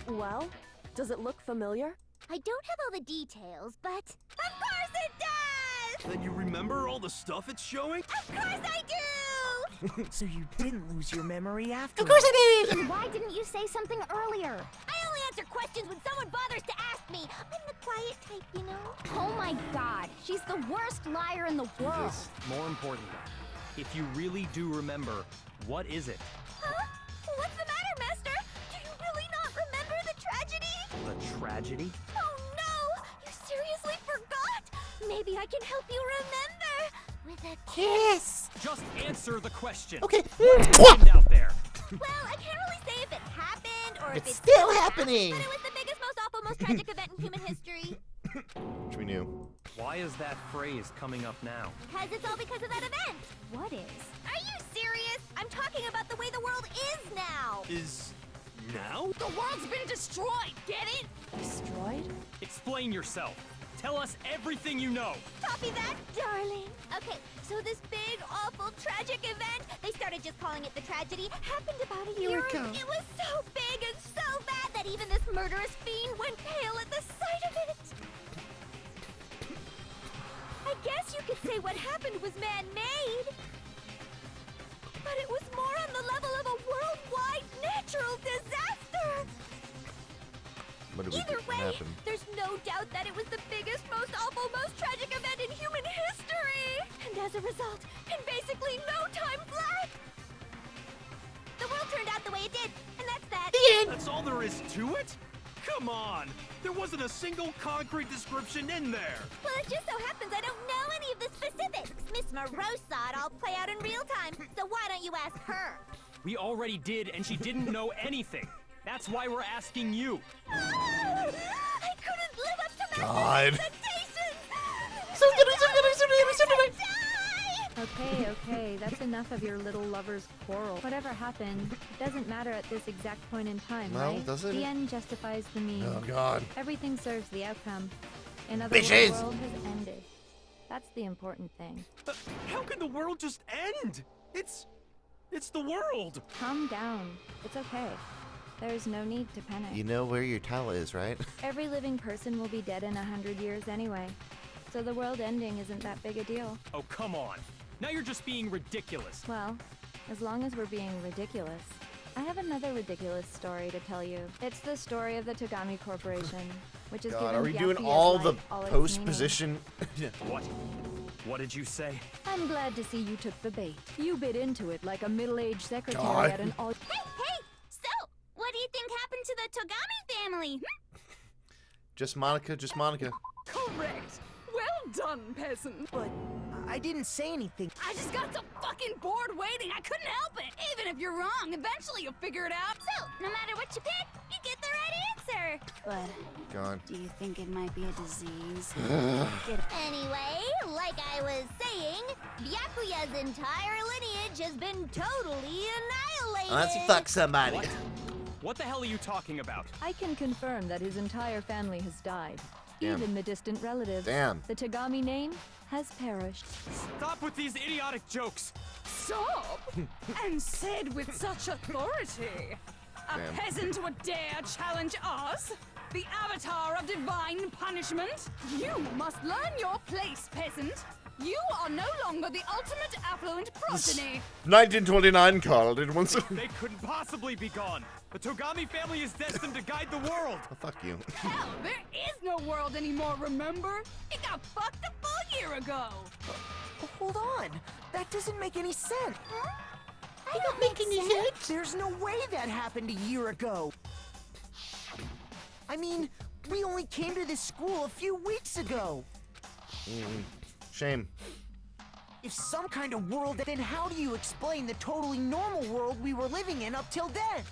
Well, does it look familiar? I don't have all the details, but... Of course it does! Then you remember all the stuff it's showing? Of course I do! So you didn't lose your memory after Of course I did! Then why didn't you say something earlier? I only answer questions when someone bothers to ask me. I'm the quiet type, you know? Oh my god, she's the worst liar in the world. More importantly, if you really do remember, what is it? Huh? What's the matter, Master? Do you really not remember the tragedy? The tragedy? Oh no! You seriously forgot? Maybe I can help you remember with a kiss. Just answer the question. Okay. What out there? Well, I can't really say if it happened or if It's it's still happening. But it was the biggest, most awful, most tragic event in human history. Which we knew. Why is that phrase coming up now? Because it's all because of that event. What is? Are you serious? I'm talking about the way the world is now. Is now? The world's been destroyed, get it? Destroyed? Explain yourself. Tell us everything you know. Copy that, darling. Okay, so this big, awful, tragic event, they started just calling it the tragedy, happened about a year ago. It was so big and so bad that even this murderous fiend went pale at the sight of it. I guess you could say what happened was man-made. But it was more on the level of a worldwide natural disaster. What did we Either do? way, What happened? there's no doubt that it was the biggest, most awful, most tragic event in human history! And as a result, in basically no time flat, the world turned out the way it did, and that's that. The end! That's all there is to it? Come on! There wasn't a single concrete description in there! Well, it just so happens I don't know any of the specifics. Miss Moreau saw it all play out in real time, so why don't you ask her? We already did, and she didn't know anything. That's why we're asking you. I couldn't live up to my God. expectations! Okay, that's enough of your little lover's quarrel. Whatever happened doesn't matter at this exact point in time, No, right? doesn't The it? end justifies the means. Oh, God. Everything serves the outcome. In other words, Bitches! the world has ended. That's the important thing. How can the world just end? It's the world! Calm down. It's okay. There's no need to panic. You know where your towel is, right? Every living person will be dead in 100 years anyway. So the world ending isn't that big a deal. Oh, come on. Now you're just being ridiculous. Well, as long as we're being ridiculous. I have another ridiculous story to tell you. It's the story of the Tagami Corporation, which is God, given are we doing Byakuya's all the life all its post meaning. position? What? What did you say? I'm glad to see you took the bait. You bit into it like a middle-aged secretary God. at an all. Hey! So, what do you think happened to the Togami family? Just Monica, just Monica. Correct. Well done, peasant. But I didn't say anything. I just got so fucking bored waiting. I couldn't help it. Even if you're wrong, eventually you'll figure it out. So, no matter what you pick, you get the right answer. But God. do you think it might be a disease? Anyway, like I was saying, Byakuya's entire lineage has been totally annihilated. Unless you fuck somebody. What the hell are you talking about? I can confirm that his entire family has died. Damn. Even the distant relatives. Damn. The Tagami name has perished. Stop with these idiotic jokes. Stop! And said with such authority. A Damn. peasant would dare challenge us? The avatar of divine punishment? You must learn your place, peasant. You are no longer the ultimate affluent progeny. 1929, Carl did once. They couldn't possibly be gone. The Togami family is destined to guide the world. Oh, fuck you. Hell, there is no world anymore, remember? It got fucked a full year ago. Hold on. That doesn't make any sense. Huh? I don't make any sense. There's no way that happened a year ago. I mean, we only came to this school a few weeks ago. Shame. If some kind of world, then how do you explain the totally normal world we were living in up till then?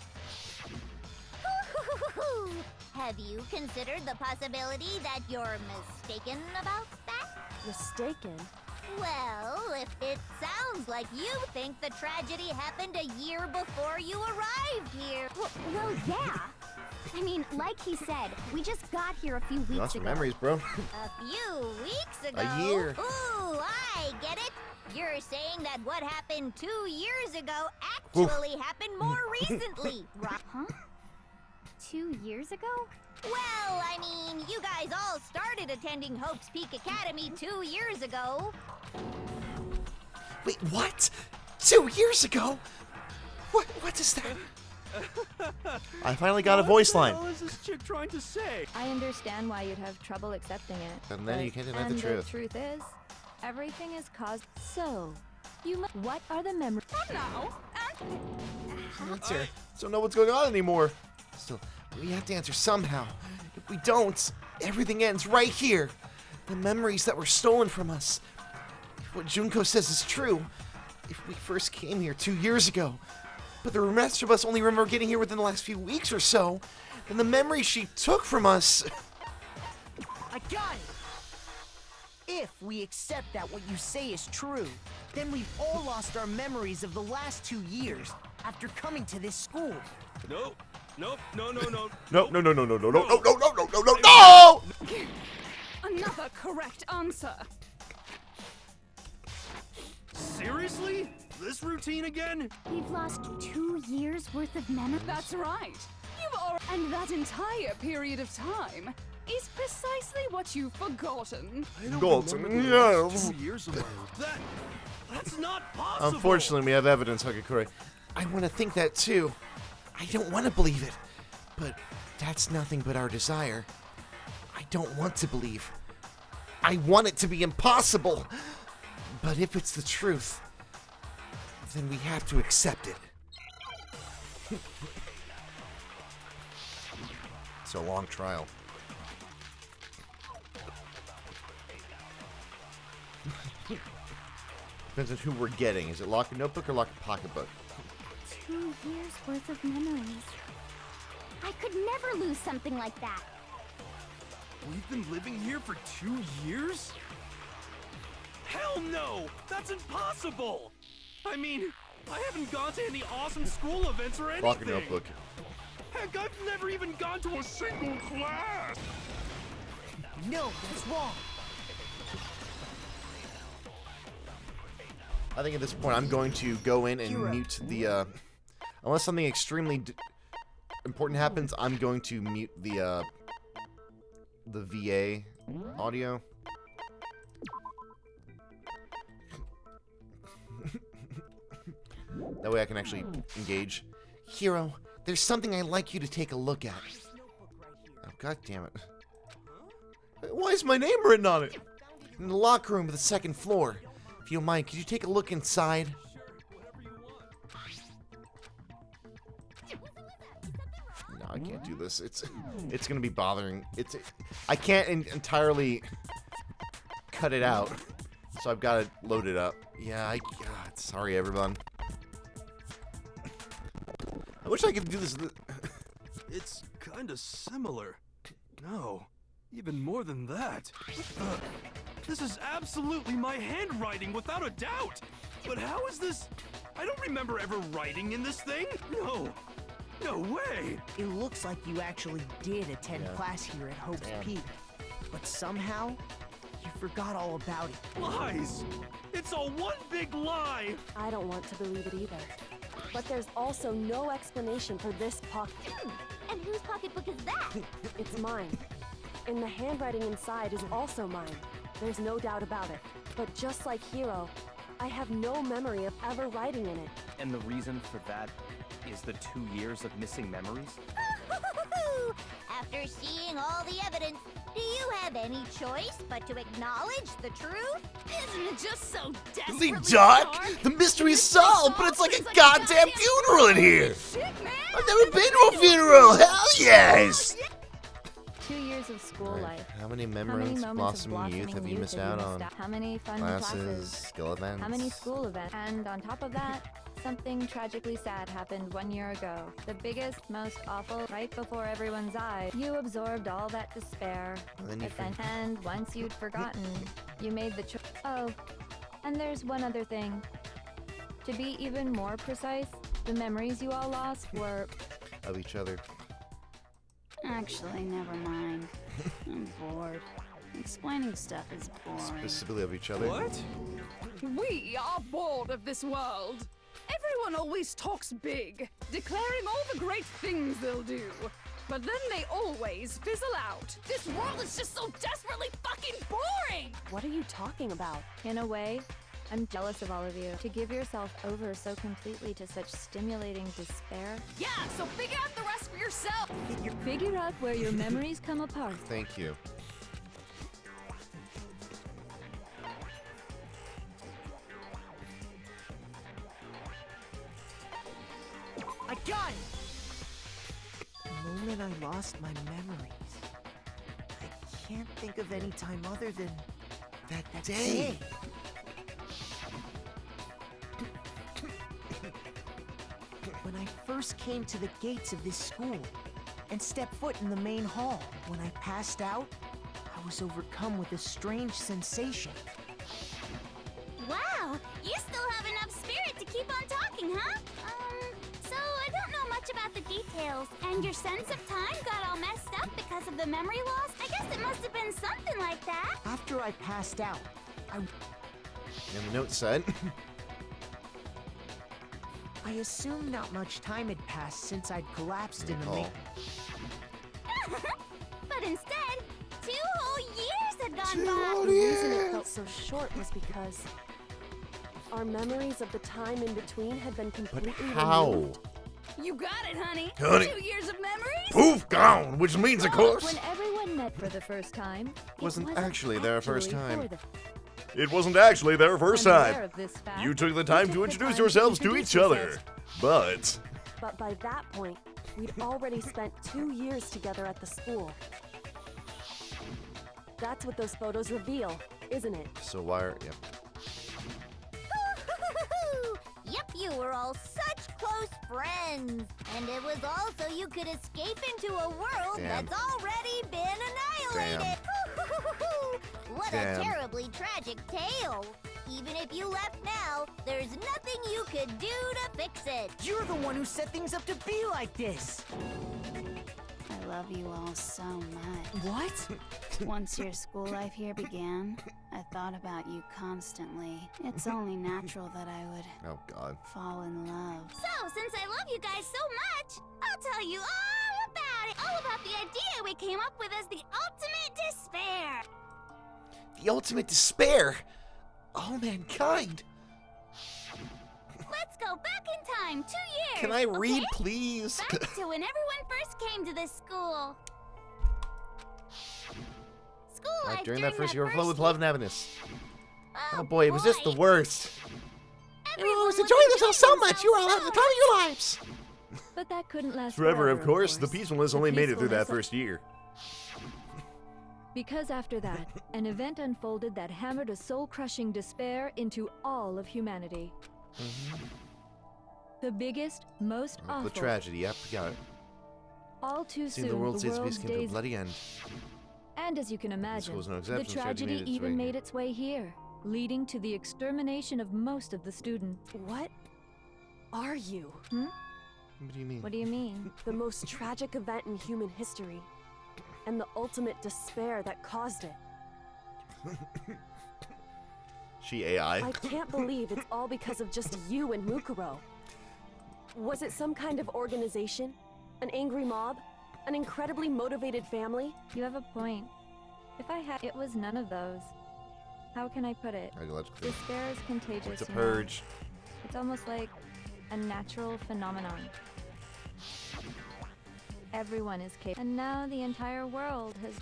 Have you considered the possibility that you're mistaken about that? Mistaken? Well, if it sounds like you think the tragedy happened a year before you arrived here. Well, yeah. I mean, like he said, we just got here a few weeks Lots of ago. memories, bro. A few weeks ago. A year. Ooh, I get it. You're saying that what happened 2 years ago actually happened more recently, right? Huh? 2 years ago? Well, I mean, you guys all started attending Hope's Peak Academy 2 years ago. Wait, what? 2 years ago? What is that? I finally got a voice line. What is this chick trying to say? I understand why you'd have trouble accepting it. And then but- you can't deny the and truth. The truth is, everything is caused. So, what are the memories? Now, Answer. Don't know what's going on anymore. Still, we have to answer somehow. If we don't, everything ends right here. The memories that were stolen from us. If what Junko says is true, if we first came here 2 years ago, but the rest of us only remember getting here within the last few weeks or so, then the memories she took from us... I got it! If we accept that what you say is true, then we've all lost our memories of the last 2 years after coming to this school. Nope. Nope. No. No, no, no, no, no, no, no, no, no, no, no, no, no, no! another correct answer. Seriously? This routine again? We've lost 2 years worth of memory. That's right. And that entire period of time is precisely what you've forgotten. I don't Goldson, remember yeah. the last 2 years ago. That's not possible. Unfortunately, we have evidence, Hagakure. I want to think that too. I don't want to believe it. But that's nothing but our desire. I don't want to believe. I want it to be impossible. But if it's the truth, then we have to accept it. It's a long trial. Depends on who we're getting. Is it Locker Notebook or Locker Pocketbook? 2 years worth of memories. I could never lose something like that. We've been living here for 2 years? Hell no! That's impossible! I mean, I haven't gone to any awesome school events or anything. Locker Notebook. Heck, I've never even gone to a single class! No, that's wrong. I think at this point I'm going to go in and Kira. mute the, unless something extremely important happens, I'm going to mute the VA audio. That way I can actually engage. Hero, there's something I'd like you to take a look at. Oh, God damn it. Why is my name written on it? In the locker room of the second floor. If you don't mind, could you take a look inside? No, I can't do this. It's gonna be bothering. I can't entirely cut it out, so I've got to load it up. Yeah, God, sorry everyone. I wish I could do this. It's kinda similar. No, even more than that. This is absolutely my handwriting, without a doubt! But how is this? I don't remember ever writing in this thing! No! No way! It looks like you actually did attend class here at Hope's Peak. But somehow, you forgot all about it. Lies! It's all one big lie! I don't want to believe it either. But there's also no explanation for this pocket. And whose pocketbook is that? It's mine. And the handwriting inside is also mine. There's no doubt about it. But just like Hero, I have no memory of ever writing in it. And the reason for that is the 2 years of missing memories? After seeing all the evidence, do you have any choice but to acknowledge the truth? Isn't it just so desperately dark? dark? The mystery is solved, but it's like a goddamn funeral in here! I've never been to a funeral! Hell yes! 2 years of school life. How many moments memories, of blossoming youth have you missed out on? How many fun Classes, skill events. How many school events? And on top of that, something tragically sad happened 1 year ago. The biggest, most awful, right before everyone's eyes. You absorbed all that despair. And once you'd forgotten, you made the choice. Oh, and there's one other thing. To be even more precise, the memories you all lost were... of each other. Actually, never mind. I'm bored. Explaining stuff is boring. Specifically of each other. What? We are bored of this world. Everyone always talks big, declaring all the great things they'll do. But then they always fizzle out. This world is just so desperately fucking boring! What are you talking about? In a way, I'm jealous of all of you. To give yourself over so completely to such stimulating despair. Yeah, so figure out the rest for yourself! Figure out where your memories come apart. Thank you. I got it! The moment I lost my memories, I can't think of any time other than that day. When I first came to the gates of this school and stepped foot in the main hall, when I passed out, I was overcome with a strange sensation. Wow, you still have enough spirit to keep on talking, huh? So I don't know much about the details, and your sense of time got all messed up because of the memory loss? I guess it must have been something like that. After I passed out, And the note said... I assumed not much time had passed since I'd collapsed in the main... But instead, 2 whole years had gone by. The reason it felt so short was because our memories of the time in between had been completely removed. You got it, honey. Honey. 2 years of memories? Poof, gone! Which means, of course... When everyone met for the first time, wasn't actually their first time. It wasn't actually their first I'm aware time. of this fact. You took the time to introduce yourselves to each other. But But by that point, we'd already spent 2 years together at the school. That's what those photos reveal, isn't it? So why are... Yep. Yep, you were all such close friends. And it was also you could escape into a world Damn. that's already been annihilated. What Damn. a terribly tragic tale. Even if you left now, there's nothing you could do to fix it. You're the one who set things up to be like this! I love you all so much. What? Once your school life here began, I thought about you constantly. It's only natural that I would Oh, God. fall in love. So, since I love you guys so much, I'll tell you all I came up with as the ultimate despair. The ultimate despair? All mankind. Let's go back in time 2 years. Can I read, okay? please? Back to when everyone first came to this school. School life During that first year, first overflowed with love and happiness. Oh, Oh boy, it was just the worst. Everyone was enjoying themselves so much. You were all having the time of your lives. But that couldn't last Forever, of course. The course. peacefulness The only made it through that peacefulness- first year. Because after that, an event unfolded that hammered a soul-crushing despair into all of humanity. The biggest, most awful, The tragedy, yep, got it. all too Seeing soon, the world seems to be world's came to a days. bloody end. And as you can imagine, was no the exception, tragedy made its way even here. made its way here, leading to the extermination of most of the students. What are you? What do you mean? What do you mean? The most tragic event in human history, and the ultimate despair that caused it. She AI. I can't believe it's all because of just you and Mukuro. Was it some kind of organization? An angry mob? An incredibly motivated family? You have a point. If I had, it was none of those. How can I put it? Ideologically. Despair is contagious. It's a you know. purge. It's almost like a natural phenomenon. Everyone is capable, and now the entire world has.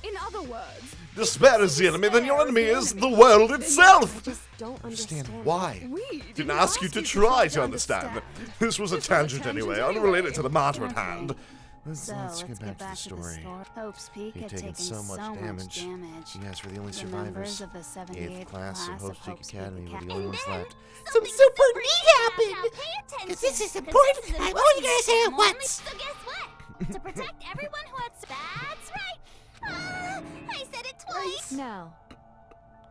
In other words, Despair is the enemy, then your enemy is the world itself! Just don't understand why. we Didn't ask you to try to understand. This was a tangent anyway, unrelated to the matter at hand. So Let's get back to the story. Hope's Peak He'd had taken taken so much damage. He asked for the only The survivors. members of the 78th 8th class of Hope's Peak Hope's Peak Academy were the Academy. only ones left. Some super neat happened! Because this is important. I want you guys to say it once. So guess what? To protect everyone who had... That's right. I said it twice. Now,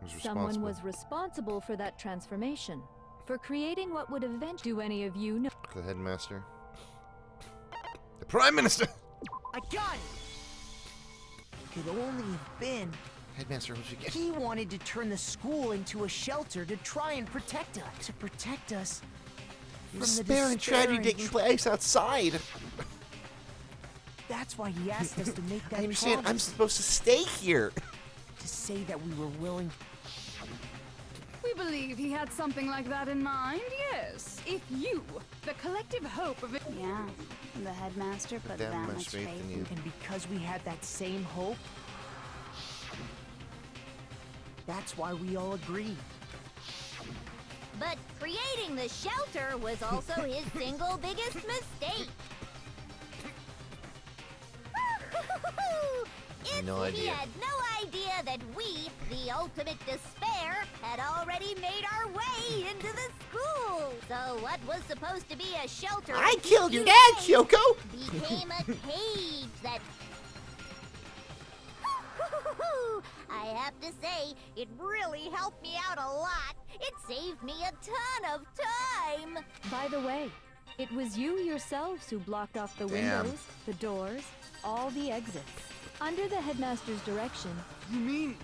Who's someone responsible? was responsible for that transformation, for creating what would eventually. Do any of you know? The headmaster. The Prime Minister! I got it! Could only have been. Headmaster, who's again? He wanted to turn the school into a shelter to try and protect us. To protect us from the Despair and tragedy taking place outside. That's why he asked us to make that I understand. I'm promise. supposed to stay here. To say that we were willing. we believe he had something like that in mind, yes. If you, the collective hope of it. Yeah, the headmaster put that much faith in you. And because we had that same hope, that's why we all agreed. But creating the shelter was also his single biggest mistake. No He idea. had no idea that we, the ultimate despair, had already made our way into the school. So what was supposed to be a shelter... I to killed keep your you dad, safe Kyoko! Became a cage that... I have to say, it really helped me out a lot. It saved me a ton of time. By the way, it was you yourselves who blocked off the Damn. windows, the doors, all the exits. Under the headmaster's direction. You mean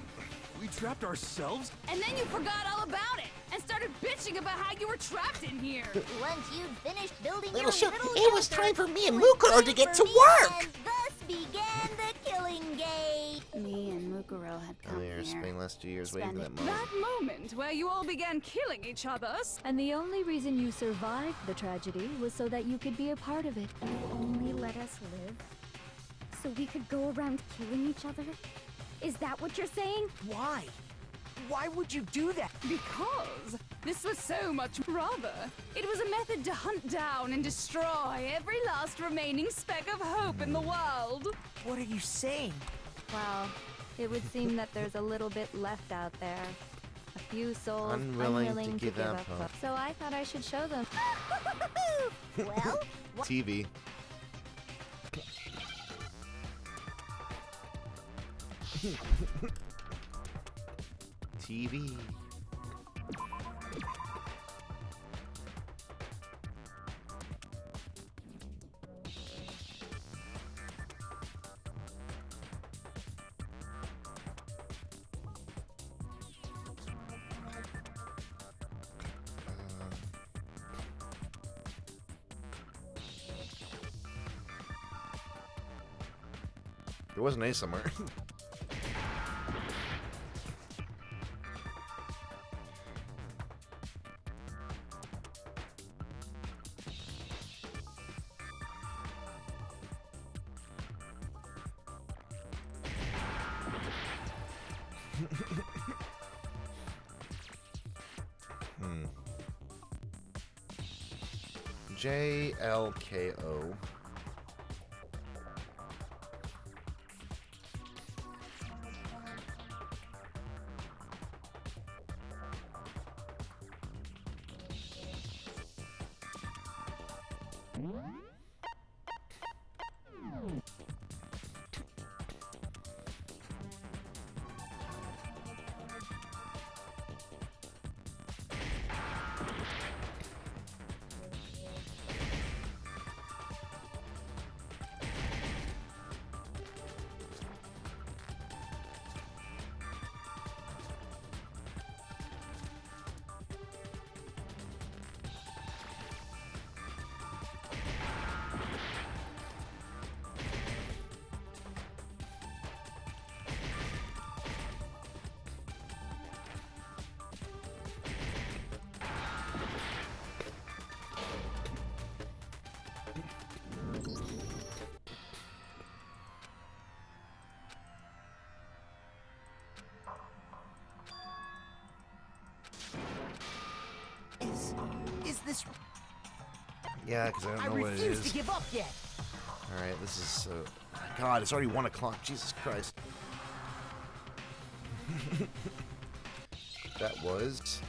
we trapped ourselves? And then you forgot all about it and started bitching about how you were trapped in here. Once you'd finished building Little your show. little It was shelter, time for me and it was Mukuro to time get for to me, work. And thus began the killing gate. Me and Mukuro had come We were here. spending the last 2 years waiting for that Spend moment. That moment where you all began killing each other. And the only reason you survived the tragedy was so that you could be a part of it. Only let us live? So we could go around killing each other? Is that what you're saying? Why? Why would you do that? Because this was so much rather. It was a method to hunt down and destroy every last remaining speck of hope in the world. What are you saying? Well, it would seem that there's a little bit left out there. A few souls Unwilling to give up hope. So I thought I should show them. Well, TV. TV. There was an A somewhere. JLKO. Is this... Yeah, because I don't know what it is. I refuse to give up yet. Alright, this is... God, it's already 1 o'clock. Jesus Christ. That was...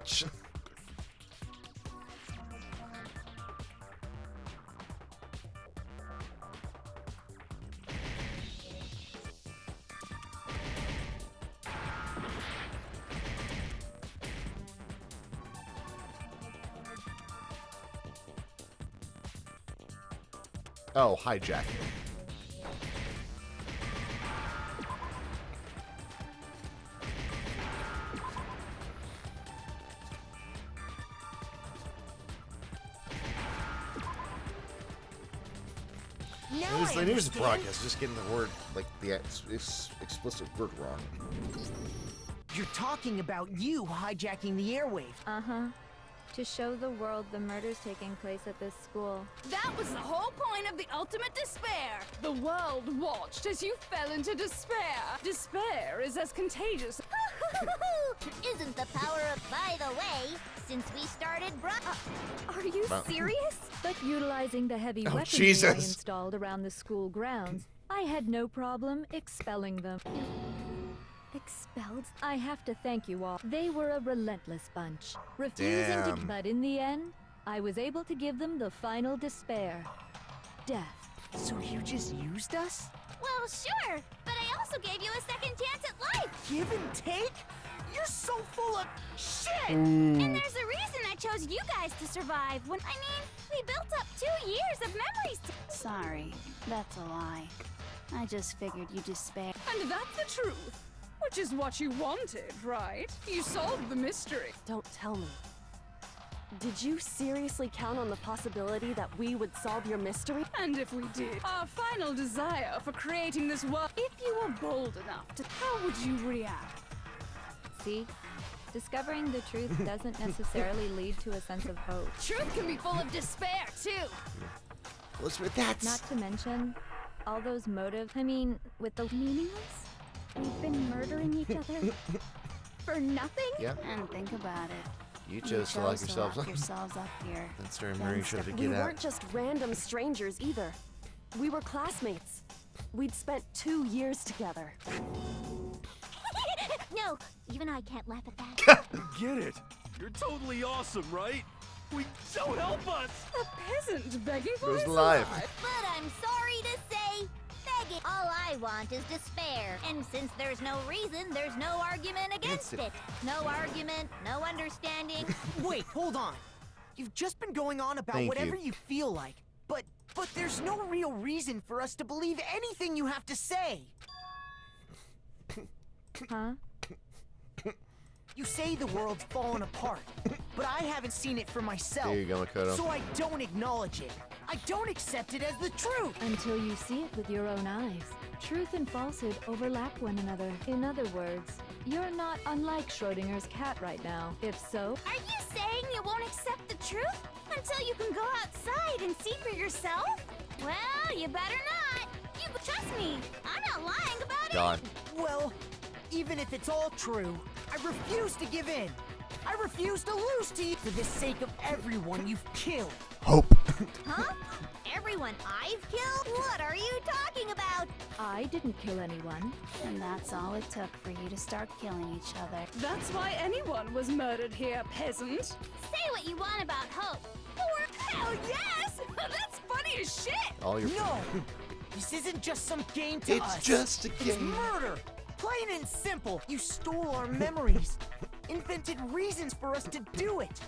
H. Oh, hijack. Here's the broadcast, just getting the word, like, the explicit word wrong. You're talking about you hijacking the airwave. Uh-huh. To show the world the murders taking place at this school. That was the whole point of the ultimate despair. The world watched as you fell into despair. Despair is as contagious. Isn't the power of, by the way, since we started Are you serious? But utilizing the heavy weaponry Jesus. I installed around the school grounds, I had no problem expelling them. Expelled? I have to thank you all. They were a relentless bunch. Refusing to... But in the end, I was able to give them the final despair. Death. So you just used us? Well, sure, but I also gave you a second chance at life. Give and take? You're so full of shit! And there's a reason I chose you guys to survive when, we built up 2 years of memories. Sorry, that's a lie. I just figured you despair. And that's the truth. Which is what you wanted, right? You solved the mystery. Don't tell me. Did you seriously count on the possibility that we would solve your mystery? And if we did, our final desire for creating this world, if you were bold enough to, how would you react? See? Discovering the truth doesn't necessarily lead to a sense of hope. Truth can be full of despair, too. Elizabeth, that's... Not to mention, All those motives, I mean, with the meaningless? We've been murdering each other for nothing? Yeah. And think about it. You chose to lock yourselves up. yourselves up here. That's during Mary should have We get out. weren't just random strangers either. We were classmates. We'd spent 2 years together. No, even I can't laugh at that. Get it? You're totally awesome, right? So help us! A peasant begging for Goes his live. life. But I'm sorry to say, begging. All I want is despair. And since there's no reason, there's no argument against it. No argument, no understanding. Wait, hold on. You've just been going on about Thank whatever you. you feel like, but there's no real reason for us to believe anything you have to say. Huh? You say the world's fallen apart, but I haven't seen it for myself. There you go, Makoto. So I don't acknowledge it. I don't accept it as the truth. Until you see it with your own eyes. Truth and falsehood overlap one another. In other words, you're not unlike Schrodinger's cat right now. If so, Are you saying you won't accept the truth until you can go outside and see for yourself? Well, you better not. You trust me. I'm not lying about God. Well, even if it's all true, I refuse to give in. I refuse to lose to you for the sake of everyone you've killed. Hope. it. Huh? Everyone I've killed? What are you talking about? I didn't kill anyone. And that's all it took for you to start killing each other. That's why anyone was murdered here, peasant. Say what you want about Hope. Or hell yes! That's funny as shit! All your No! This isn't just some game to us. It's just a It's game. murder! Plain and simple. You stole our memories. Invented reasons for us to do it.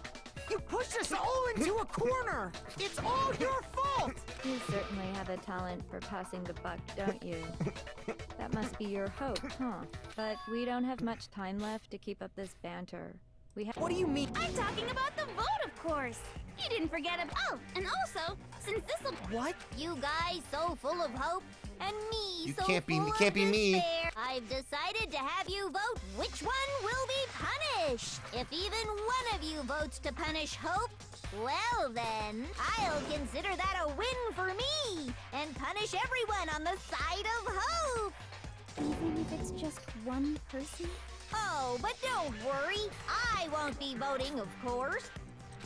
You pushed us all into a corner. It's all your fault. You certainly have a talent for passing the buck, don't you? That must be your hope, huh? But we don't have much time left to keep up this banter. We have. What do you mean? I'm talking about the vote, of course. You didn't forget about. Oh, and also, since this'll. What? You guys so full of hope, and me You so can't be- full it can't of be me. despair. I've decided to have you vote which one will be punished. If even one of you votes to punish Hope, well then, I'll consider that a win for me and punish everyone on the side of Hope. Even if it's just one person? Oh, but don't worry. I won't be voting, of course.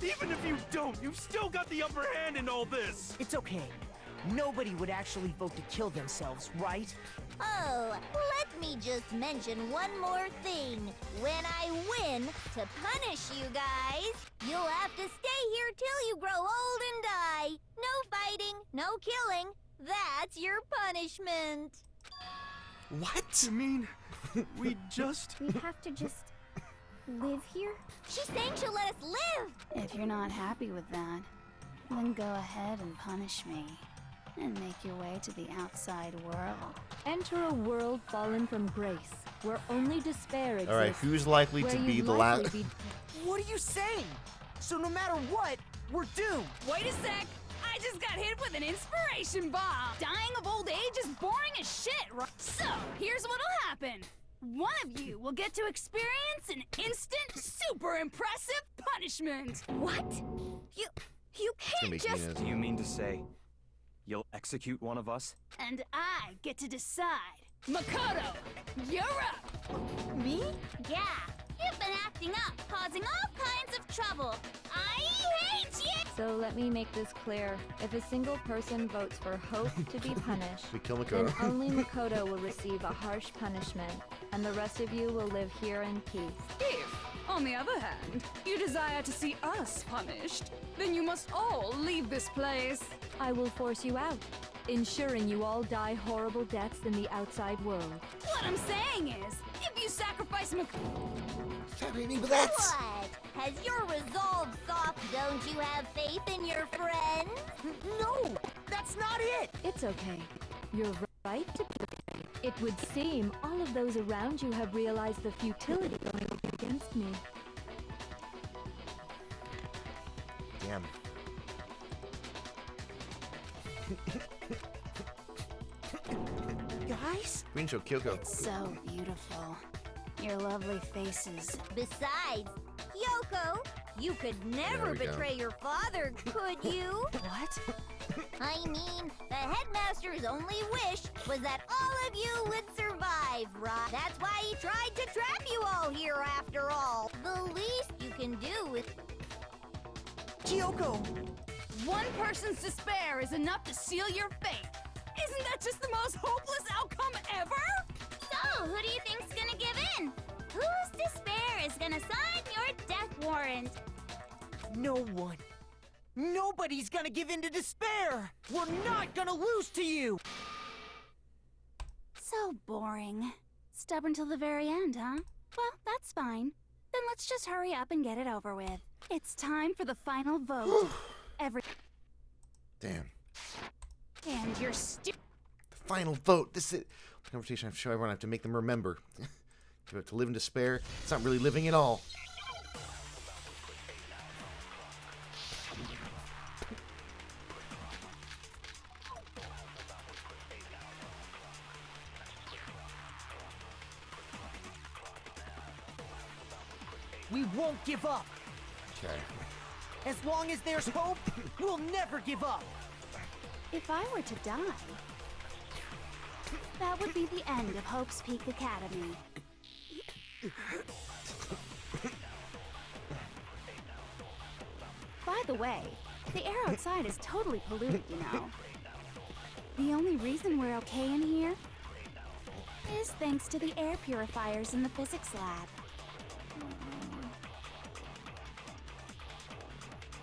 Even if you don't, you've still got the upper hand in all this! It's okay. Nobody would actually vote to kill themselves, right? Oh, let me just mention one more thing. When I win to punish you guys, you'll have to stay here till you grow old and die. No fighting, no killing. That's your punishment. What? You mean we just... We have to just live here? She's saying she'll let us live. If you're not happy with that, then go ahead and punish me. And make your way to the outside world. Enter a world fallen from grace, where only despair exists. All right, who's likely where to be you'd the likely last? be- What are you saying? So no matter what, we're doomed. Wait a sec. I just got hit with an inspiration bomb. Dying of old age is boring as shit, right? So, here's what'll happen. One of you will get to experience an instant, super impressive punishment. What? You gonna can't make just... Nina's- Do you mean to say you'll execute one of us? And I get to decide. Makoto, you're up. Me? Yeah. You've been acting up, causing all kinds of trouble. I hate you! So let me make this clear. If a single person votes for Hope to be punished, We kill then Makoto. only Makoto will receive a harsh punishment, and the rest of you will live here in peace. If, on the other hand, you desire to see us punished, then you must all leave this place. I will force you out, ensuring you all die horrible deaths in the outside world. What I'm saying is, if you sacrifice What? Has your resolve soft? Don't you have faith in your friends? No, that's not it. It's okay. You're right to be afraid. It would seem all of those around you have realized the futility of going against me. Damn. Guys? Green Show Kyoko. So beautiful. Your lovely faces. Besides, Yoko, you could never There we go. betray your father, could you? What? I mean, the headmaster's only wish was that all of you would survive, right? That's why he tried to trap you all here after all. The least you can do is... Kyoko! One person's despair is enough to seal your fate. Isn't that just the most hopeless outcome ever? So, who do you think's gonna give in? Whose despair is gonna sign your death warrant? No one. Nobody's gonna give in to despair! We're not gonna lose to you! So boring. Stubborn till the very end, huh? Well, that's fine. Then let's just hurry up and get it over with. It's time for the final vote. Damn. And you're The final vote. This is the conversation I'm sure everyone have to make them remember. To live in despair, it's not really living at all. We won't give up. Okay. As long as there's hope, we'll never give up. If I were to die, that would be the end of Hope's Peak Academy. By the way, the air outside is totally polluted, you know. The only reason we're okay in here is thanks to the air purifiers in the physics lab.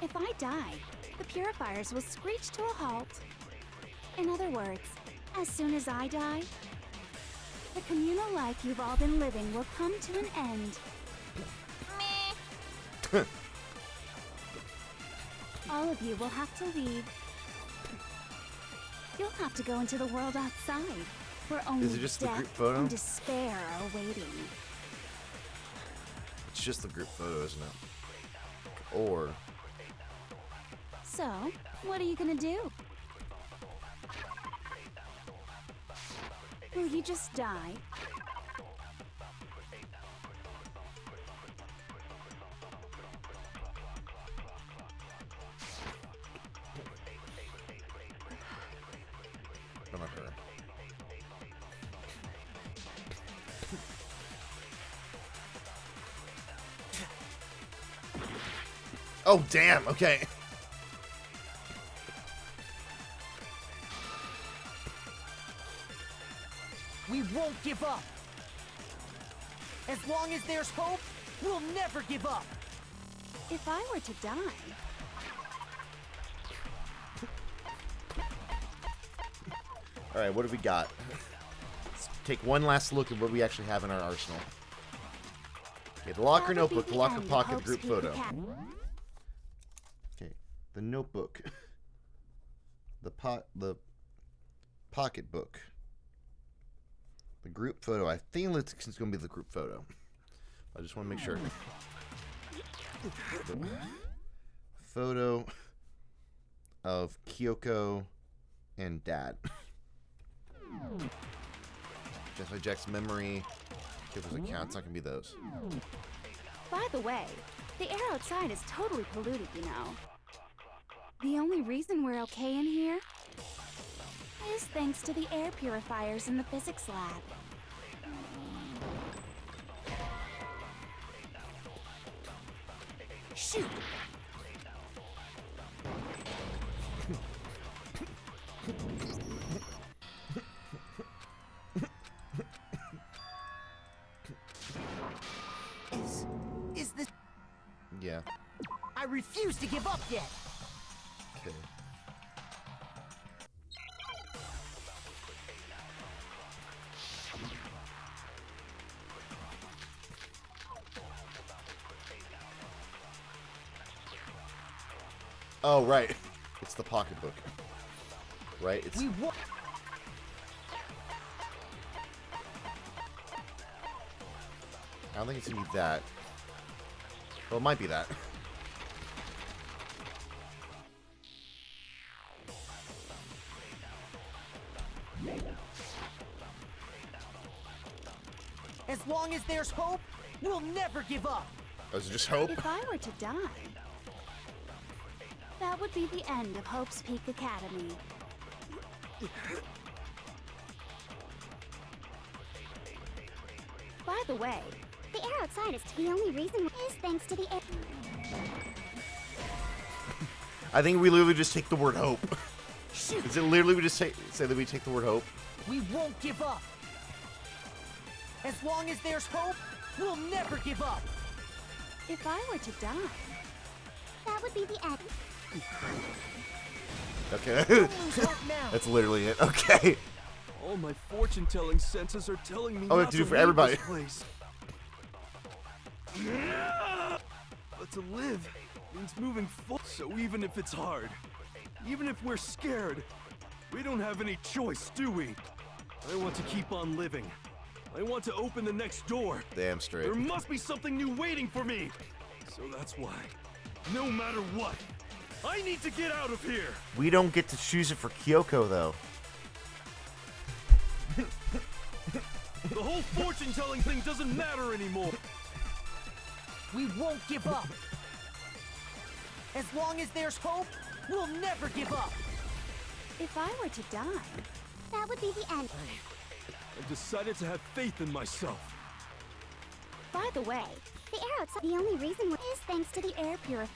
If I die, the purifiers will screech to a halt. In other words, as soon as I die, the communal life you've all been living will come to an end. All of you will have to leave. You'll have to go into the world outside, where only Is it just the death group photo? and despair are waiting. It's just the group photo, isn't it? Or So, what are you gonna do? Will you just die? I'm not her. Oh damn! Okay. We won't give up. As long as there's hope, we'll never give up. If I were to die, All right, what have we got? Let's take one last look at what we actually have in our arsenal. Okay, the locker That would be notebook, the the locker end of pocket Hope's group Peak photo. Academy. Okay, the notebook, the pocket book, the group photo. I think it's going to be the group photo. I just want to make sure. The photo of Kyoko and Dad. Just like Jack's memory. Kyoko's account. It's not going to be those. By the way, the air outside is totally polluted, you know. The only reason we're okay in here is thanks to the air purifiers in the physics lab. Shoot! Is this... Yeah. I refuse to give up yet! Okay. Oh, right. It's the pocketbook. Right? It's... We want... I don't think it's going to be that. Well, it might be that. As long as there's hope, we'll never give up! Oh, is it just hope? If I were to die, That would be the end of Hope's Peak Academy. By the way, the air outside is the only reason is thanks to the air. I think we literally just take the word hope. Is it literally we just say that we take the word hope? We won't give up. As long as there's hope, we'll never give up. If I were to die, that would be the end. Okay. Don't lose hope now. That's literally it. Okay. All my fortune-telling senses are telling me Oh, we not have to do to for leave everybody. this place. But to live means moving forward. So even if it's hard, even if we're scared, we don't have any choice, do we? I want to keep on living. I want to open the next door. Damn straight. There must be something new waiting for me. So that's why, no matter what, I need to get out of here. We don't get to choose it for Kyoko, though. The whole fortune-telling thing doesn't matter anymore. We won't give up. As long as there's hope, we'll never give up. If I were to die, that would be the end. I've decided to have faith in myself. By the way, the air outside, the only reason is thanks to the air purifier.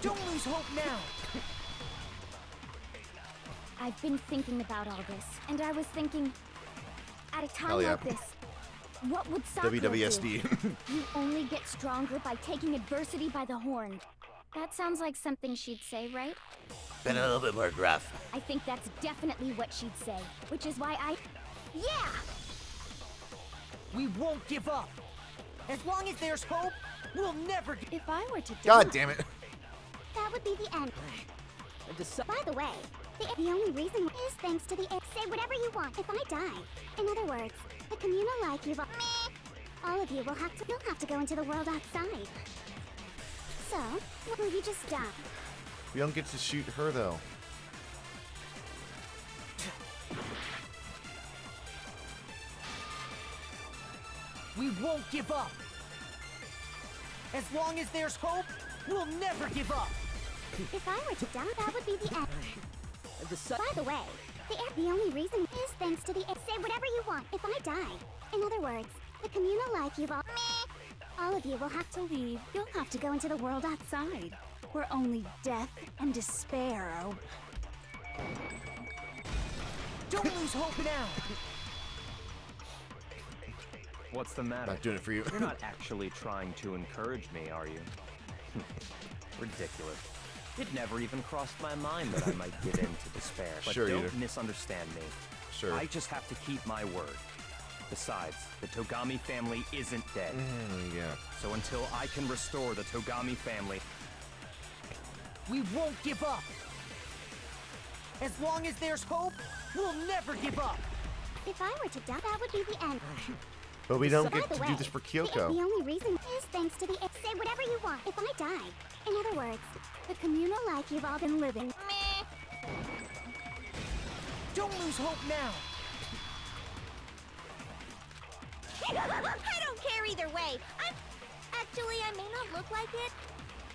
Don't lose hope now. I've been thinking about all this, and I was thinking, at a time Hell yeah. like this, what would Sakura WWSD. do? You only get stronger by taking adversity by the horn. That sounds like something she'd say, right? Been a little bit more gruff. I think that's definitely what she'd say, which is why Yeah! We won't give up. As long as there's hope, we'll never give. If I were to die, God damn it. that would be the end. By the way, the only reason is thanks to the air. Say whatever you want if I die. In other words, the communal life you've all of you will you'll have to go into the world outside. So, will you just die? We don't get to shoot her, though. We won't give up. As long as there's hope, we'll never give up. If I were to die, that would be the end. By the way, the only reason is thanks to the air. Say whatever you want if I die. In other words, the communal life you've all of you will have to leave. You'll have to go into the world outside, where only death and despair are. Don't lose hope now. What's the matter? Not doing it for you. You're not actually trying to encourage me, are you? Ridiculous. It never even crossed my mind that I might give in to despair. But Sure you don't do. misunderstand me. Sure. I just have to keep my word. Besides, the Togami family isn't dead. Yeah. So until I can restore the Togami family, We won't give up. As long as there's hope, we'll never give up. If I were to die, that would be the end. But we don't By get the to way, do this for The Kyoko. only reason is thanks to the air. Say whatever you want if I die. In other words, the communal life you've all been living. Don't lose hope now. I don't care either way. Actually, I may not look like it.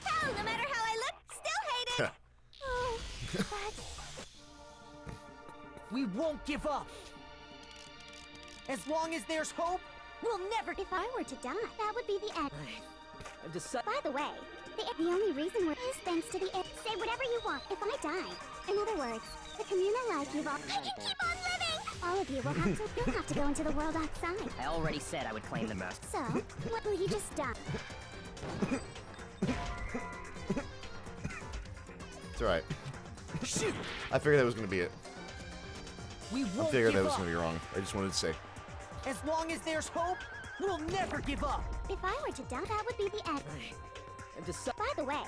Hell, no matter how I look, still hate it. Oh, but We won't give up. As long as there's hope, we'll never. If I were to die, that would be the end. I've decided. By the way, the only reason is thanks to the air. Say whatever you want if I die. In other words, the communal life you've all. I can keep on living. All of you will have to. You'll have to go into the world outside. I already said I would claim the master. So, what will you just die? It's alright. Shoot. I figured that was going to be it. We I won't figured that give was up. going to be wrong. I just wanted to say. As long as there's hope, we'll never give up. If I were to die, that would be the end. I've decided. By the way,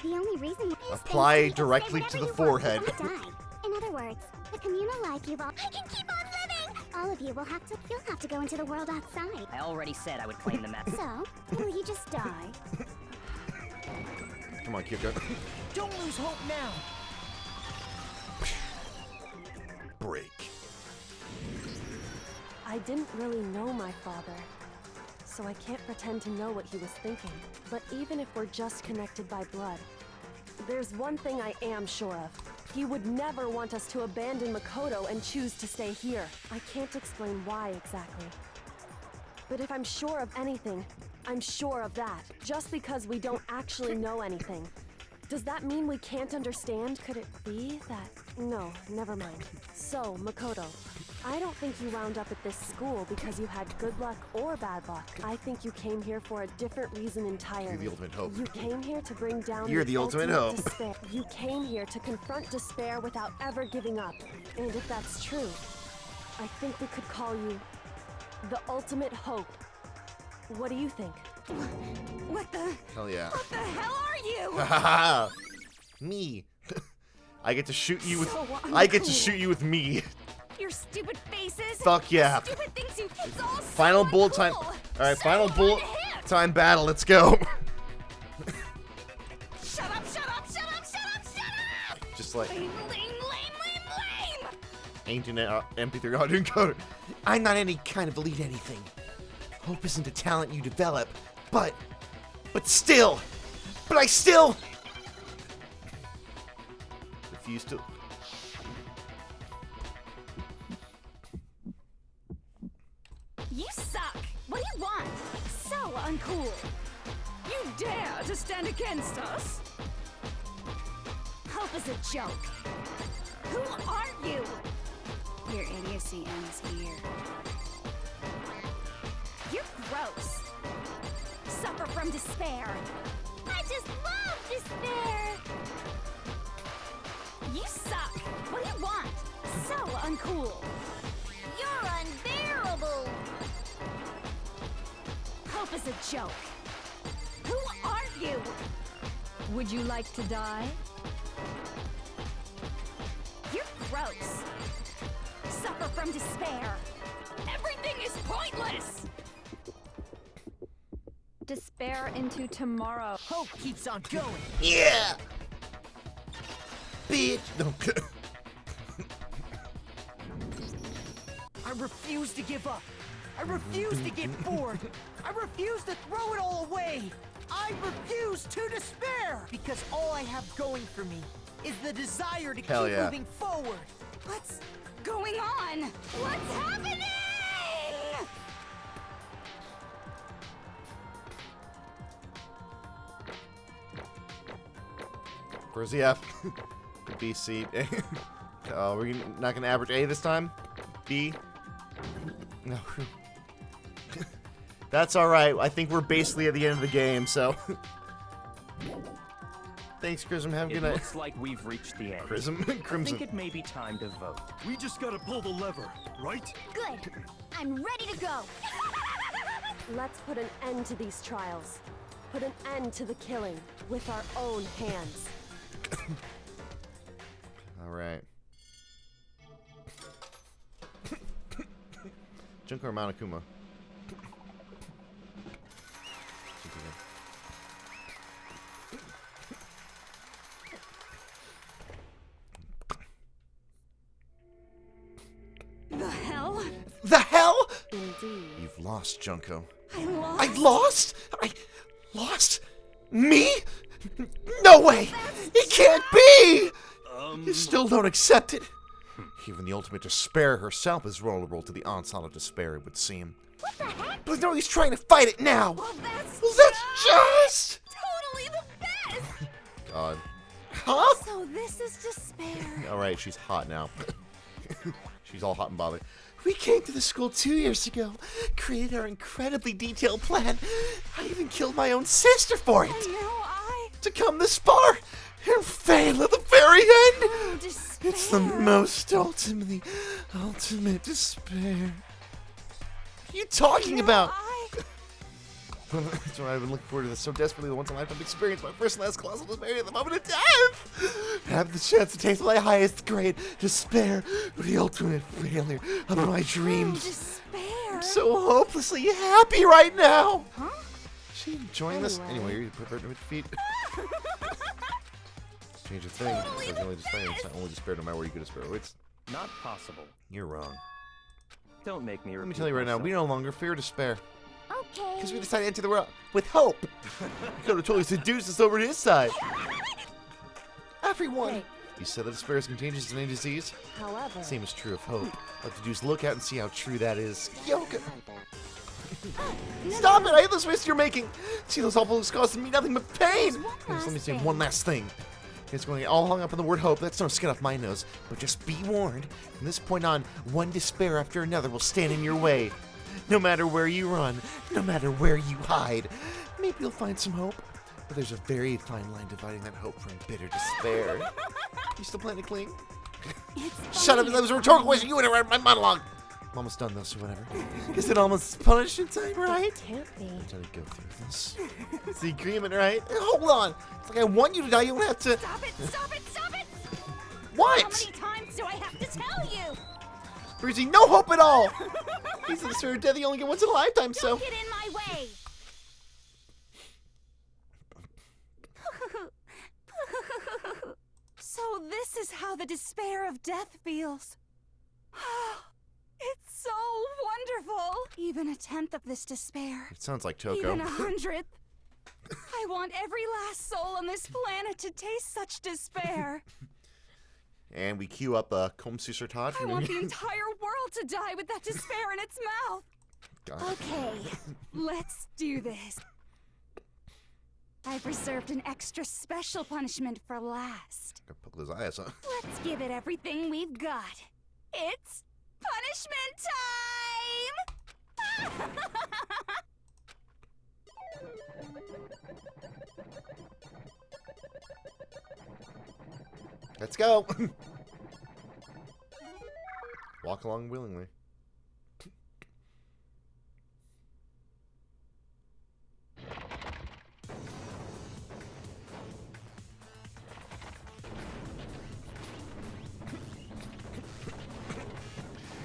the only reason is Apply thanks to directly say to the whatever you want forehead. if I die. In other words, the communal life you've all. I can keep on living. All of you will have to. You'll have to go into the world outside. I already said I would claim the master. So, will you just die? Come on, Kyoko. Don't lose hope now. Break. I didn't really know my father, so I can't pretend to know what he was thinking. But even if we're just connected by blood, there's one thing I am sure of. He would never want us to abandon Makoto and choose to stay here. I can't explain why exactly. But if I'm sure of anything, I'm sure of that. Just because we don't actually know anything. Does that mean we can't understand? Could it be that... No, never mind. So, Makoto, I don't think you wound up at this school because you had good luck or bad luck. I think you came here for a different reason entirely. You're the ultimate hope. You came here to bring down You're the ultimate hope. despair. You came here to confront despair without ever giving up. And if that's true, I think we could call you the ultimate hope. What do you think? What the? Hell yeah. What the hell are you? Ha ha ha! Me. I get to shoot you with. So I get to uncool. shoot you with me. Your stupid faces. Fuck yeah. The stupid things you. It's all Final so bullet time. uncool. All right, So final bullet unhip. time battle. Let's go. Shut up! Shut up! Shut up! Shut up! Shut up! Just like Lame! Lame! Lame! Lame! ancient MP3 audio encoder. I'm not any kind of elite anything. Hope isn't a talent you develop, but I still refuse to. You suck! What do you want? So uncool! You dare to stand against us? Hope is a joke. Who are you? Your idiocy ends here. You're gross. Suffer from despair. I just love despair. You suck! What do you want? So uncool! You're unbearable. Hope is a joke. Who are you? Would you like to die? You're gross. Suffer from despair. Everything is pointless! Despair into tomorrow. Hope keeps on going. Yeah! Bitch! No. I refuse to give up. I refuse to get bored. I refuse to throw it all away. I refuse to despair. Because all I have going for me is the desire to Hell keep yeah. moving forward. What's going on? What's happening? Where's the F? B, C, A. Oh, we're not gonna average A this time? B? No. That's alright. I think we're basically at the end of the game, so. Thanks, Chrism. Have a good It night. looks like we've reached the end. Chrism? I think Crimson. it may be time to vote. We just gotta pull the lever, right? Good. I'm ready to go. Let's put an end to these trials. Put an end to the killing with our own hands. Alright. Junko or Monokuma? The hell? The hell? Indeed. You've lost, Junko. I lost? I lost? I lost? Me? No way! It can't be! You still don't accept it? Even the ultimate despair herself is vulnerable to the onslaught of despair, it would seem. What the heck? But no, he's trying to fight it now! Well, that's just... totally the best! God. Huh? So this is despair. Alright, she's hot now. She's all hot and bothered. We came to the school 2 years ago, created our incredibly detailed plan. I even killed my own sister for it. And now I... To come this far and fail at the very end. Oh, despair. It's the most ultimate despair. What are you talking about? That's why I've been looking forward to this so desperately. The once-in-a-lifetime experience, my first and last colossal despair at the moment of death. Have the chance to taste my highest grade despair, the ultimate failure of my dreams. Despair. I'm so hopelessly happy right now. Huh? Is she enjoying this? Anyway, you put her at your feet. Change the thing. It's only despair. It's not only despair, no matter where you go despair. It's Not possible. You're wrong. Don't make me repeat Let me tell you right now, we myself. no longer fear despair. okay. Because we decided to enter the world with hope. He could have totally seduced us over to his side. Everyone! Hey. You said that despair is contagious in any disease? However... Same is true of hope. All to do is look out and see how true that is. Yoga! Stop it! I hate those faces you're making! See, those awful looks causing me nothing but pain! Just let me say one last thing. It's going to get all hung up in the word hope. That's no skin off my nose. But just be warned. From this point on, one despair after another will stand in your way. No matter where you run, no matter where you hide. Maybe you'll find some hope. But there's a very fine line dividing that hope from bitter despair. You still planning to cling? Shut up! That was a rhetorical question. You interrupted my monologue. I'm almost done though, so whatever. Guess it almost punishment time, right? Can't be. I'm trying to go through this. It's the agreement, right? Hold on. It's like I want you to die. You don't have to. Stop it! Stop it! Stop it! What? How many times do I have to tell you? Breezy, no hope at all. He's the spirit of death. You only get once in a lifetime, so. Don't get in my way. So this is how the despair of death feels. It's so wonderful. Even a tenth of this despair. It sounds like Toko. Even 100th. I want every last soul on this planet to taste such despair. And we cue up Comme si sur tâche. I want the entire world to die with that despair in its mouth. God. Okay, let's do this. I've reserved an extra special punishment for last. Gotta poke those eyes, huh? Let's give it everything we've got. It's punishment time! Let's go. Walk along willingly.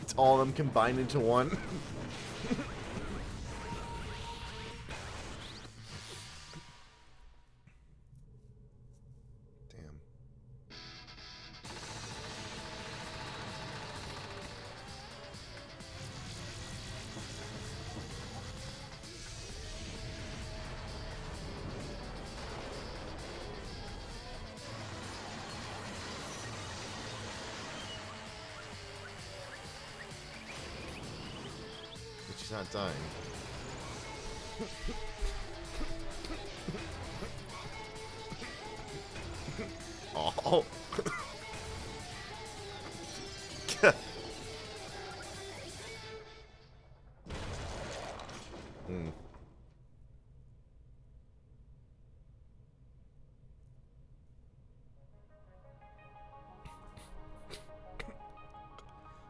It's all of them combined into one. She's not dying. Oh.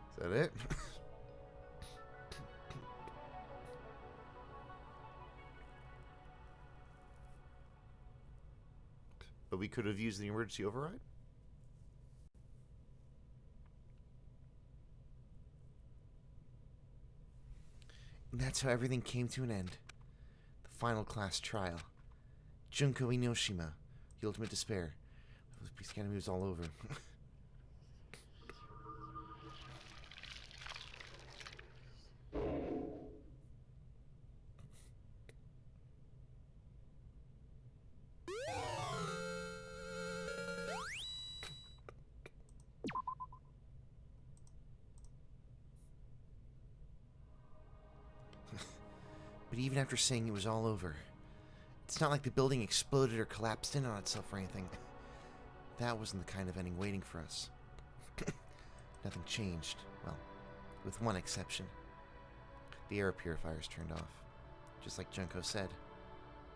Is that it? But we could have used the emergency override? And that's how everything came to an end. The final class trial. Junko Inoshima, the ultimate despair. Those beast enemy was all over. But even after saying it was all over, it's not like the building exploded or collapsed in on itself or anything. That wasn't the kind of ending waiting for us. Nothing changed. Well, with one exception. The air purifiers turned off. Just like Junko said.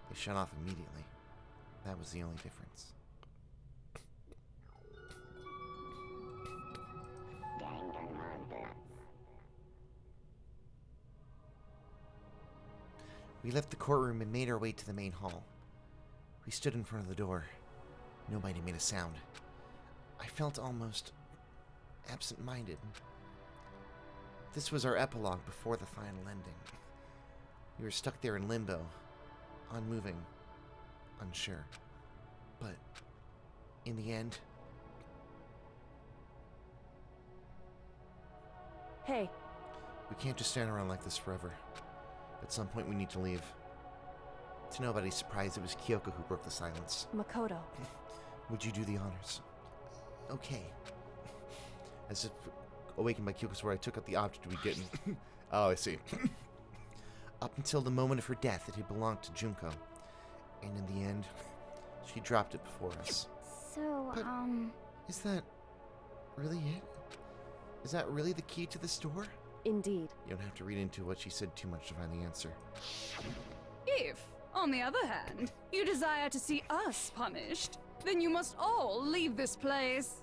They shut off immediately. That was the only difference. We left the courtroom and made our way to the main hall. We stood in front of the door. Nobody made a sound. I felt almost absent-minded. This was our epilogue before the final ending. We were stuck there in limbo, unmoving, unsure. But in the end... Hey. We can't just stand around like this forever. At some point, we need to leave. To nobody's surprise, it was Kyoko who broke the silence. Makoto. Would you do the honors? Okay. As if awakened by Kyoko's word, I took out the object we'd gotten. Oh, I see. Up until the moment of her death, it had belonged to Junko. And in the end, she dropped it before us. So, But is that really it? Is that really the key to this door? Indeed. You don't have to read into what she said too much to find the answer. If, on the other hand, you desire to see us punished, then you must all leave this place.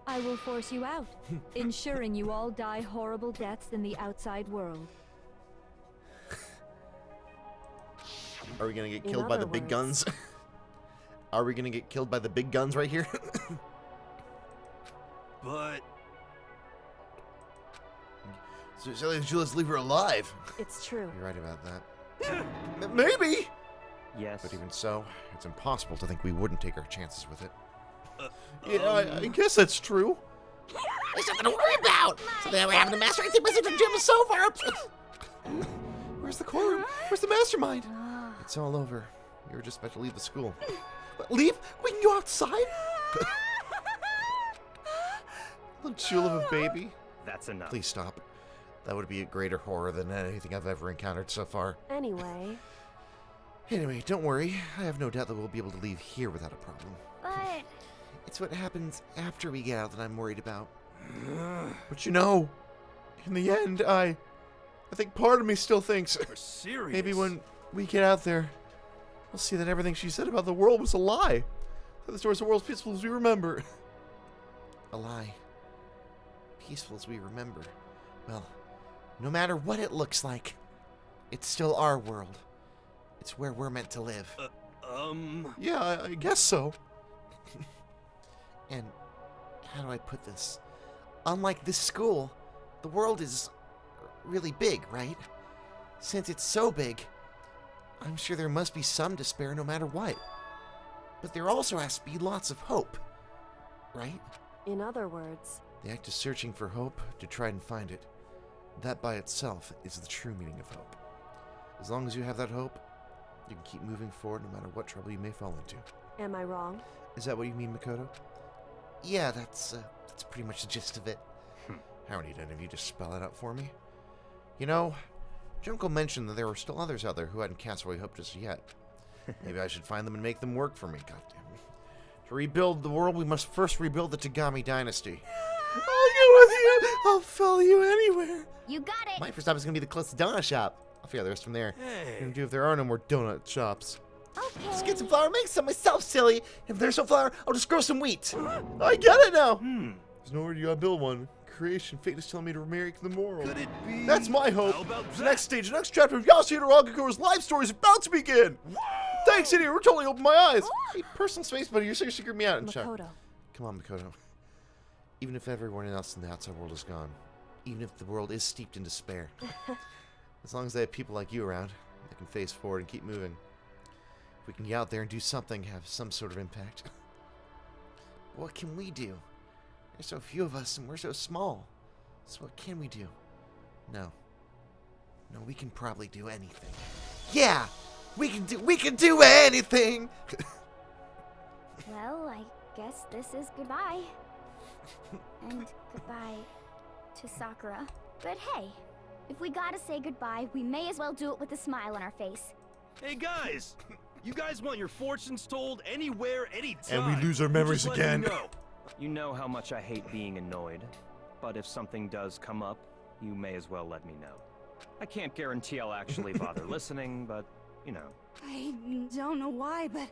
I will force you out, ensuring you all die horrible deaths in the outside world. Are we gonna get In killed by other the big words. guns? Are we gonna get killed by the big guns right here? But So let's leave her alive. It's true. You're right about that. Maybe. Yes. But even so, it's impossible to think we wouldn't take our chances with it. Yeah, I guess that's true. There's something to worry about. So that we're having the master. I think my secret gym is so far up. Where's the courtroom? Where's the mastermind? It's all over. We were just about to leave the school. What, leave? We can go outside? Little jewel of a baby. That's enough. Please stop. That would be a greater horror than anything I've ever encountered so far. Anyway, Don't worry. I have no doubt that we'll be able to leave here without a problem. but It's what happens after we get out that I'm worried about. But you know, in the end, I think part of me still thinks we're serious. maybe when we get out there, we'll see that everything she said about the world was a lie. That the stories of the world's peaceful as we remember. A lie. Peaceful as we remember. Well, no matter what it looks like, it's still our world. It's where we're meant to live. Yeah, I guess so. And how do I put this? Unlike this school, the world is really big, right? Since it's so big, I'm sure there must be some despair no matter what. But there also has to be lots of hope, right? in other words, The act of searching for hope to try and find it. That by itself is the true meaning of hope. As long as you have that hope, you can keep moving forward no matter what trouble you may fall into. am I wrong? Is that what you mean, Makoto? Yeah, that's pretty much the gist of it. How neat any of you just spell it out for me? You know, Junko mentioned that there were still others out there who hadn't cast away hope just yet. Maybe I should find them and make them work for me, goddammit. To rebuild the world, we must first rebuild the Tagami dynasty. I'll go with you! I'll follow you anywhere! You got it! My first stop is going to be the closest donut shop. I'll figure out the rest from there. Hey. And do if there are no more donut shops. Okay. Just get some flour, make some myself, silly. If there's no flour, I'll just grow some wheat. I get it now! There's nowhere you gotta build one. Creation, fate is telling me to remake the moral. Could it be? That's my hope. How about The that? next stage, the next chapter of Yasuhiro Agakuro's life story is about to begin. Thanks, idiot. We're totally opened my eyes. Hey, personal space, buddy. You're seriously creeping me out. Makoto. Come on, Makoto. Even if everyone else in the outside world is gone, even if the world is steeped in despair, as long as they have people like you around, they can face forward and keep moving. If we can get out there and do something, have some sort of impact. What can we do? There's so few of us and we're so small. So what can we do? No, we can probably do anything. Yeah! We can do anything! Well, I guess this is goodbye. And goodbye to Sakura. But hey, if we gotta say goodbye, we may as well do it with a smile on our face. Hey guys, you guys want your fortunes told anywhere, anytime. And we lose our memories Just let me again. know. You know how much I hate being annoyed, but if something does come up, you may as well let me know. I can't guarantee I'll actually bother listening, but, you know. I don't know why, but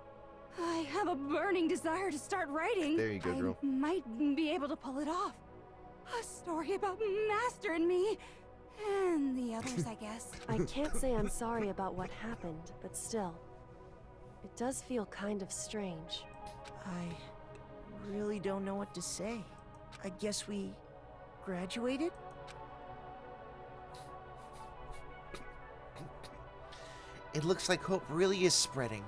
I have a burning desire to start writing. There you go, girl. I might be able to pull it off. A story about Master and me, and the others, I guess. I can't say I'm sorry about what happened, but still, it does feel kind of strange. I really don't know what to say. I guess we graduated? It looks like hope really is spreading.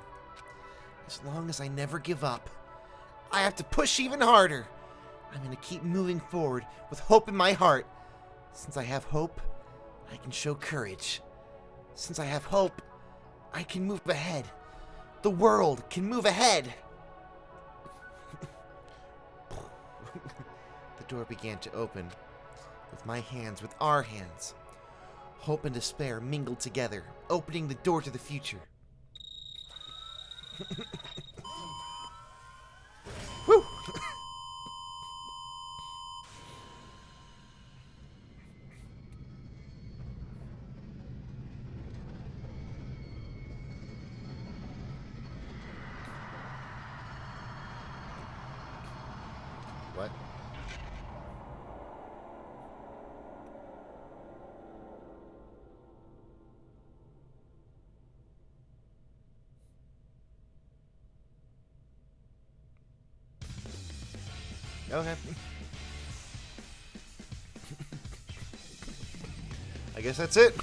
As long as I never give up, I have to push even harder. I'm gonna keep moving forward with hope in my heart. Since I have hope, I can show courage. Since I have hope, I can move ahead. The world can move ahead. The door began to open. With my hands, with our hands. Hope and despair mingled together, opening the door to the future. Whew! What? Okay. I guess that's it.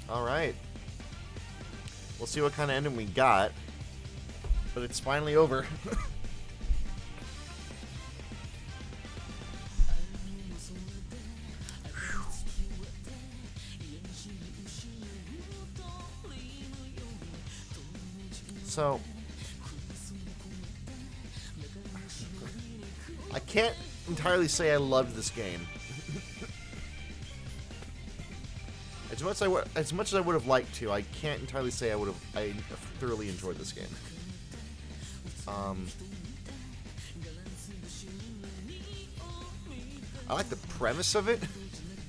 Alright. We'll see what kind of ending we got. But it's finally over. So, I can't entirely say I loved this game. As much as I would have liked to, I can't entirely say I thoroughly enjoyed this game. I like the premise of it,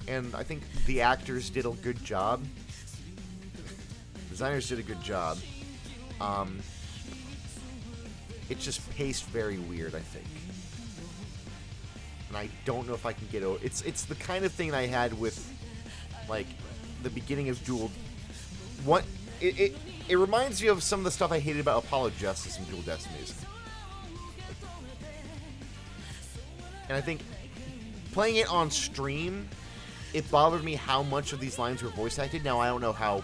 and I think the actors did a good job. Designers did a good job. It just paced very weird, I think. And I don't know if I can get over it's the kind of thing I had with like the beginning of Dual it reminds me of some of the stuff I hated about Apollo Justice and Dual Destinies. And I think playing it on stream, it bothered me how much of these lines were voice acted. Now I don't know how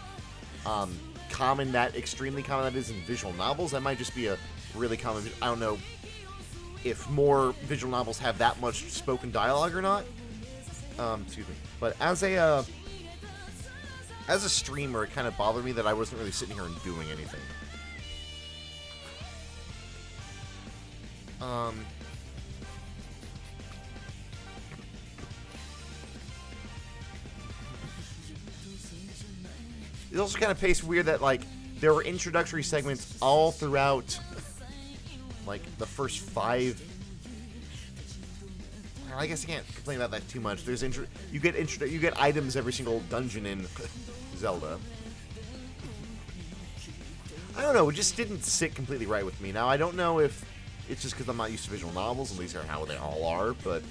extremely common that is in visual novels. That might just be a really common. I don't know if more visual novels have that much spoken dialogue or not. Excuse me. But as a streamer, it kind of bothered me that I wasn't really sitting here and doing anything. It also kind of paced weird that, like, there were introductory segments all throughout, like, the first 5. I guess I can't complain about that too much. There's you get items every single dungeon in Zelda. I don't know. It just didn't sit completely right with me. Now I don't know if it's just because I'm not used to visual novels, and these are how they all are, but.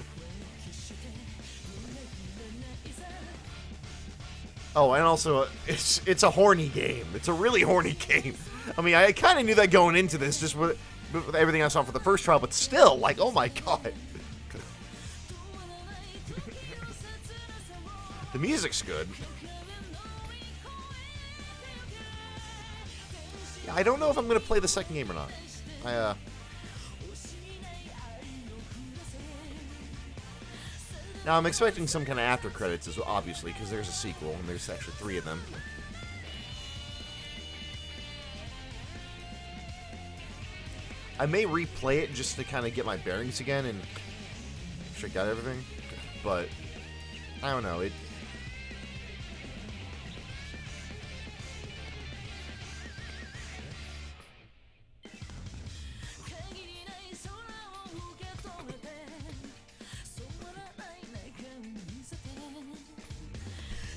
Oh, and also, it's a horny game. It's a really horny game. I mean, I kind of knew that going into this, just with everything I saw for the first trial, but still, like, oh my god. The music's good. Yeah, I don't know if I'm going to play the second game or not. Now, I'm expecting some kind of after credits, as well, obviously, because there's a sequel, and there's actually 3 of them. I may replay it just to kind of get my bearings again and make sure I got everything, but I don't know. I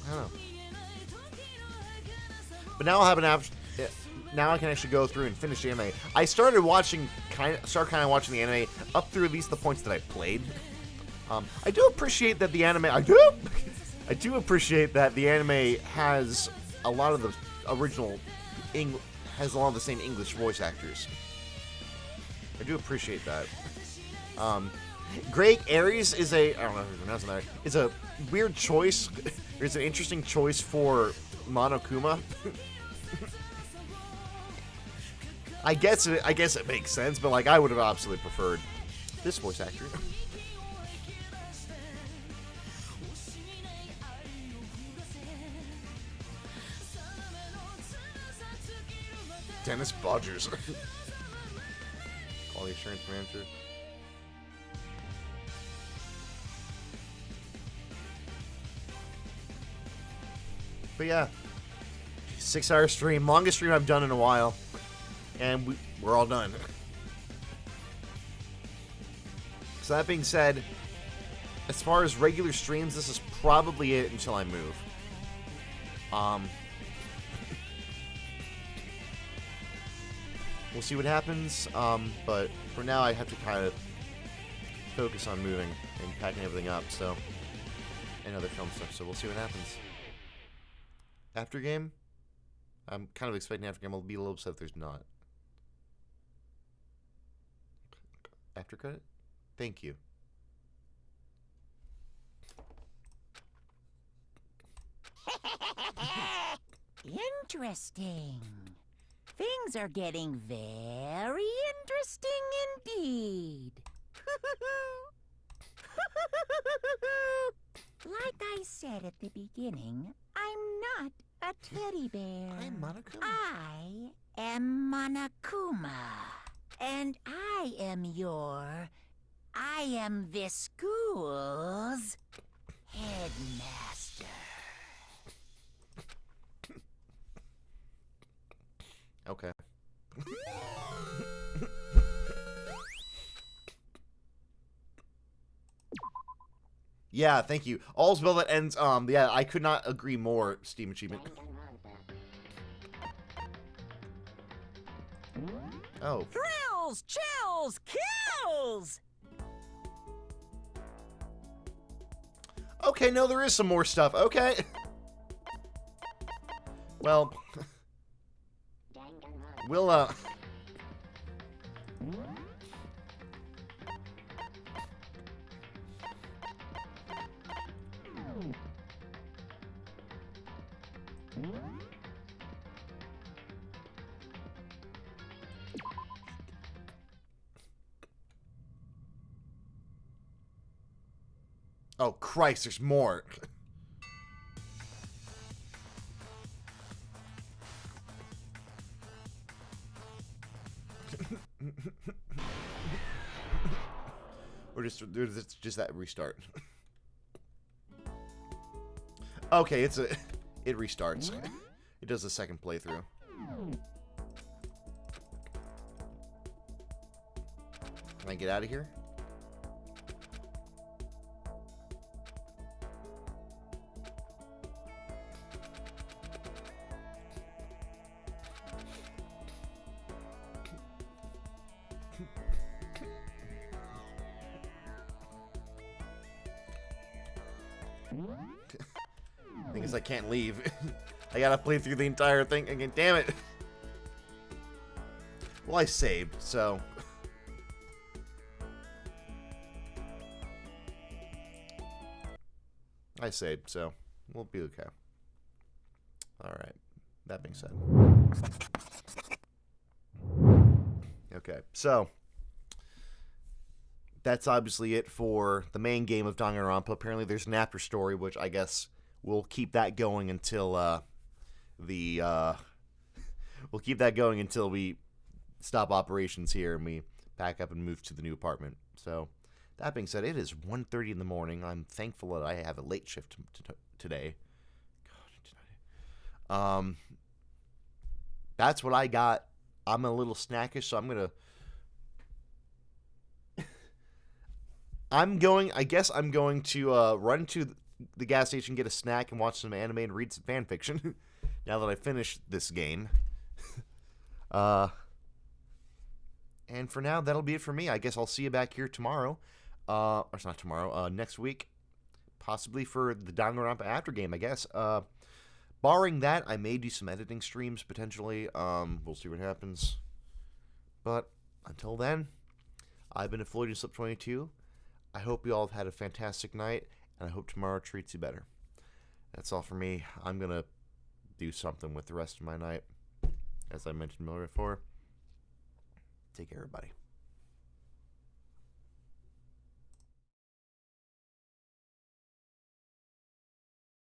don't know. But now I'll have now I can actually go through and finish the anime. I started watching kind of watching the anime up through at least the points that I played. I do appreciate that the anime. I do appreciate that the anime has a lot of the original has a lot of the same English voice actors. I do appreciate that. Greg Aries is I don't know if you're pronouncing that. Is a weird choice. It's an interesting choice for Monokuma. I guess it makes sense, but like I would have absolutely preferred this voice actor. Dennis Bodgers. Quality assurance manager. But yeah, 6-hour stream, longest stream I've done in a while, and we're all done. So that being said, as far as regular streams, this is probably it until I move. We'll see what happens, but for now I have to kind of focus on moving and packing everything up, so, and other film stuff, so we'll see what happens. After game? I'm kind of expecting after game. I'll be a little upset if there's not. After credit? Thank you. Interesting. Things are getting very interesting indeed. Like I said at the beginning, I'm not a teddy bear. I'm Monokuma. I am Monokuma. And I am this school's headmaster. Okay. Yeah, thank you. All's well that ends. Yeah, I could not agree more, Steam Achievement. Oh. Thrills, chills, kills! Okay, no, there is some more stuff. Okay. Well, we'll, oh, Christ, there's more. Or just that restart. Okay, it restarts. It does a second playthrough. Can I get out of here? Thing is, I can't leave. I gotta play through the entire thing again. Damn it. Well, I saved, so. I saved, so we'll be okay. Alright. That being said. Okay, so. That's obviously it for the main game of Danganronpa. Apparently there's an after story, which I guess we'll keep that going until we'll keep that going until we stop operations here and we pack up and move to the new apartment. So that being said, it is 1:30 in the morning. I'm thankful that I have a late shift today. That's what I got. I'm a little snackish, so I guess I'm going to run to the gas station, get a snack, and watch some anime and read some fan fiction. Now that I finished this game. And for now, that'll be it for me. I guess I'll see you back here tomorrow. Or it's not tomorrow, next week. Possibly for the Danganronpa after game, I guess. Barring that, I may do some editing streams, potentially. We'll see what happens. But until then, I've been Floyd Slip 22. I hope you all have had a fantastic night, and I hope tomorrow treats you better. That's all for me. I'm going to do something with the rest of my night. As I mentioned before, take care, everybody.